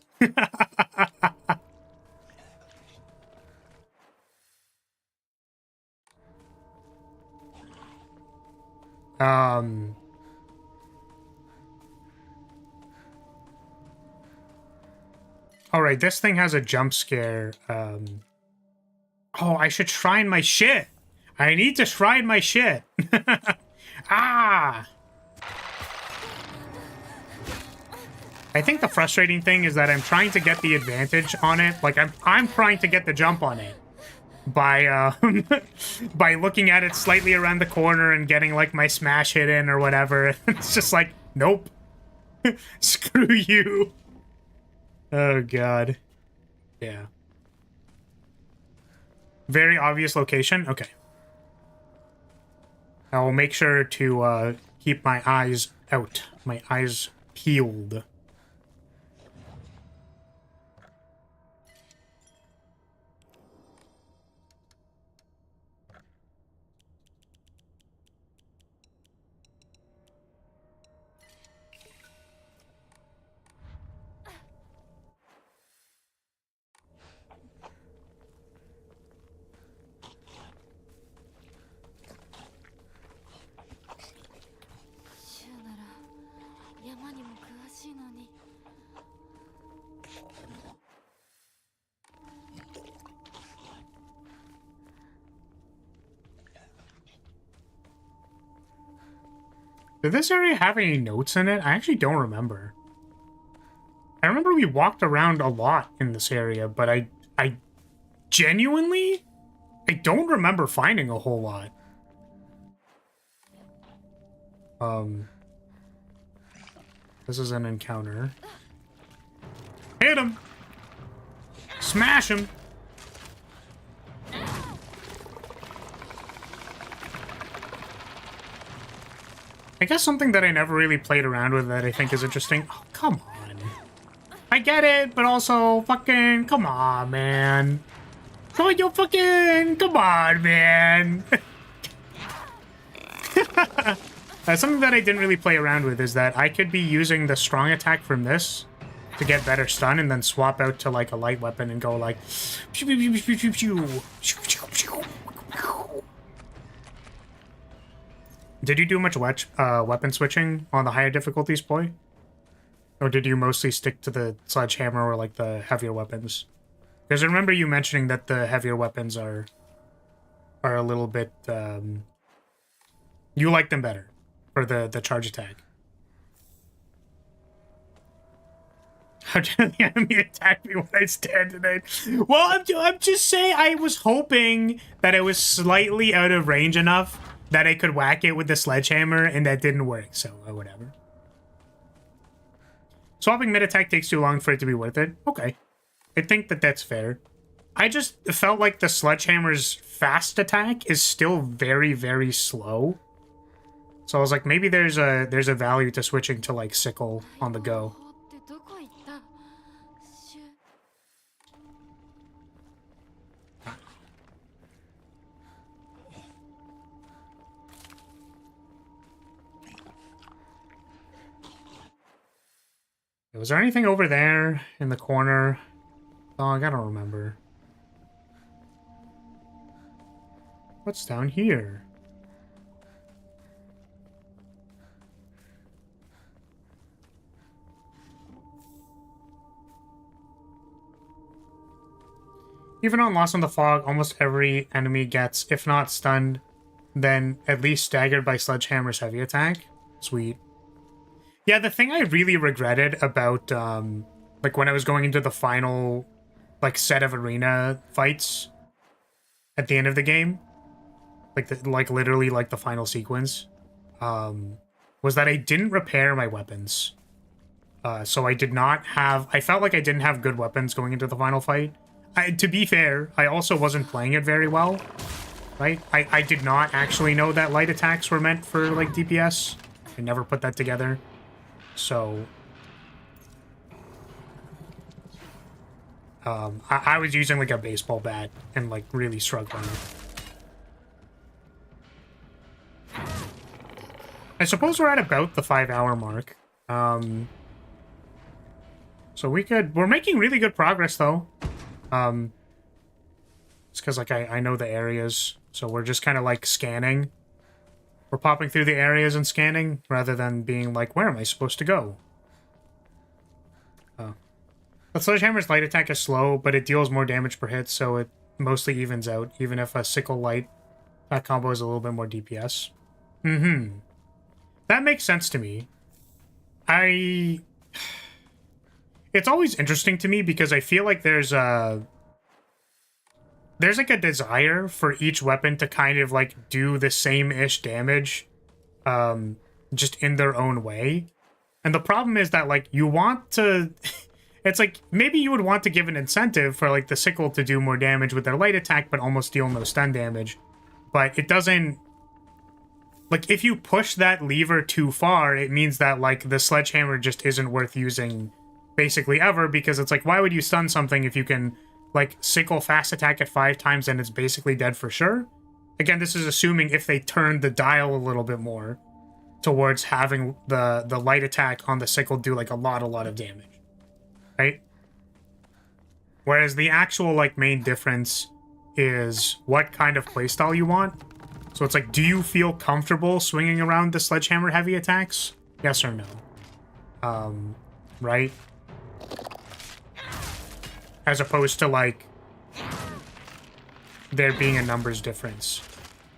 Alright, this thing has a jump scare. Oh, I should shrine my shit. I need to shrine my shit. Ah! I think the frustrating thing is that I'm trying to get the advantage on it. Like, I'm trying to get the jump on it by by looking at it slightly around the corner and getting like my smash hit in or whatever. It's just like, nope. Screw you. Oh god. Yeah. Very obvious location? Okay. I will make sure to keep my eyes out. My eyes peeled. Did this area have any notes in it? I actually don't remember. I remember we walked around a lot in this area, but I genuinely, I don't remember finding a whole lot. This is an encounter. Hit him! Smash him! I guess something that I never really played around with that I think is interesting. Oh, come on. I get it, but also fucking, come on, man. Come on, you fucking, come on, man. Something that I didn't really play around with is that I could be using the strong attack from this to get better stun and then swap out to like a light weapon and go like pew, pew, pew, pew, pew, pew. Did you do much weapon switching on the higher difficulties, boy? Or did you mostly stick to the sledgehammer or like the heavier weapons? Because I remember you mentioning that the heavier weapons are a little bit you like them better for the charge attack. How did the enemy attack me when I stand tonight? Well, I'm just saying I was hoping that it was slightly out of range enough that I could whack it with the sledgehammer, and that didn't work, so whatever. Swapping mid-attack takes too long for it to be worth it. Okay. I think that that's fair. I just felt like the sledgehammer's fast attack is still very, very slow. So I was like, maybe there's a value to switching to, like, sickle on the go. Was there anything over there in the corner? Dog, I don't remember. What's down here? Even on Lost in the Fog, almost every enemy gets, if not stunned, then at least staggered by Sledgehammer's heavy attack. Sweet. Yeah, the thing I really regretted about, like, when I was going into the final, like, set of arena fights at the end of the game, like, literally, like, the final sequence, was that I didn't repair my weapons. So I did not have... I felt like I didn't have good weapons going into the final fight. To be fair, I also wasn't playing it very well, right? I did not actually know that light attacks were meant for, like, DPS. I never put that together. So, I was using, like, a baseball bat and, like, really struggling. I suppose we're at about the 5-hour mark. So we're making really good progress, though. It's because, like, I know the areas, so we're just kind of, like, scanning. We're popping through the areas and scanning, rather than being like, where am I supposed to go? Oh. The Sledgehammer's light attack is slow, but it deals more damage per hit, so it mostly evens out, even if a sickle light combo is a little bit more DPS. Mm-hmm. That makes sense to me. It's always interesting to me, because I feel like there's like a desire for each weapon to kind of like do the same-ish damage, just in their own way. And the problem is that like you want to, it's like maybe you would want to give an incentive for like the sickle to do more damage with their light attack, but almost deal no stun damage. But it doesn't, like if you push that lever too far, it means that like the sledgehammer just isn't worth using basically ever, because it's like, why would you stun something if you can like sickle fast attack it 5 times and it's basically dead for sure? Again, this is assuming if they turn the dial a little bit more towards having the light attack on the sickle do like a lot of damage, right? Whereas the actual like main difference is what kind of playstyle you want. So it's like, do you feel comfortable swinging around the sledgehammer heavy attacks? Yes or no? Right? As opposed to, like, there being a numbers difference.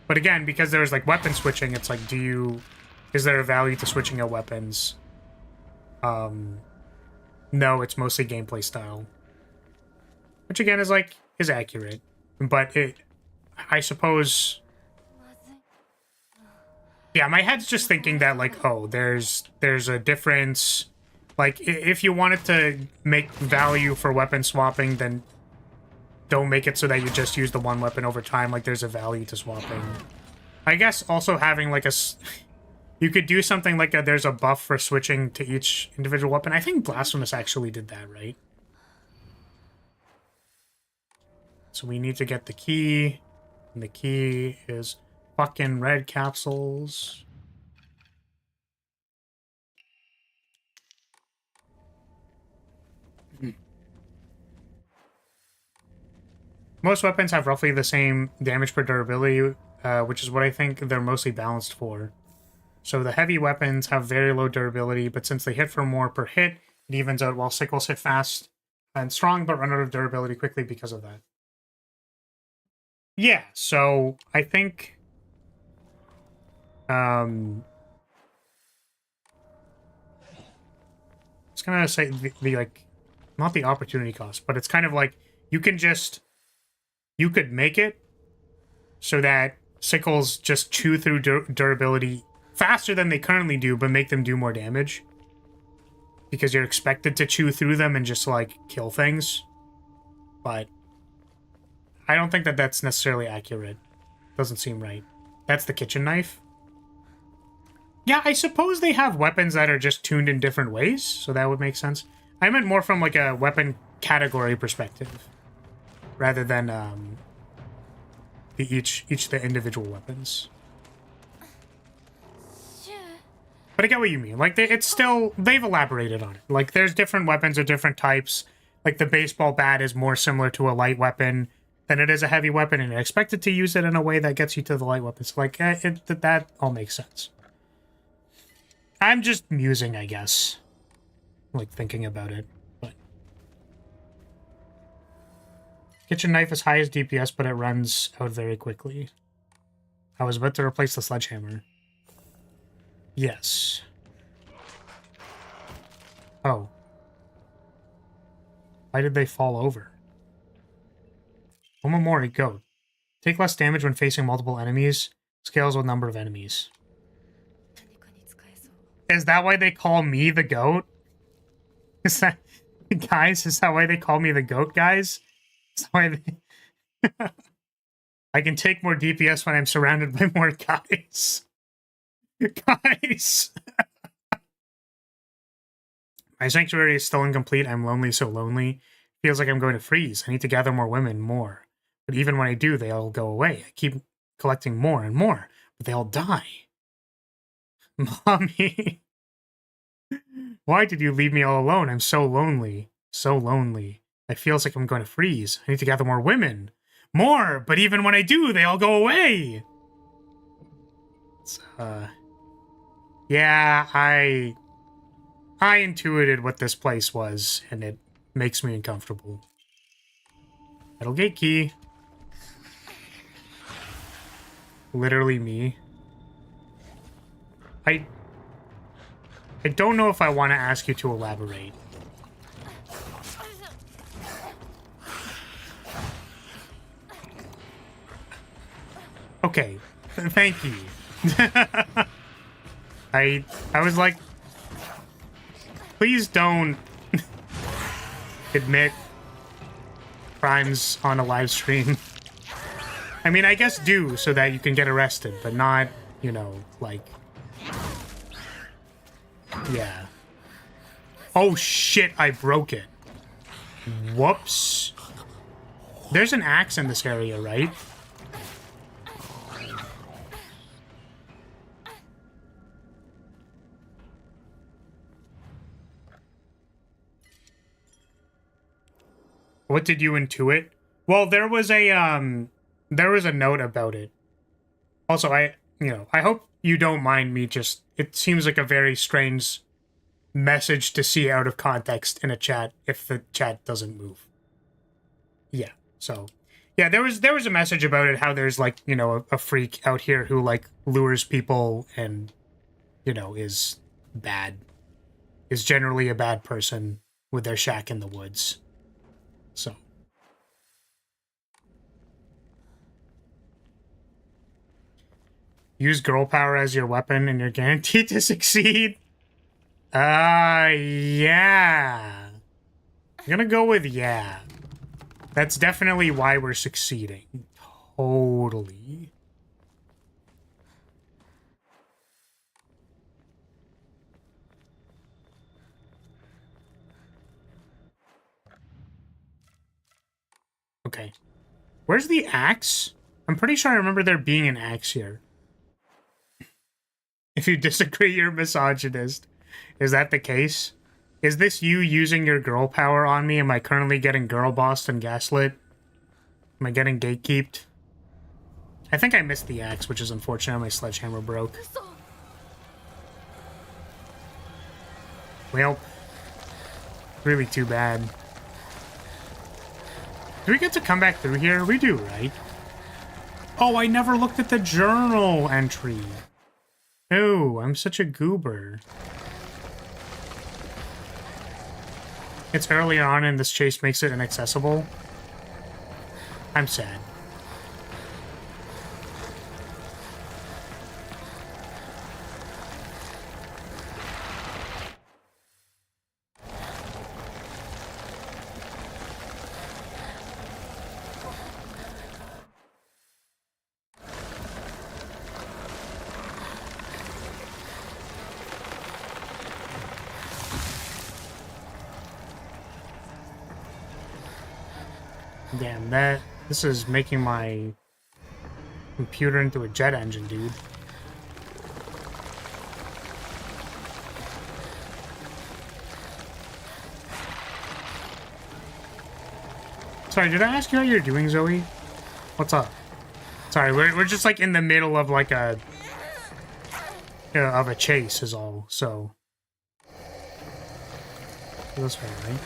But again, because there's, like, weapon switching, it's like, do you Is there a value to switching out weapons? No, it's mostly gameplay style. Which again is accurate. But I suppose... Yeah, my head's just thinking that, like, oh, there's a difference. Like, if you wanted to make value for weapon swapping, then don't make it so that you just use the one weapon over time. Like, there's a value to swapping. I guess also having, like, you could do something like there's a buff for switching to each individual weapon. I think Blasphemous actually did that, right? So we need to get the key. And the key is fucking red capsules. Most weapons have roughly the same damage per durability, which is what I think they're mostly balanced for. So the heavy weapons have very low durability, but since they hit for more per hit, it evens out, while sickles hit fast and strong, but run out of durability quickly because of that. Yeah, so I think... I was gonna say the like, not the opportunity cost, but it's kind of like, you could make it so that sickles just chew through durability faster than they currently do, but make them do more damage. Because you're expected to chew through them and just, like, kill things. But I don't think that that's necessarily accurate. Doesn't seem right. That's the kitchen knife. Yeah, I suppose they have weapons that are just tuned in different ways, so that would make sense. I meant more from, like, a weapon category perspective, rather than, each the individual weapons. But I get what you mean. Like, it's still... They've elaborated on it. Like, there's different weapons of different types. Like, the baseball bat is more similar to a light weapon than it is a heavy weapon, and you're expected to use it in a way that gets you to the light weapons. Like, that all makes sense. I'm just musing, I guess. Like, thinking about it. But kitchen knife is highest DPS, but it runs out very quickly. I was about to replace the sledgehammer. Yes. Oh. Why did they fall over? Omamori, goat. Take less damage when facing multiple enemies. Scales with number of enemies. Is that why they call me the goat? Is that... Guys, is that why they call me the goat, guys? Is that why they... I can take more DPS when I'm surrounded by more guys. Guys! My sanctuary is still incomplete. I'm lonely, so lonely. Feels like I'm going to freeze. I need to gather more women, more. But even when I do, they all go away. I keep collecting more and more, but they all die. Mommy! Why did you leave me all alone? I'm so lonely. So lonely. It feels like I'm going to freeze. I need to gather more women. More! But even when I do, they all go away! It's, yeah, I intuited what this place was, and it makes me uncomfortable. Metal gate key. Literally me. I don't know if I want to ask you to elaborate. Okay, thank you. I was like, please don't admit crimes on a live stream. I mean, I guess do, so that you can get arrested, but not, you know, like... Yeah. Oh shit, I broke it. Whoops. There's an axe in this area, right? What did you intuit? Well, there was a note about it. Also, I hope you don't mind me just... It seems like a very strange message to see out of context in a chat if the chat doesn't move. Yeah, so... Yeah, there was a message about it, how there's, like, you know, a freak out here who, like, lures people and you know, is bad. Is generally a bad person with their shack in the woods. So. Use girl power as your weapon and you're guaranteed to succeed. Yeah. I'm gonna go with yeah. That's definitely why we're succeeding. Totally. Okay. Where's the axe? I'm pretty sure I remember there being an axe here. If you disagree, you're a misogynist. Is that the case? Is this you using your girl power on me? Am I currently getting girl bossed and gaslit? Am I getting gatekeeped? I think I missed the axe, which is unfortunate. My sledgehammer broke. Well, really too bad. Do we get to come back through here? We do, right? Oh, I never looked at the journal entry. Oh, I'm such a goober. It's early on and this chase makes it inaccessible. I'm sad. Damn, this is making my computer into a jet engine, dude. Sorry, did I ask you how you're doing, Zoe? What's up? Sorry, we're just like in the middle of like a chase is all, so this way, right?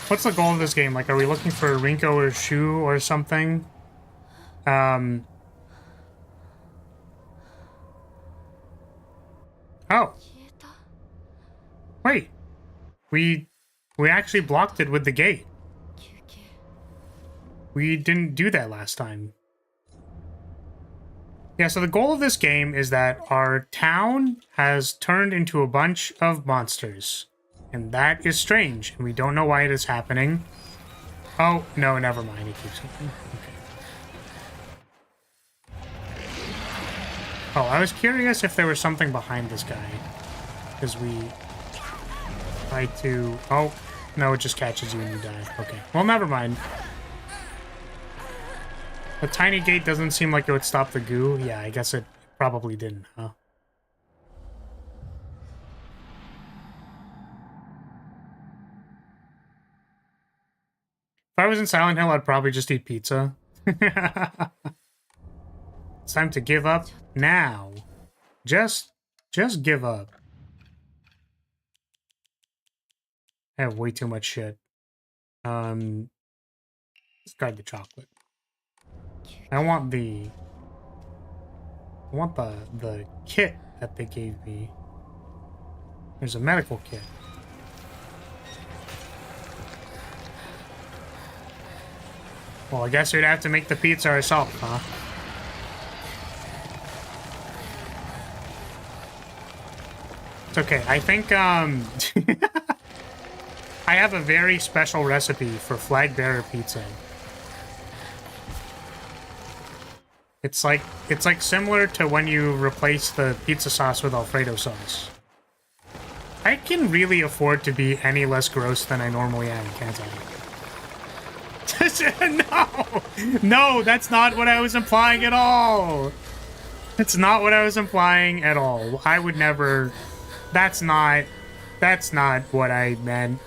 What's the goal of this game? Like, are we looking for a Rinko or Shu or something? Oh. Wait. We actually blocked it with the gate. We didn't do that last time. Yeah, so the goal of this game is that our town has turned into a bunch of monsters. And that is strange, and we don't know why it is happening. Oh, no, never mind. It keeps going. Okay. Oh, I was curious if there was something behind this guy. Because we try to... Oh, no, it just catches you and you die. Okay, well, never mind. The tiny gate doesn't seem like it would stop the goo. Yeah, I guess it probably didn't, huh? If I was in Silent Hill, I'd probably just eat pizza. It's time to give up now. Just give up. I have way too much shit. Discard the chocolate. I want the kit that they gave me. There's a medical kit. Well, I guess we'd have to make the pizza ourselves, huh? It's okay. I think, I have a very special recipe for flag bearer pizza. It's like similar to when you replace the pizza sauce with Alfredo sauce. I can really afford to be any less gross than I normally am, can't I? No, that's not what I was implying at all. It's not what I was implying at all. I would never. That's not what I meant.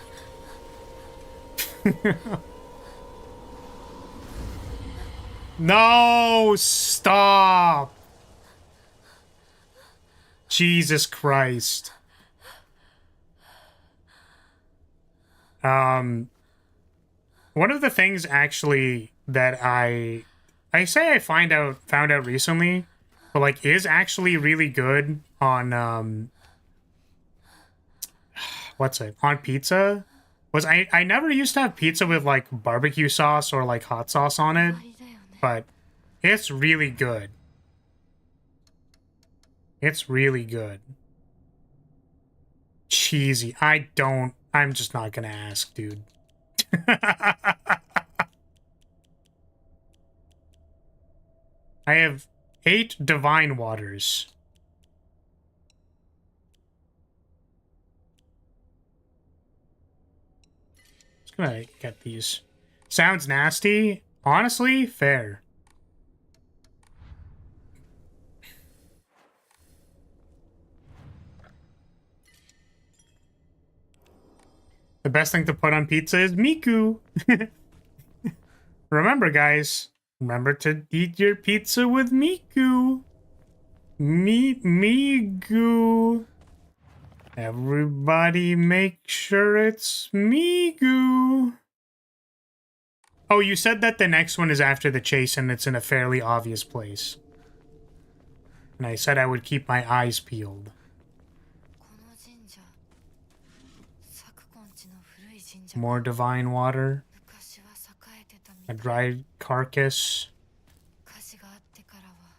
No, stop. Jesus Christ. One of the things actually that I say I found out recently, but like is actually really good on what's it, on pizza, was I never used to have pizza with like barbecue sauce or like hot sauce on it, 終わりだよね but it's really good. It's really good. Cheesy. I'm just not gonna ask, dude. I have 8 divine waters. Just gonna get these. Sounds nasty. Honestly, fair. The best thing to put on pizza is Miku. Remember, guys. Remember to eat your pizza with Miku. Migu. Everybody make sure it's Migu. Oh, you said that the next one is after the chase and it's in a fairly obvious place. And I said I would keep my eyes peeled. この神社昨今地の古い神社 More divine water. 昔は栄えてたみ A たい dried carcass. 火事があってからは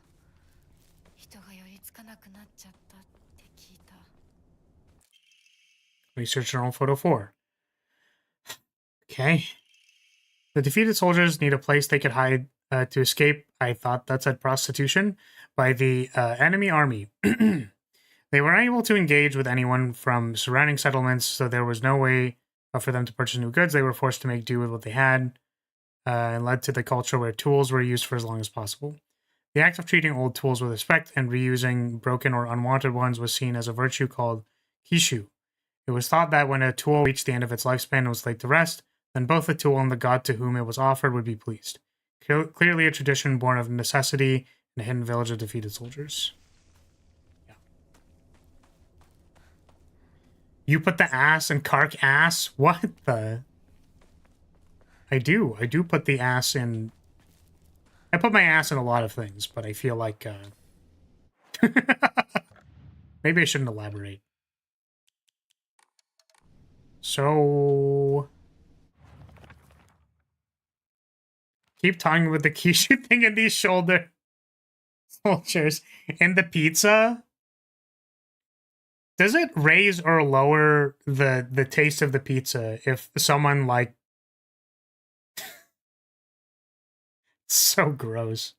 人が寄りつかなくなっちゃったって聞いた Research Journal Photo 4. Okay. The defeated soldiers need a place they could hide to escape. I thought that said prostitution. By the enemy army. They were unable to engage with anyone from surrounding settlements, so there was no way for them to purchase new goods. They were forced to make do with what they had, and led to the culture where tools were used for as long as possible. The act of treating old tools with respect and reusing broken or unwanted ones was seen as a virtue called kishu. It was thought that when a tool reached the end of its lifespan and was laid to rest, then both the tool and the god to whom it was offered would be pleased. Clearly a tradition born of necessity in a hidden village of defeated soldiers. Yeah. You put the ass in Kark ass? What the? I do put the ass in... I put my ass in a lot of things, but I feel like, maybe I shouldn't elaborate. So... Keep talking with the Kishu thing in these shoulder soldiers. In the pizza, does it raise or lower the taste of the pizza if someone, like... So gross.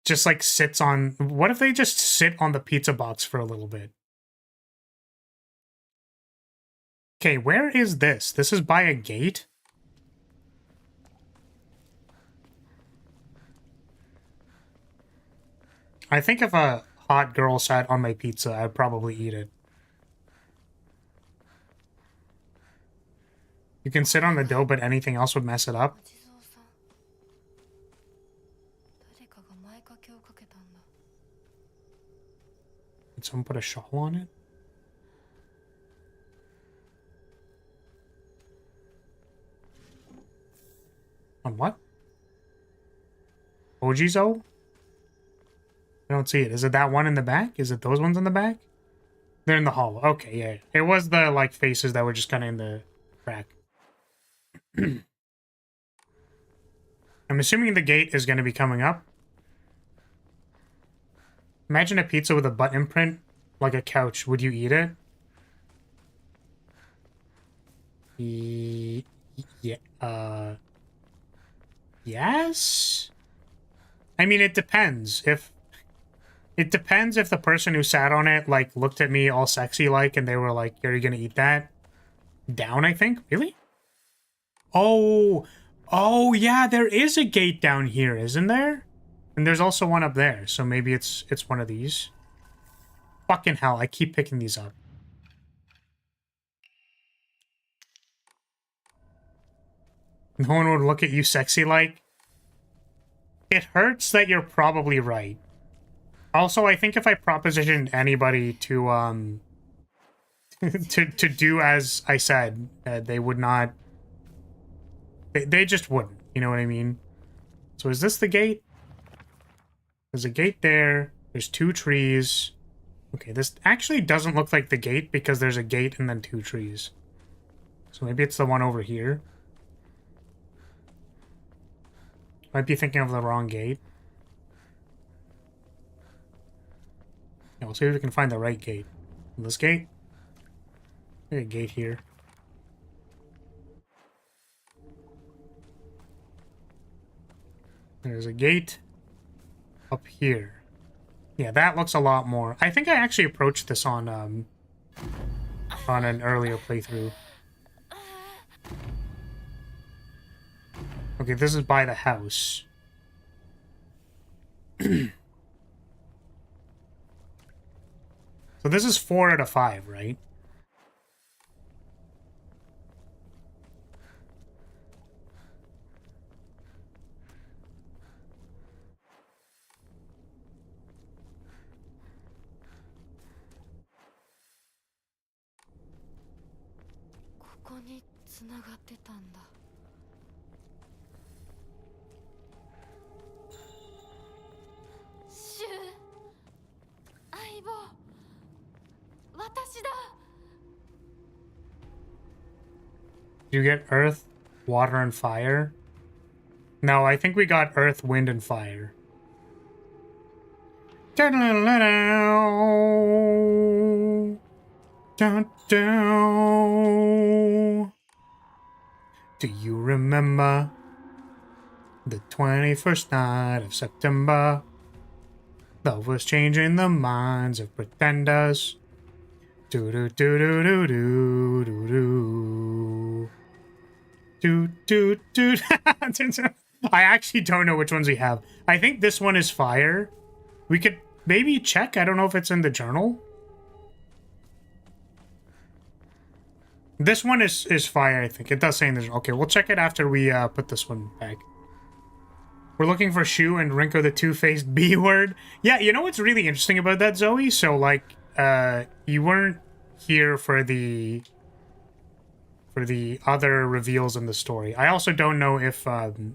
Just, like, sits on... What if they just sit on the pizza box for a little bit? Okay, where is this? This is by a gate? I think if a hot girl sat on my pizza, I'd probably eat it. You can sit on the dough, but anything else would mess it up. お地蔵さん誰かが前掛けをかけたんだ Did someone put a shawl on it? On what? Ojizo? I don't see it. Is it that one in the back? Is it those ones in the back? They're in the hall. Okay, yeah. It was the, like, faces that were just kind of in the crack. I'm assuming the gate is going to be coming up. Imagine a pizza with a butt imprint, like a couch. Would you eat it? Yeah. Yes? I mean, it depends. It depends if the person who sat on it, like, looked at me all sexy like, and they were like, are you gonna eat that? Down, I think? Really? Oh, yeah, there is a gate down here, isn't there? And there's also one up there, so maybe it's one of these. Fucking hell, I keep picking these up. No one would look at you sexy like. It hurts that you're probably right. Also, I think if I propositioned anybody to to do as I said, they would not. They just wouldn't. You know what I mean? So is this the gate? There's a gate there. There's 2 trees. Okay, this actually doesn't look like the gate because there's a gate and then 2 trees. So maybe it's the one over here. Might be thinking of the wrong gate. Yeah, we'll see if we can find the right gate. This gate? There's a gate here. There's a gate up here. Yeah, that looks a lot more. I think I actually approached this on an earlier playthrough. Okay, this is by the house. So this is 4 out of 5, right? Did you get earth, water, and fire? No, I think we got earth, wind, and fire. Do you remember the 21st night of September? Love was changing the minds of pretenders. Do do do do do do do do. Do do do. I actually don't know which ones we have. I think this one is fire. We could maybe check. I don't know if it's in the journal. This one is fire, I think. It does say in the journal. Okay, we'll check it after we put this one back. We're looking for Shu and Rinko the two-faced B word. Yeah, you know what's really interesting about that, Zoe? So, like, you weren't here for the other reveals in the story. I also don't know if I don't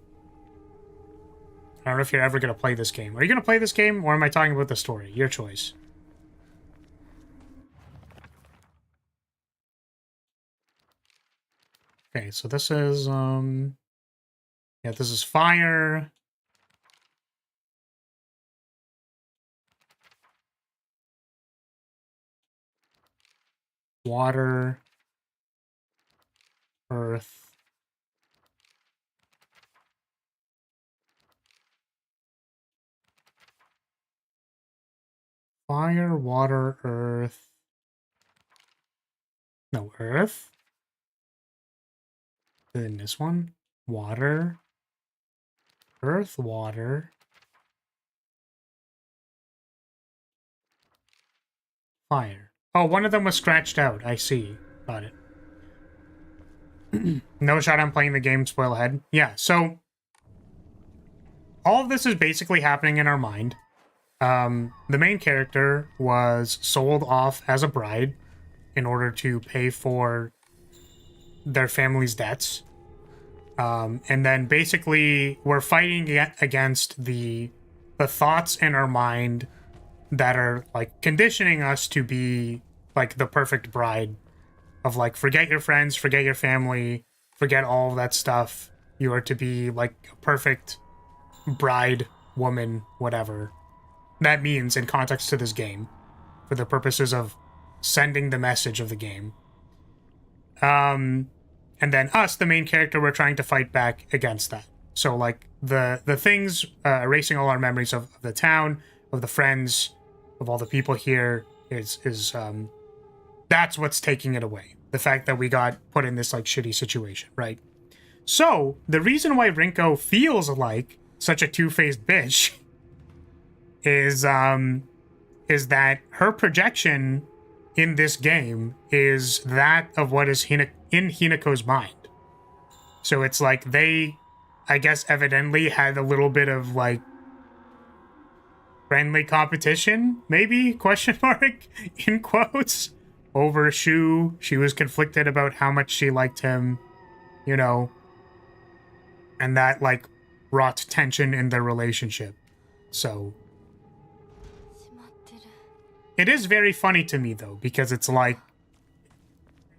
know if you're ever going to play this game. Are you going to play this game, or am I talking about the story? Your choice. Okay, so this is, yeah, this is fire. Water. Earth. Fire, water, earth. No, earth. Then this one. Water. Earth, water. Fire. Oh, one of them was scratched out. I see. Got it. No shot I'm playing the game, spoil ahead. Yeah, so all of this is basically happening in our mind. The main character was sold off as a bride in order to pay for their family's debts. And then basically we're fighting against the thoughts in our mind that are like conditioning us to be like the perfect bride of like, forget your friends, forget your family, forget all of that stuff. You are to be like a perfect bride, woman, whatever that means in context to this game for the purposes of sending the message of the game. And then us, the main character, we're trying to fight back against that. So like the things erasing all our memories of the town, of the friends, of all the people here is that's what's taking it away. The fact that we got put in this like shitty situation, right? So the reason why Rinko feels like such a two-faced bitch is that her projection in this game is that of what is in Hinako's mind. So it's like they, I guess, evidently had a little bit of like friendly competition, maybe, question mark, in quotes, over Shu. She was conflicted about how much she liked him, you know. And that, like, brought tension in their relationship. So, 閉まってる。 it is very funny to me, though, because it's like,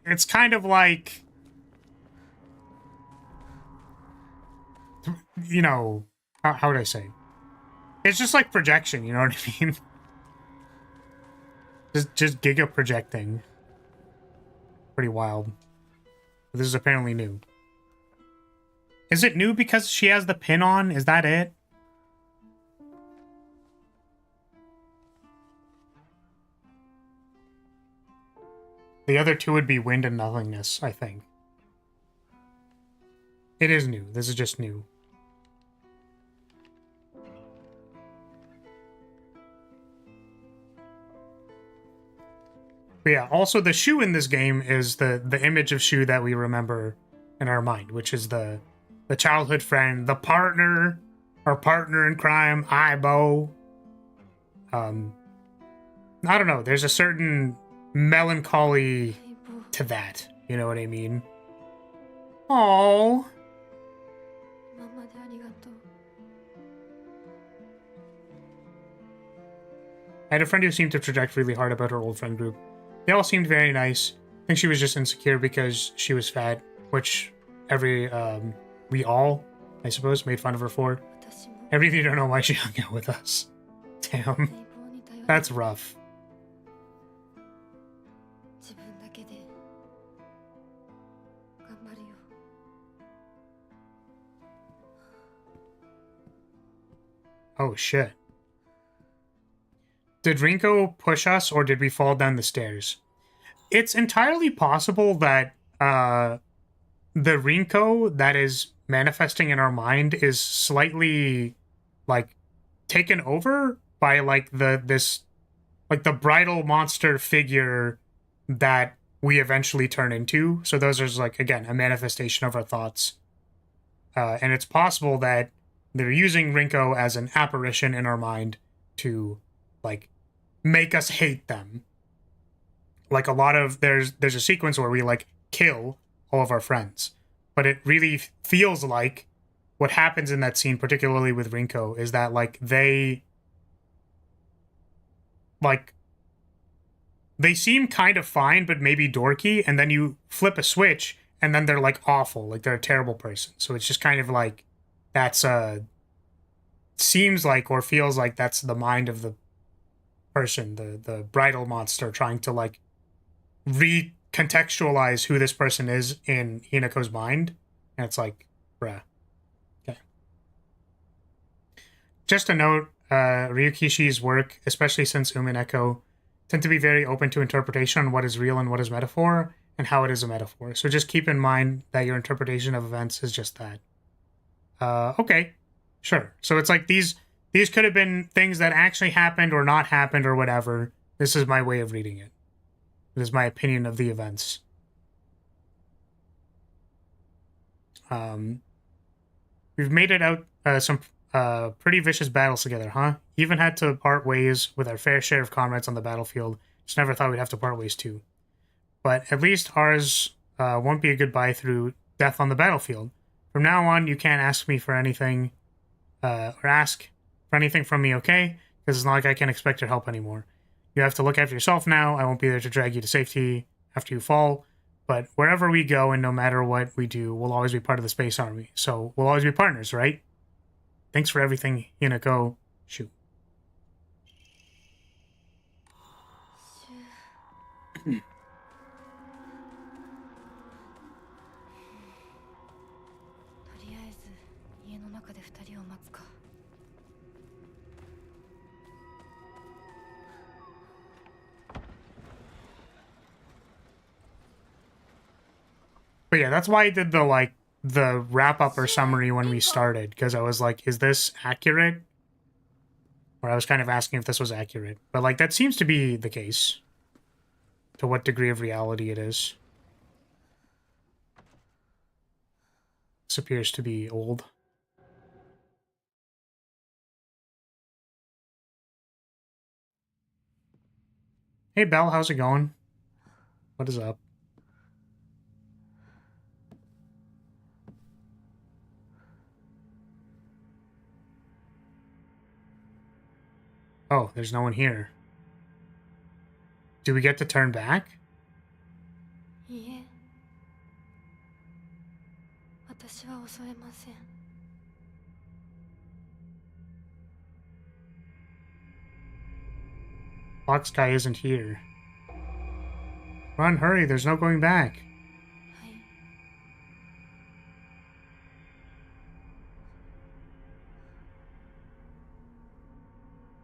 it's kind of like, you know, how would I say? It's just like projection, you know what I mean? just giga projecting. Pretty wild. This is apparently new. Is it new because she has the pin on? Is that it? The other two would be wind and nothingness, I think. It is new. This is just new. But yeah, also the shoe in this game is the image of shoe that we remember in our mind, which is the childhood friend, the partner, our partner in crime, Ibo. I don't know. There's a certain melancholy to that. You know what I mean? Oh. 今までありがとう。 I had a friend who seemed to project really hard about her old friend group. They all seemed very nice. I think she was just insecure because she was fat, which we all, I suppose, made fun of her for. 私も I really don't know why she hung out with us. Damn, 相棒に頼れ that's rough. 自分だけで頑張るよ。 Oh shit. Did Rinko push us or did we fall down the stairs? It's entirely possible that the Rinko that is manifesting in our mind is slightly like taken over by like the bridal monster figure that we eventually turn into. So those are like, again, a manifestation of our thoughts. And it's possible that they're using Rinko as an apparition in our mind to like make us hate them. Like a lot of there's a sequence where we like kill all of our friends, but it really feels like what happens in that scene, particularly with Rinko, is that like they seem kind of fine but maybe dorky, and then you flip a switch and then they're like awful, like they're a terrible person. So it's just kind of like that's seems like or feels like that's the mind of the person, the bridal monster, trying to like recontextualize who this person is in Hinako's mind. And it's like, bruh. Okay. Just a note, Ryukishi's work, especially since Umineko, tend to be very open to interpretation on what is real and what is metaphor, and how it is a metaphor. So just keep in mind that your interpretation of events is just that. Okay. Sure. So it's like these could have been things that actually happened or not happened or whatever. This is my way of reading it. It is my opinion of the events. We've made it out some pretty vicious battles together, huh? Even had to part ways with our fair share of comrades on the battlefield. Just never thought we'd have to part ways too. But at least ours won't be a goodbye through death on the battlefield. From now on, you can't ask me for anything, or ask for anything from me, okay? Because it's not like I can expect your help anymore. You have to look after yourself now. I won't be there to drag you to safety after you fall. But wherever we go and no matter what we do, we'll always be part of the Space Army. So we'll always be partners, right? Thanks for everything, Hinako. Shoot. とりあえず家の中で2人を待つか。 But yeah, that's why I did the wrap-up or summary when we started, because I was like, is this accurate? Or I was kind of asking if this was accurate. But like, that seems to be the case. To what degree of reality it is. This appears to be old. Hey Belle, how's it going? What is up? Oh, there's no one here. Do we get to turn back? いいえ、私は襲えません。 Fox guy isn't here. Run, hurry, there's no going back. はい。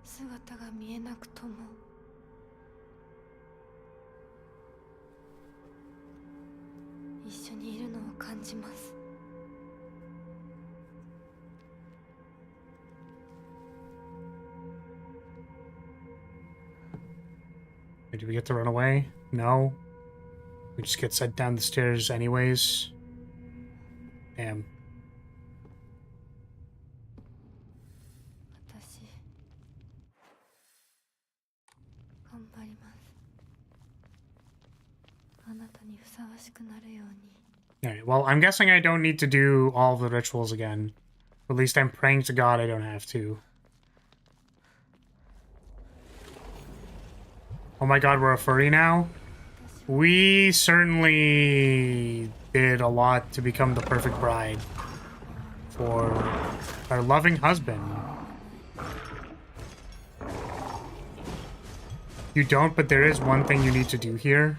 姿が見えなくとも一緒にいるのを感じます。 Do we get to run away? No. We just get sent down the stairs anyways. Damn. 私頑張ります。あなたにふさわしくなるように。 Alright, well, I'm guessing I don't need to do all of the rituals again. At least I'm praying to God I don't have to. Oh my god, we're a furry now? We certainly did a lot to become the perfect bride for our loving husband. You don't, but there is one thing you need to do here.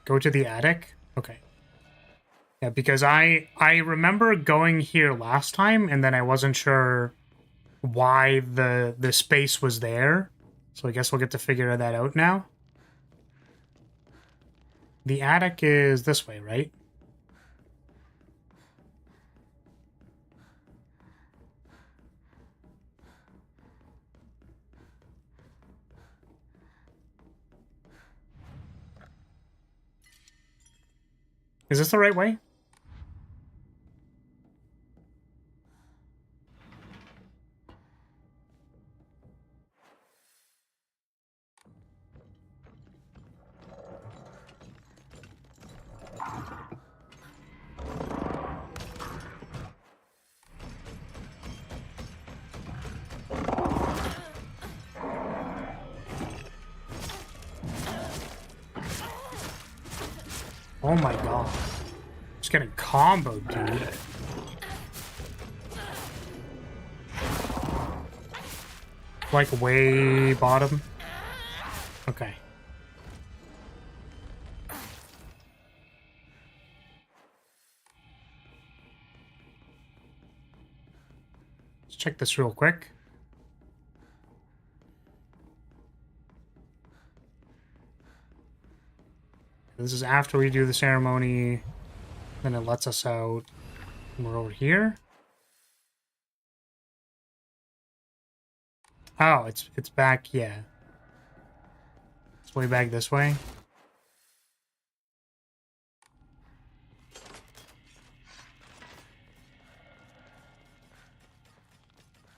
Go to the attic? Okay. Yeah, because I remember going here last time and then I wasn't sure why the space was there. So I guess we'll get to figure that out now. The attic is this way, right? Is this the right way? Oh my god. Just getting comboed, dude. Like way bottom. Okay. Let's check this real quick. This is after we do the ceremony. Then it lets us out. And we're over here. Oh, it's back, yeah. It's way back this way.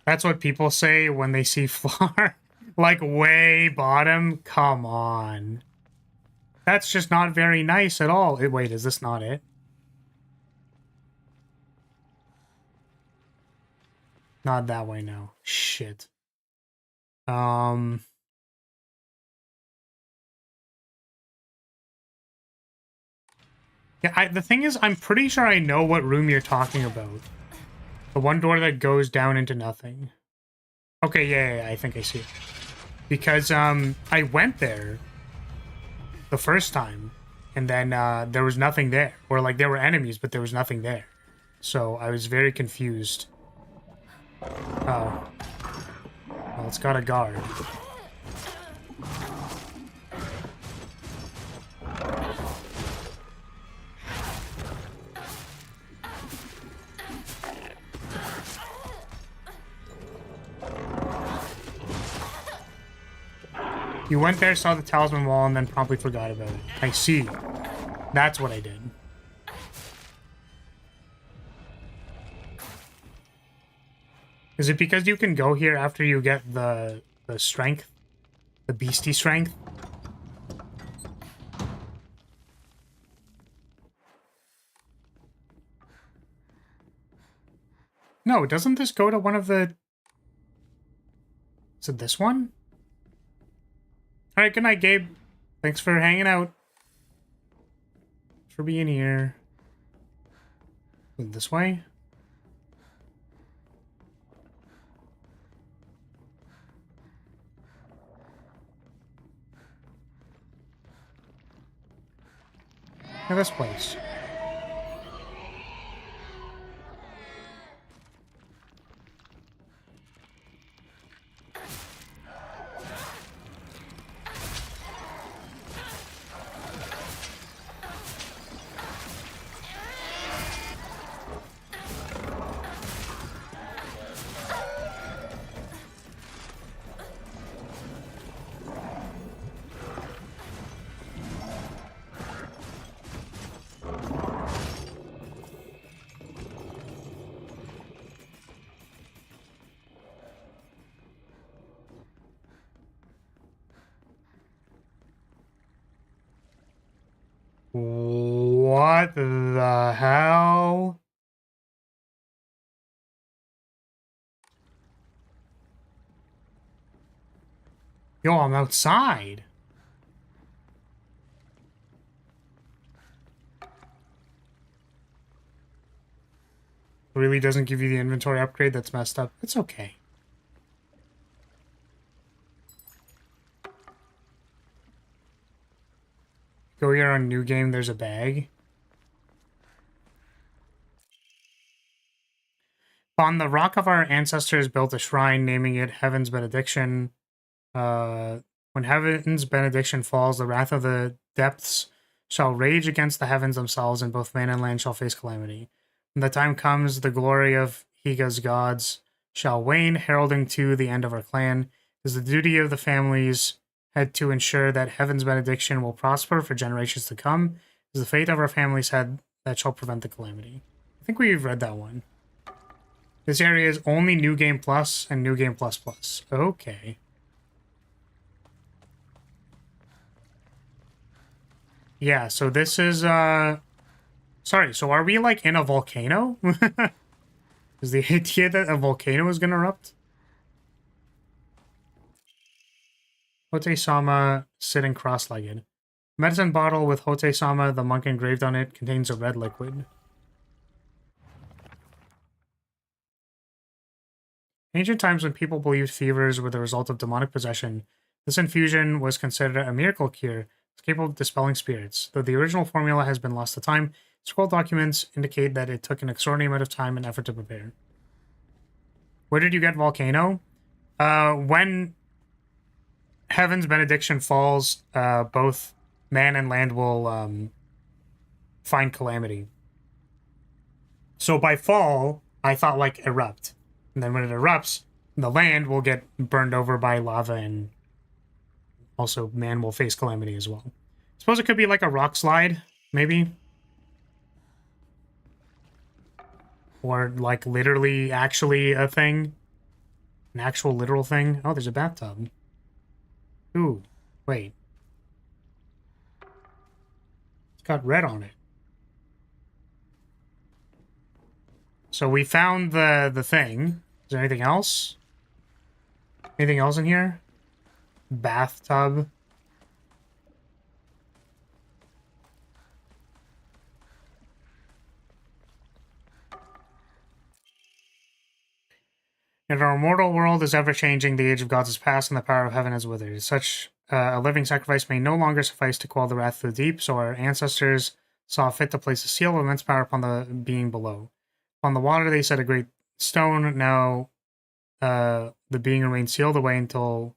That's what people say when they see far. Like way bottom. Come on. That's just not very nice at all. Wait, is this not it? Not that way, no. Shit. Yeah, the thing is, I'm pretty sure I know what room you're talking about. The one door that goes down into nothing. Okay, yeah, I think I see it. Because, I went there the first time, and then, there was nothing there. Or, like, there were enemies, but there was nothing there. So, I was very confused. Oh. Well, it's got a guard. You went there, saw the talisman wall, and then promptly forgot about it. I see. That's what I did. Is it because you can go here after you get the the strength. The beastie strength. No, doesn't this go to one of the... Is it this one? Alright, good night, Gabe. Thanks for hanging out. Thanks for being here. This way? Yeah, this place. What the hell? Yo, I'm outside. Really doesn't give you the inventory upgrade. That's messed up. It's okay. Go here on new game. There's a bag. On the rock of our ancestors built a shrine, naming it Heaven's Benediction. When Heaven's Benediction falls, the wrath of the depths shall rage against the heavens themselves, and both man and land shall face calamity. When the time comes, the glory of Higa's gods shall wane, heralding to the end of our clan. It is the duty of the families head to ensure that Heaven's Benediction will prosper for generations to come. It is the fate of our family's head that shall prevent the calamity. I think we've read that one. This area is only New Game Plus and New Game Plus Plus. Okay. Yeah, so this is, sorry, so are we, like, in a volcano? Is the idea that a volcano is gonna erupt? Hote-sama sitting cross-legged. Medicine bottle with Hote-sama, the monk engraved on it, contains a red liquid. Ancient times, when people believed fevers were the result of demonic possession, this infusion was considered a miracle cure, capable of dispelling spirits. Though the original formula has been lost to time, scroll documents indicate that it took an extraordinary amount of time and effort to prepare. Where did you get volcano? When Heaven's Benediction falls, both man and land will find calamity. So by fall, I thought like erupt. And then when it erupts, the land will get burned over by lava, and also man will face calamity as well. Suppose it could be like a rock slide, maybe? Or like literally actually a thing. An actual literal thing. Oh, there's a bathtub. Ooh, wait. It's got red on it. So we found the thing. Is there anything else? Anything else in here? Bathtub. And our mortal world is ever-changing, the age of gods is past, and the power of heaven is withered. Such a living sacrifice may no longer suffice to quell the wrath of the deep, so our ancestors saw fit to place a seal of immense power upon the being below. On the water they set a great stone. Now the being remains sealed away until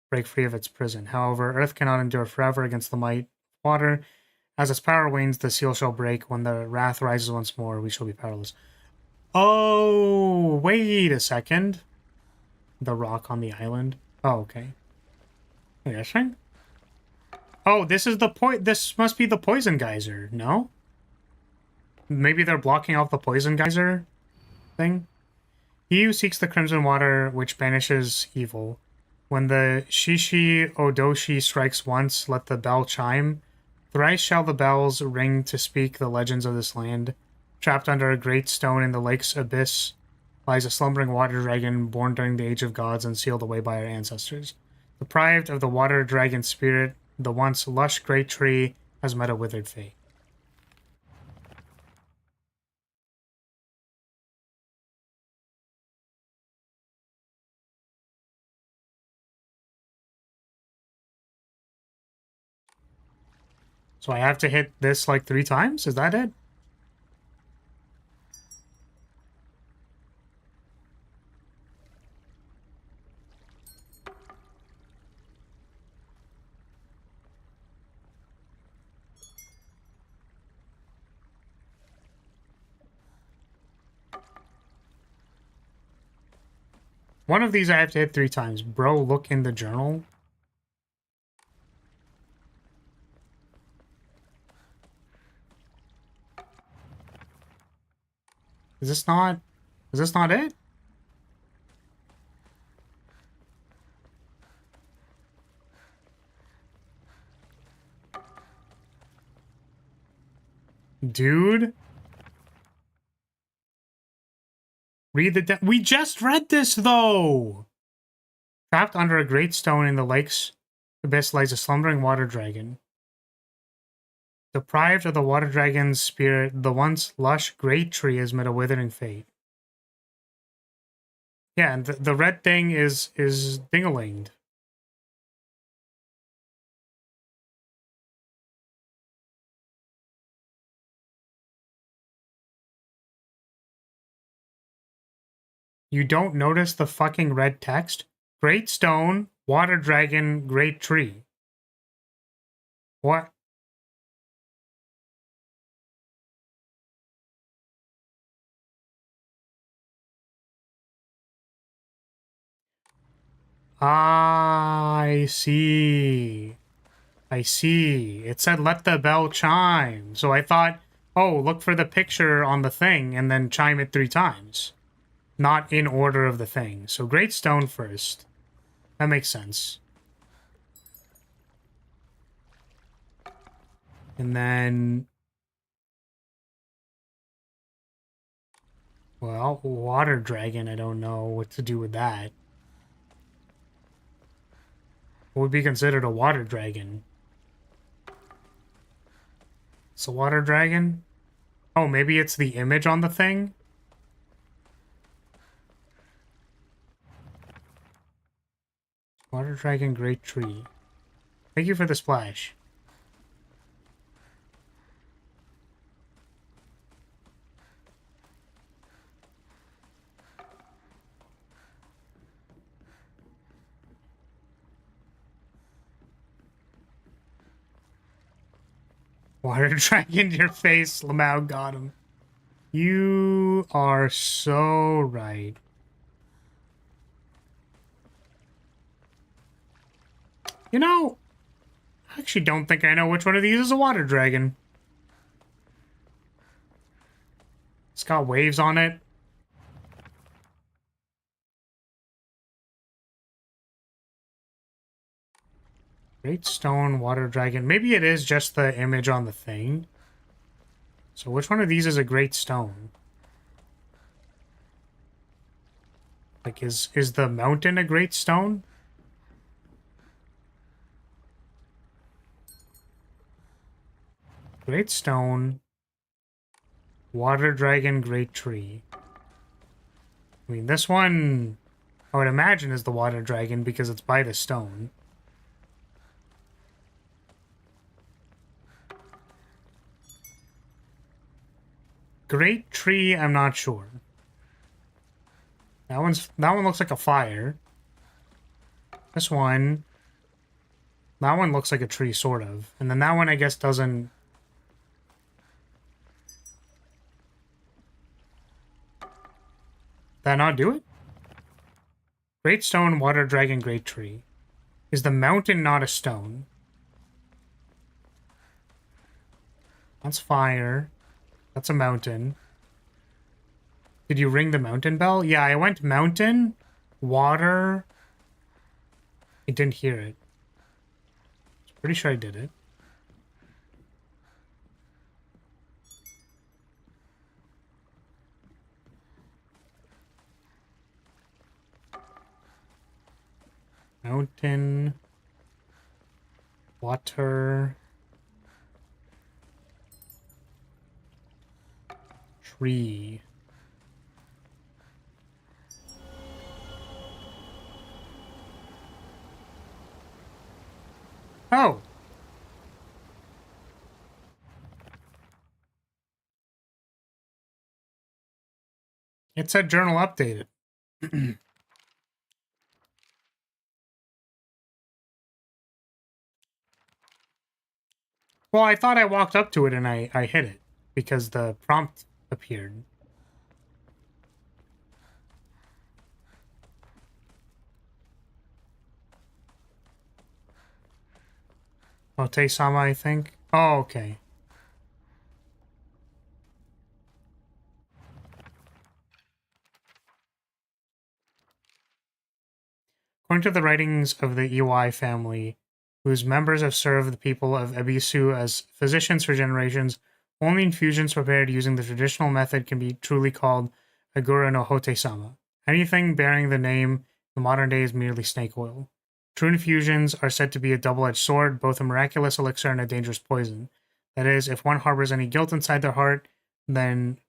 break free of its prison. However, earth cannot endure forever against the might of water. As its power wanes, the seal shall break. When the wrath rises once more, we shall be powerless. Oh, wait a second. The rock on the island. Oh, okay. Interesting. Oh, this is the this must be the poison geyser, no? Maybe they're blocking off the poison geyser thing? He who seeks the crimson water, which banishes evil, When the Shishi Odoshi strikes once, let the bell chime. Thrice shall the bells ring to speak the legends of this land. Trapped under a great stone in the lake's abyss lies a slumbering water dragon born during the age of gods and sealed away by our ancestors. Deprived of the water dragon spirit, the once lush great tree has met a withered fate. So I have to hit this like 3 times? Is that it? One of these I have to hit 3 times. Bro, look in the journal. Is this not it? Dude. Read the we just read this though. Trapped under a great stone in the lake's abyss lies a slumbering water dragon. Deprived of the water dragon's spirit, the once lush great tree has met a withering fate. Yeah, and the red thing is ding-a-linged. You don't notice the fucking red text? Great stone, water dragon, great tree. What? I see. I see. It said let the bell chime. So I thought, oh, look for the picture on the thing and then chime it 3 times. Not in order of the thing. So great stone first. That makes sense. And then... well, water dragon, I don't know what to do with that. What would be considered a water dragon? It's a water dragon? Oh, maybe it's the image on the thing? Water dragon, great tree. Thank you for the splash. Water dragon, your face. Lamau got him. You are so right. You know, I actually don't think I know which one of these is a water dragon. It's got waves on it. Great stone, water dragon. Maybe it is just the image on the thing. So which one of these is a great stone? Like, is the mountain a great stone? Great stone. Water dragon, great tree. I mean, this one, I would imagine, is the water dragon because it's by the stone. Great tree, I'm not sure. That one looks like a fire. This one. That one looks like a tree, sort of. And then that one, I guess, doesn't... Did that not do it? Great stone, water dragon, great tree. Is the mountain not a stone? That's fire. That's a mountain. Did you ring the mountain bell? Yeah, I went mountain, water, I didn't hear it. Pretty sure I did it. Mountain. Water. Tree. Oh! It said journal updated. Well, I thought I walked up to it and I hit it because the prompt appeared. Ote-sama, I think. Oh, okay. According to the writings of the Iwai family, whose members have served the people of Ebisu as physicians for generations, only infusions prepared using the traditional method can be truly called Agura no Hote-sama. Anything bearing the name in the modern day is merely snake oil. True infusions are said to be a double-edged sword, both a miraculous elixir and a dangerous poison. That is, if one harbors any guilt inside their heart, then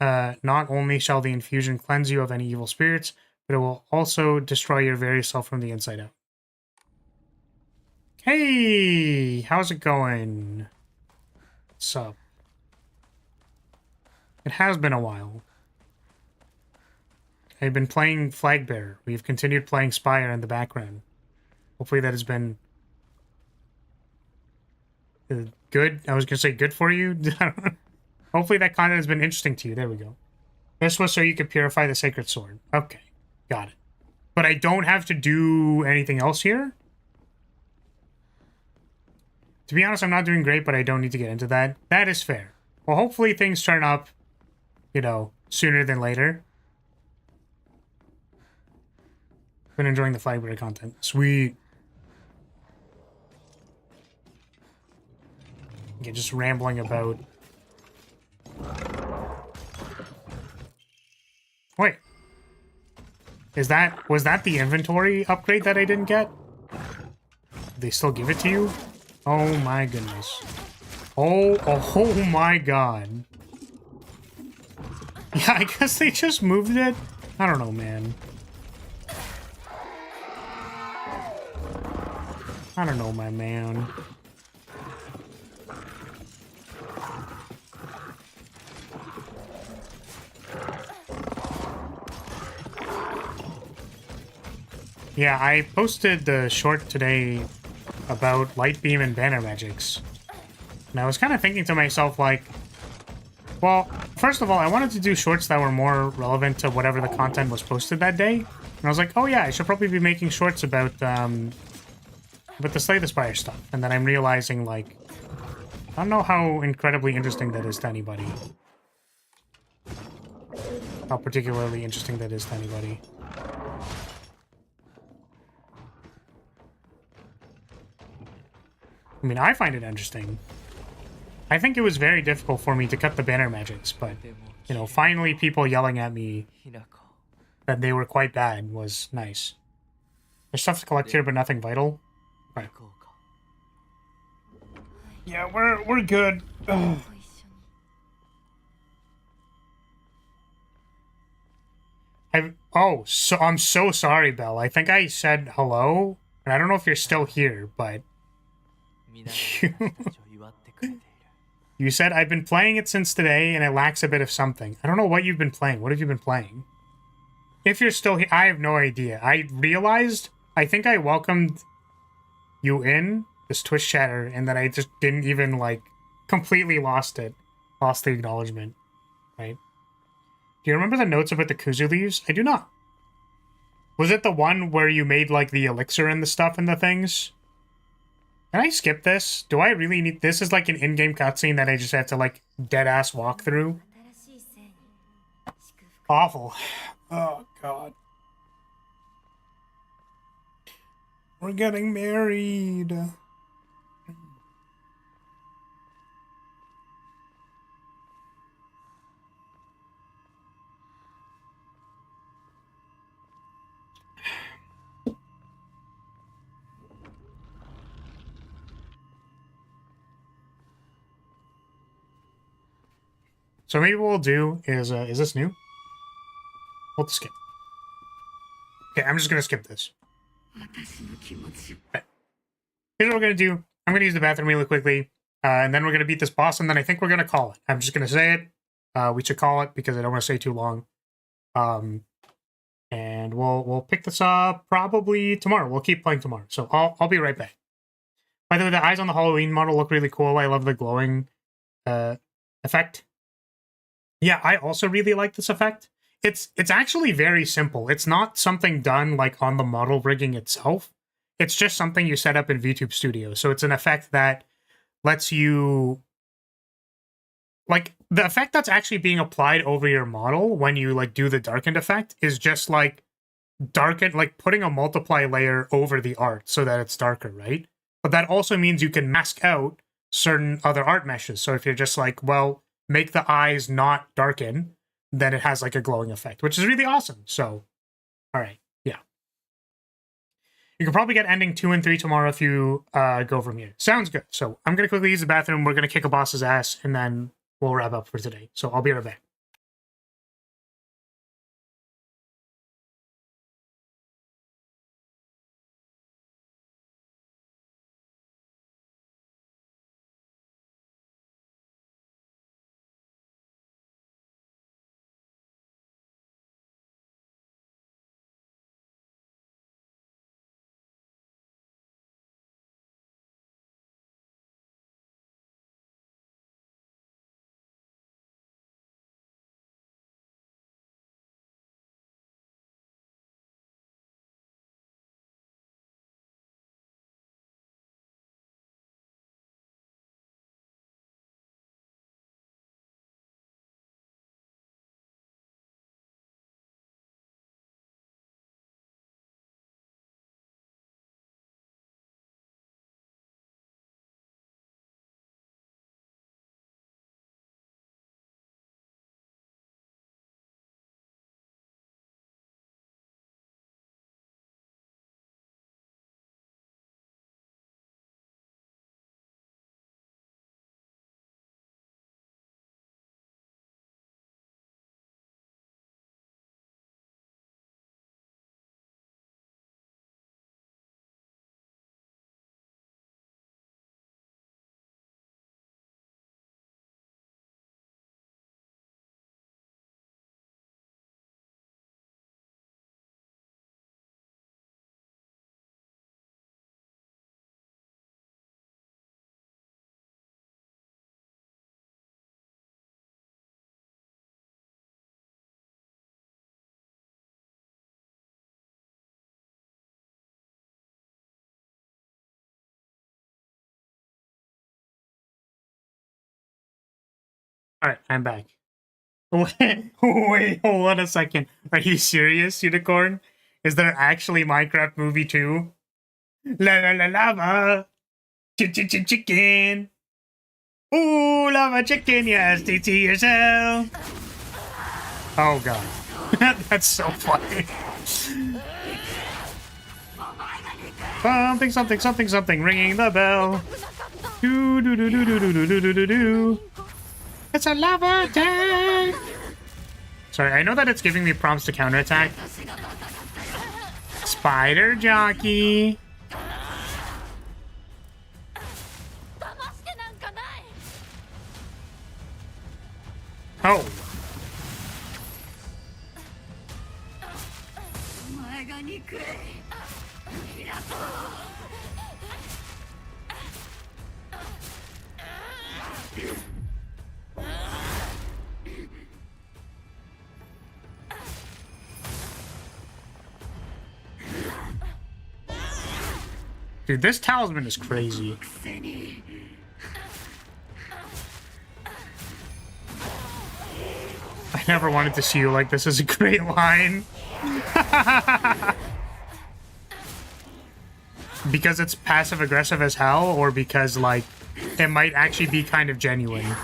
not only shall the infusion cleanse you of any evil spirits, but it will also destroy your very self from the inside out. Hey, how's it going? What's up? It has been a while. I've been playing Flagbearer. We've continued playing Spire in the background. Hopefully that has been good. I was going to say good for you. Hopefully that content has been interesting to you. There we go. This was so you could purify the sacred sword. Okay, got it. But I don't have to do anything else here? To be honest, I'm not doing great, but I don't need to get into that. That is fair. Well, hopefully things turn up, you know, sooner than later. Been enjoying the Flagbearer content. Sweet. Okay, just rambling about. Wait. Was that the inventory upgrade that I didn't get? Did they still give it to you? Oh my goodness. Oh my god. Yeah, I guess they just moved it. I don't know, man. I don't know, my man. Yeah, I posted the short today about light beam and banner magics. And I was kind of thinking to myself, like, well, first of all, I wanted to do shorts that were more relevant to whatever the content was posted that day. And I was like, oh yeah, I should probably be making shorts about the Slay the Spire stuff. And then I'm realizing, like, I don't know how incredibly interesting that is to anybody. How particularly interesting that is to anybody. I mean, I find it interesting. I think it was very difficult for me to cut the banner magics, but, you know, finally people yelling at me that they were quite bad was nice. There's stuff to collect here, but nothing vital. Right. Yeah, we're good. Ugh. I'm so sorry, Belle. I think I said hello, and I don't know if you're still here, but you said I've been playing it since today, and it lacks a bit of something. I don't know what you've been playing. What have you been playing? If you're still here, I have no idea. I realized, I think I welcomed you in this Twitch chatter, and that I just didn't even, like, completely lost it. Lost the acknowledgement, right? Do you remember the notes about the kuzu leaves? I do not. Was it the one where you made, like, the elixir and the stuff and the things? Can I skip this? Do I really need... This is like an in-game cutscene that I just have to, like, dead-ass walk through? Awful. Oh, God. We're getting married. So maybe what we'll do is this new? We'll skip. Okay, I'm just gonna skip this. Okay. Here's what we're gonna do. I'm gonna use the bathroom really quickly, and then we're gonna beat this boss, and then I think we're gonna call it. I'm just gonna say it. We should call it because I don't want to say too long. And we'll pick this up probably tomorrow. We'll keep playing tomorrow. So I'll be right back. By the way, the eyes on the Halloween model look really cool. I love the glowing effect. Yeah, I also really like this effect. It's actually very simple. It's not something done like on the model rigging itself. It's just something you set up in VTube Studio. So it's an effect that lets you, like, the effect that's actually being applied over your model when you like do the darkened effect is just like putting a multiply layer over the art so that it's darker, right? But that also means you can mask out certain other art meshes. So if you're just like, well, make the eyes not darken, then it has like a glowing effect, which is really awesome. So, all right, yeah. You can probably get ending 2 and 3 tomorrow if you go from here. Sounds good. So I'm going to quickly use the bathroom. We're going to kick a boss's ass, and then we'll wrap up for today. So I'll be right back. All right, I'm back. Wait, hold on a second. Are you serious, Unicorn? Is there actually Minecraft movie 2? La la la lava! Chicken! Ooh, lava chicken, yes, to yourself! Oh god. That's so funny. Something, ringing the bell. Do do do do do do do do do do. It's a lava attack! Sorry, I know that it's giving me prompts to counterattack. Spider jockey! Oh! Dude, this talisman is crazy. I never wanted to see you like this. Is a great line. because it's passive aggressive as hell, or because like it might actually be kind of genuine.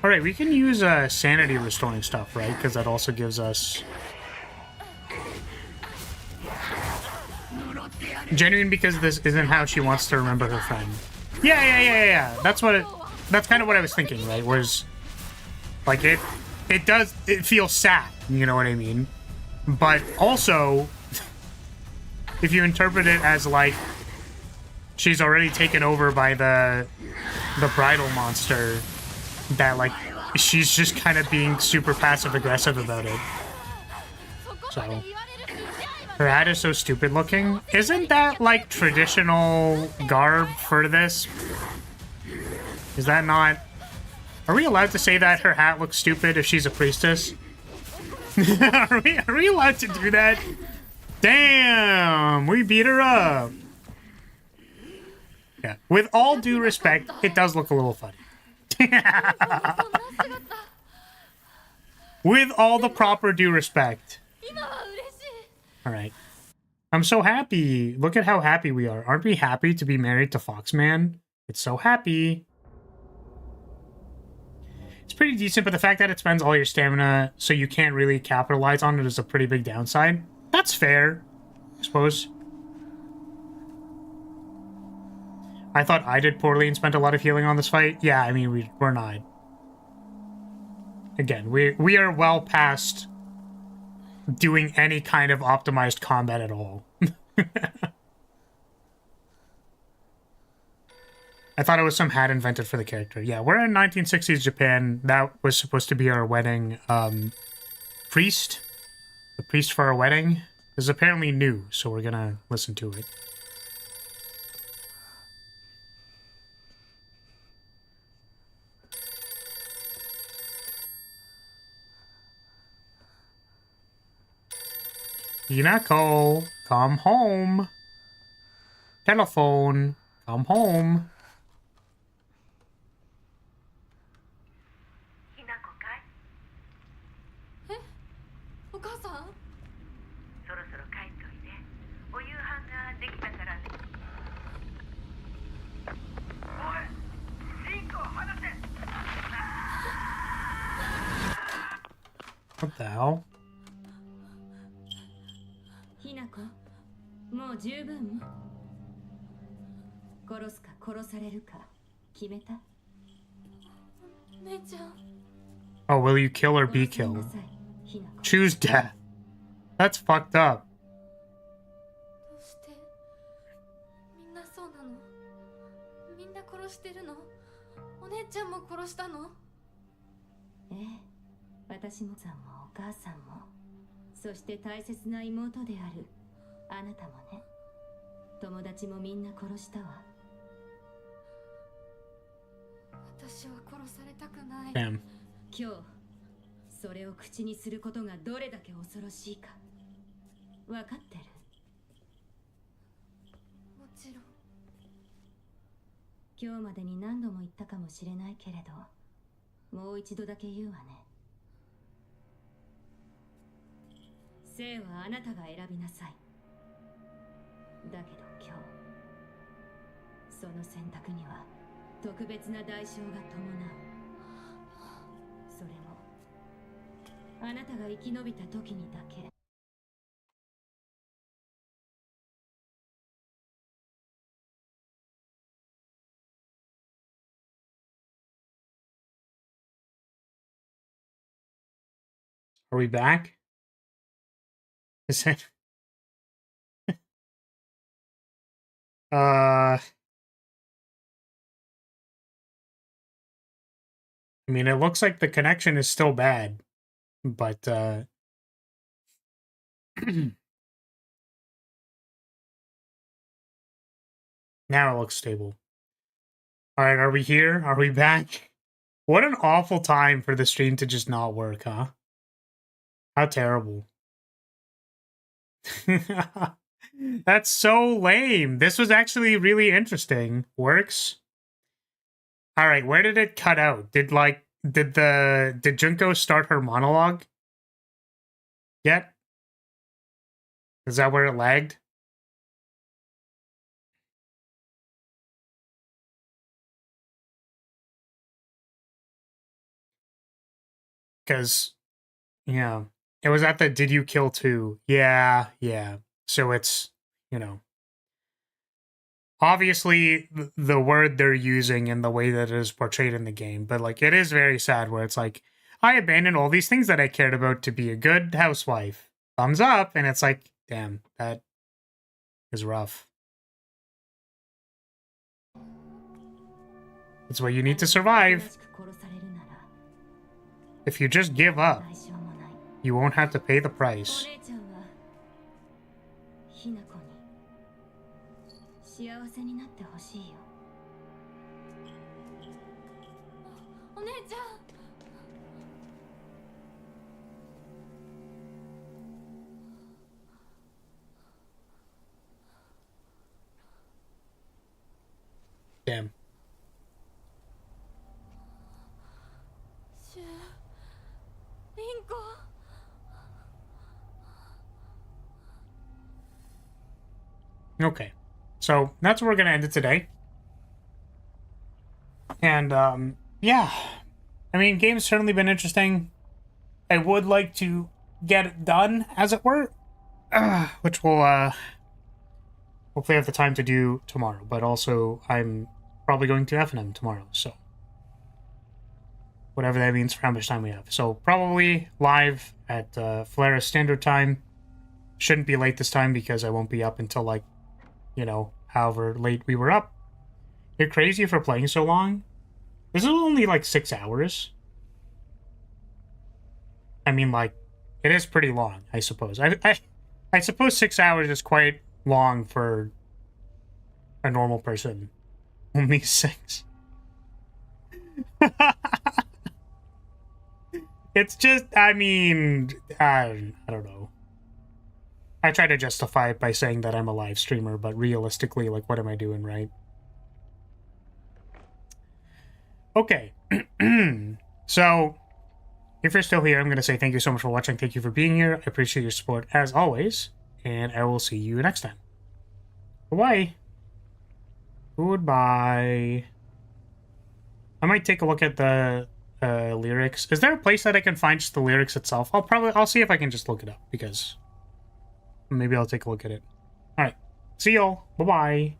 All right, we can use sanity restoring stuff, right? Because that also gives us genuine, because this isn't how she wants to remember her friend. Yeah. That's kind of what I was thinking, right? Whereas, like, it feels sad, you know what I mean? But also, if you interpret it as, like, she's already taken over by the bridal monster, that, like, she's just kind of being super passive-aggressive about it. So, her hat is so stupid looking. Isn't that, like, traditional garb for this? Is that not... Are we allowed to say that her hat looks stupid if she's a priestess? Are we allowed to do that? Damn! We beat her up! Yeah. With all due respect, it does look a little funny. With all the proper due respect. Alright. I'm so happy. Look at how happy we are. Aren't we happy to be married to Foxman? It's so happy. It's pretty decent, but the fact that it spends all your stamina so you can't really capitalize on it is a pretty big downside. That's fair, I suppose. I thought I did poorly and spent a lot of healing on this fight. Yeah, I mean, we're not. Again, we are well past doing any kind of optimized combat at all. I thought it was some hat invented for the character. Yeah, we're in 1960s Japan. That was supposed to be our wedding priest. The priest for our wedding is apparently new, so we're gonna listen to it. Hinako, come home. Telephone, come home. What the hell? ひなこ、もう十分。殺すか殺されるか決めた？姉ちゃん。 Oh, will you kill or be killed? Choose death. That's fucked up. どうして？みんなそうなの？みんな殺してるの？お姉ちゃんも殺したの？ええ、私もさんもお母さんも。 そして大切な妹であるあなたもね。友達もみんな殺したわ。私は殺されたくない。Damn. 今日それを口にすることがどれだけ恐ろしいか分かってる？もちろん。今日までに何度も言ったかもしれないけれど、もう一度だけ言うわね。 生はあなたが選びなさい。だけど今日、その選択には特別な代償が伴う。それもあなたが生き延びた時にだけ。Are we back? Is it? I mean, it looks like the connection is still bad, but now it looks stable. All right, are we here? Are we back? What an awful time for the stream to just not work, huh? How terrible. That's so lame. This was actually really interesting. Works. All right, where did it cut out? Did Junko start her monologue yet? Is that where it lagged? Because, yeah, it was at the did you kill two? Yeah, yeah. So it's, you know, obviously the word they're using and the way that it is portrayed in the game, but like it is very sad where it's like, I abandoned all these things that I cared about to be a good housewife. Thumbs up. And it's like, damn, that is rough. It's what you need to survive. If you just give up, you won't have to pay the price. 幸せになってほしいよ。お姉ちゃん。Damn. Okay, so that's where we're gonna end it today. And yeah, I mean, game's certainly been interesting. I would like to get it done, as it were, which we'll hopefully have the time to do tomorrow. But also, I'm probably going to F&M tomorrow, so whatever that means for how much time we have. So probably live at Flera Standard Time. Shouldn't be late this time because I won't be up until like, you know, however late we were up. You're crazy for playing so long. This is only like 6 hours. I mean, like, it is pretty long, I suppose. I suppose 6 hours is quite long for a normal person. Only 6. It's just, I mean, I don't know. I try to justify it by saying that I'm a live streamer, but realistically, like, what am I doing, right? Okay. So, if you're still here, I'm going to say thank you so much for watching. Thank you for being here. I appreciate your support as always. And I will see you next time. Bye-bye. Goodbye. I might take a look at the lyrics. Is there a place that I can find just the lyrics itself? I'll see if I can just look it up, because maybe I'll take a look at it. Alright. See y'all. Bye-bye.